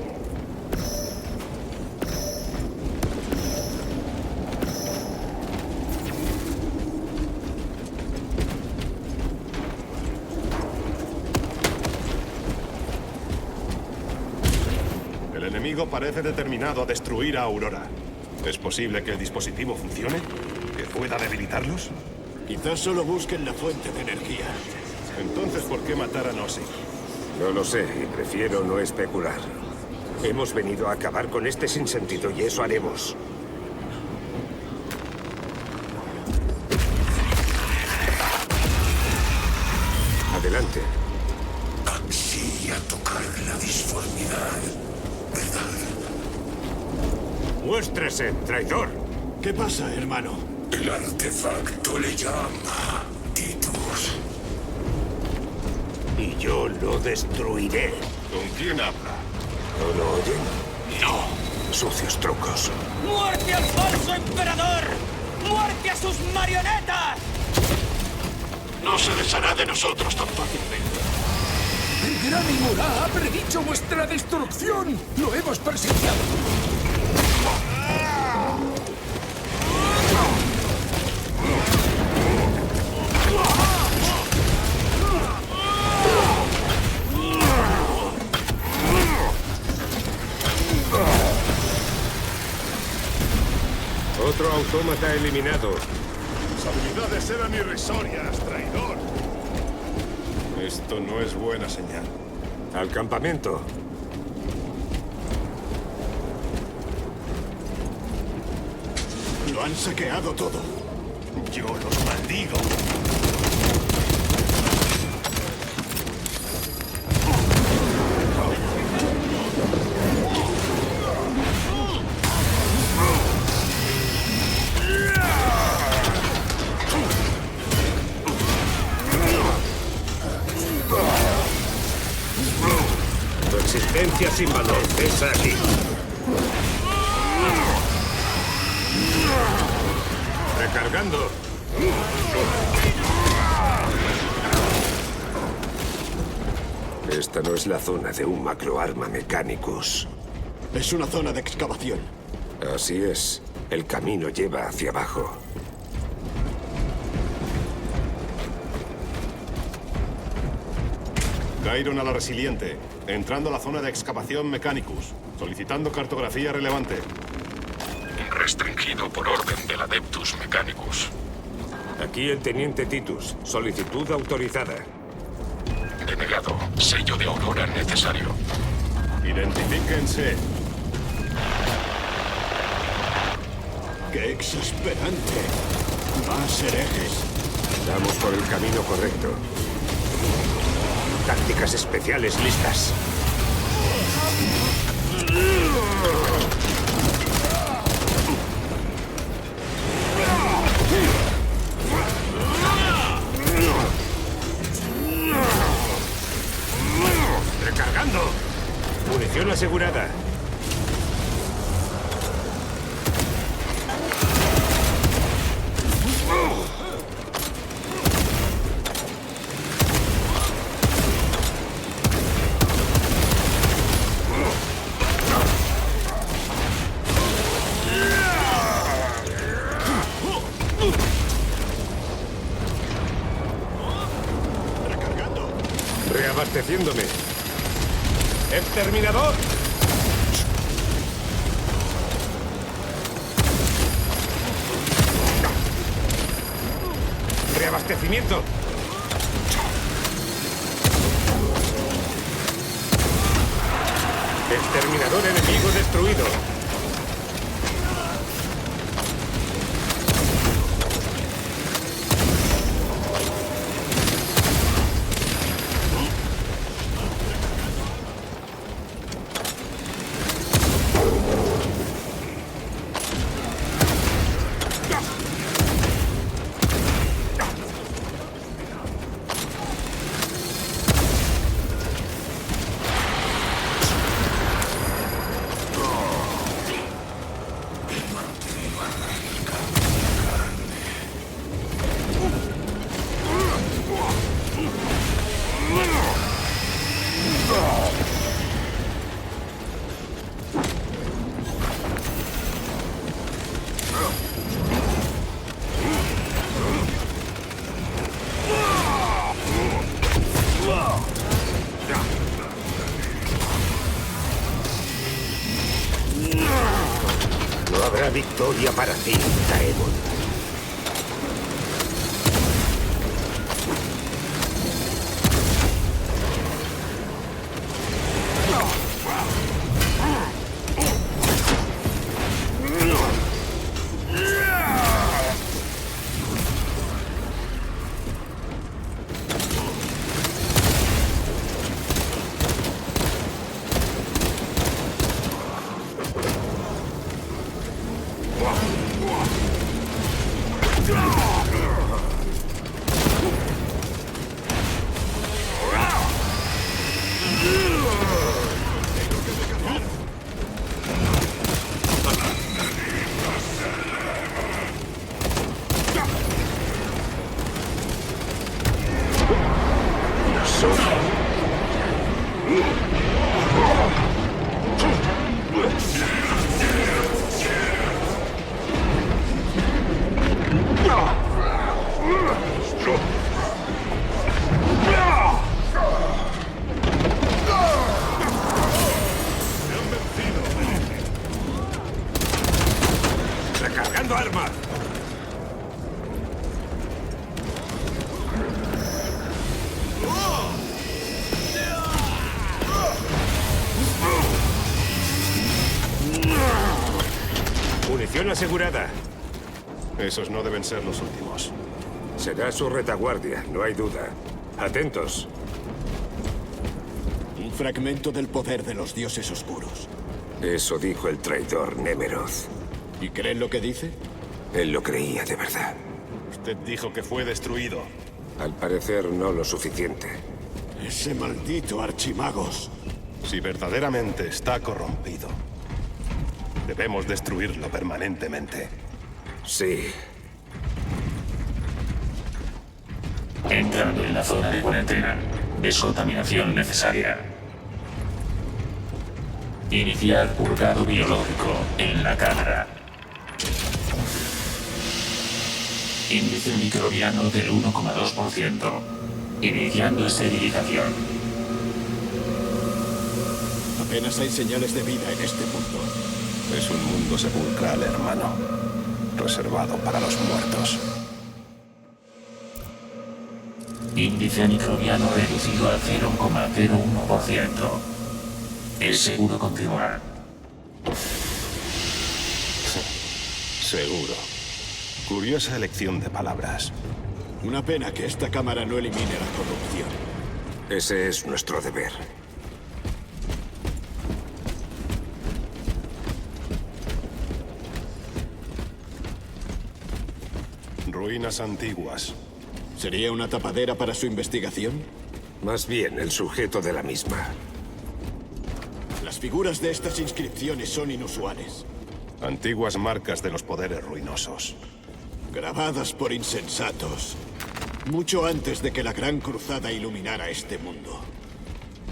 J: El enemigo parece determinado a destruir a Aurora. ¿Es posible que el dispositivo funcione? ¿Que pueda debilitarlos?
I: Quizás solo busquen la fuente de energía.
J: Entonces, ¿por qué matar a Nossi?
L: No lo sé y prefiero no especular. Hemos venido a acabar con este sinsentido y eso haremos. Adelante.
A: Así a tocar la disformidad, ¿verdad?
L: ¡Muéstrese, traidor!
I: ¿Qué pasa, hermano?
A: El artefacto le llama, Titus.
L: Y yo lo destruiré.
J: ¿Con quién habla?
L: ¿No lo oyen? No. Sucios trucos.
S: ¡Muerte al falso emperador! ¡Muerte a sus marionetas!
A: No se deshará de nosotros tan fácilmente.
S: ¡El gran Imura ha predicho vuestra destrucción! ¡Lo hemos presenciado!
L: Otro autómata eliminado.
J: Tus habilidades eran irrisorias, traidor. Esto no es buena señal.
L: Al campamento.
I: Lo han saqueado todo.
J: Yo los maldigo.
L: Tu existencia sin valor es aquí. Recargando. Esta no es la zona de un macroarma Mechanicus.
I: Es una zona de excavación.
L: Así es. El camino lleva hacia abajo.
J: Gairon a la Resiliente, entrando a la zona de excavación Mechanicus, solicitando cartografía relevante.
A: Restringido por orden del Adeptus Mechanicus.
L: Aquí el teniente Titus. Solicitud autorizada.
A: Denegado. Sello de Aurora necesario.
J: Identifíquense.
I: ¡Qué exasperante! Más herejes.
L: Vamos por el camino correcto. Tácticas especiales listas. ¡Recargando! Munición asegurada. Reabasteciéndome. ¡Exterminador! ¡Reabastecimiento! ¡Exterminador enemigo destruido! victoria para ti, Daemon. ¡Recargando armas! Munición asegurada.
J: Esos no deben ser los últimos.
L: Será su retaguardia, no hay duda. Atentos.
I: Un fragmento del poder de los dioses oscuros.
L: Eso dijo el traidor Nemeroth.
I: ¿Y creen lo que dice?
L: Él lo creía de verdad.
J: Usted dijo que fue destruido.
L: Al parecer no lo suficiente.
I: Ese maldito archimagos.
J: Si verdaderamente está corrompido, debemos destruirlo permanentemente.
L: Sí.
A: Entrando en la zona de cuarentena. Descontaminación necesaria. Iniciar purgado biológico en la cámara. Índice microbiano del 1,2%. Iniciando esterilización.
I: Apenas hay señales de vida en este mundo.
J: Es un mundo sepulcral, hermano. Reservado para los muertos.
A: Índice microbiano reducido al 0,01%. Es seguro continuar.
J: Seguro. Curiosa elección de palabras.
I: Una pena que esta cámara no elimine la corrupción.
L: Ese es nuestro deber.
J: Ruinas antiguas.
I: ¿Sería una tapadera para su investigación?
L: Más bien el sujeto de la misma.
I: Las figuras de estas inscripciones son inusuales.
J: Antiguas marcas de los poderes ruinosos.
I: Grabadas por insensatos. Mucho antes de que la Gran Cruzada iluminara este mundo.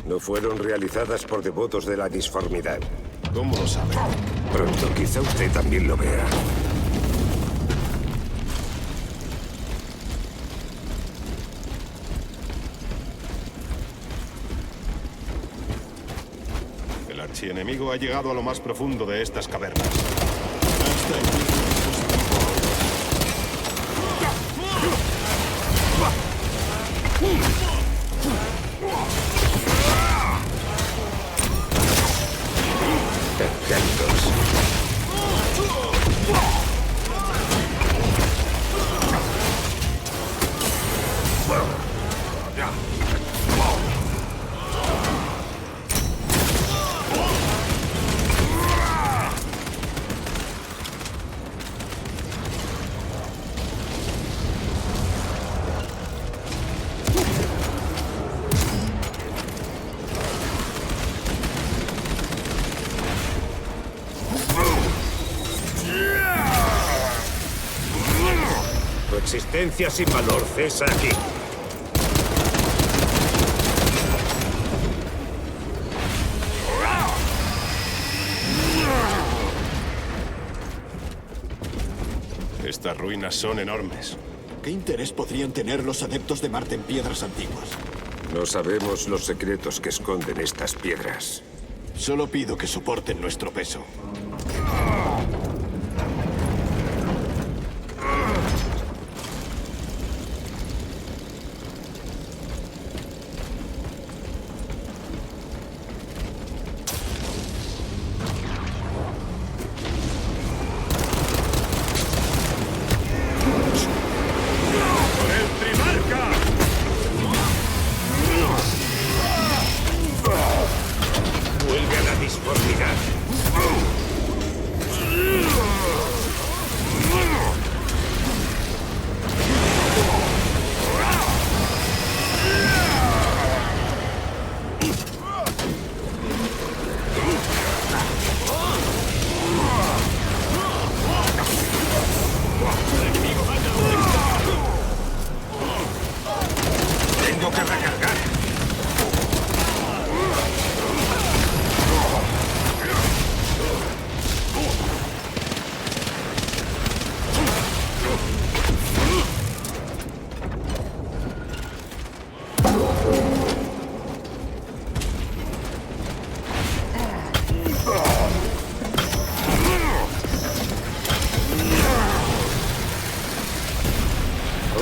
L: No fueron realizadas por devotos de la disformidad.
J: ¿Cómo lo sabe?
L: Pronto quizá usted también lo vea.
J: El archienemigo ha llegado a lo más profundo de estas cavernas.
I: Hasta el mismo
L: Tu existencia sin valor cesa aquí.
J: Estas ruinas son enormes.
I: ¿Qué interés podrían tener los adeptos de Marte en piedras antiguas?
L: No sabemos los secretos que esconden estas piedras.
I: Solo pido que soporten nuestro peso.
L: Tengo que recargar.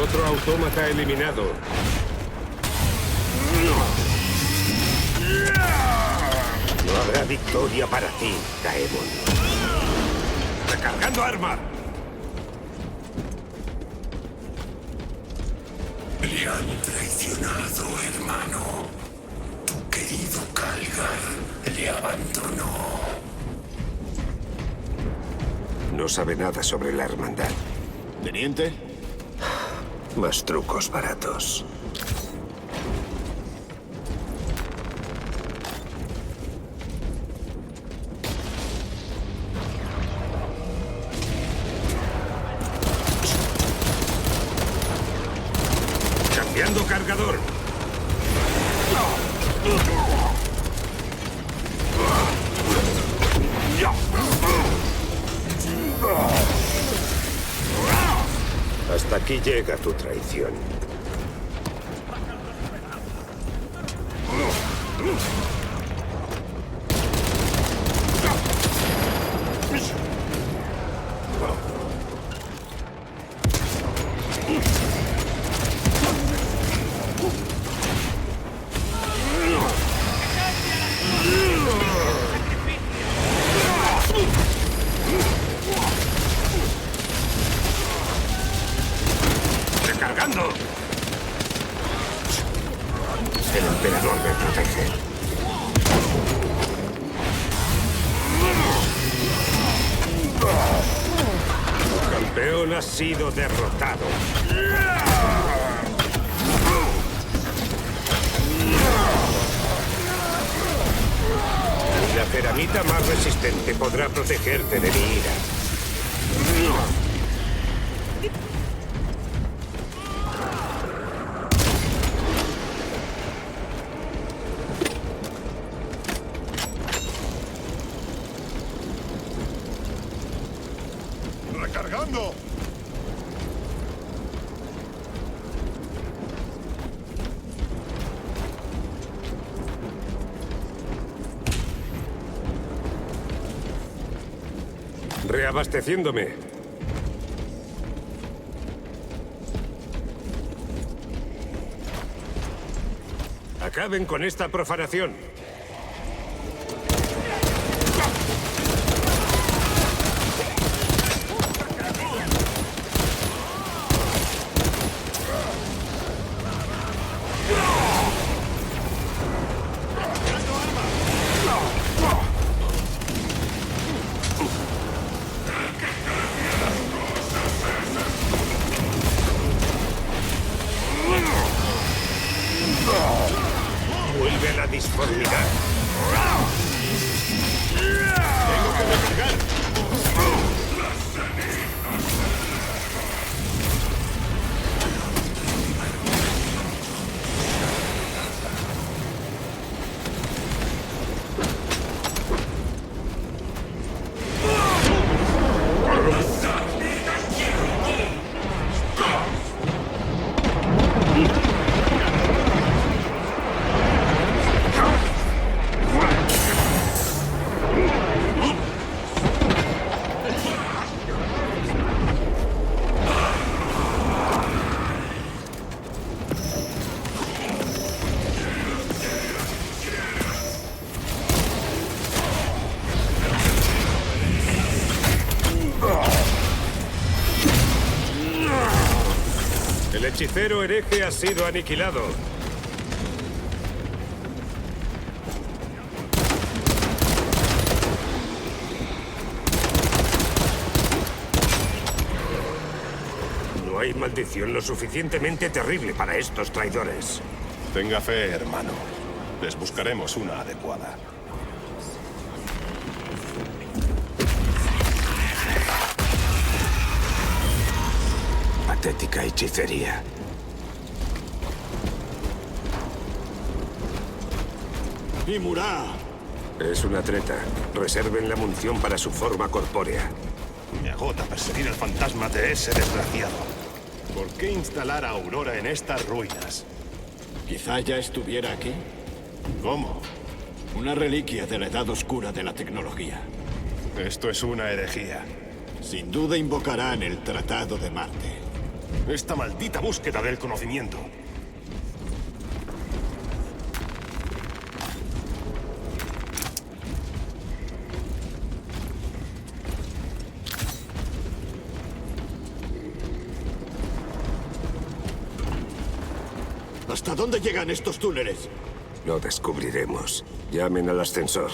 L: Otro autómata eliminado. No habrá victoria para ti, Daemon. ¡Recargando arma!
A: Le han traicionado, hermano. Tu querido Calgar le abandonó.
L: No sabe nada sobre la hermandad.
I: ¿Teniente?
L: Más trucos baratos. Cambiando cargador. Hasta aquí llega tu traición. ¡Recargando! El emperador me protege. Tu campeón ha sido derrotado. La ceramita más resistente podrá protegerte de mi ira.
M: ¡Recargando!
L: Reabasteciéndome. Acaben con esta profanación. Vuelve a la disformidad. Tengo que recargar. El hechicero hereje ha sido aniquilado. No hay maldición lo suficientemente terrible para estos traidores.
J: Tenga fe, hermano. Les buscaremos una adecuada.
L: Patética hechicería.
I: ¡Y Murá!
L: Es una treta. Reserven la munición para su forma corpórea.
J: Me agota perseguir el fantasma de ese desgraciado. ¿Por qué instalar a Aurora en estas ruinas?
I: Quizá ya estuviera aquí.
J: ¿Cómo?
I: Una reliquia de la edad oscura de la tecnología.
J: Esto es una herejía.
I: Sin duda invocarán el Tratado de Marte.
J: Esta maldita búsqueda del conocimiento.
I: ¿Hasta dónde llegan estos túneles?
L: Lo descubriremos. Llamen al ascensor.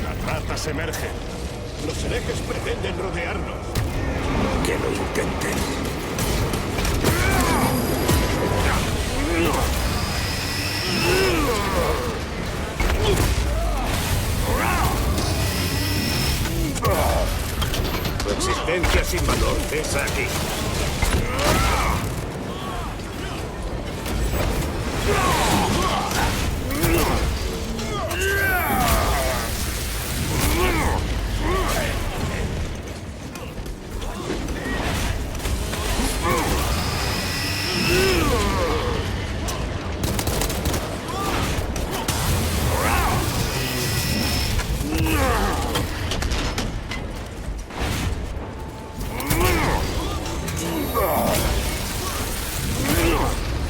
J: Las ratas emergen.
I: Los herejes pretenden rodearnos.
L: Que lo intenten. Tu existencia sin valor cesa aquí.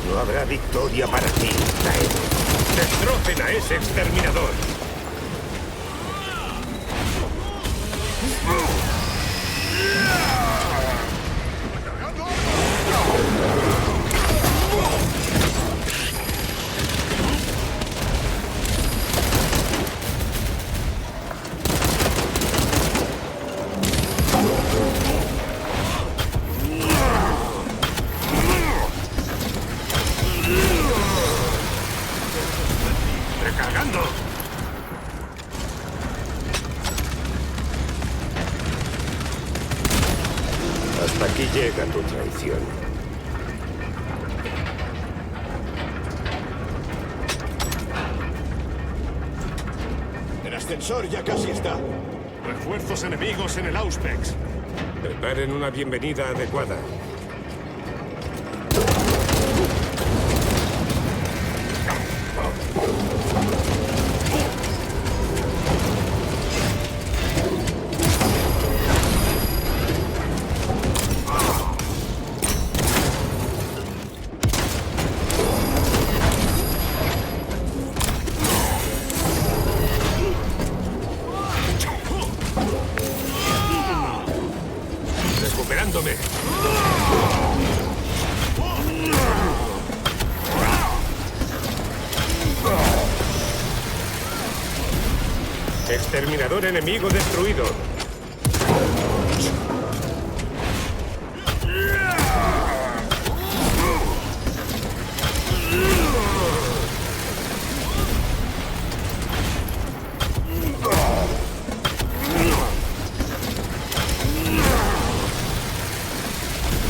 L: No habrá victoria para ti, Daedon. ¡Destrocen a ese exterminador! ¡Recargando! Hasta aquí llega tu traición.
I: El ascensor ya casi está.
J: Refuerzos enemigos en el Auspex.
L: Preparen una bienvenida adecuada. Recuperándome. Exterminador enemigo destruido.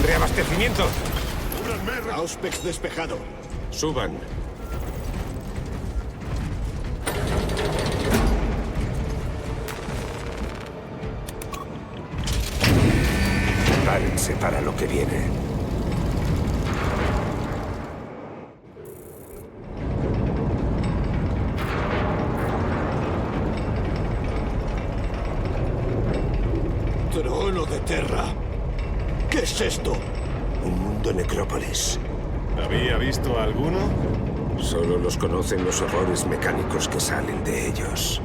L: Reabastecimiento.
I: Auspex despejado.
L: Suban. Prepárense para lo que viene.
I: Trono de Terra. ¿Qué es esto?
L: Un mundo necrópolis.
J: ¿Había visto alguno?
L: Solo los conocen los horrores mecánicos que salen de ellos.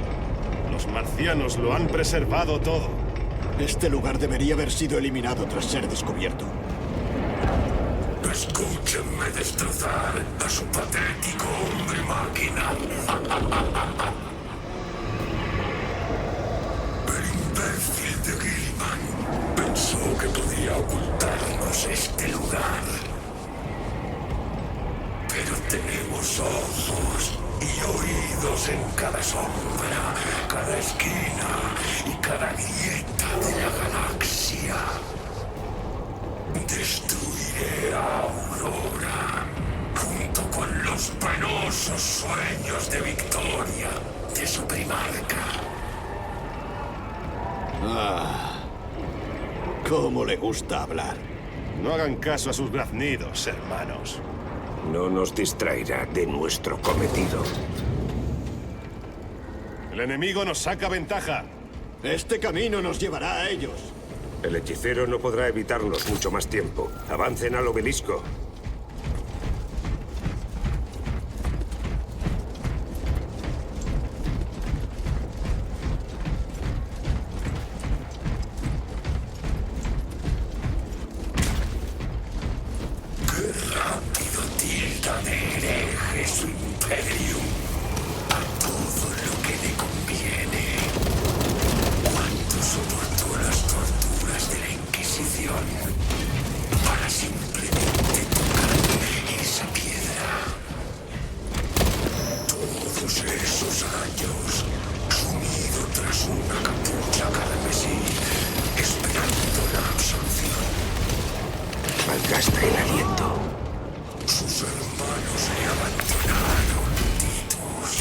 J: Los marcianos lo han preservado todo.
I: Este lugar debería haber sido eliminado tras ser descubierto.
A: Escúchenme destrozar a su patético hombre máquina. El imbécil de Gilman pensó que podía ocultarnos este lugar. Pero tenemos ojos y oídos Estamos en cada sombra, cada esquina y cada grieta de la galaxia. Destruiré a Aurora, junto con los penosos sueños de victoria de su primarca.
I: Ah, cómo le gusta hablar.
J: No hagan caso a sus graznidos, hermanos.
B: No nos distraerá de nuestro cometido.
J: El enemigo nos saca ventaja.
I: Este camino nos llevará a ellos.
L: El hechicero no podrá evitarnos mucho más tiempo. Avancen al obelisco.
A: Su imperio a todo lo que le conviene. Cuánto soportó las torturas de la Inquisición para simplemente tocar esa piedra. Todos esos años sumido tras una capucha carmesí, esperando la absolución.
B: Malgasta el aliento.
A: Sus hermanos le abandonaron, Titus.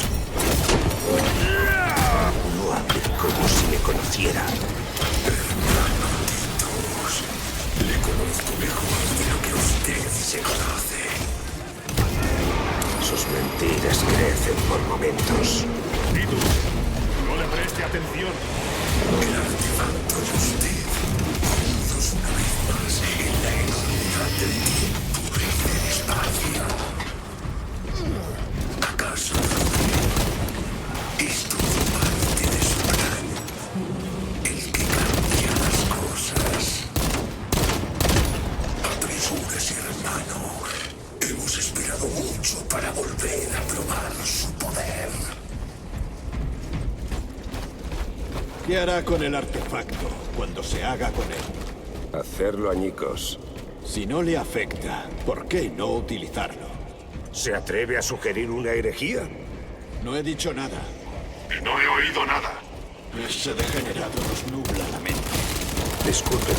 B: No hable como si me conociera.
A: Hermano Titus, le conozco mejor de lo que usted se conoce.
B: Sus mentiras crecen por momentos.
J: Titus, no le preste atención.
A: El artefacto de usted, unidos una vez más en la enormidad del tiempo. ¿Acaso es todo parte de su plan? El que cambia las cosas. Apresúrese, hermano. Hemos esperado mucho para volver a probar su poder.
I: ¿Qué hará con el artefacto cuando se haga con él?
L: Hacerlo añicos.
I: Si no le afecta, ¿por qué no utilizarlo?
L: ¿Se atreve a sugerir una herejía?
I: No he dicho nada.
A: No he oído nada.
I: Ese degenerado nos nubla la mente.
L: Disculpe,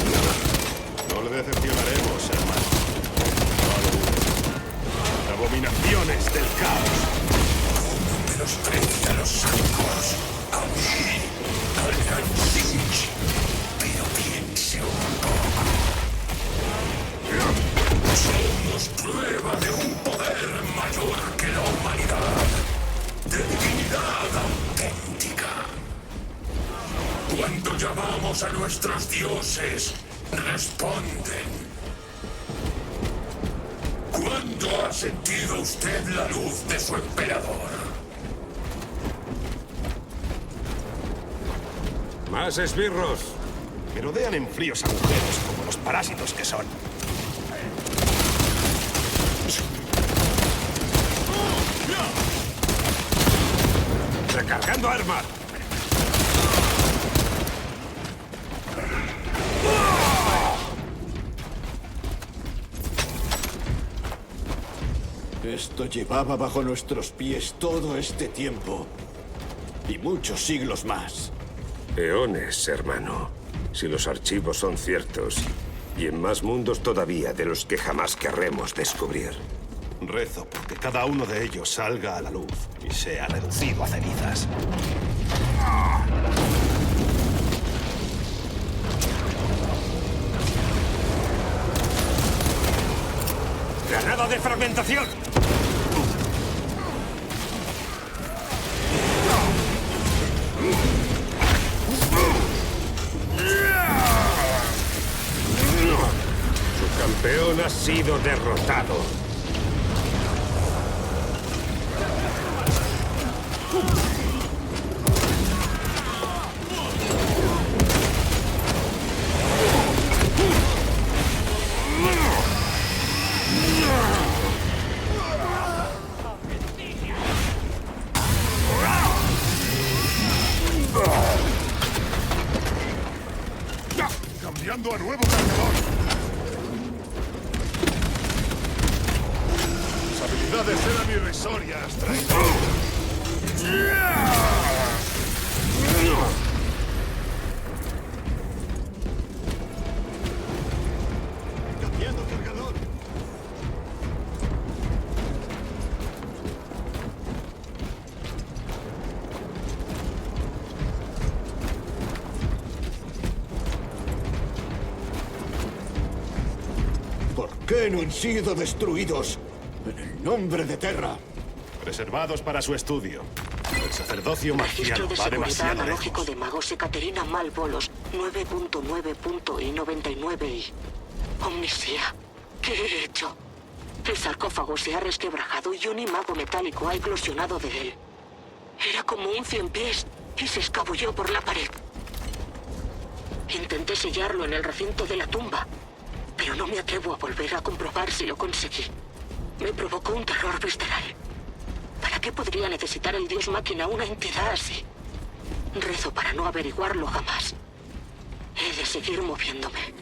J: no le decepcionaremos, hermano. Abominaciones del caos.
A: ¿Cómo menosprecia a los sancos? A mí, al gran Sinch. Pero piense un poco. Somos prueba de un poder mayor que la humanidad, de divinidad auténtica. Cuando llamamos a nuestros dioses, responden. ¿Cuándo ha sentido usted la luz de su emperador?
L: ¡Más esbirros!
J: Que rodean en fríos agujeros como los parásitos que son.
L: ¡Recargando armas!
I: Esto llevaba bajo nuestros pies todo este tiempo. Y muchos siglos más.
L: Eones, hermano. Si los archivos son ciertos. Y en más mundos todavía de los que jamás querremos descubrir.
J: Rezo porque cada uno de ellos salga a la luz y sea reducido a cenizas.
L: ¡Granada de fragmentación! Su campeón ha sido derrotado.
J: Cambiando a nuevo cargador. Sus habilidades eran irrisorias, traidor.
M: qué no han sido destruidos? En el nombre de Terra.
J: Reservados para su estudio. El sacerdocio
O: Registro
J: marciano
O: de
J: va
O: seguridad
J: demasiado
O: analógico
J: lejos.
O: de magos Ekaterina Malvolos 9.9.I99I. Omnisía. ¿Qué he hecho? El sarcófago se ha resquebrajado y un imago metálico ha eclosionado de él. Era como un 100 pies y se escabulló por la pared. Intenté sellarlo en el recinto de la tumba, pero no me atrevo a volver a comprobar si lo conseguí. Me provocó un terror visceral. ¿Para qué podría necesitar el dios máquina una entidad así? Rezo para no averiguarlo jamás. He de seguir moviéndome.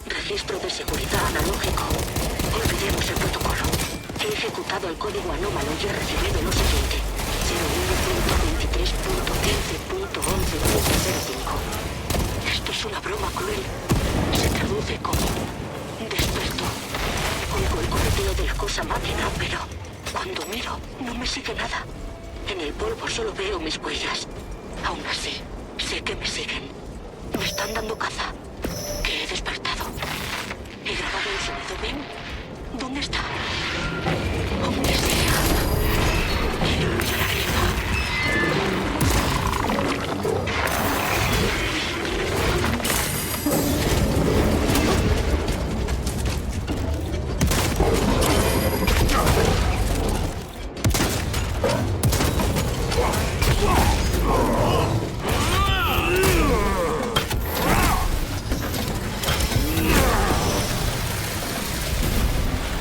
O: Registro de seguridad analógico. Olvidemos el protocolo. He ejecutado el código anómalo y he recibido lo siguiente. 01.23.15.11.05. Esto es una broma cruel. Se traduce como despertó. Oigo el correteo de la cosa máquina, pero cuando miro no me sigue nada. En el polvo solo veo mis huellas. Aún así, sé que me siguen. Me están dando caza. Que he despertado. ¿He grabado el sonido bien? ¿Dónde está? Omnisía. Quiero luchar arriba.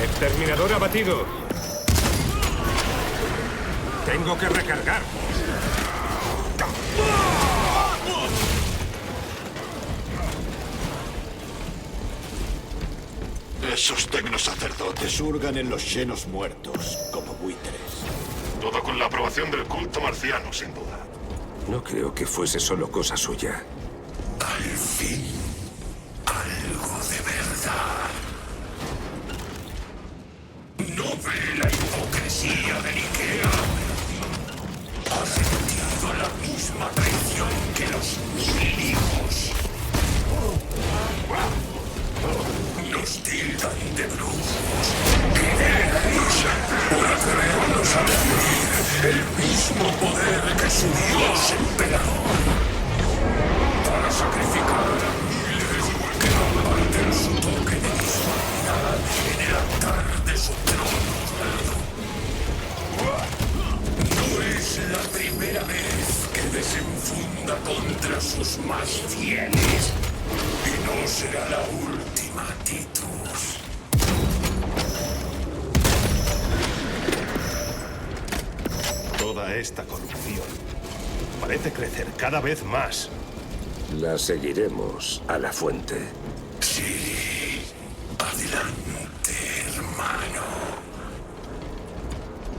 L: Exterminador abatido. Tengo que recargar.
M: Esos tecnosacerdotes hurgan en los llenos muertos, como buitres.
A: Todo con la aprobación del culto marciano, sin duda.
B: No creo que fuese solo cosa suya.
A: Al fin, algo de verdad. ¿No ve la hipocresía de Ikea? Ha sentido la misma traición que los mil hijos. Nos tildan de brujos, que débiles por atrevernos a destruir el mismo poder que su dios emperador. Para sacrificar a miles que comparten su toque de divinidad en el altar de su trono dorado. No es la primera vez que desenfunda contra sus más fieles. Y no será la última, Titus.
J: Toda esta corrupción parece crecer cada vez más.
B: La seguiremos a la fuente.
A: Sí, adelante, hermano.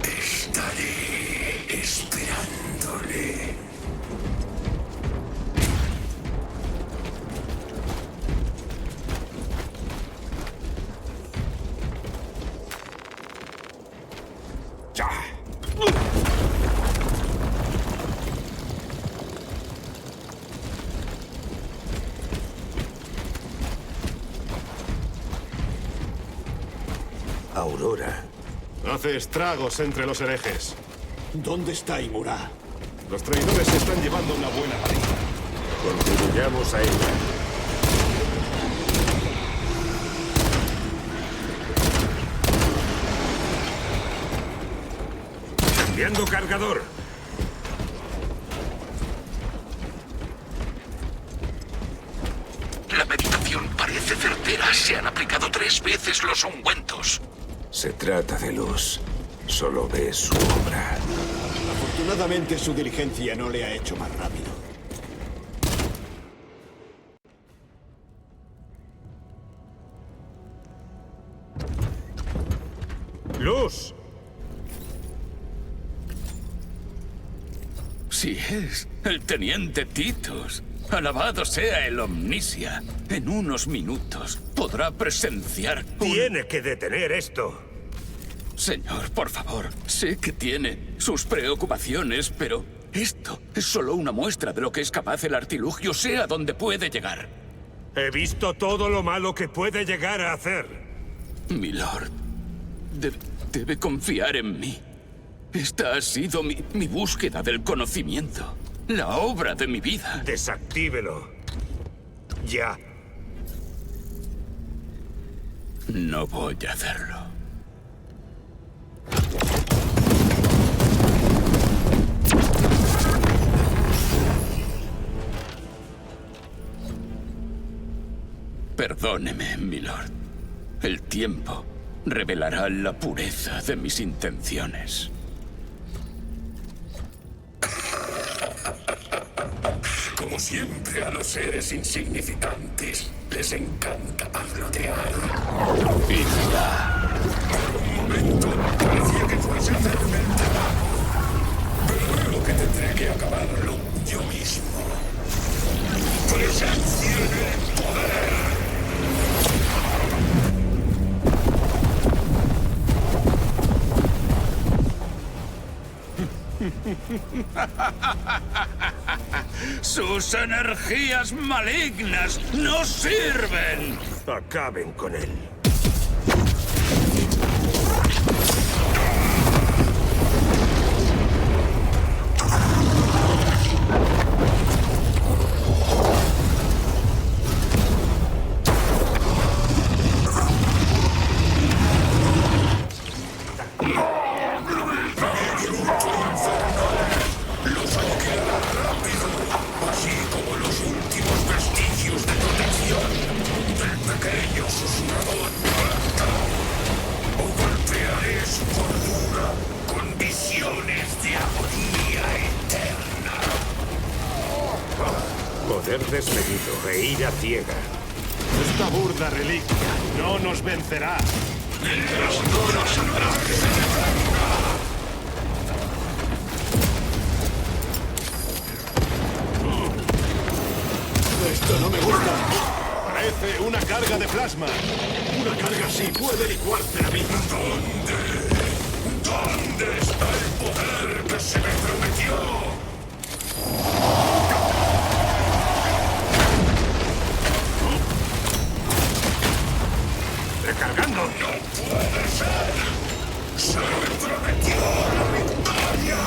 A: Estaré esperándole.
B: Aurora.
J: Hace estragos entre los herejes.
M: ¿Dónde está Imura?
J: Los traidores se están llevando una buena paliza.
B: Contribuyamos a ella.
L: Enviando cargador.
A: La meditación parece certera. Se han aplicado 3 veces los ungüentos.
B: Se trata de luz. Solo ve su obra.
M: Afortunadamente su diligencia no le ha hecho más rápido.
L: ¡Luz!
Q: Sí es, el teniente Titus. Alabado sea el Omnisia. En unos minutos podrá presenciar...
L: Tiene que detener esto.
Q: Señor, por favor, sé que tiene sus preocupaciones, pero esto es solo una muestra de lo que es capaz el artilugio, sea donde puede llegar.
L: He visto todo lo malo que puede llegar a hacer.
Q: Milord, debe confiar en mí. Esta ha sido mi búsqueda del conocimiento. La obra de mi vida.
L: Desactívelo. Ya.
Q: No voy a hacerlo. Perdóneme, milord. El tiempo revelará la pureza de mis intenciones.
A: Como siempre, a los seres insignificantes les encanta parlotear.
Q: Y ya.
A: Por un momento parecía que fuese a hacerme el trabajo. Pero creo que tendré que acabarlo yo mismo. Presencia en el poder.
Q: ¡Sus energías malignas no sirven!
L: Acaben con él. Poder desmedido e ira ciega.
J: Esta burda reliquia no nos vencerá.
A: Mientras no nos arranque.
J: Esto no me gusta. Parece una carga de plasma. Una carga así puede licuarte la vida.
A: ¿Dónde está el poder que se me prometió?
L: ¡Recargando!
A: ¡No puede ser! ¡Se me prometió la victoria!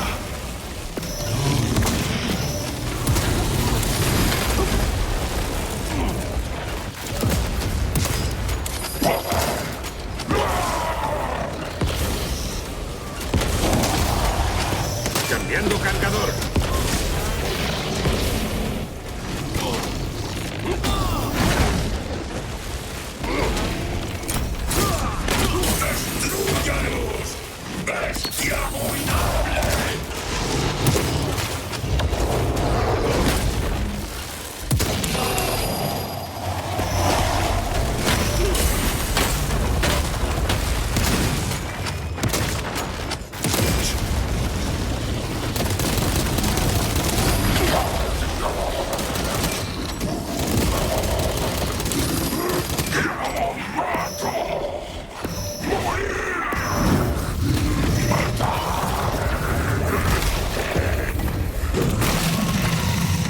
L: Cambiando cargador.
A: ¡Destrúyalos! ¡Bestia abominable!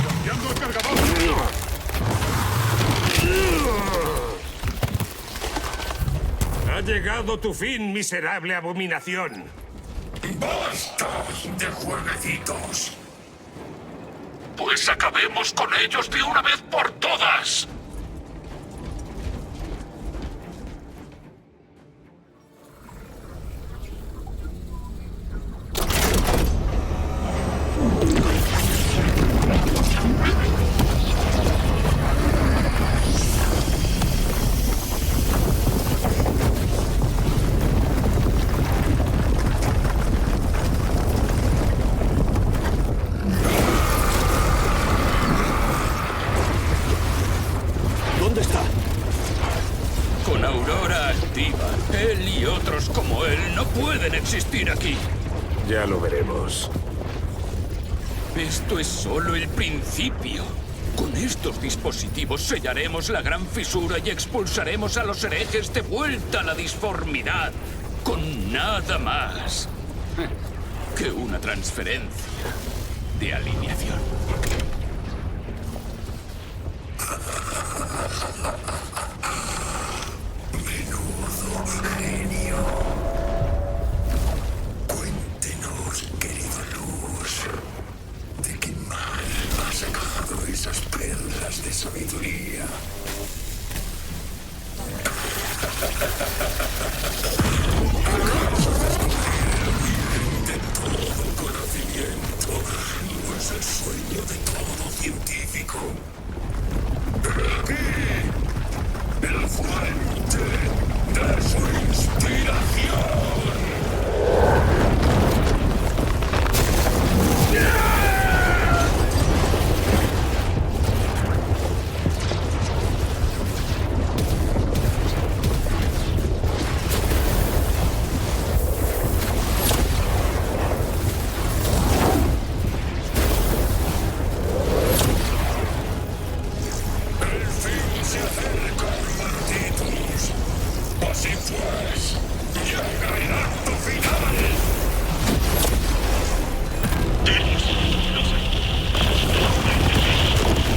J: ¡Cambiando el cargador!
L: Ha llegado tu fin, miserable abominación.
A: ¡Basta de jueguecitos! Pues acabemos con ellos de una vez por todas.
I: ¿Dónde está?
Q: Con Aurora activa, él y otros como él no pueden existir aquí.
L: Ya lo veremos.
Q: Esto es solo el principio. Con estos dispositivos sellaremos la gran fisura y expulsaremos a los herejes de vuelta a la disformidad. Con nada más que una transferencia de alineación.
A: Menudo genio. Cuéntenos, querido Luz, de qué mal ha sacado esas perlas de sabiduría. De todo conocimiento, no es el sueño de todo científico. Aquí, el fuente de su inspiración. Así pues, llega el acto final.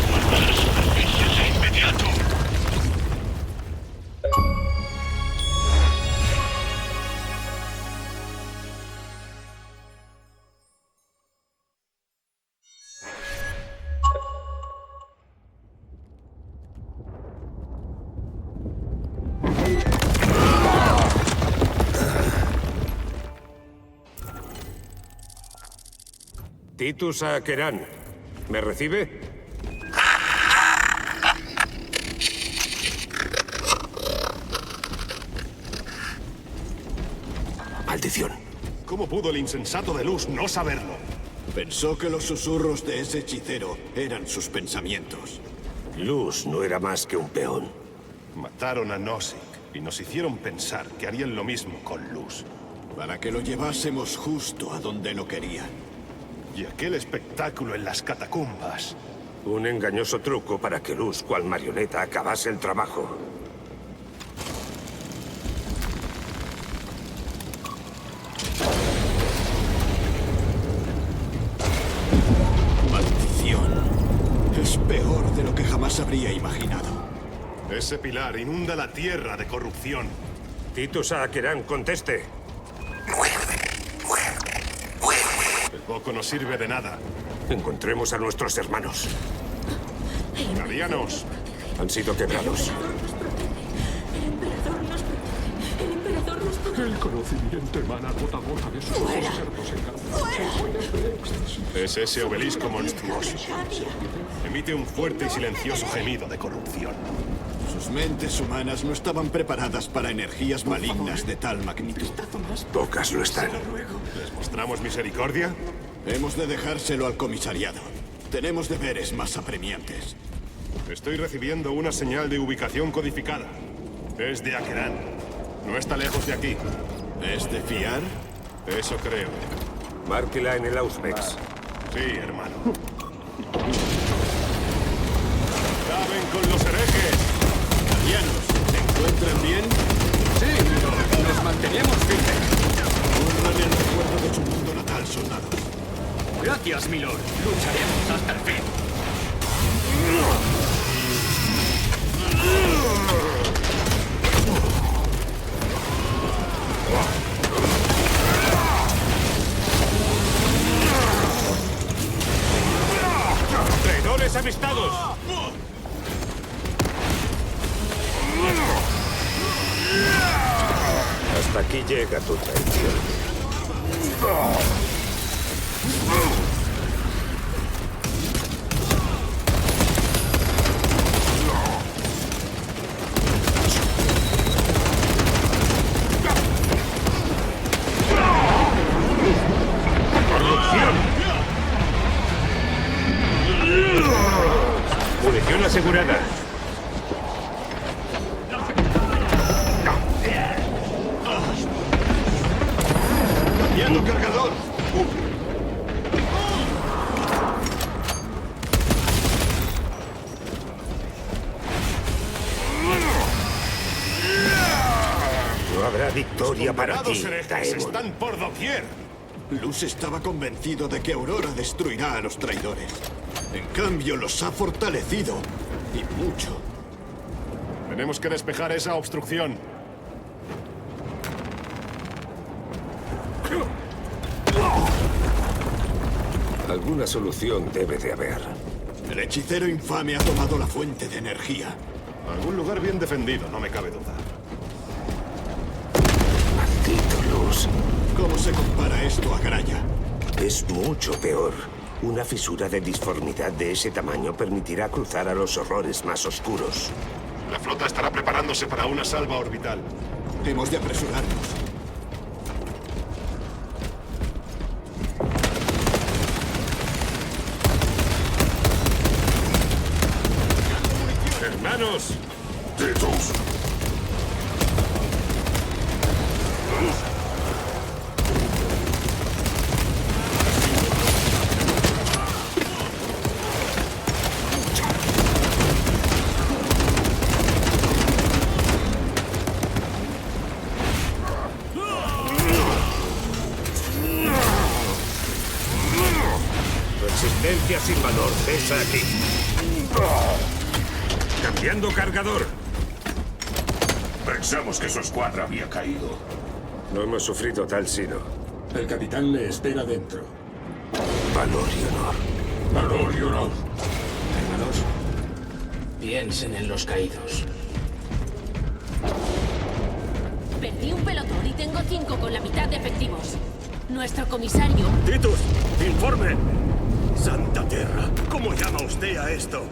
A: ¡Guardar superficies de inmediato!
L: Titus Akeran, ¿me recibe?
J: ¡Maldición! ¿Cómo pudo el insensato de Luz no saberlo?
I: Pensó que los susurros de ese hechicero eran sus pensamientos.
L: Luz no era más que un peón.
J: Mataron a Nozick y nos hicieron pensar que harían lo mismo con Luz.
I: Para que lo llevásemos justo a donde lo querían.
J: Y aquel espectáculo en las catacumbas.
L: Un engañoso truco para que Luz, cual marioneta, acabase el trabajo.
I: Maldición. Es peor de lo que jamás habría imaginado.
J: Ese pilar inunda la tierra de corrupción.
L: Titus Akeran, conteste.
J: El poco no sirve de nada.
L: Encontremos a nuestros hermanos.
J: ¡Guardianos!
L: Han sido quebrados.
S: El conocimiento emana gota a gota de sus cerdos
J: Es ese obelisco monstruoso. Emite un fuerte y silencioso gemido de corrupción.
I: Sus mentes humanas no estaban preparadas para energías malignas de tal magnitud.
L: Pocas lo están.
J: ¿Les mostramos misericordia?
I: Hemos de dejárselo al comisariado. Tenemos deberes más apremiantes.
J: Estoy recibiendo una señal de ubicación codificada. Es de Akeran. No está lejos de aquí.
I: ¿Es de fiar?
J: Eso creo.
L: Márquela en el Auspex.
J: Sí, hermano. ¡Acaben con los herejes!
I: Guardianos, ¿se encuentran bien?
R: Sí, nos mantenemos firmes.
I: Honran el recuerdo de su mundo natal, soldados.
R: Gracias, milord. Lucharemos hasta el fin.
L: ¡Traidores avistados! Hasta aquí llega tu traición. Munición asegurada.
I: ¡Cambiando cargador!
L: No habrá victoria para ti,
J: herejes están por doquier.
I: Luz estaba convencido de que Aurora destruirá a los traidores. En cambio, los ha fortalecido. Y mucho.
J: Tenemos que despejar esa obstrucción.
B: Alguna solución debe de haber.
I: El hechicero infame ha tomado la fuente de energía.
J: Algún lugar bien defendido, no me cabe duda.
B: Maldito Luz.
I: ¿Cómo se compara esto a Graya?
B: Es mucho peor. Una fisura de disformidad de ese tamaño permitirá cruzar a los horrores más oscuros.
J: La flota estará preparándose para una salva orbital.
I: Hemos de apresurarnos.
L: ¡Hermanos!
A: ¡Titus!
L: Resistencia sin valor, cesa aquí. Cambiando cargador.
A: Pensamos que su escuadra había caído.
L: No hemos sufrido tal sino.
Q: El capitán le espera dentro.
B: Valor y honor.
A: Valor y honor.
K: Hermanos, piensen en los caídos.
H: Perdí un pelotón y tengo 5 con la mitad de efectivos. Nuestro comisario...
L: Titus, informe. Santa Tierra, ¿cómo llama usted a esto?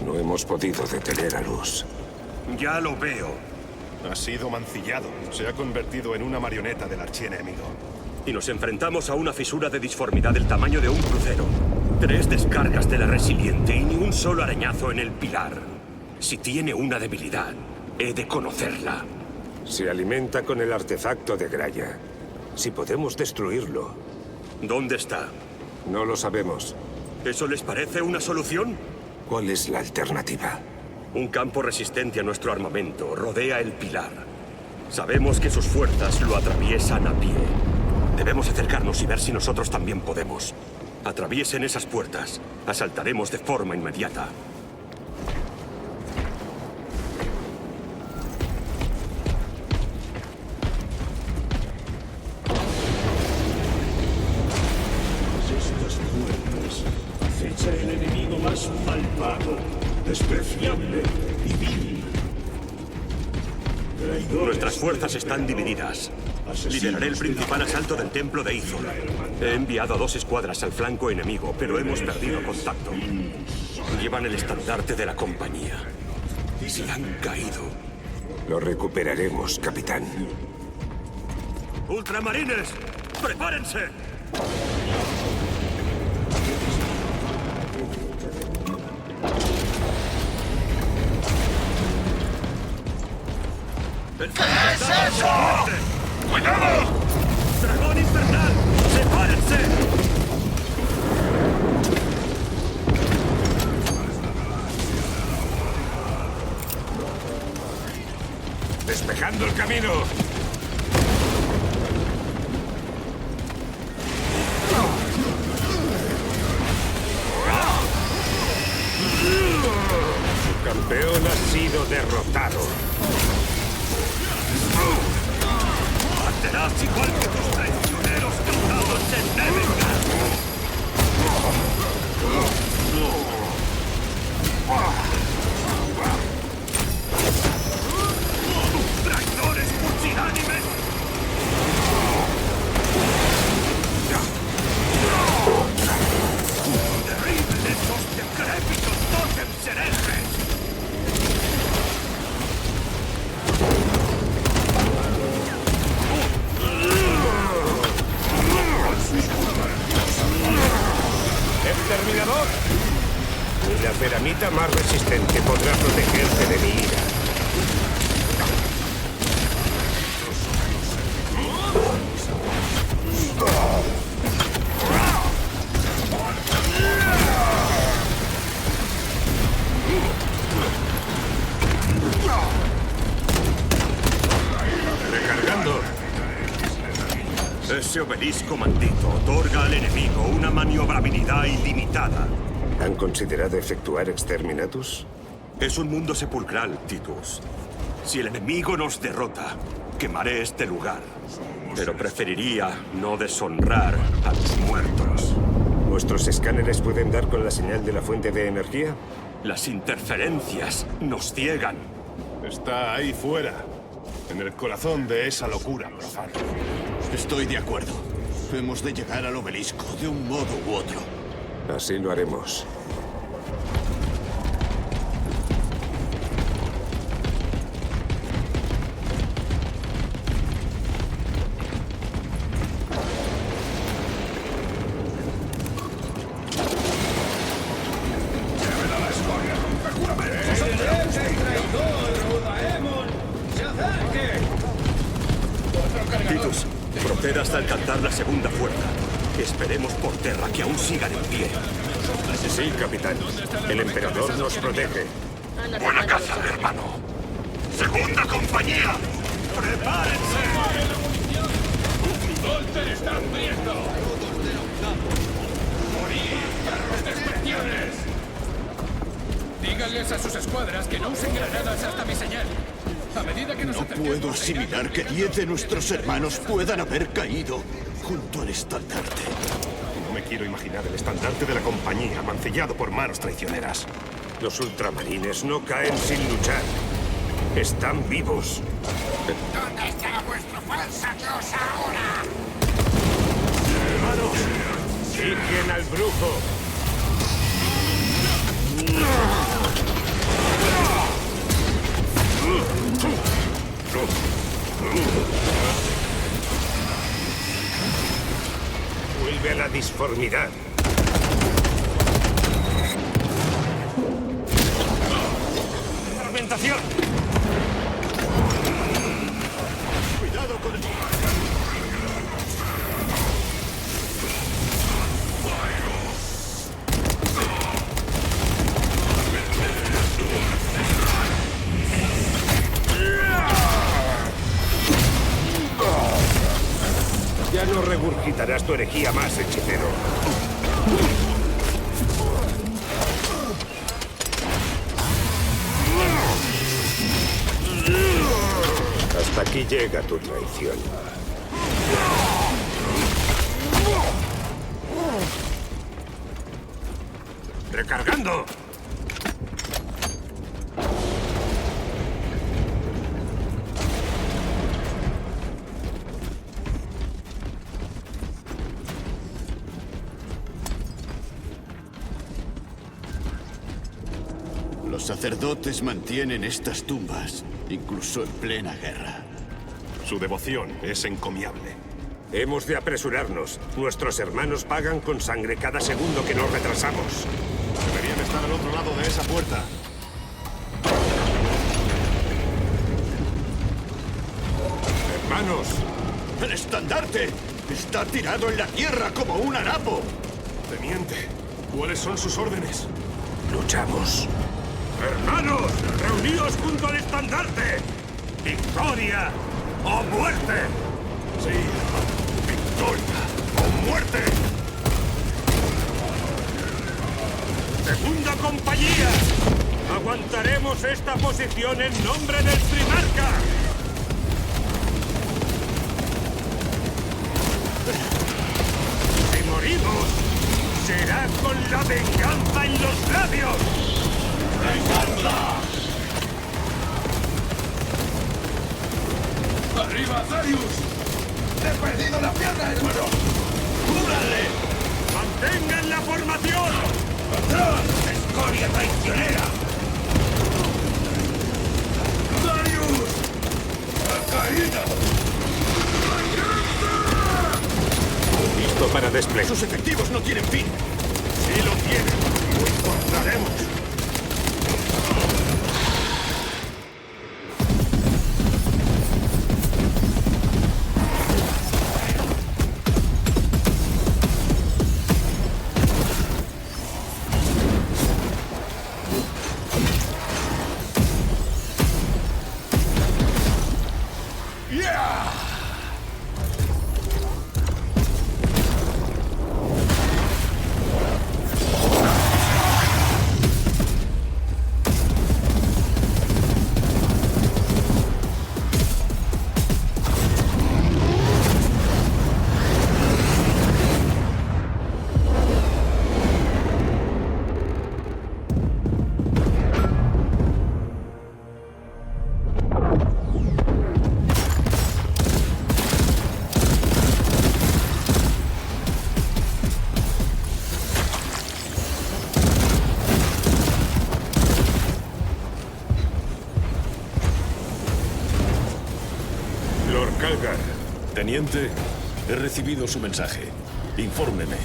B: No hemos podido detener a Luz.
L: Ya lo veo.
J: Ha sido mancillado. Se ha convertido en una marioneta del archienemigo.
G: Y nos enfrentamos a una fisura de disformidad del tamaño de un crucero. 3 descargas de la resiliente y ni un solo arañazo en el pilar. Si tiene una debilidad, he de conocerla.
B: Se alimenta con el artefacto de Graya. Si podemos destruirlo.
G: ¿Dónde está?
B: No lo sabemos.
G: ¿Eso les parece una solución?
B: ¿Cuál es la alternativa?
G: Un campo resistente a nuestro armamento rodea el pilar. Sabemos que sus fuerzas lo atraviesan a pie. Debemos acercarnos y ver si nosotros también podemos. Atraviesen esas puertas. Asaltaremos de forma inmediata.
D: Estas puertas acecha el enemigo más malvado, despreciable y vil. Traidores.
G: Nuestras fuerzas están divididas. Lideraré el principal asalto del templo de Ithor. He enviado a 2 escuadras al flanco enemigo, pero hemos perdido contacto. Llevan el estandarte de la compañía. Se han caído.
B: Lo recuperaremos, capitán.
G: ¡Ultramarines! ¡Prepárense!
A: ¿Qué es eso? ¡Cuidado!
G: ¡Dragón infernal! ¡Sepárense!
L: Despejando el camino. Su campeón ha sido derrotado.
G: Serás igual que tus traicioneros causados en Nevengar. ¡Traidores pusilánimes! ¡Derriben esos decrépitos tótems herejes!
L: ¡Exterminador! Ni la ceramita más resistente podrá protegerte de mi ira.
G: Recargando. Ese obelisco maldito otorga al enemigo una maniobrabilidad ilimitada.
B: ¿Han considerado efectuar exterminatus?
G: Es un mundo sepulcral, Titus. Si el enemigo nos derrota, quemaré este lugar. Pero preferiría no deshonrar a los muertos.
L: ¿Vuestros escáneres pueden dar con la señal de la fuente de energía?
G: Las interferencias nos ciegan.
J: Está ahí fuera, en el corazón de esa locura profana.
I: Estoy de acuerdo. Hemos de llegar al obelisco de un modo u otro.
L: Así lo haremos.
G: Titus, proceda hasta alcanzar la segunda fuerza. Esperemos por tierra que aún sigan en pie.
L: Sí, capitán. El emperador nos protege.
A: Buena caza, hermano. ¡Segunda compañía! ¡Prepárense!
S: ¡Volter está hambriento! ¡Morir, carros de excepciones! Díganles a sus escuadras que no usen granadas hasta mi señal. A medida que nos
I: No puedo asimilar que 10 de nuestros hermanos puedan haber caído junto al estandarte.
J: No me quiero imaginar el estandarte de la compañía mancillado por manos traicioneras.
L: Los ultramarines no caen sin luchar. Están vivos.
S: ¿Dónde está vuestro falsa dios ahora?
L: ¡Hermanos! ¡Siguen al brujo! Vuelve a la disformidad. ¡Fragmentación!
I: ¡Cuidado con el...
L: Ya no regurgitarás tu herejía más, hechicero. Hasta aquí llega tu traición. ¡Recargando!
I: Los sacerdotes mantienen estas tumbas, incluso en plena guerra.
J: Su devoción es encomiable.
L: Hemos de apresurarnos. Nuestros hermanos pagan con sangre cada segundo que nos retrasamos.
J: Deberían estar al otro lado de esa puerta.
L: ¡Hermanos!
I: ¡El estandarte está tirado en la tierra como un harapo!
J: Teniente, ¿cuáles son sus órdenes?
L: ¡Luchamos! ¡Hermanos! ¡Reuníos junto al estandarte! ¡Victoria o muerte!
J: Sí, victoria o muerte.
L: ¡Segunda compañía! ¡Aguantaremos esta posición en nombre del Primarca! ¡Si morimos, será con la venganza en los labios!
S: ¡Venganza! ¡Arriba, Zarius! ¡He perdido la pierna, hermano! ¡Cúbranle!
L: ¡Mantengan la formación!
S: ¡Atrás! ¡Escoria traicionera! ¡Zarius! ¡Ha caído!
L: Listo para desplegar.
I: ¡Sus efectivos no tienen fin!
L: ¡Sí lo tienen! ¡Lo encontraremos!
D: Teniente, he recibido su mensaje. Infórmeme.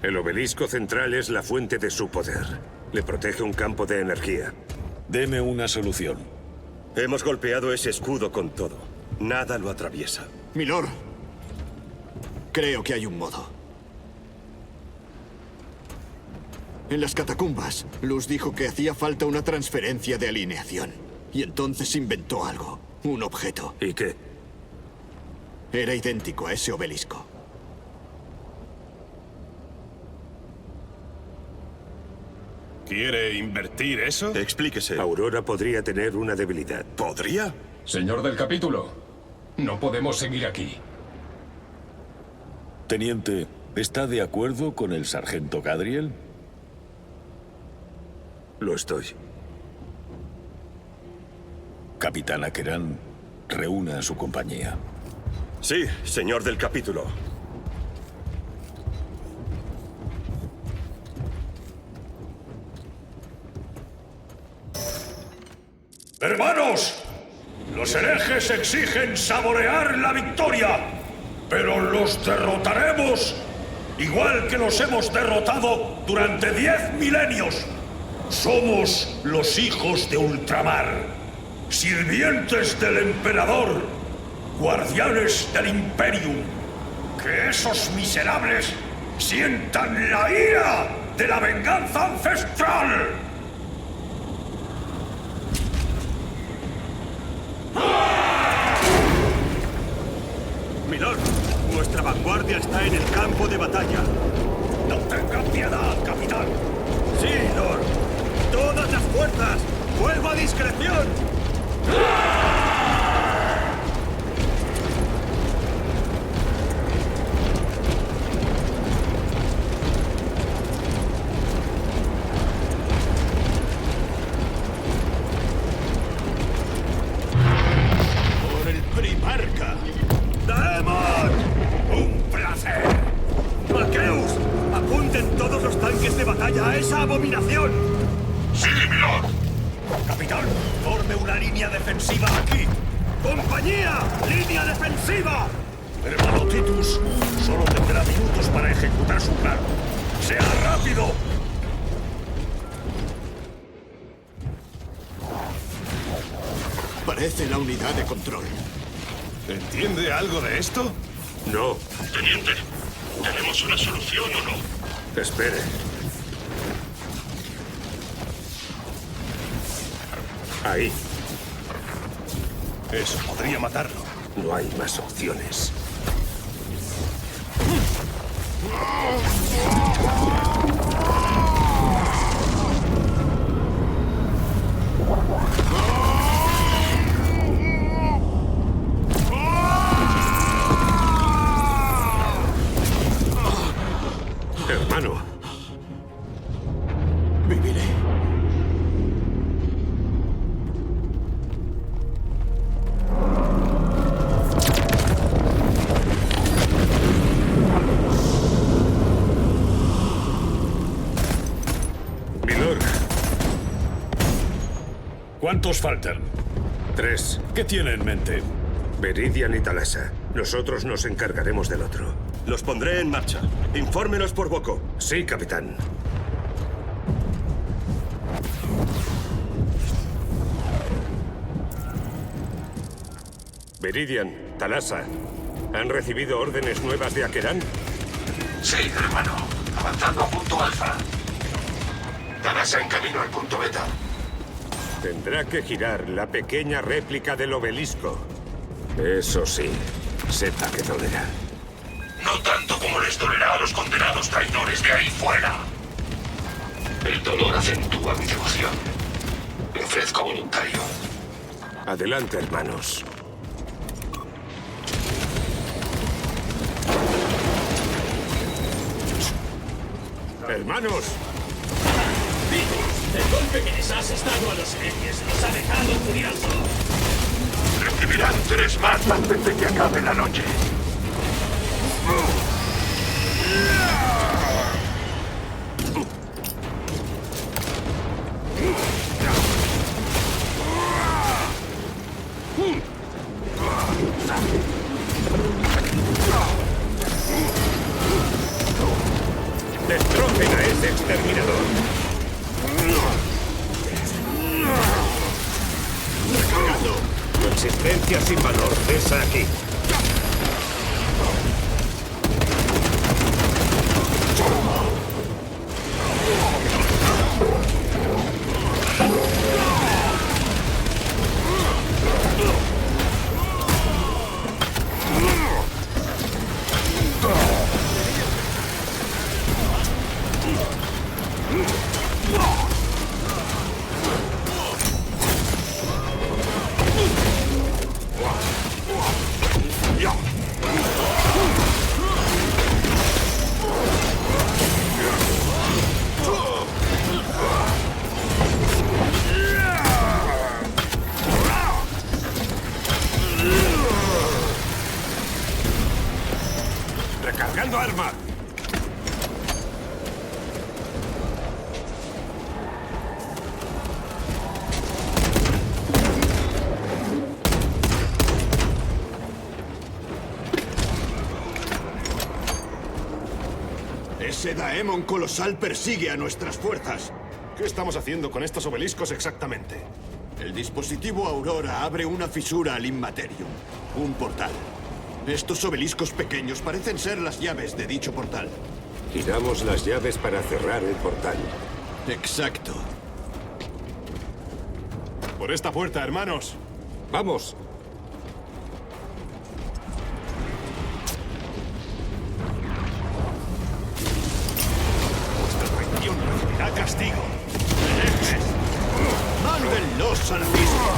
L: El obelisco central es la fuente de su poder. Le protege un campo de energía.
D: Deme una solución.
G: Hemos golpeado ese escudo con todo. Nada lo atraviesa.
I: Milord, creo que hay un modo. En las catacumbas, Luz dijo que hacía falta una transferencia de alineación. Y entonces inventó algo. Un objeto.
L: ¿Y qué?
I: Era idéntico a ese obelisco.
J: ¿Quiere invertir eso?
G: Explíquese.
L: Aurora podría tener una debilidad.
G: ¿Podría?
F: Señor del capítulo, no podemos seguir aquí.
D: Teniente, ¿está de acuerdo con el sargento Gadriel?
L: Lo estoy.
D: Capitán Akeran, reúna a su compañía.
G: Sí, señor del capítulo.
A: ¡Hermanos! Los herejes exigen saborear la victoria, pero los derrotaremos igual que los hemos derrotado durante 10 milenios. Somos los hijos de Ultramar, sirvientes del emperador, guardianes del Imperium. Que esos miserables sientan la ira de la venganza ancestral.
L: Milord, nuestra vanguardia está en el campo de batalla.
A: ¡No tengan piedad, capitán!
L: Sí, Lord. ¡Todas las fuerzas! ¡Fuego a discreción!
M: ¡Por el primarca!
A: ¡Daemon! ¡Un placer!
L: ¡Maqueus! ¡Apunten todos los tanques de batalla a esa abominación!
A: ¡Sí, milord!
L: Capitán, forme una línea defensiva aquí. ¡Compañía! ¡Línea defensiva!
A: Hermano Titus, solo tendrá minutos para ejecutar su plan. ¡Sea rápido!
I: Parece la unidad de control.
J: ¿Entiende algo de esto?
L: No.
A: Teniente, ¿tenemos una solución o no?
L: Espere. Ahí.
J: Eso podría matarlo.
L: No hay más opciones. Hermano.
I: Viviré.
L: Milord.
D: ¿Cuántos faltan?
L: 3.
D: ¿Qué tiene en mente?
L: Viridian y Talasa. Nosotros nos encargaremos del otro.
G: Los pondré en marcha. Infórmenos por Boko.
L: Sí, capitán. Viridian, Talasa, ¿han recibido órdenes nuevas de Akeran?
A: Sí, hermano. Avanzando a punto alfa. Talasa en camino al punto beta.
L: Tendrá que girar la pequeña réplica del obelisco. Eso sí, sepa que dolerá.
A: No tanto como les dolerá a los condenados traidores de ahí fuera. El dolor acentúa mi devoción. Me ofrezco voluntario.
L: Adelante, hermanos. ¡Hermanos!
S: El golpe que les has estado a los herejes los ha dejado furiosos.
A: Recibirán 3 más antes de que acabe la noche.
L: exterminador.
I: ¡Recargando!
L: Tu existencia sin valor cesa aquí.
A: ¡Recargando arma!
I: Ese Daemon colosal persigue a nuestras fuerzas.
J: ¿Qué estamos haciendo con estos obeliscos exactamente?
I: El dispositivo Aurora abre una fisura al Immaterium, un portal. Estos obeliscos pequeños parecen ser las llaves de dicho portal.
L: Giramos las llaves para cerrar el portal.
I: Exacto.
J: Por esta puerta, hermanos.
L: ¡Vamos!
J: Vuestra traición recibirá castigo.
I: ¡Herejes! ¡Mándenlos al mismo!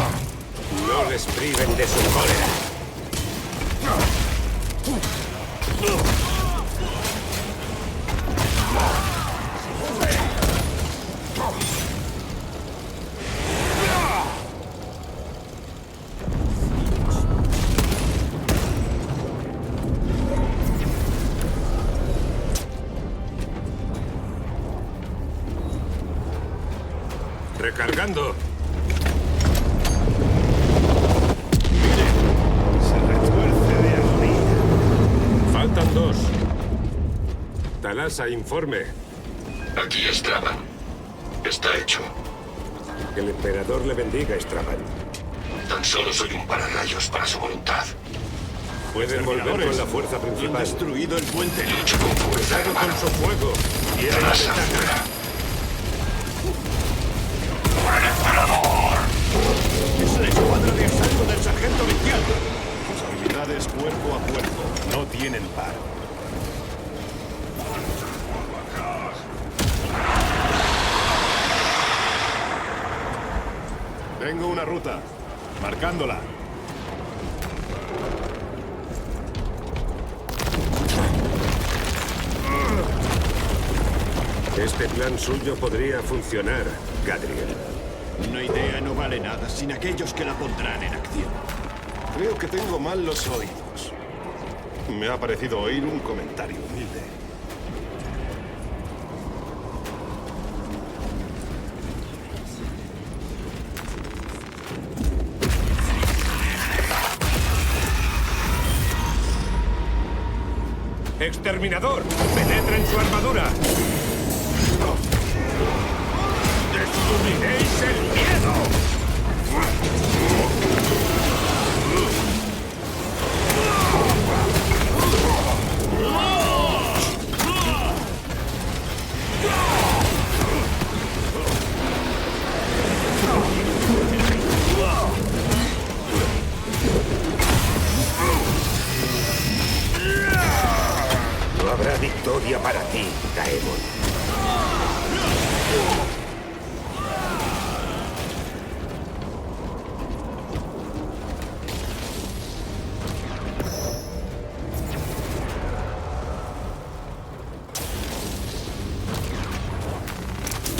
L: No les priven de su cólera.
A: ¡Recargando!
J: Se retuerce de agonía.
L: Faltan 2. Talasa, informe.
A: Aquí Straban. Está hecho.
L: Que el emperador le bendiga, Straban.
A: Tan solo soy un pararrayos para su voluntad.
L: Pueden volver con la fuerza
I: Han
L: principal.
I: destruido el puente.
A: Lucho con fuerza,
L: Cuidado
A: hermano.
L: con su fuego. Tienen la
A: Talasa
L: ventaja.
A: fuera. ¡Emperador!
I: Es la escuadra de asalto del sargento Vicial.
J: Sus habilidades cuerpo a cuerpo no tienen par. Tengo una ruta. Marcándola.
L: Este plan suyo podría funcionar, Gadriel.
I: Una idea no vale nada sin aquellos que la pondrán en acción.
J: Creo que tengo mal los oídos. Me ha parecido oír un comentario humilde.
L: ¡Exterminador! ¡Penetra en su armadura!
A: ¡Destruiréis el miedo!
L: No habrá victoria para ti, Daemon.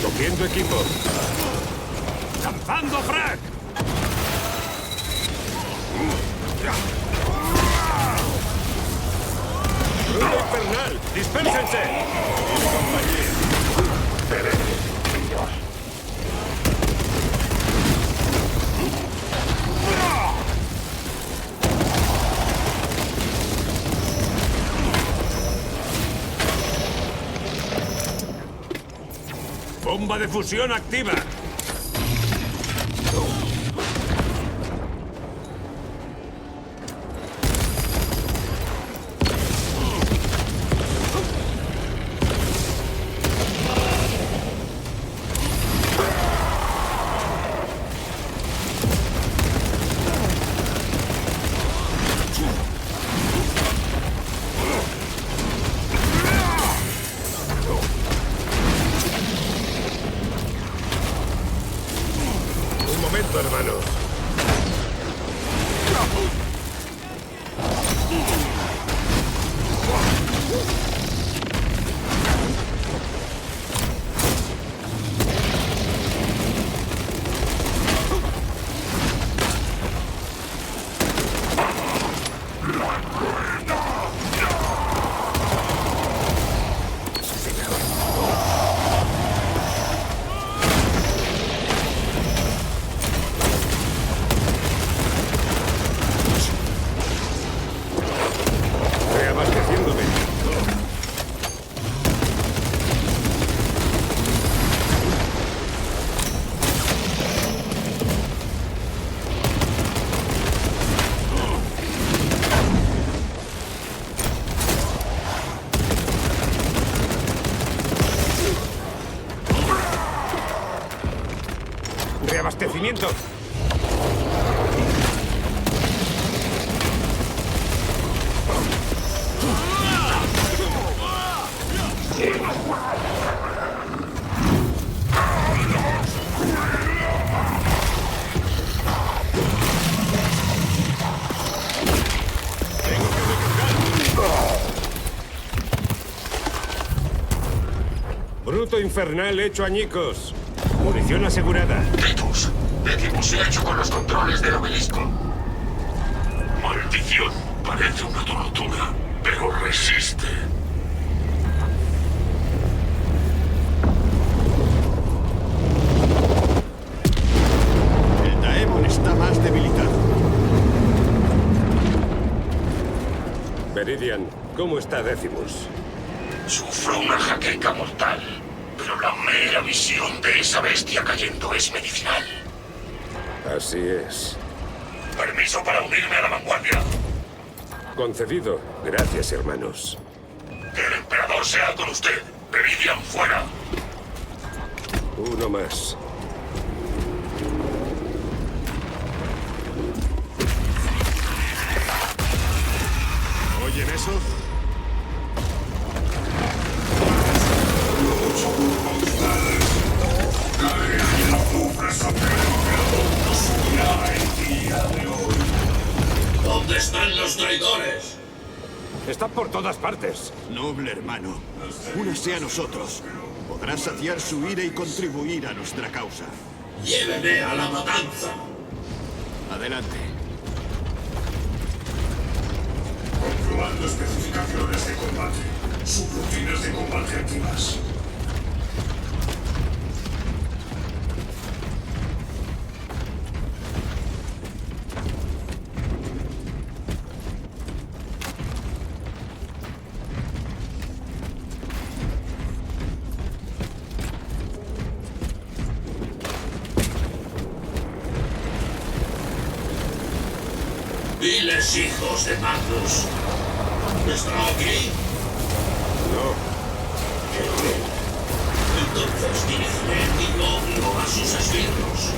L: Cogiendo equipo.
A: ¡Lanzando frag!
L: ¡Rueda infernal! ¡Dispérsense! ¡Bomba de fusión activa! Hermanos. Reabastecimiento. Bruto infernal hecho añicos. Munición asegurada.
A: Titus, Decimus se ha hecho con los controles del obelisco. Maldición, parece una tortuga, pero resiste.
I: El Daemon está más debilitado.
L: Veridian, ¿cómo está Decimus?
A: Sufro una jaqueca mortal, pero la mera visión de esa bestia cayendo es medicinal.
L: Así es.
A: Permiso para unirme a la vanguardia.
L: Concedido. Gracias, hermanos.
A: Que el emperador sea con usted. Veridian fuera.
L: Uno más.
I: ¿Oyen eso?
A: ¿Dónde están los traidores?
L: Están por todas partes.
I: Noble hermano, únase a nosotros. Podrá saciar su ira y contribuir a nuestra causa.
A: Lléveme a la matanza.
I: Adelante.
A: Comprobando especificaciones de combate. Subrutinas de combate activas. Viles hijos de Magnus. ¿Está aquí?
L: No.
A: Entonces dirigiré mi odio a sus esbirros.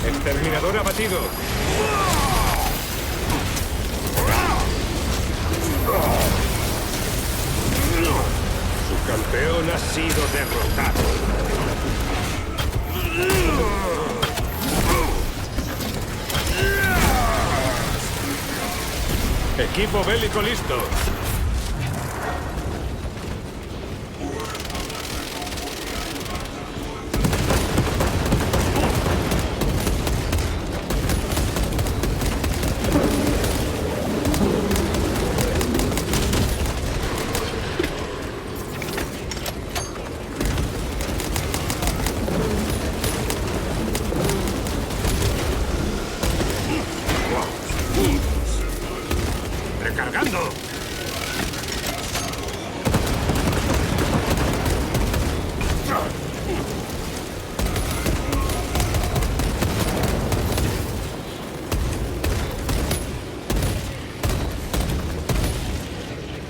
L: Exterminador abatido. Su campeón ha sido derrotado. Equipo bélico listo.
B: ¡Rápido!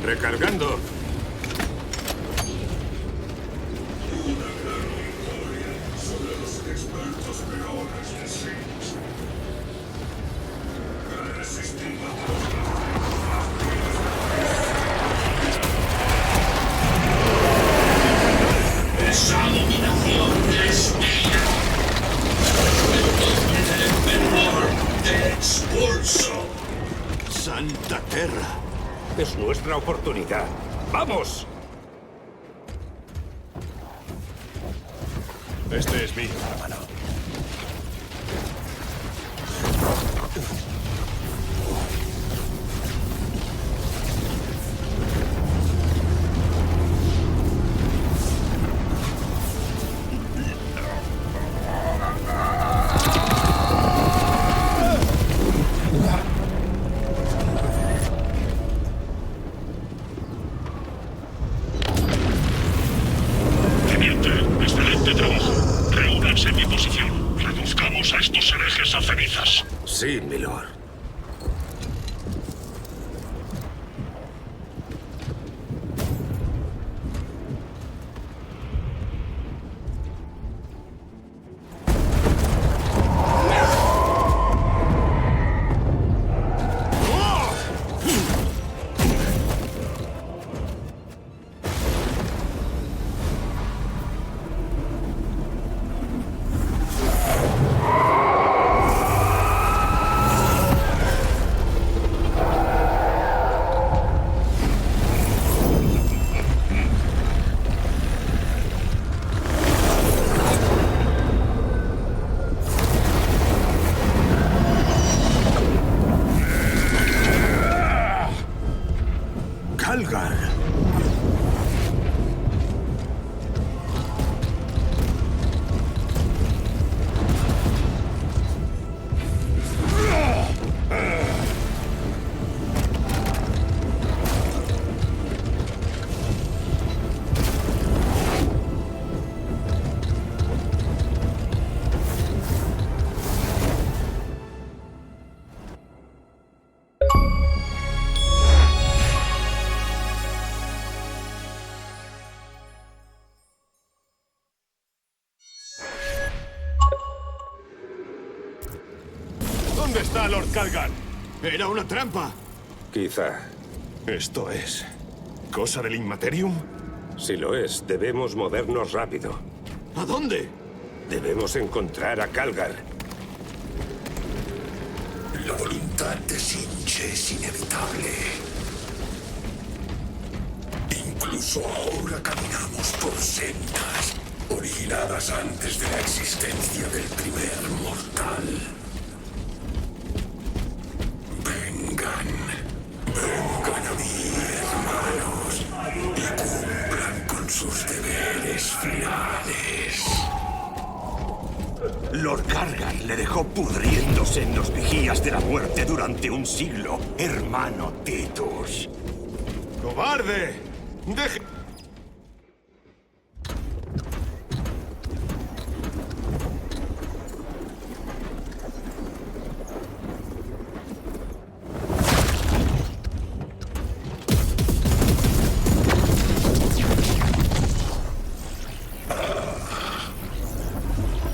B: Recargando.
A: Esa dominación es mía. El emperador te expulso.
I: ¡Santa Terra!
L: Es nuestra oportunidad. ¡Vamos!
J: Este es mío, hermano.
A: Teniente, excelente trabajo. Reúnanse en mi posición. Reduzcamos a estos herejes a cenizas.
L: Sí, milord.
B: Calgar.
J: ¿Dónde está Lord Calgar?
I: ¡Era una trampa!
L: Quizá.
J: ¿Esto es cosa del Inmaterium?
L: Si lo es, debemos movernos rápido.
I: ¿A dónde?
L: Debemos encontrar a Calgar.
A: La voluntad de Sinche es inevitable. Incluso ahora caminamos por sendas originadas antes de la existencia del primer mortal. Vengan a mí, hermanos, y cumplan con sus deberes finales.
G: Lord Calgar le dejó pudriéndose en los vigías de la muerte durante un siglo, hermano Titus.
J: ¡Cobarde! ¡Deje!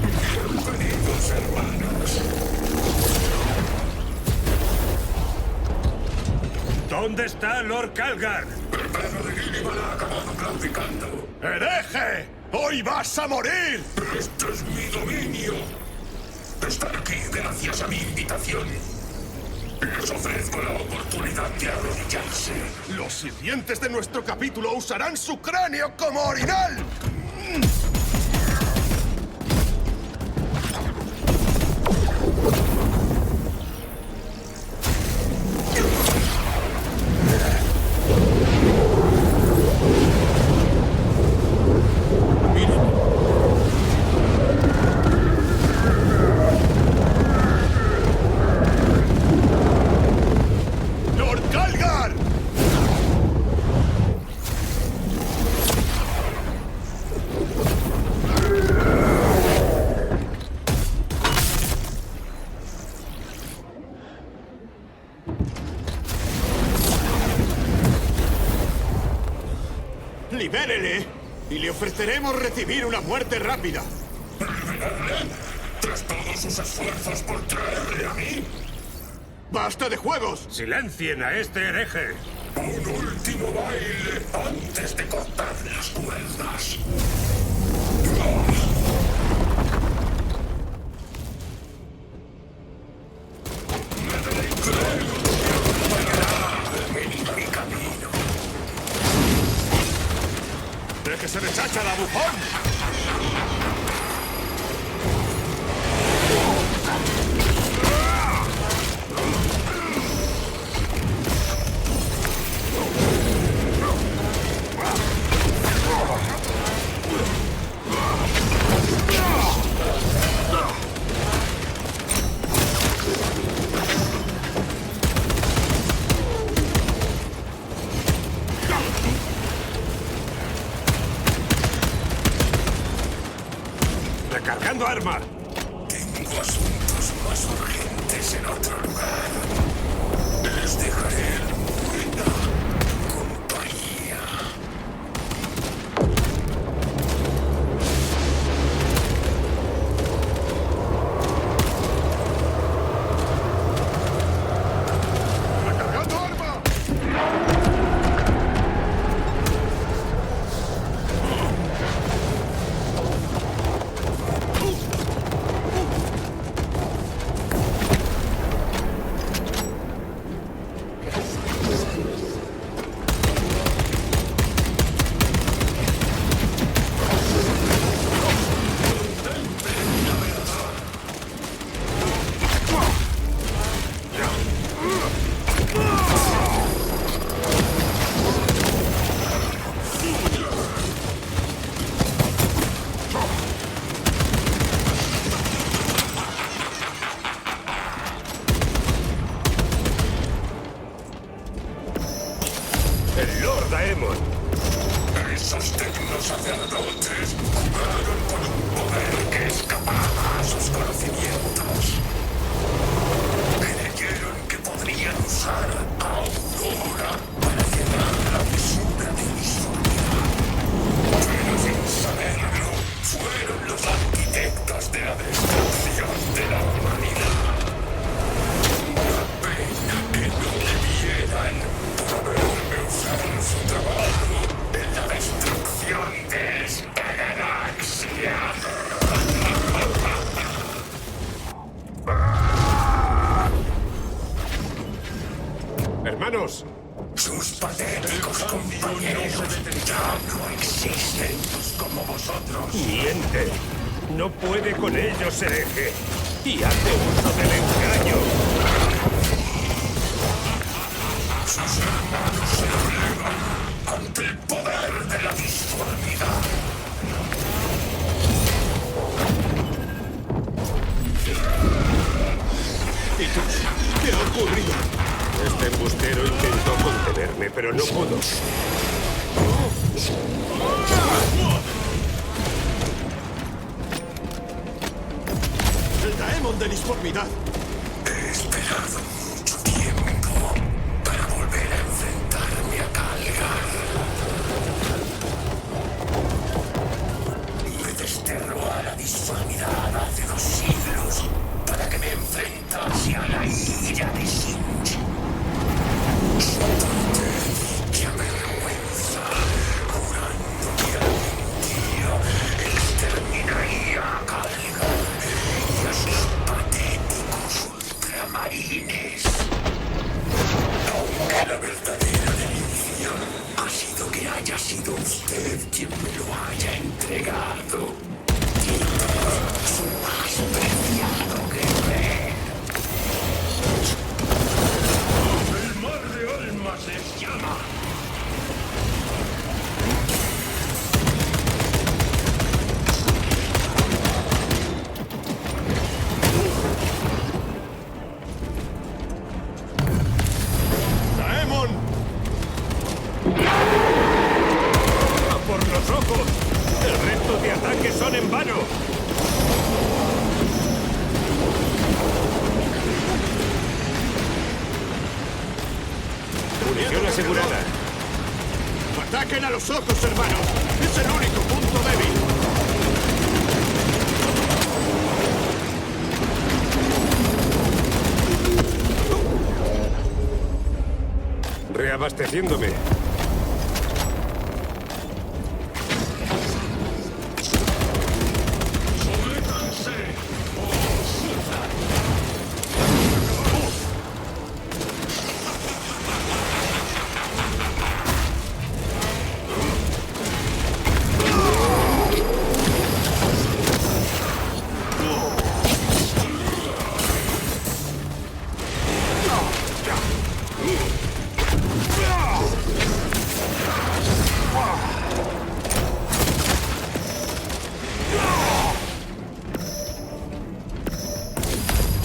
A: Bienvenidos, hermanos.
B: ¿Dónde está Lord Calgar?
A: El plano de Gilliman ha acabado claudicando.
J: ¡Hereje! ¡Hoy vas a morir!
A: Este es mi dominio. Están aquí gracias a mi invitación. Les ofrezco la oportunidad de arrodillarse.
J: Los sirvientes de nuestro capítulo usarán su cráneo como orinal. ¡Lord Calgar!
I: Libérele y le ofreceremos recibir una muerte rápida.
A: Tras todos sus esfuerzos por traerle a mí.
I: ¡Basta de juegos!
L: ¡Silencien a este hereje!
A: Un último baile antes de cortar las cuerdas.
I: ¡Déjese de cháchara, bufón!
L: ¡Recargando arma!
A: Tengo asuntos más urgentes en otro lugar. Les dejaré en buena compañía.
I: ¡Recargando arma!
L: ¡El Lord Daemon!
A: Esos tecnosacerdotes jugaron con un poder que escapaba a sus conocimientos. Creyeron que podrían usar a Aurora para llenar la fisura de disformidad. Pero sin saberlo, fueron los arquitectos de la destrucción de la humanidad. Una pena que no le vieran por haberme usado en su trabajo en la destrucción de esta galaxia.
L: ¡Hermanos!
A: Sus patéticos compañeros ya no existen como vosotros.
L: ¡Miente! No puede con ellos, hereje. Y hace uso del engaño.
A: Sus hermanos se doblegan ante el poder de la disformidad.
I: Titus, ¿qué ha ocurrido?
L: Este embustero intentó contenerme, pero no pudo.
I: ¡El Daemon de disformidad!
A: He esperado mucho tiempo para volver a enfrentarme a Calgar. Me desterró a la disformidad hace 2 siglos para que me enfrentase a la ira de Sinch. ¡Qué vergüenza! Jurando que algún día exterminaría a Calgar y a sus patéticos ultramarines. Aunque la verdadera delicia ha sido que haya sido usted quien me lo haya entregado. Su más preciado guerrero. El mar de almas les llama.
I: ¡Daemon!
L: ¡A por los ojos! ¡El resto de ataques son en vano! ¡Munición asegurada!
I: ¡Ataque!
M: ¡Ataquen a los ojos, hermanos! ¡Es el único punto débil!
L: Reabasteciéndome.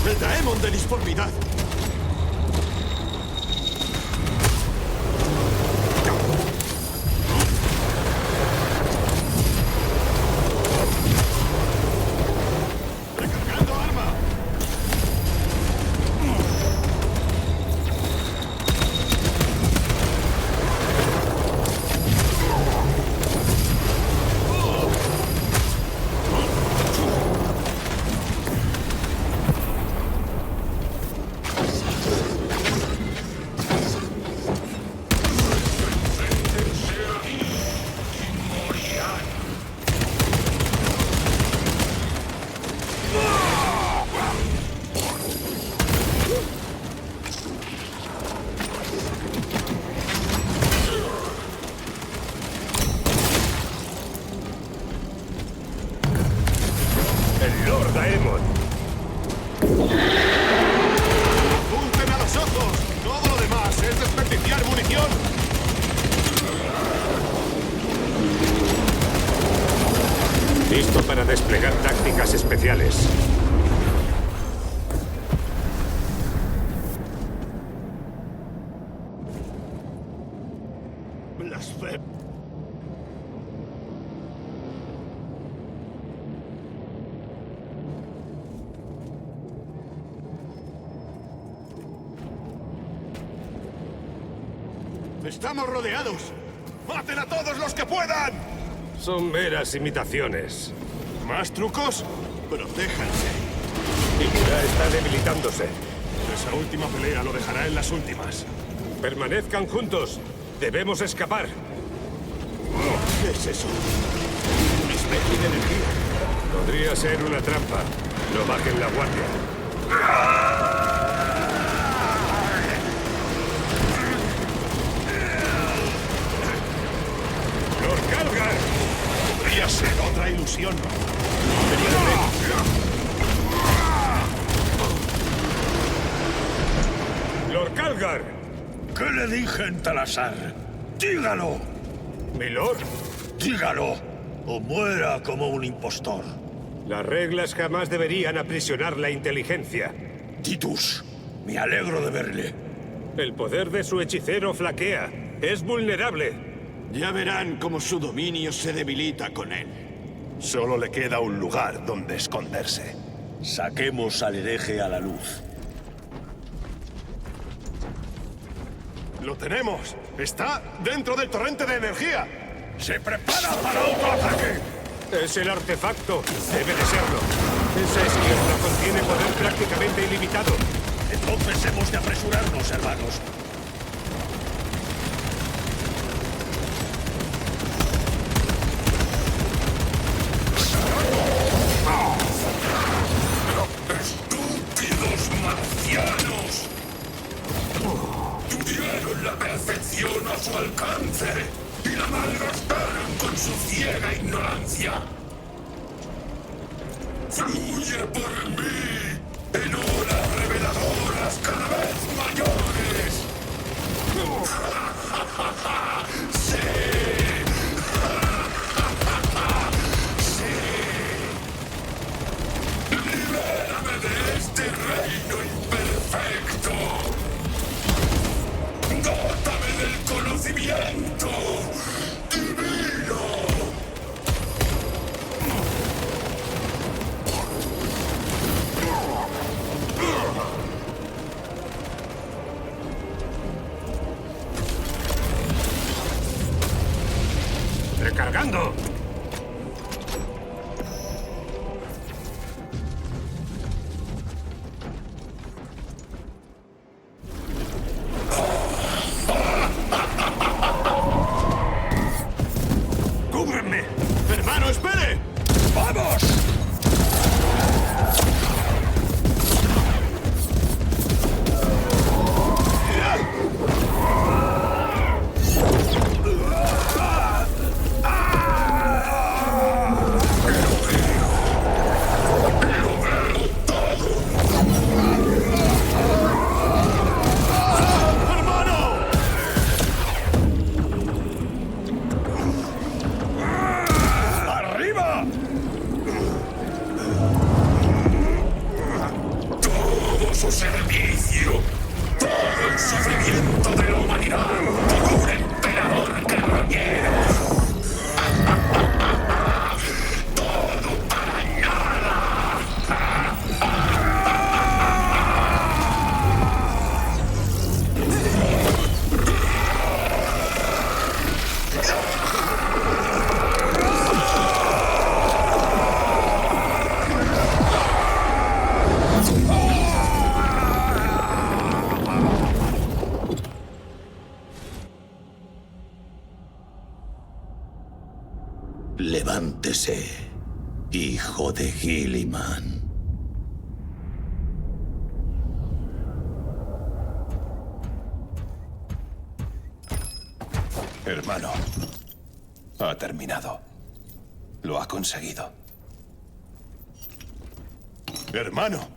M: ¡El Daemon de disformidad! ¡Recargando arma!
L: ¡El Lord Daemon!
M: ¡Apunten a los ojos! Todo lo demás es desperdiciar munición.
L: Listo para desplegar tácticas especiales.
M: Blasfemo. ¡Estamos rodeados! ¡Maten a todos los que puedan!
L: Son meras imitaciones.
M: ¿Más trucos? Protéjanse.
L: Ikura está debilitándose.
M: Esa última pelea lo dejará en las últimas.
L: Permanezcan juntos. Debemos escapar.
M: ¿Qué es eso? Una especie de energía.
L: Podría ser una trampa. No bajen la guardia. ¡Lord Calgar!
M: Podría ser otra ilusión.
L: ¡Lord Calgar!
A: ¿Qué le dije en Talasar? ¡Dígalo!
L: ¿Milord?
A: ¡Dígalo! O muera como un impostor.
L: Las reglas jamás deberían aprisionar la inteligencia.
A: Titus, me alegro de verle.
L: El poder de su hechicero flaquea. Es vulnerable.
M: Ya verán cómo su dominio se debilita con él.
J: Solo le queda un lugar donde esconderse.
A: Saquemos al hereje a la luz.
J: ¡Lo tenemos! ¡Está dentro del torrente de energía!
A: ¡Se prepara para otro ataque!
L: Es el artefacto. Debe de serlo. Esa esquirla contiene poder prácticamente ilimitado.
A: Entonces hemos de apresurarnos, hermanos. ¡Estúpidos marcianos! Tuvieron la perfección a su alcance y la malgastaron con su ciega ignorancia. Fluye por mí en horas reveladoras cada vez mayores. ¡Sí! ¡Sí! ¡Libérame de este reino imperfecto! ¡Dótame del conocimiento divino!
T: Levántese, hijo de Guilliman.
J: Hermano, ha terminado. Lo ha conseguido. Hermano.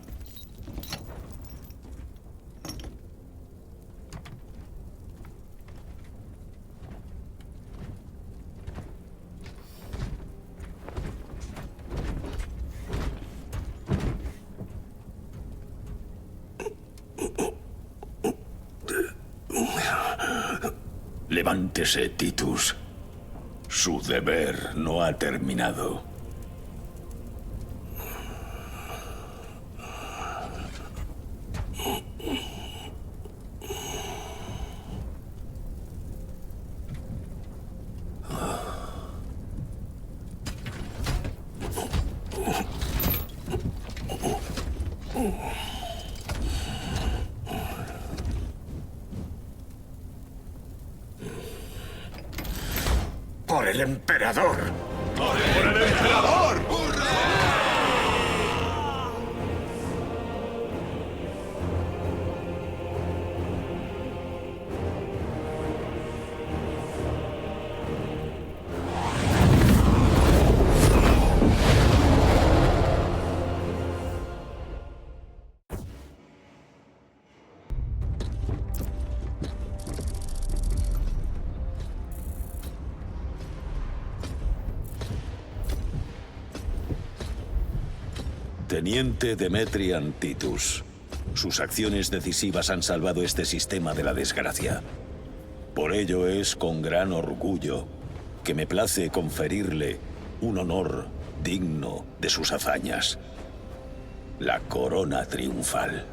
T: Levántese, Titus. Su deber no ha terminado.
A: ¡Por el emperador!
J: ¡Por el emperador!
T: Teniente Demetrian Titus. Sus acciones decisivas han salvado este sistema de la desgracia. Por ello es con gran orgullo que me place conferirle un honor digno de sus hazañas. La corona triunfal.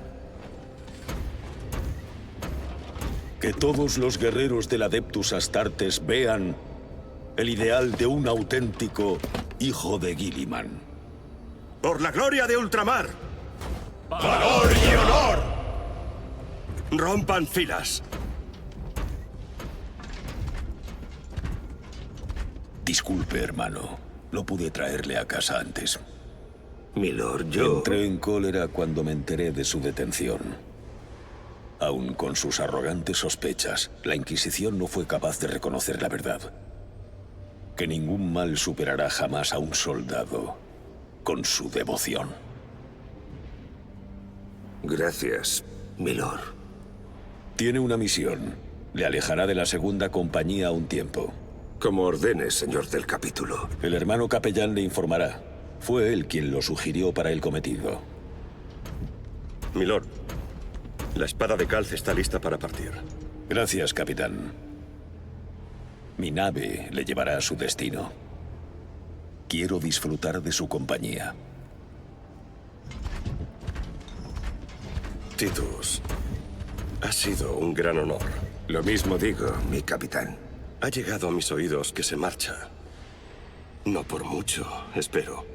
T: Que todos los guerreros del Adeptus Astartes vean el ideal de un auténtico hijo de Guilliman.
G: ¡Por la gloria de Ultramar!
J: ¡Valor y honor!
G: ¡Rompan filas!
T: Disculpe, hermano. No pude traerle a casa antes.
B: Milord, yo...
T: Entré en cólera cuando me enteré de su detención. Aun con sus arrogantes sospechas, la Inquisición no fue capaz de reconocer la verdad. Que ningún mal superará jamás a un soldado con su devoción.
B: Gracias, milord.
T: Tiene una misión. Le alejará de la segunda compañía un tiempo.
B: Como ordene, señor del capítulo.
T: El hermano capellán le informará. Fue él quien lo sugirió para el cometido.
G: Milord, la espada de Calz está lista para partir.
T: Gracias, capitán. Mi nave le llevará a su destino. Quiero disfrutar de su compañía.
G: Titus, ha sido un gran honor.
B: Lo mismo digo, mi capitán.
G: Ha llegado a mis oídos que se marcha. No por mucho, espero.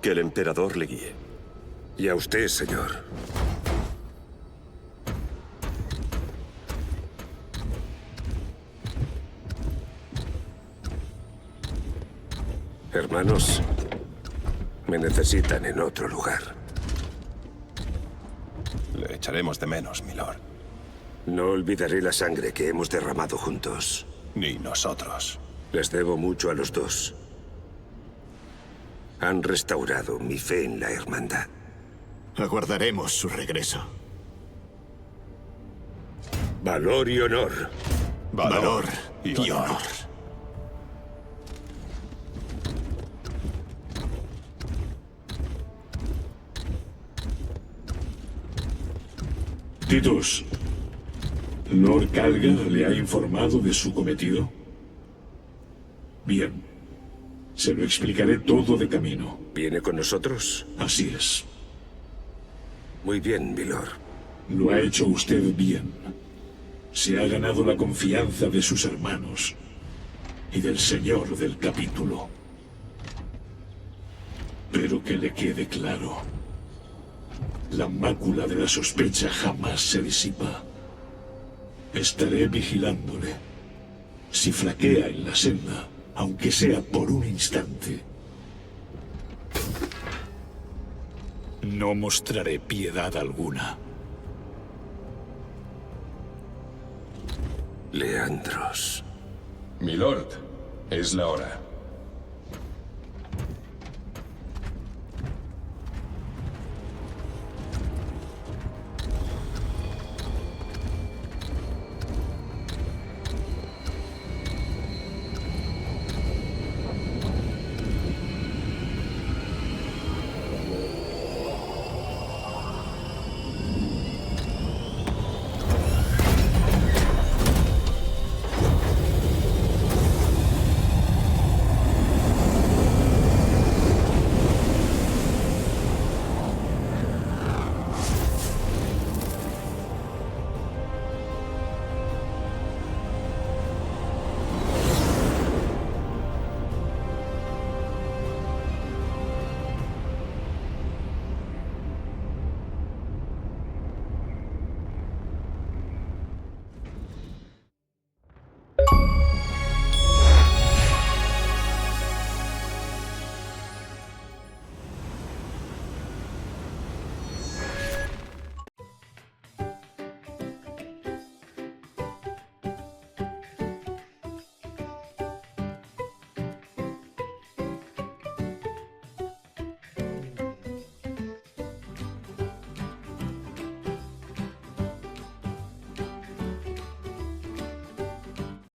G: Que el emperador le guíe.
B: Y a usted, señor. Hermanos, me necesitan en otro lugar.
J: Le echaremos de menos, milord.
B: No olvidaré la sangre que hemos derramado juntos.
J: Ni nosotros.
B: Les debo mucho a los dos. Han restaurado mi fe en la hermandad.
I: Aguardaremos su regreso.
B: Valor y honor.
I: Valor y honor.
D: Titus, ¿Lord Calgar le ha informado de su cometido? Bien. Se lo explicaré todo de camino.
B: ¿Viene con nosotros?
D: Así es.
B: Muy bien, milord.
D: Lo ha hecho usted bien. Se ha ganado la confianza de sus hermanos y del señor del capítulo. Pero que le quede claro. La mácula de la sospecha jamás se disipa. Estaré vigilándole. Si flaquea en la senda, aunque sea por un instante, no mostraré piedad alguna.
B: Leandros.
F: Milord, es la hora.